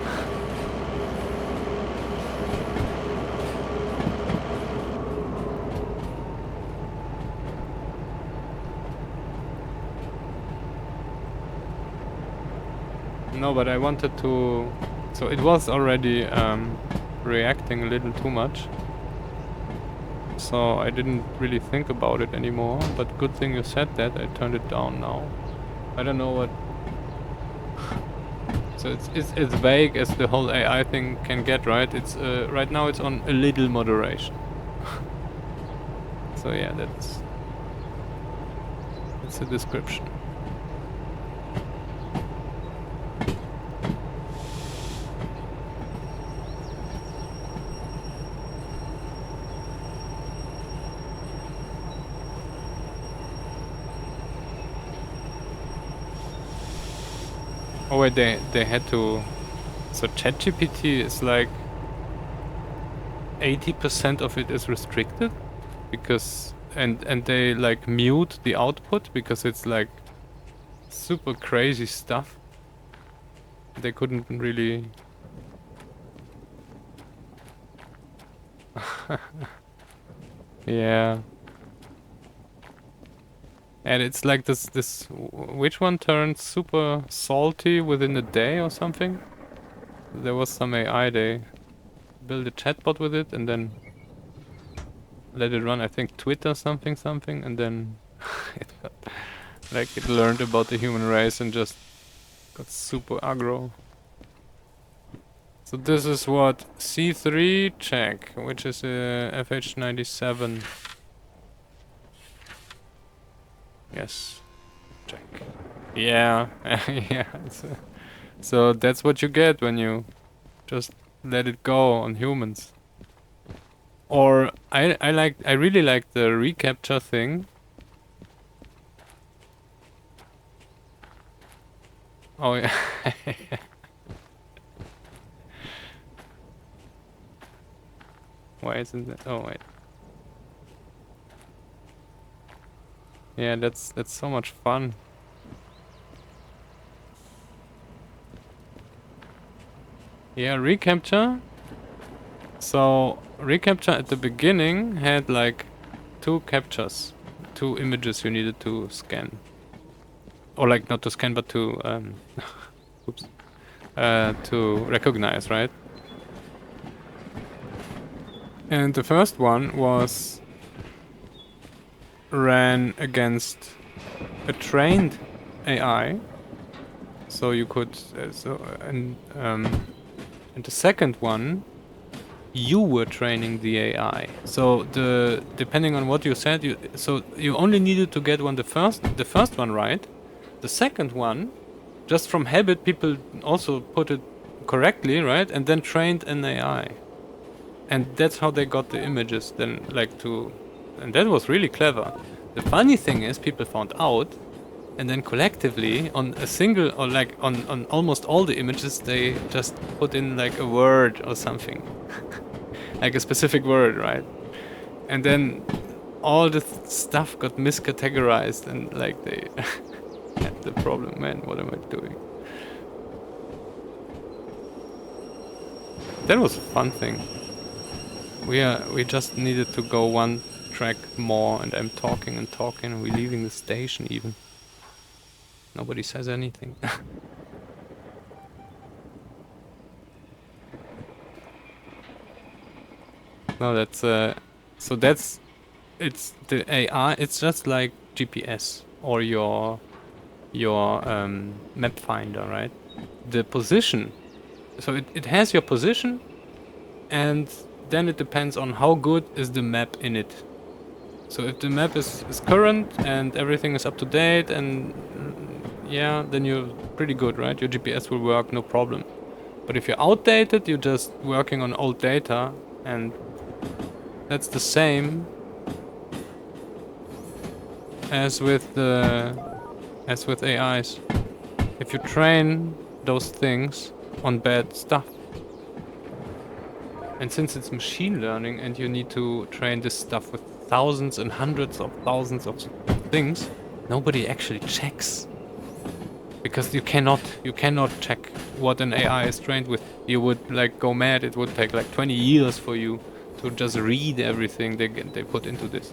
Speaker 1: No, but I wanted to... So it was already reacting a little too much. So I didn't really think about it anymore. But good thing you said that. I turned it down now. I don't know what... So it's vague as the whole AI thing can get, right? It's right now it's on a little moderation. So yeah, that's a description. Oh wait, they had to... So ChatGPT is like 80% of it is restricted because and they like mute the output because it's like super crazy stuff. They couldn't really... Yeah. And it's like this which one turned super salty within a day or something? There was some AI, they built a chatbot with it and then let it run, I think Twitter something, and then it got, like it learned about the human race and just got super aggro. So this is what C3 check, which is a FH97. Yes, check. Yeah, yeah. So that's what you get when you just let it go on humans. Or I really like the reCAPTCHA thing. Oh yeah. Why isn't that? Oh wait. Yeah, that's so much fun. Yeah, reCAPTCHA. So reCAPTCHA at the beginning had like 2 captchas, 2 images you needed to scan, or like not to scan but to oops, to recognize, right? And the first one was ran against a trained AI, so you could and the second one you were training the AI. So depending on what you said, you only needed to get the first one right. The second one, just from habit, people also put it correctly, right, and then trained an AI. And that's how they got the images then, and that was really clever. The funny thing is people found out, and then collectively on a single, or like on almost all the images, they just put in like a word or something. Like a specific word, right? And then all the stuff got miscategorized and like they had the problem, man, what am I doing? That was a fun thing. We just needed to go one track more, and I'm talking and talking, and we're leaving the station even. Nobody says anything. No, that's it's the AI. It's just like GPS or your map finder, right? The position. So it has your position, and then it depends on how good is the map in it. So if the map is current and everything is up to date and yeah, then you're pretty good, right? Your GPS will work, no problem. But if you're outdated, you're just working on old data, and that's the same as with AIs. If you train those things on bad stuff, and since it's machine learning and you need to train this stuff with thousands and hundreds of thousands of things, nobody actually checks. Because you cannot check what an AI is trained with. You would like go mad. It would take like 20 years for you to just read everything they put into this.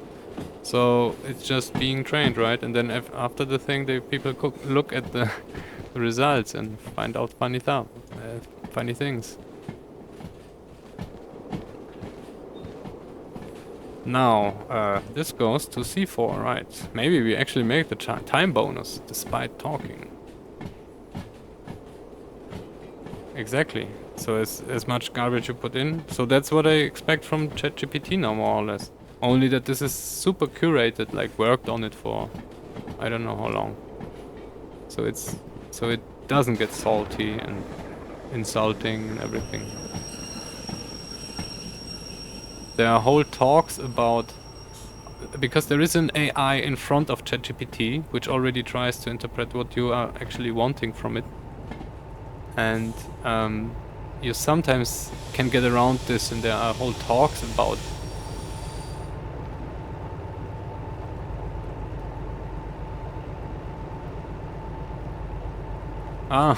Speaker 1: So it's just being trained, right? And then after the thing, people look at the results and find out funny things. Now, this goes to C4, right? Maybe we actually make the time bonus despite talking. Exactly. So as much garbage you put in. So that's what I expect from ChatGPT now, more or less. Only that this is super curated, like worked on it for I don't know how long. So it doesn't get salty and insulting and everything. There are whole talks about, because there is an AI in front of ChatGPT which already tries to interpret what you are actually wanting from it. And you sometimes can get around this, and there are whole talks about. Ah,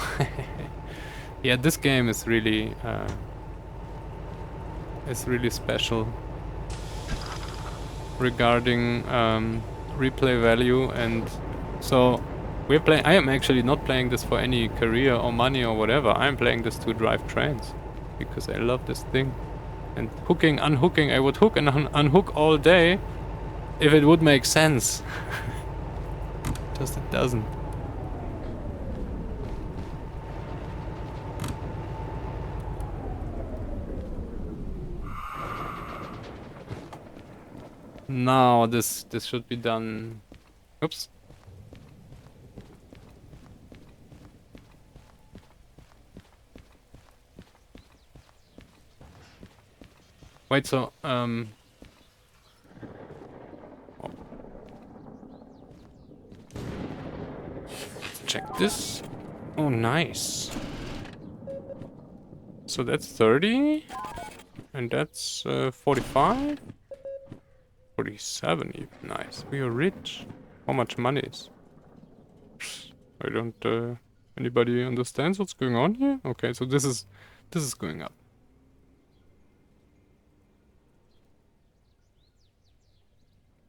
Speaker 1: yeah, this game is really special regarding replay value, and so I am actually not playing this for any career or money or whatever. I'm playing this to drive trains because I love this thing. And hooking, unhooking, I would hook and unhook all day if it would make sense. Just it doesn't. Now this should be done. Oops. Wait, so let's check this. Oh, nice. So that's 30, and that's 45, 47 even. Nice. We are rich. How much money is? I don't. Anybody understands what's going on here? Okay, so this is going up.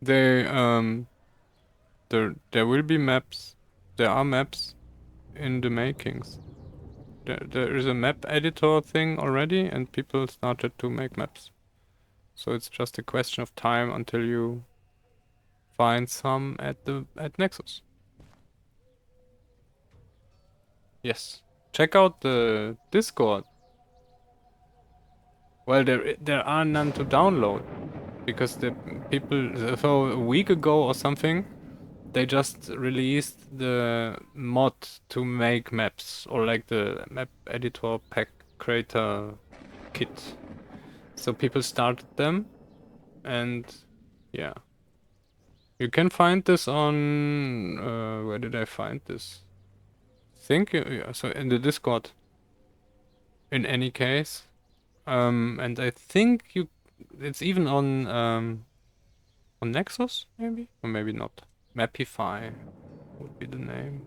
Speaker 1: There will be maps. There are maps in the makings. There is a map editor thing already, and people started to make maps. So it's just a question of time until you find some at Nexus. Yes. Check out the Discord. Well, there are none to download because the people, so a week ago or something, they just released the mod to make maps, or like the map editor pack creator kit. So people started them, and yeah. You can find this on where did I find this? Yeah, so in the Discord. In any case, and I think it's even on Nexus, maybe, or maybe not. Mapify would be the name.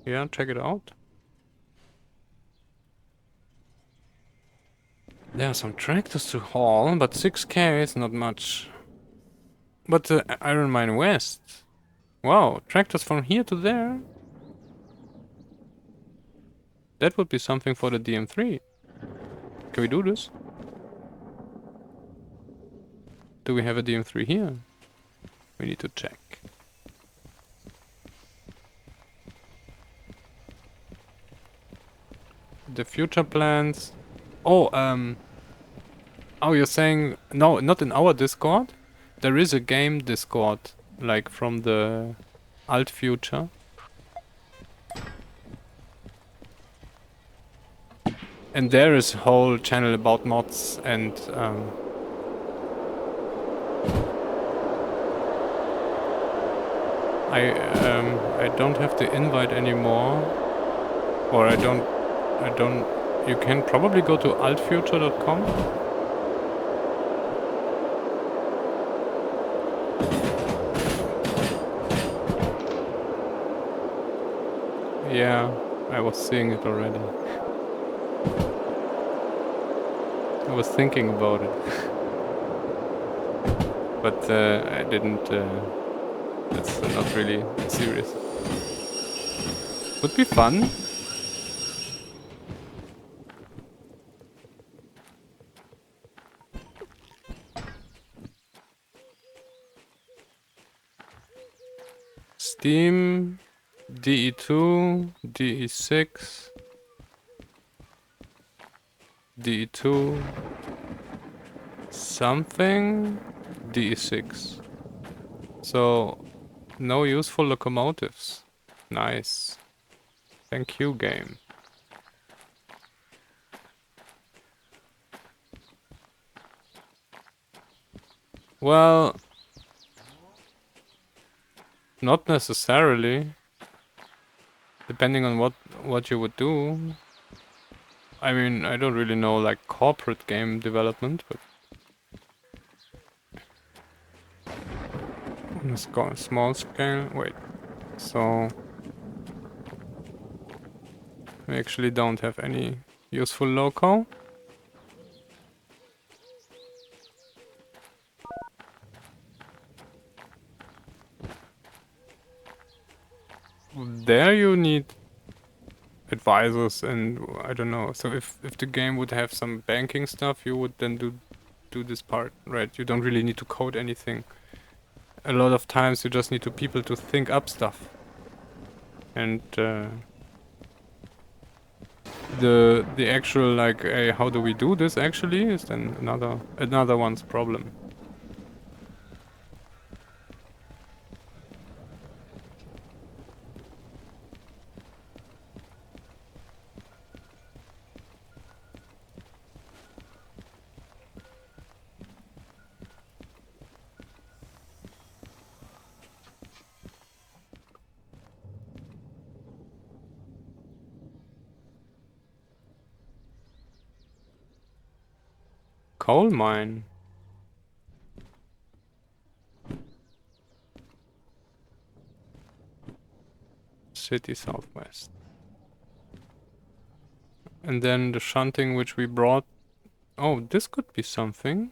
Speaker 1: Yeah, check it out. There are some tractors to haul, but 6K is not much. But the Iron Mine West. Wow, tractors from here to there. That would be something for the DM3. Can we do this? Do we have a DM3 here? We need to check. The future plans. Oh, oh, you're saying no, not in our Discord. There is a game Discord, like from the alt future. And there is a whole channel about mods and I don't have the invite anymore, or I don't. You can probably go to altfuture.com. Yeah, I was seeing it already. I was thinking about it, but I didn't. That's not really serious. Would be fun. Steam, DE2, DE6, DE2, something, DE6. So, no useful locomotives. Nice. Thank you, game. Well, not necessarily. Depending on what you would do. I mean, I don't really know like corporate game development, but on a small scale. Wait, so we actually don't have any useful loco. There you need advisors and I don't know. So if the game would have some banking stuff, you would then do this part, right? You don't really need to code anything. A lot of times you just need people to think up stuff. And the actual like how do we do this actually is then another one's problem. Coal mine. City southwest. And then the shunting which we brought. Oh, this could be something.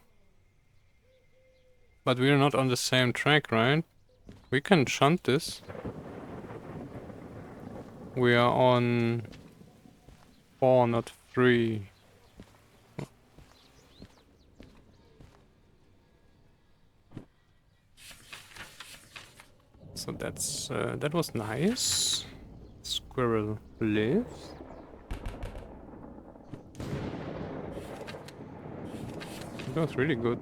Speaker 1: But we're not on the same track, right? We can shunt this. We are on 4, not 3. So that's that was nice. Squirrel lives. That was really good.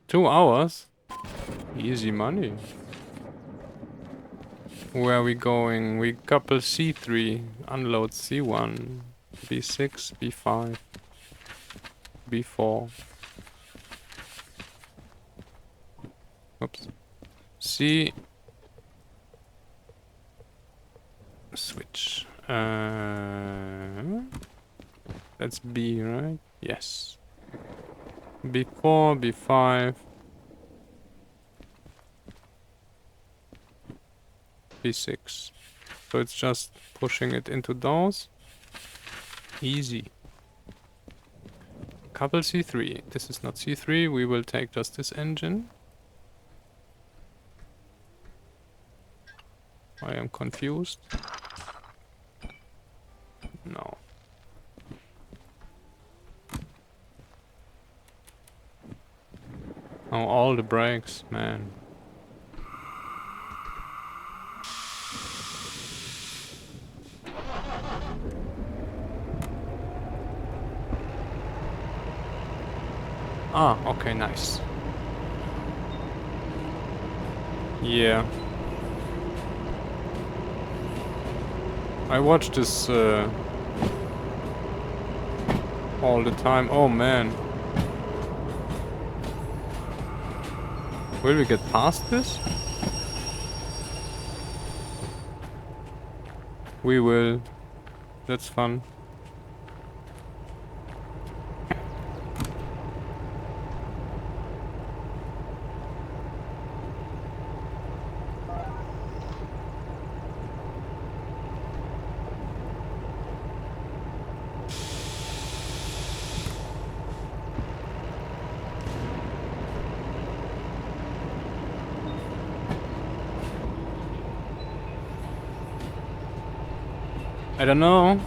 Speaker 1: Two hours? Easy money. Where are we going? We couple C3, unload C1, B6, B5, B4. Oops. C. Switch. That's B, right? Yes. B4, B5. B6. So it's just pushing it into those. Easy. Couple C3. This is not C3. We will take just this engine. I am confused. No. Oh, all the brakes, man. Ah, okay, nice. Yeah. I watch this all the time. Oh man. Will we get past this? We will. That's fun. I don't know.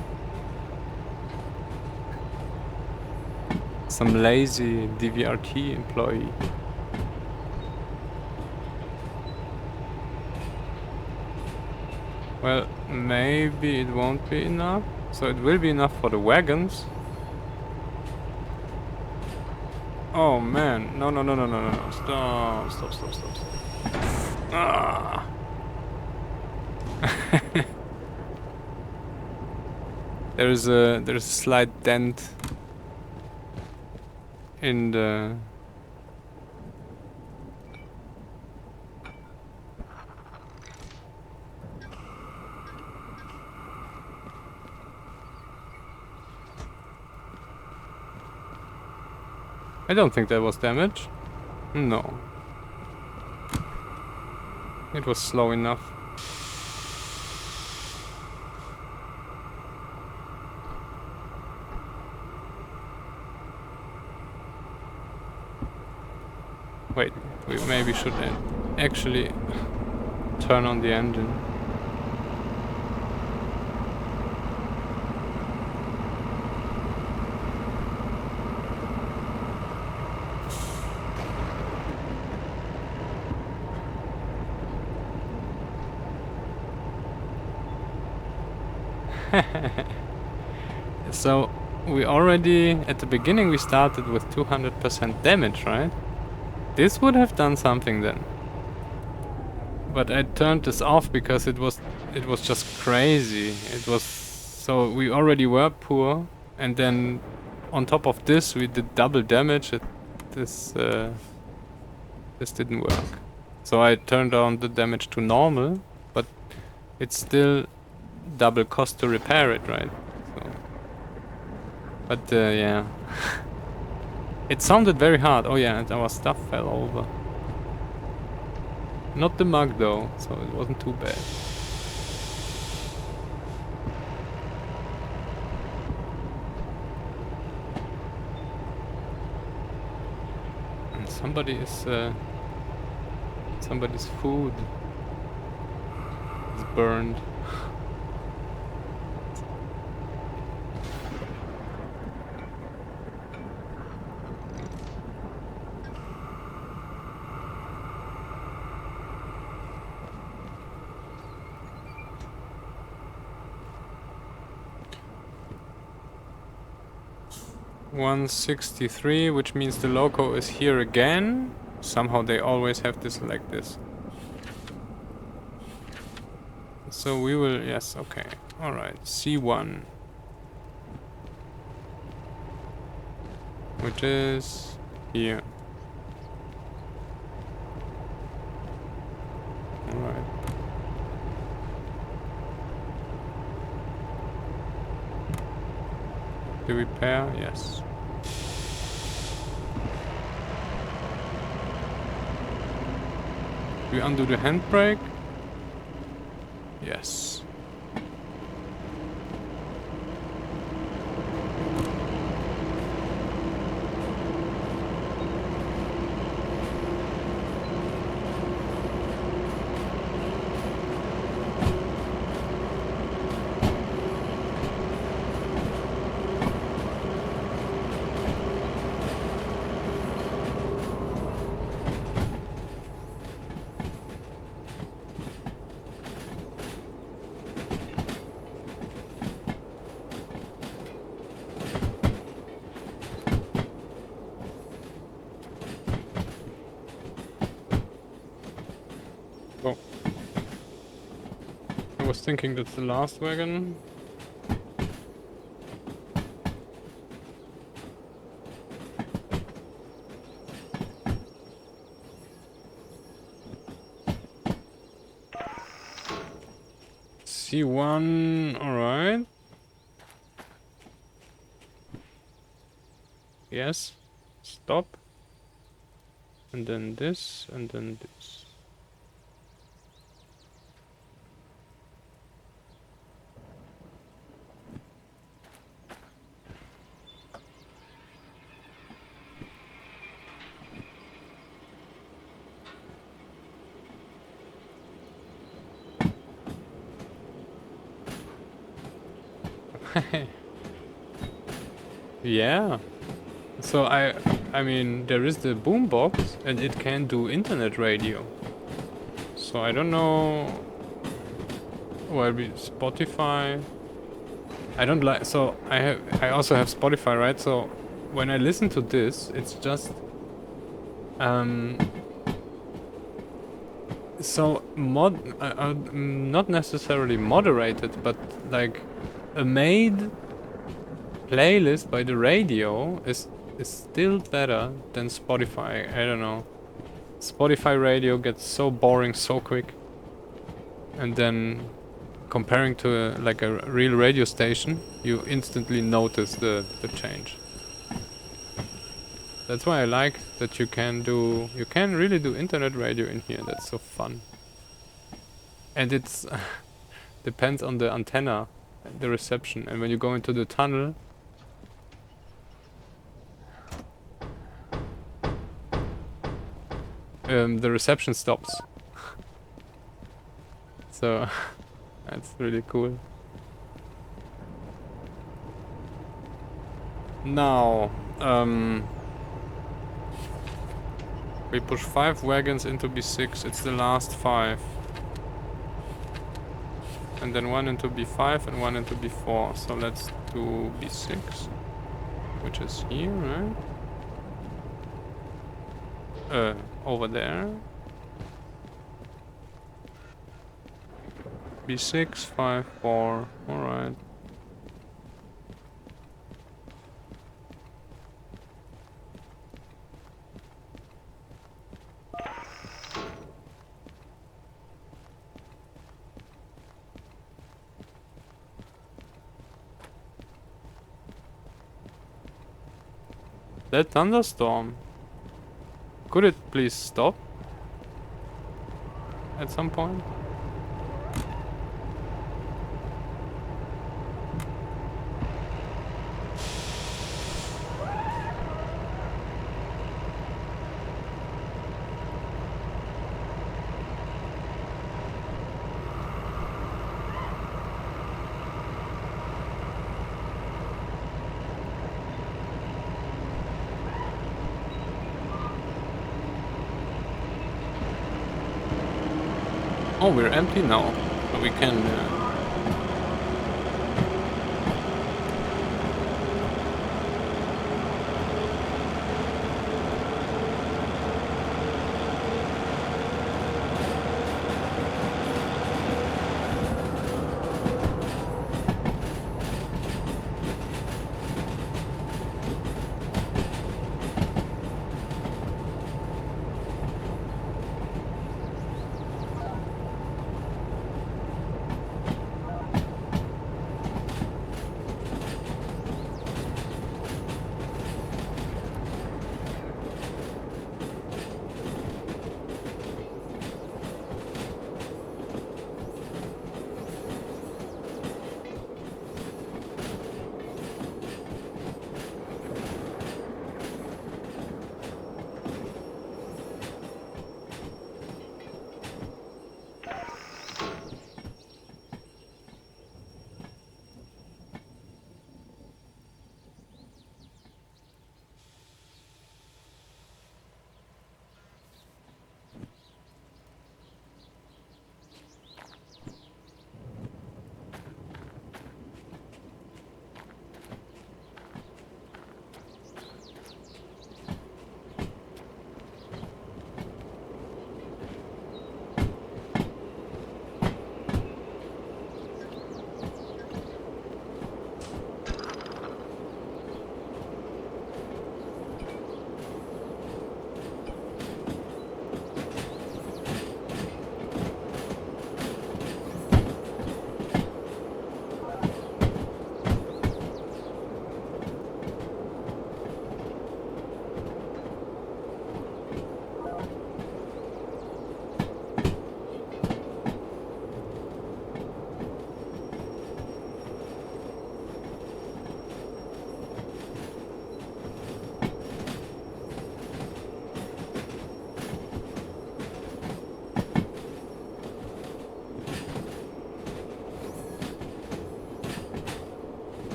Speaker 1: Some lazy DVRT employee. Well, maybe it won't be enough. So it will be enough for the wagons. Oh man, no, no, no, no, no, no, no. Stop, stop, stop, stop, stop. Ah. There's a slight dent in the... I don't think that was damage. No. It was slow enough. Wait, we maybe should actually turn on the engine. So we already, at the beginning we started with 200% damage, right? This would have done something then. But I turned this off because it was just crazy. It was, so we already were poor, and then on top of this we did double damage. This didn't work. So I turned down the damage to normal, but it's still double cost to repair it, right? So, but yeah. It sounded very hard. Oh yeah, and our stuff fell over. Not the mug though, so it wasn't too bad. And somebody's food is burned. 163, which means the loco is here again. Somehow they always have this like this. So we will, yes, okay. Alright, C1. Which is here. Alright. The repair, yes. Do we undo the handbrake? Yes. Oh. I was thinking that's the last wagon. C1, alright. Yes. Stop. And then this, and then this. Yeah. So I mean, there is the boombox, and it can do internet radio. So I don't know. Well, Spotify. I don't like. So I also have Spotify, right? So when I listen to this, it's just um. So not necessarily moderated, but like a made playlist by the radio is still better than Spotify. I don't know. Spotify radio gets so boring so quick, and then comparing to like a real radio station, you instantly notice the change. That's why I like that you can really do internet radio in here. That's so fun. And it's depends on the antenna, the reception. And when you go into the tunnel, the reception stops. So that's really cool. Now, we push 5 wagons into B6. It's the last 5. And then 1 into B5 and 1 into B4. So let's do B6, which is here, right? Over there. B6, 5, 4. Alright. That thunderstorm. Could it please stop? At some point? Oh, we're empty now. So we can...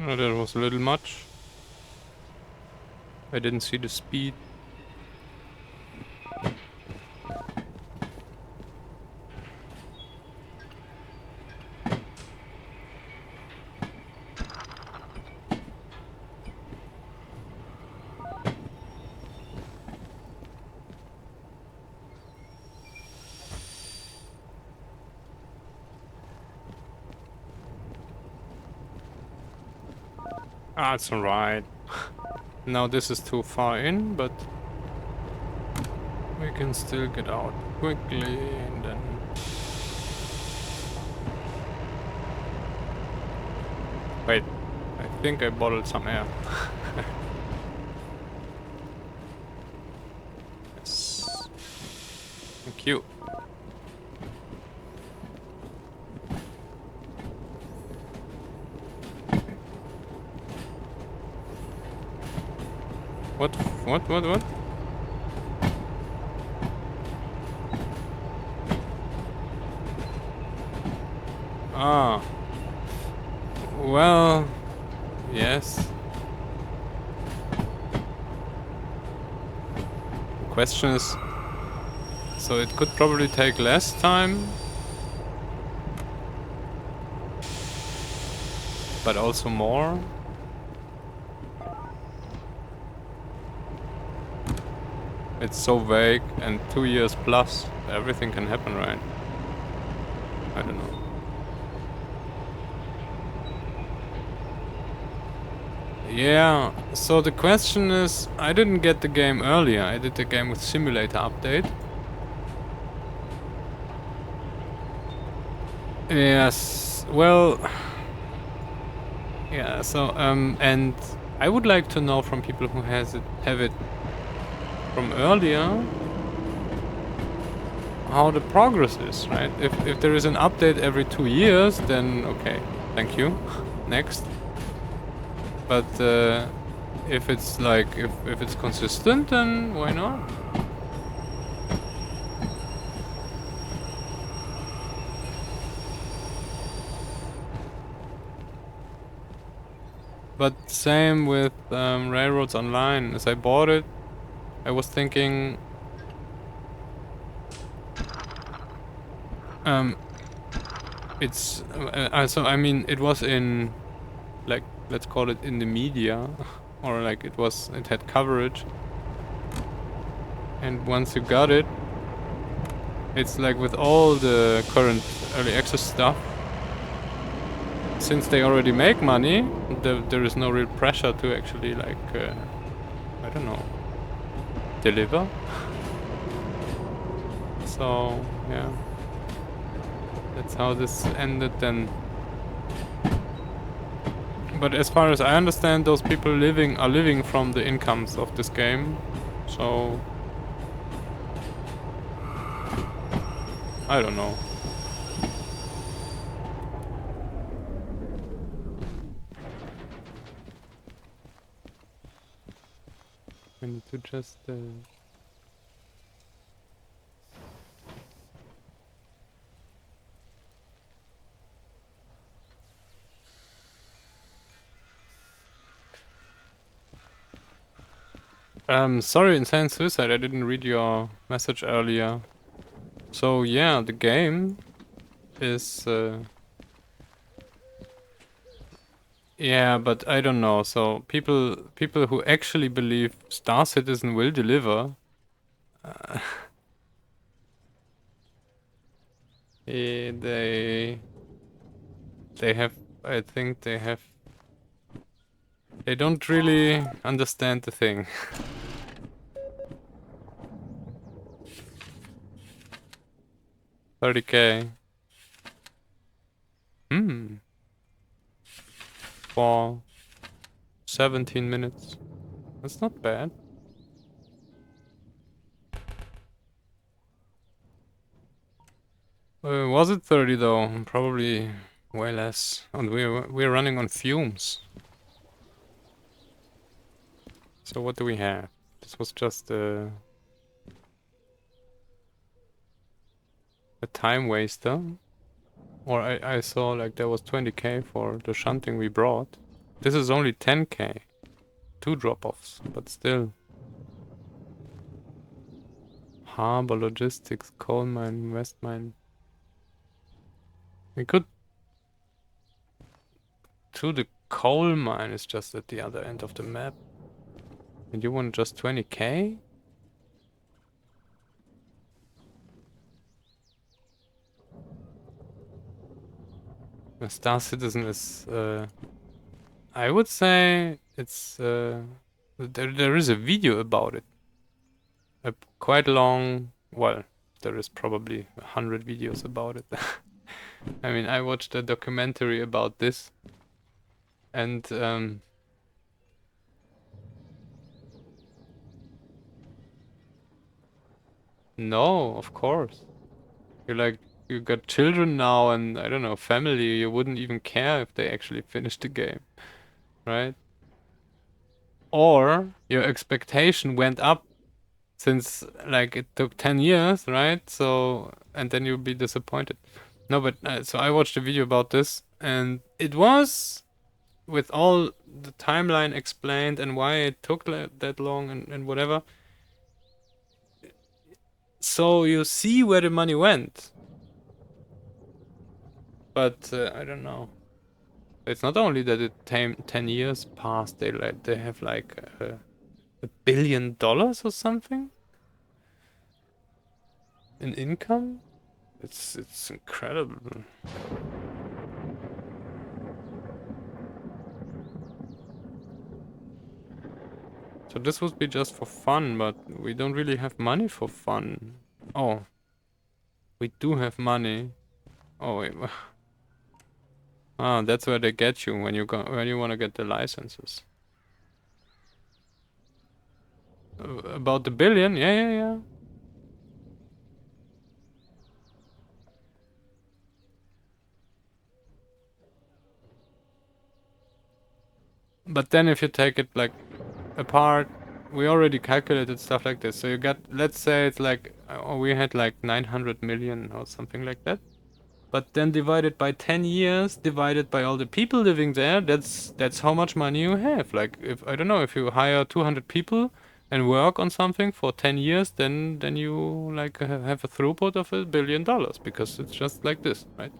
Speaker 1: Oh, that was a little much. I didn't see the speed. Ah, it's alright. Now this is too far in, but we can still get out quickly and then... Wait, I think I bottled some air. Yes. Thank you. What? What? Ah. Well, yes. The question is, so it could probably take less time, but also more. It's so vague, and 2 years plus, everything can happen, right? I don't know. Yeah, so the question is, I didn't get the game earlier. I did the game with simulator update. Yes, well, yeah, so, and I would like to know from people who have it from earlier how the progress is, right? If there is an update every 2 years, then okay, thank you. Next. But if it's like if it's consistent, then why not? But same with Railroads Online. As I bought it, I was thinking it's so I mean it was in, like, let's call it in the media, or like it had coverage, and once you got it, it's like with all the current early access stuff, since they already make money, there is no real pressure to actually, like, I don't know, deliver. So yeah, that's how this ended then. But as far as I understand, those people are living from the incomes of this game, so I don't know. I need to just sorry, Insane Suicide, I didn't read your message earlier. So yeah, the game is yeah, but I don't know. So people who actually believe Star Citizen will deliver, they have, I think they don't really understand the thing. 30K. For 17 minutes. That's not bad. Was it 30 though? Probably way less. And we're running on fumes. So what do we have? This was just a time waster. Or I saw like there was 20K for the shunting we brought. This is only 10k. 2 drop-offs, but still. Harbor, logistics, coal mine, west mine. We could... To the coal mine is just at the other end of the map. And you want just 20k? A Star Citizen is... I would say it's... there is a video about it. A quite long... Well, there is probably 100 videos about it. I mean, I watched a documentary about this. And... no, of course. You're like... You got children now and, I don't know, family. You wouldn't even care if they actually finished the game. Right? Or your expectation went up since like it took 10 years, right? So, and then you'll be disappointed. No, but so I watched a video about this and it was with all the timeline explained and why it took that long and whatever. So you see where the money went. But I don't know. It's not only that it 10 years passed, they have like $1 billion or something in income. It's incredible. So this would be just for fun, but we don't really have money for fun. Oh, we do have money. Oh wait, ah, that's where they get you when you want to get the licenses. About the billion, yeah. But then if you take it like apart, we already calculated stuff like this. So you got, let's say it's like, we had like 900 million or something like that. But then divided by 10 years, divided by all the people living there, that's how much money you have. Like, if, I don't know, if you hire 200 people and work on something for 10 years, then you like have a throughput of $1 billion because it's just like this, right?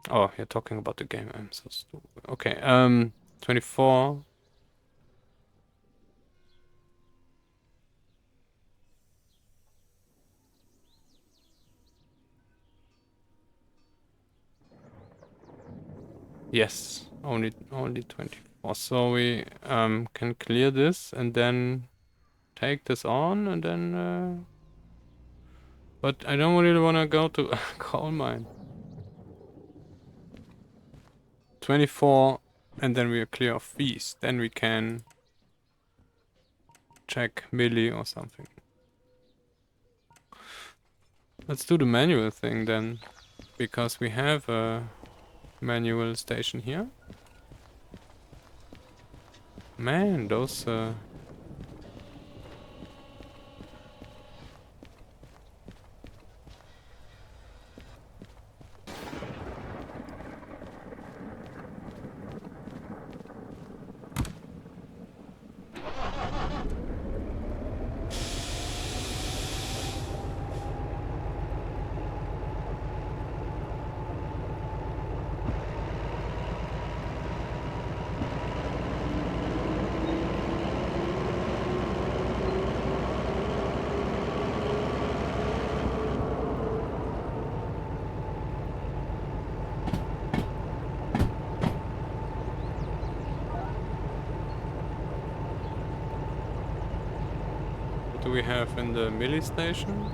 Speaker 1: Oh, you're talking about the game. I'm so stupid. Okay, 24. Yes, only 24. So we can clear this and then take this on and then but I don't really want to go to coal mine. 24 and then we are clear of fees. Then we can check Millie or something. Let's do the manual thing then, because we have a manual station here. Man, those do we have in the Millie station?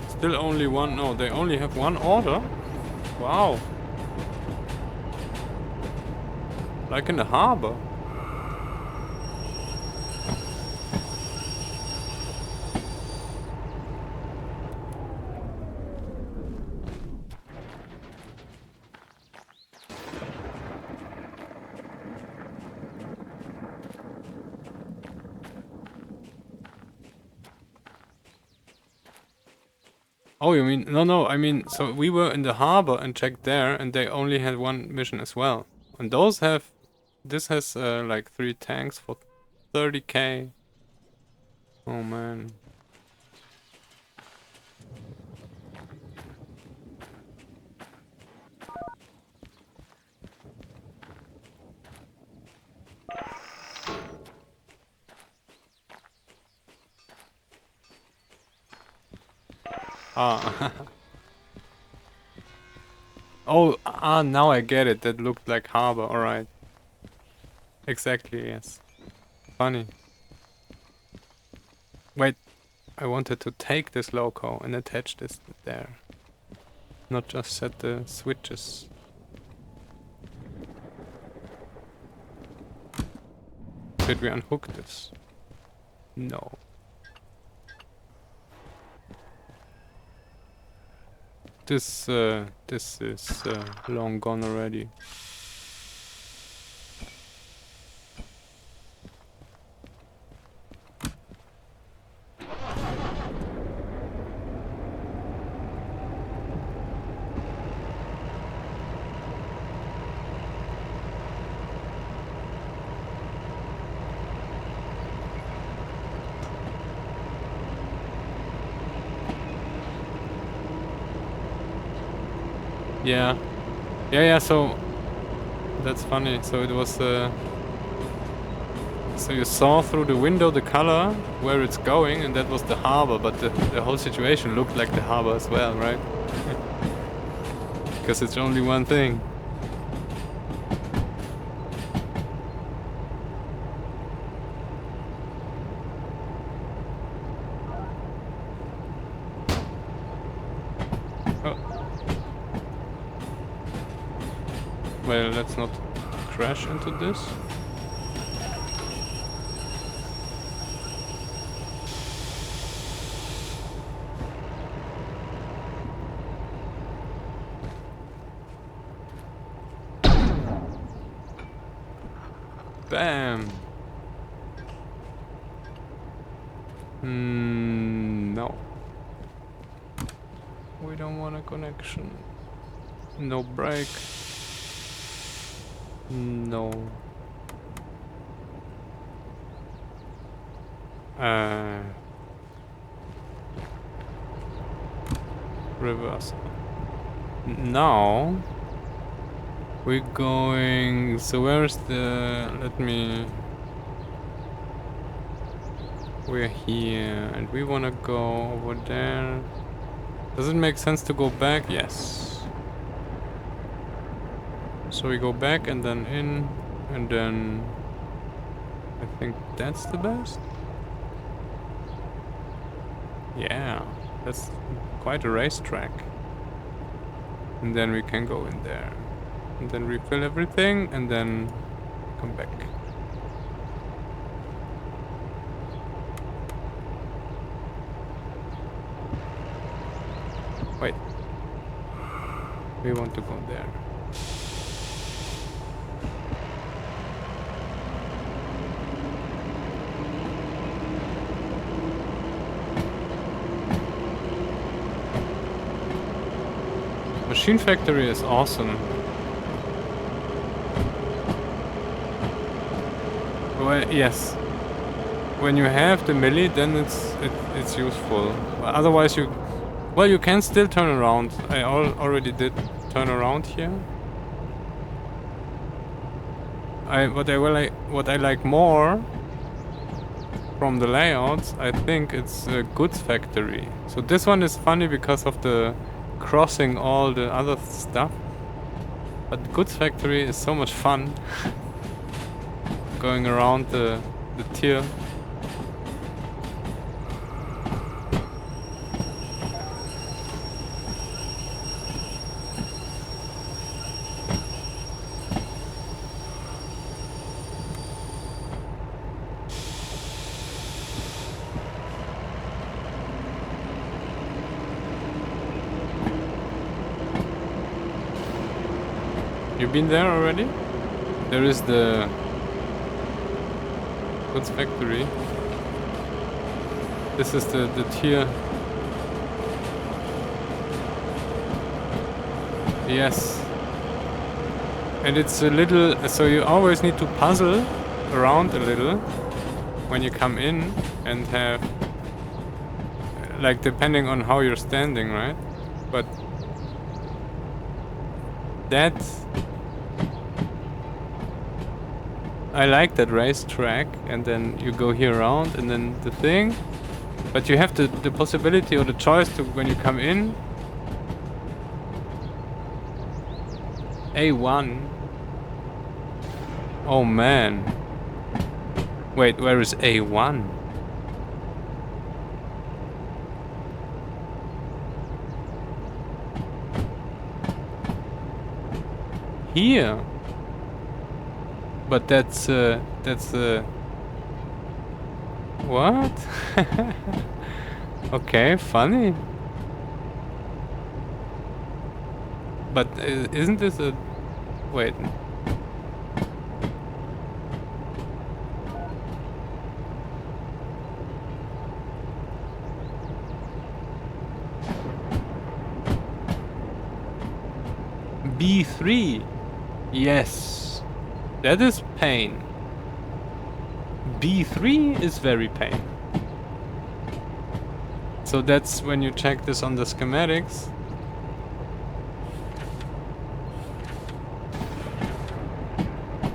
Speaker 1: Still only one. No, they only have one order. Wow. Like in the harbor. Oh, you mean... No, I mean, so we were in the harbor and checked there, and they only had one mission as well. And those have... This has, like, 3 tanks for 30k. Oh, man. Ah. Oh, now I get it. That looked like harbor, alright. Exactly, yes. Funny. Wait, I wanted to take this loco and attach this there. Not just set the switches. Did we unhook this? No. This is long gone already. Yeah. Yeah, so... That's funny. So it was... So you saw through the window the color, where it's going, and that was the harbor, but the whole situation looked like the harbor as well, right? Because it's only one thing. Well, let's not crash into this. Bam! No. We don't want a connection. No brake. No. Reverse. Now we're going. So where's the? Let me. We're here, and we wanna go over there. Does it make sense to go back? Yes. So we go back and then in, and then I think that's the best. Yeah, that's quite a racetrack. And then we can go in there. And then refill everything and then come back. Wait. We want to go there. Machine Factory is awesome. Well, yes. When you have the melee, then it's useful. Otherwise, you can still turn around. I already did turn around here. What I like more from the layouts, I think it's a goods factory. So this one is funny because of the crossing all the other stuff, but goods factory is so much fun. Going around the tier. You been there already? There is the goods factory. This is the tier. Yes. And it's a little, so you always need to puzzle around a little when you come in and have, like, depending on how you're standing, right? But that's, I like that racetrack, and then you go here around and then the thing, but you have the possibility or the choice to, when you come in, A1. Oh man. Wait, where is A1? Here. But that's what? Okay, funny. But isn't this a, wait. B3. Yes. That is pain. B3 is very pain. So that's when you check this on the schematics.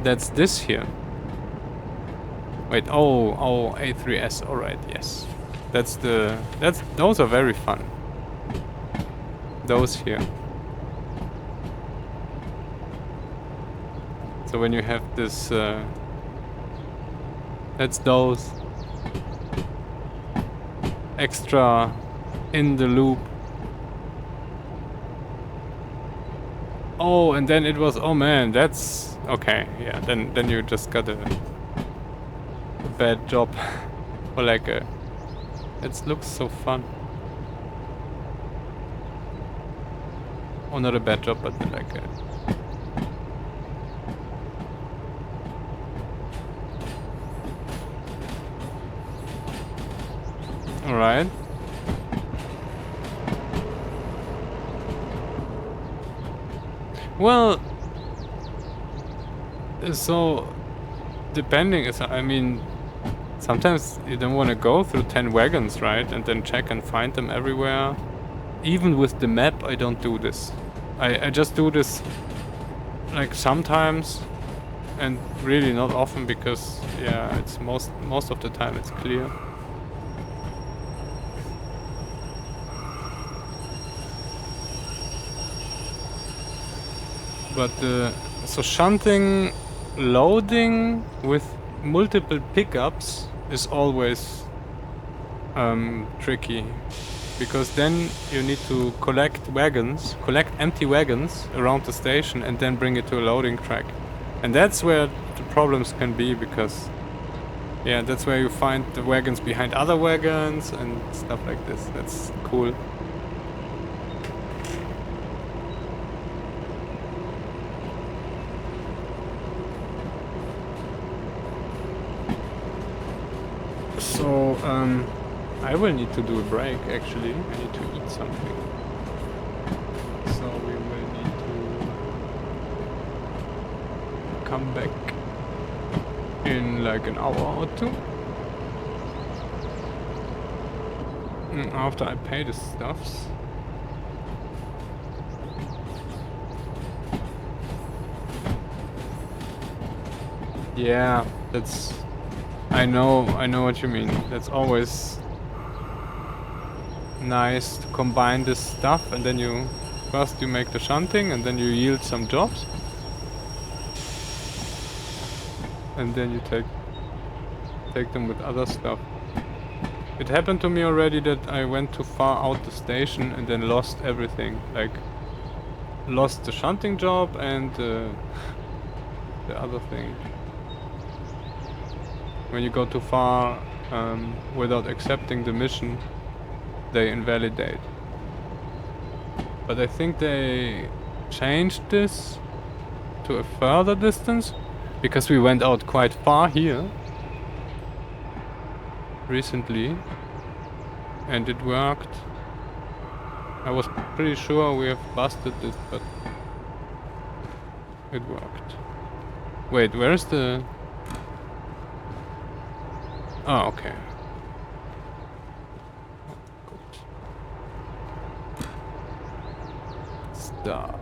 Speaker 1: That's this here. Wait, oh, A3S, alright, yes. Those are very fun. Those here. So when you have this, that's those extra in the loop. Oh, and then it was, oh man, that's okay. Yeah, then you just got a bad job. Or like a, it looks so fun. Oh, not a bad job, but like a, alright. Well, so depending, I mean, sometimes you don't want to go through 10 wagons, right? And then check and find them everywhere. Even with the map, I don't do this. I just do this like sometimes and really not often because, yeah, it's most of the time it's clear. But so shunting loading with multiple pickups is always tricky, because then you need to collect empty wagons around the station and then bring it to a loading track. And that's where the problems can be, because yeah, that's where you find the wagons behind other wagons and stuff like this. That's cool. So, I will need to do a break, actually. I need to eat something. So we will need to come back in like an hour or two. After I pay the stuffs. Yeah, that's... I know what you mean. That's always nice to combine this stuff, and then you first you make the shunting and then you yield some jobs. And then you take them with other stuff. It happened to me already that I went too far out the station and then lost everything. Like, lost the shunting job and the other thing. When you go too far without accepting the mission, they invalidate. But I think they changed this to a further distance, because we went out quite far here recently and it worked. I was pretty sure we have busted it, but It worked. Wait, where's the... Oh, okay. Good. Stop.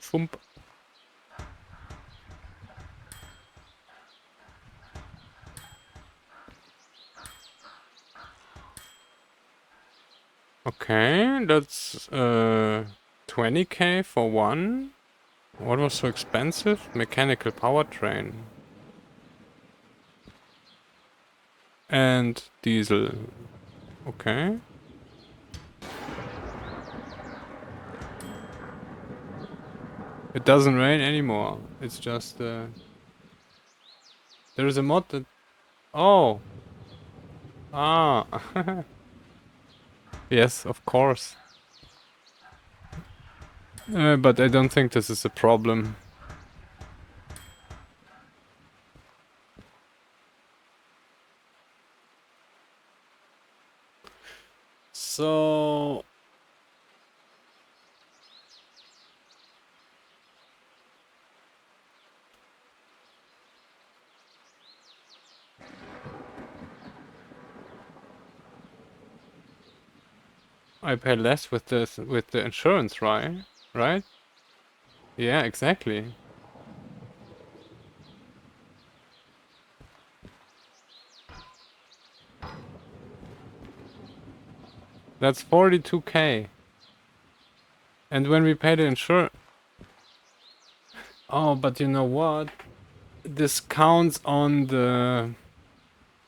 Speaker 1: Schwump. Okay, that's 20k for one. What was so expensive? Mechanical powertrain. And diesel. Okay. It doesn't rain anymore. It's just there is a mod that... Oh! Ah! Yes, of course. But I don't think this is a problem. So... I pay less with this with the insurance, right? Right? Yeah, exactly. That's 42k. And when we pay the insurance... Oh, but you know what? This counts on the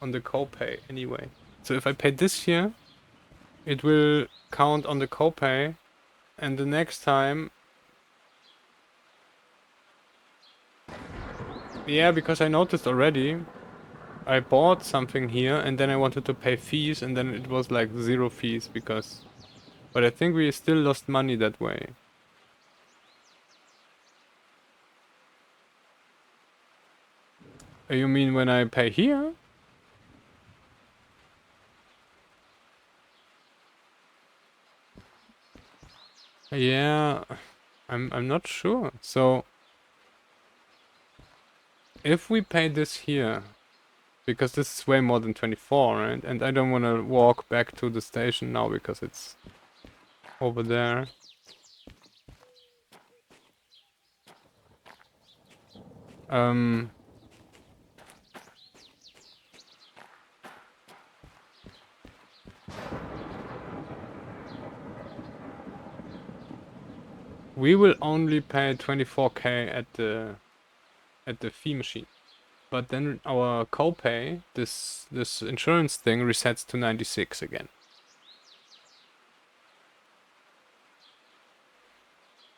Speaker 1: copay anyway. So if I pay this year, it will count on the copay, and the next time... Yeah, because I noticed already, I bought something here and then I wanted to pay fees and then it was like 0 fees because... But I think we still lost money that way. You mean when I pay here? Yeah, I'm not sure. So if we pay this here, because this is way more than 24, right? And I don't want to walk back to the station now because it's over there. We will only pay 24k at the fee machine. But then our copay, this insurance thing, resets to 96 again.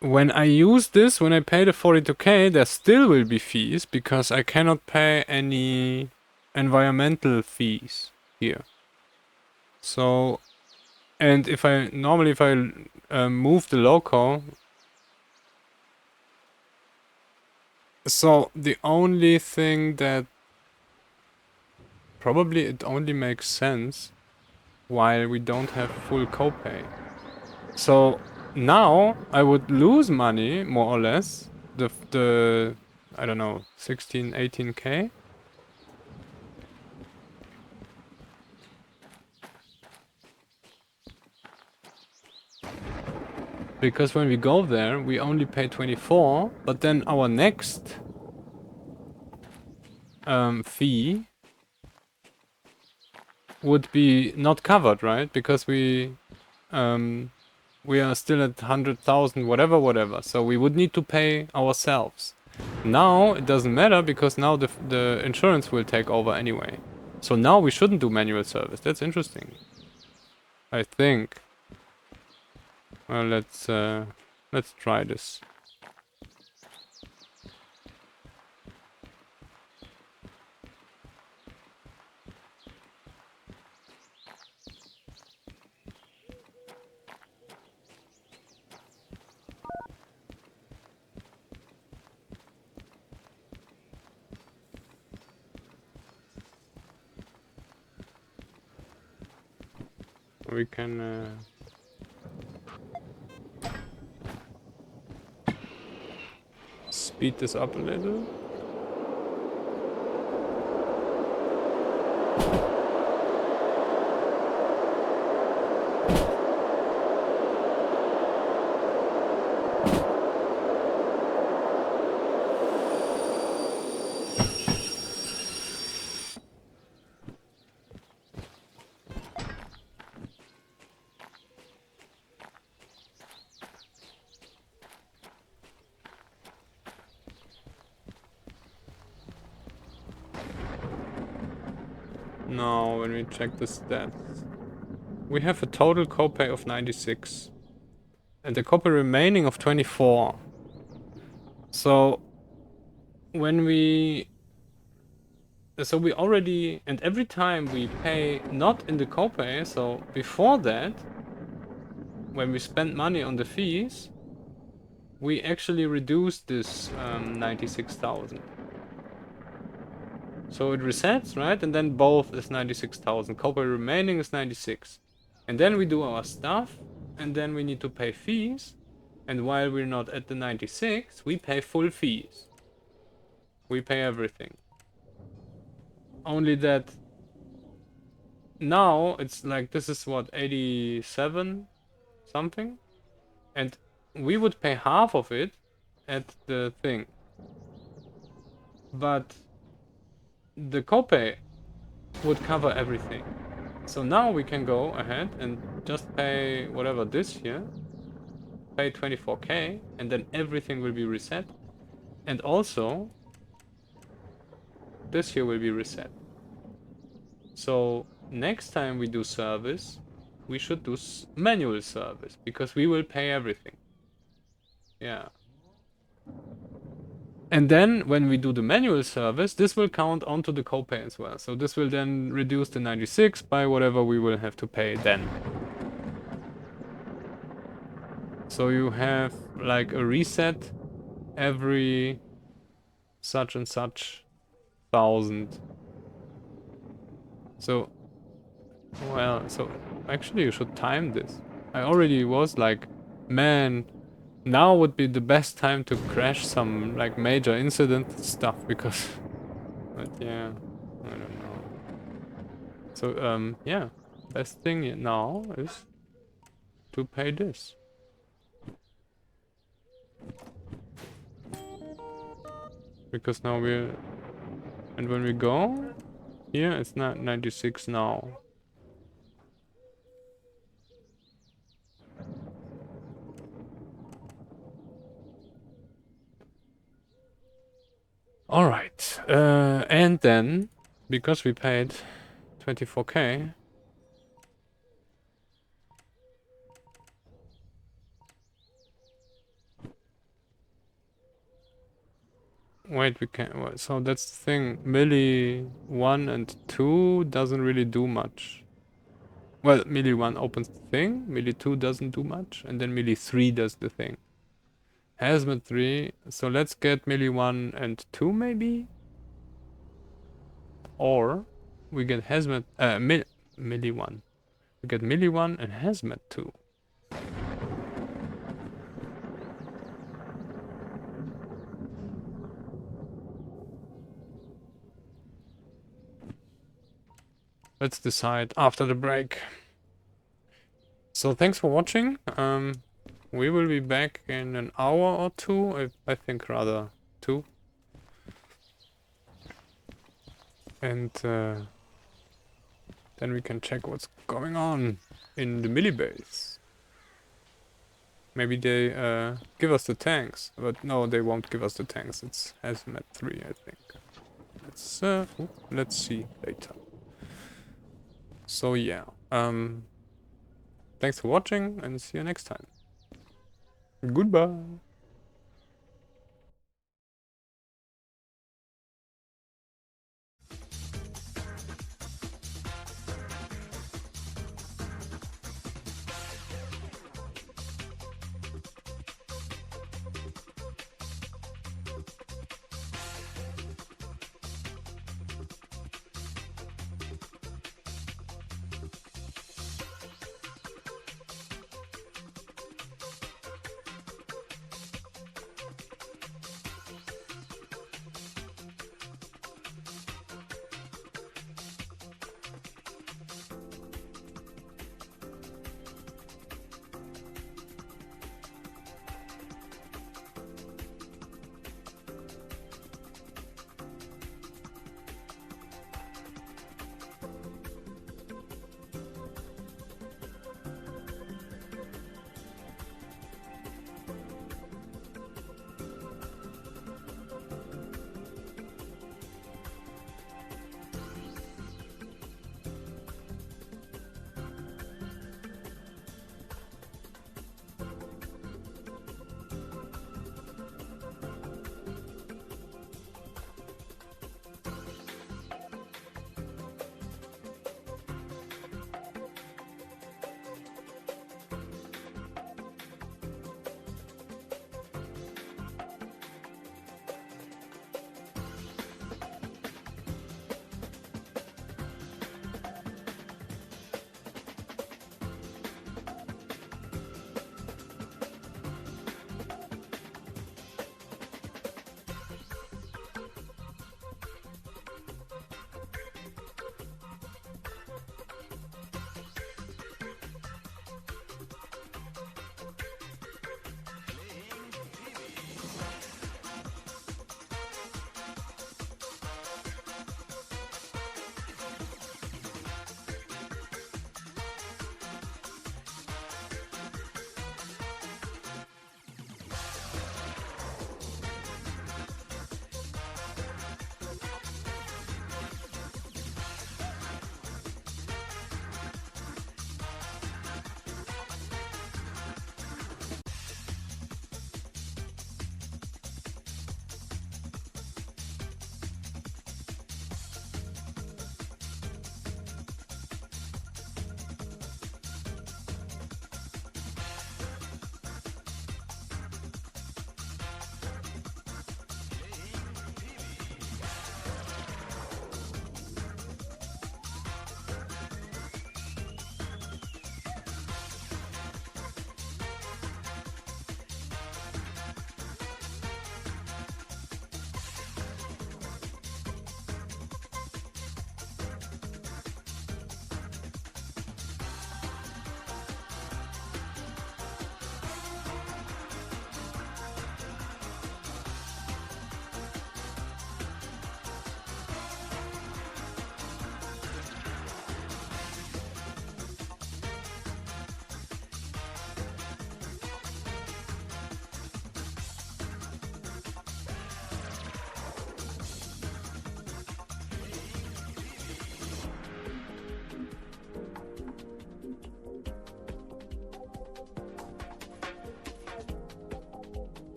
Speaker 1: When I use this, when I pay the 42k, there still will be fees because I cannot pay any environmental fees here. So, and if I normally move the loco, so the only thing that probably it only makes sense while we don't have full copay. So now I would lose money more or less. The I don't know 16, 18k. Because when we go there, we only pay 24, but then our next fee would be not covered, right? Because we are still at 100,000, whatever. So we would need to pay ourselves. Now it doesn't matter because now the insurance will take over anyway. So now we shouldn't do manual service. That's interesting. I think. Well, let's try this. We can speed this up a little. Now, when we check the stats, we have a total copay of 96 and a copay remaining of 24. So when we already, and every time we pay not in the copay, so before that, when we spend money on the fees, we actually reduce this 96,000. So it resets, right? And then both is 96,000. Copay remaining is 96. And then we do our stuff, and then we need to pay fees. And while we're not at the 96, we pay full fees. We pay everything. Only that now it's like, this is what, 87 something? And we would pay half of it at the thing. But the copay would cover everything. So now we can go ahead and just pay whatever this here. Pay 24k and then everything will be reset. And also this here will be reset. So next time we do service, we should do manual service because we will pay everything. Yeah. And then when we do the manual service, this will count onto the copay as well. So this will then reduce the 96 by whatever we will have to pay then. So you have like a reset every such and such 1,000. So, well, so actually you should time this. I already was like, man, now would be the best time to crash some like major incident stuff because, but yeah, I don't know. So, yeah, best thing now is to pay this. Because now we're, and when we go, here it's not 96 now. Alright, and then, because we paid 24k, wait, we can, so that's the thing, Melee 1 and 2 doesn't really do much. Well, Melee 1 opens the thing, Melee 2 doesn't do much, and then Melee 3 does the thing. Hazmat 3, so let's get Melee 1 and 2 maybe? Or we get Hazmat, Melee 1. We get Melee 1 and Hazmat 2. Let's decide after the break. So thanks for watching. We will be back in an hour or two. I think rather 2. And then we can check what's going on in the melee base. Maybe they give us the tanks, but no, they won't give us the tanks. It's Hazmat 3, I think. Let's see later. So yeah, thanks for watching and see you next time. Goodbye.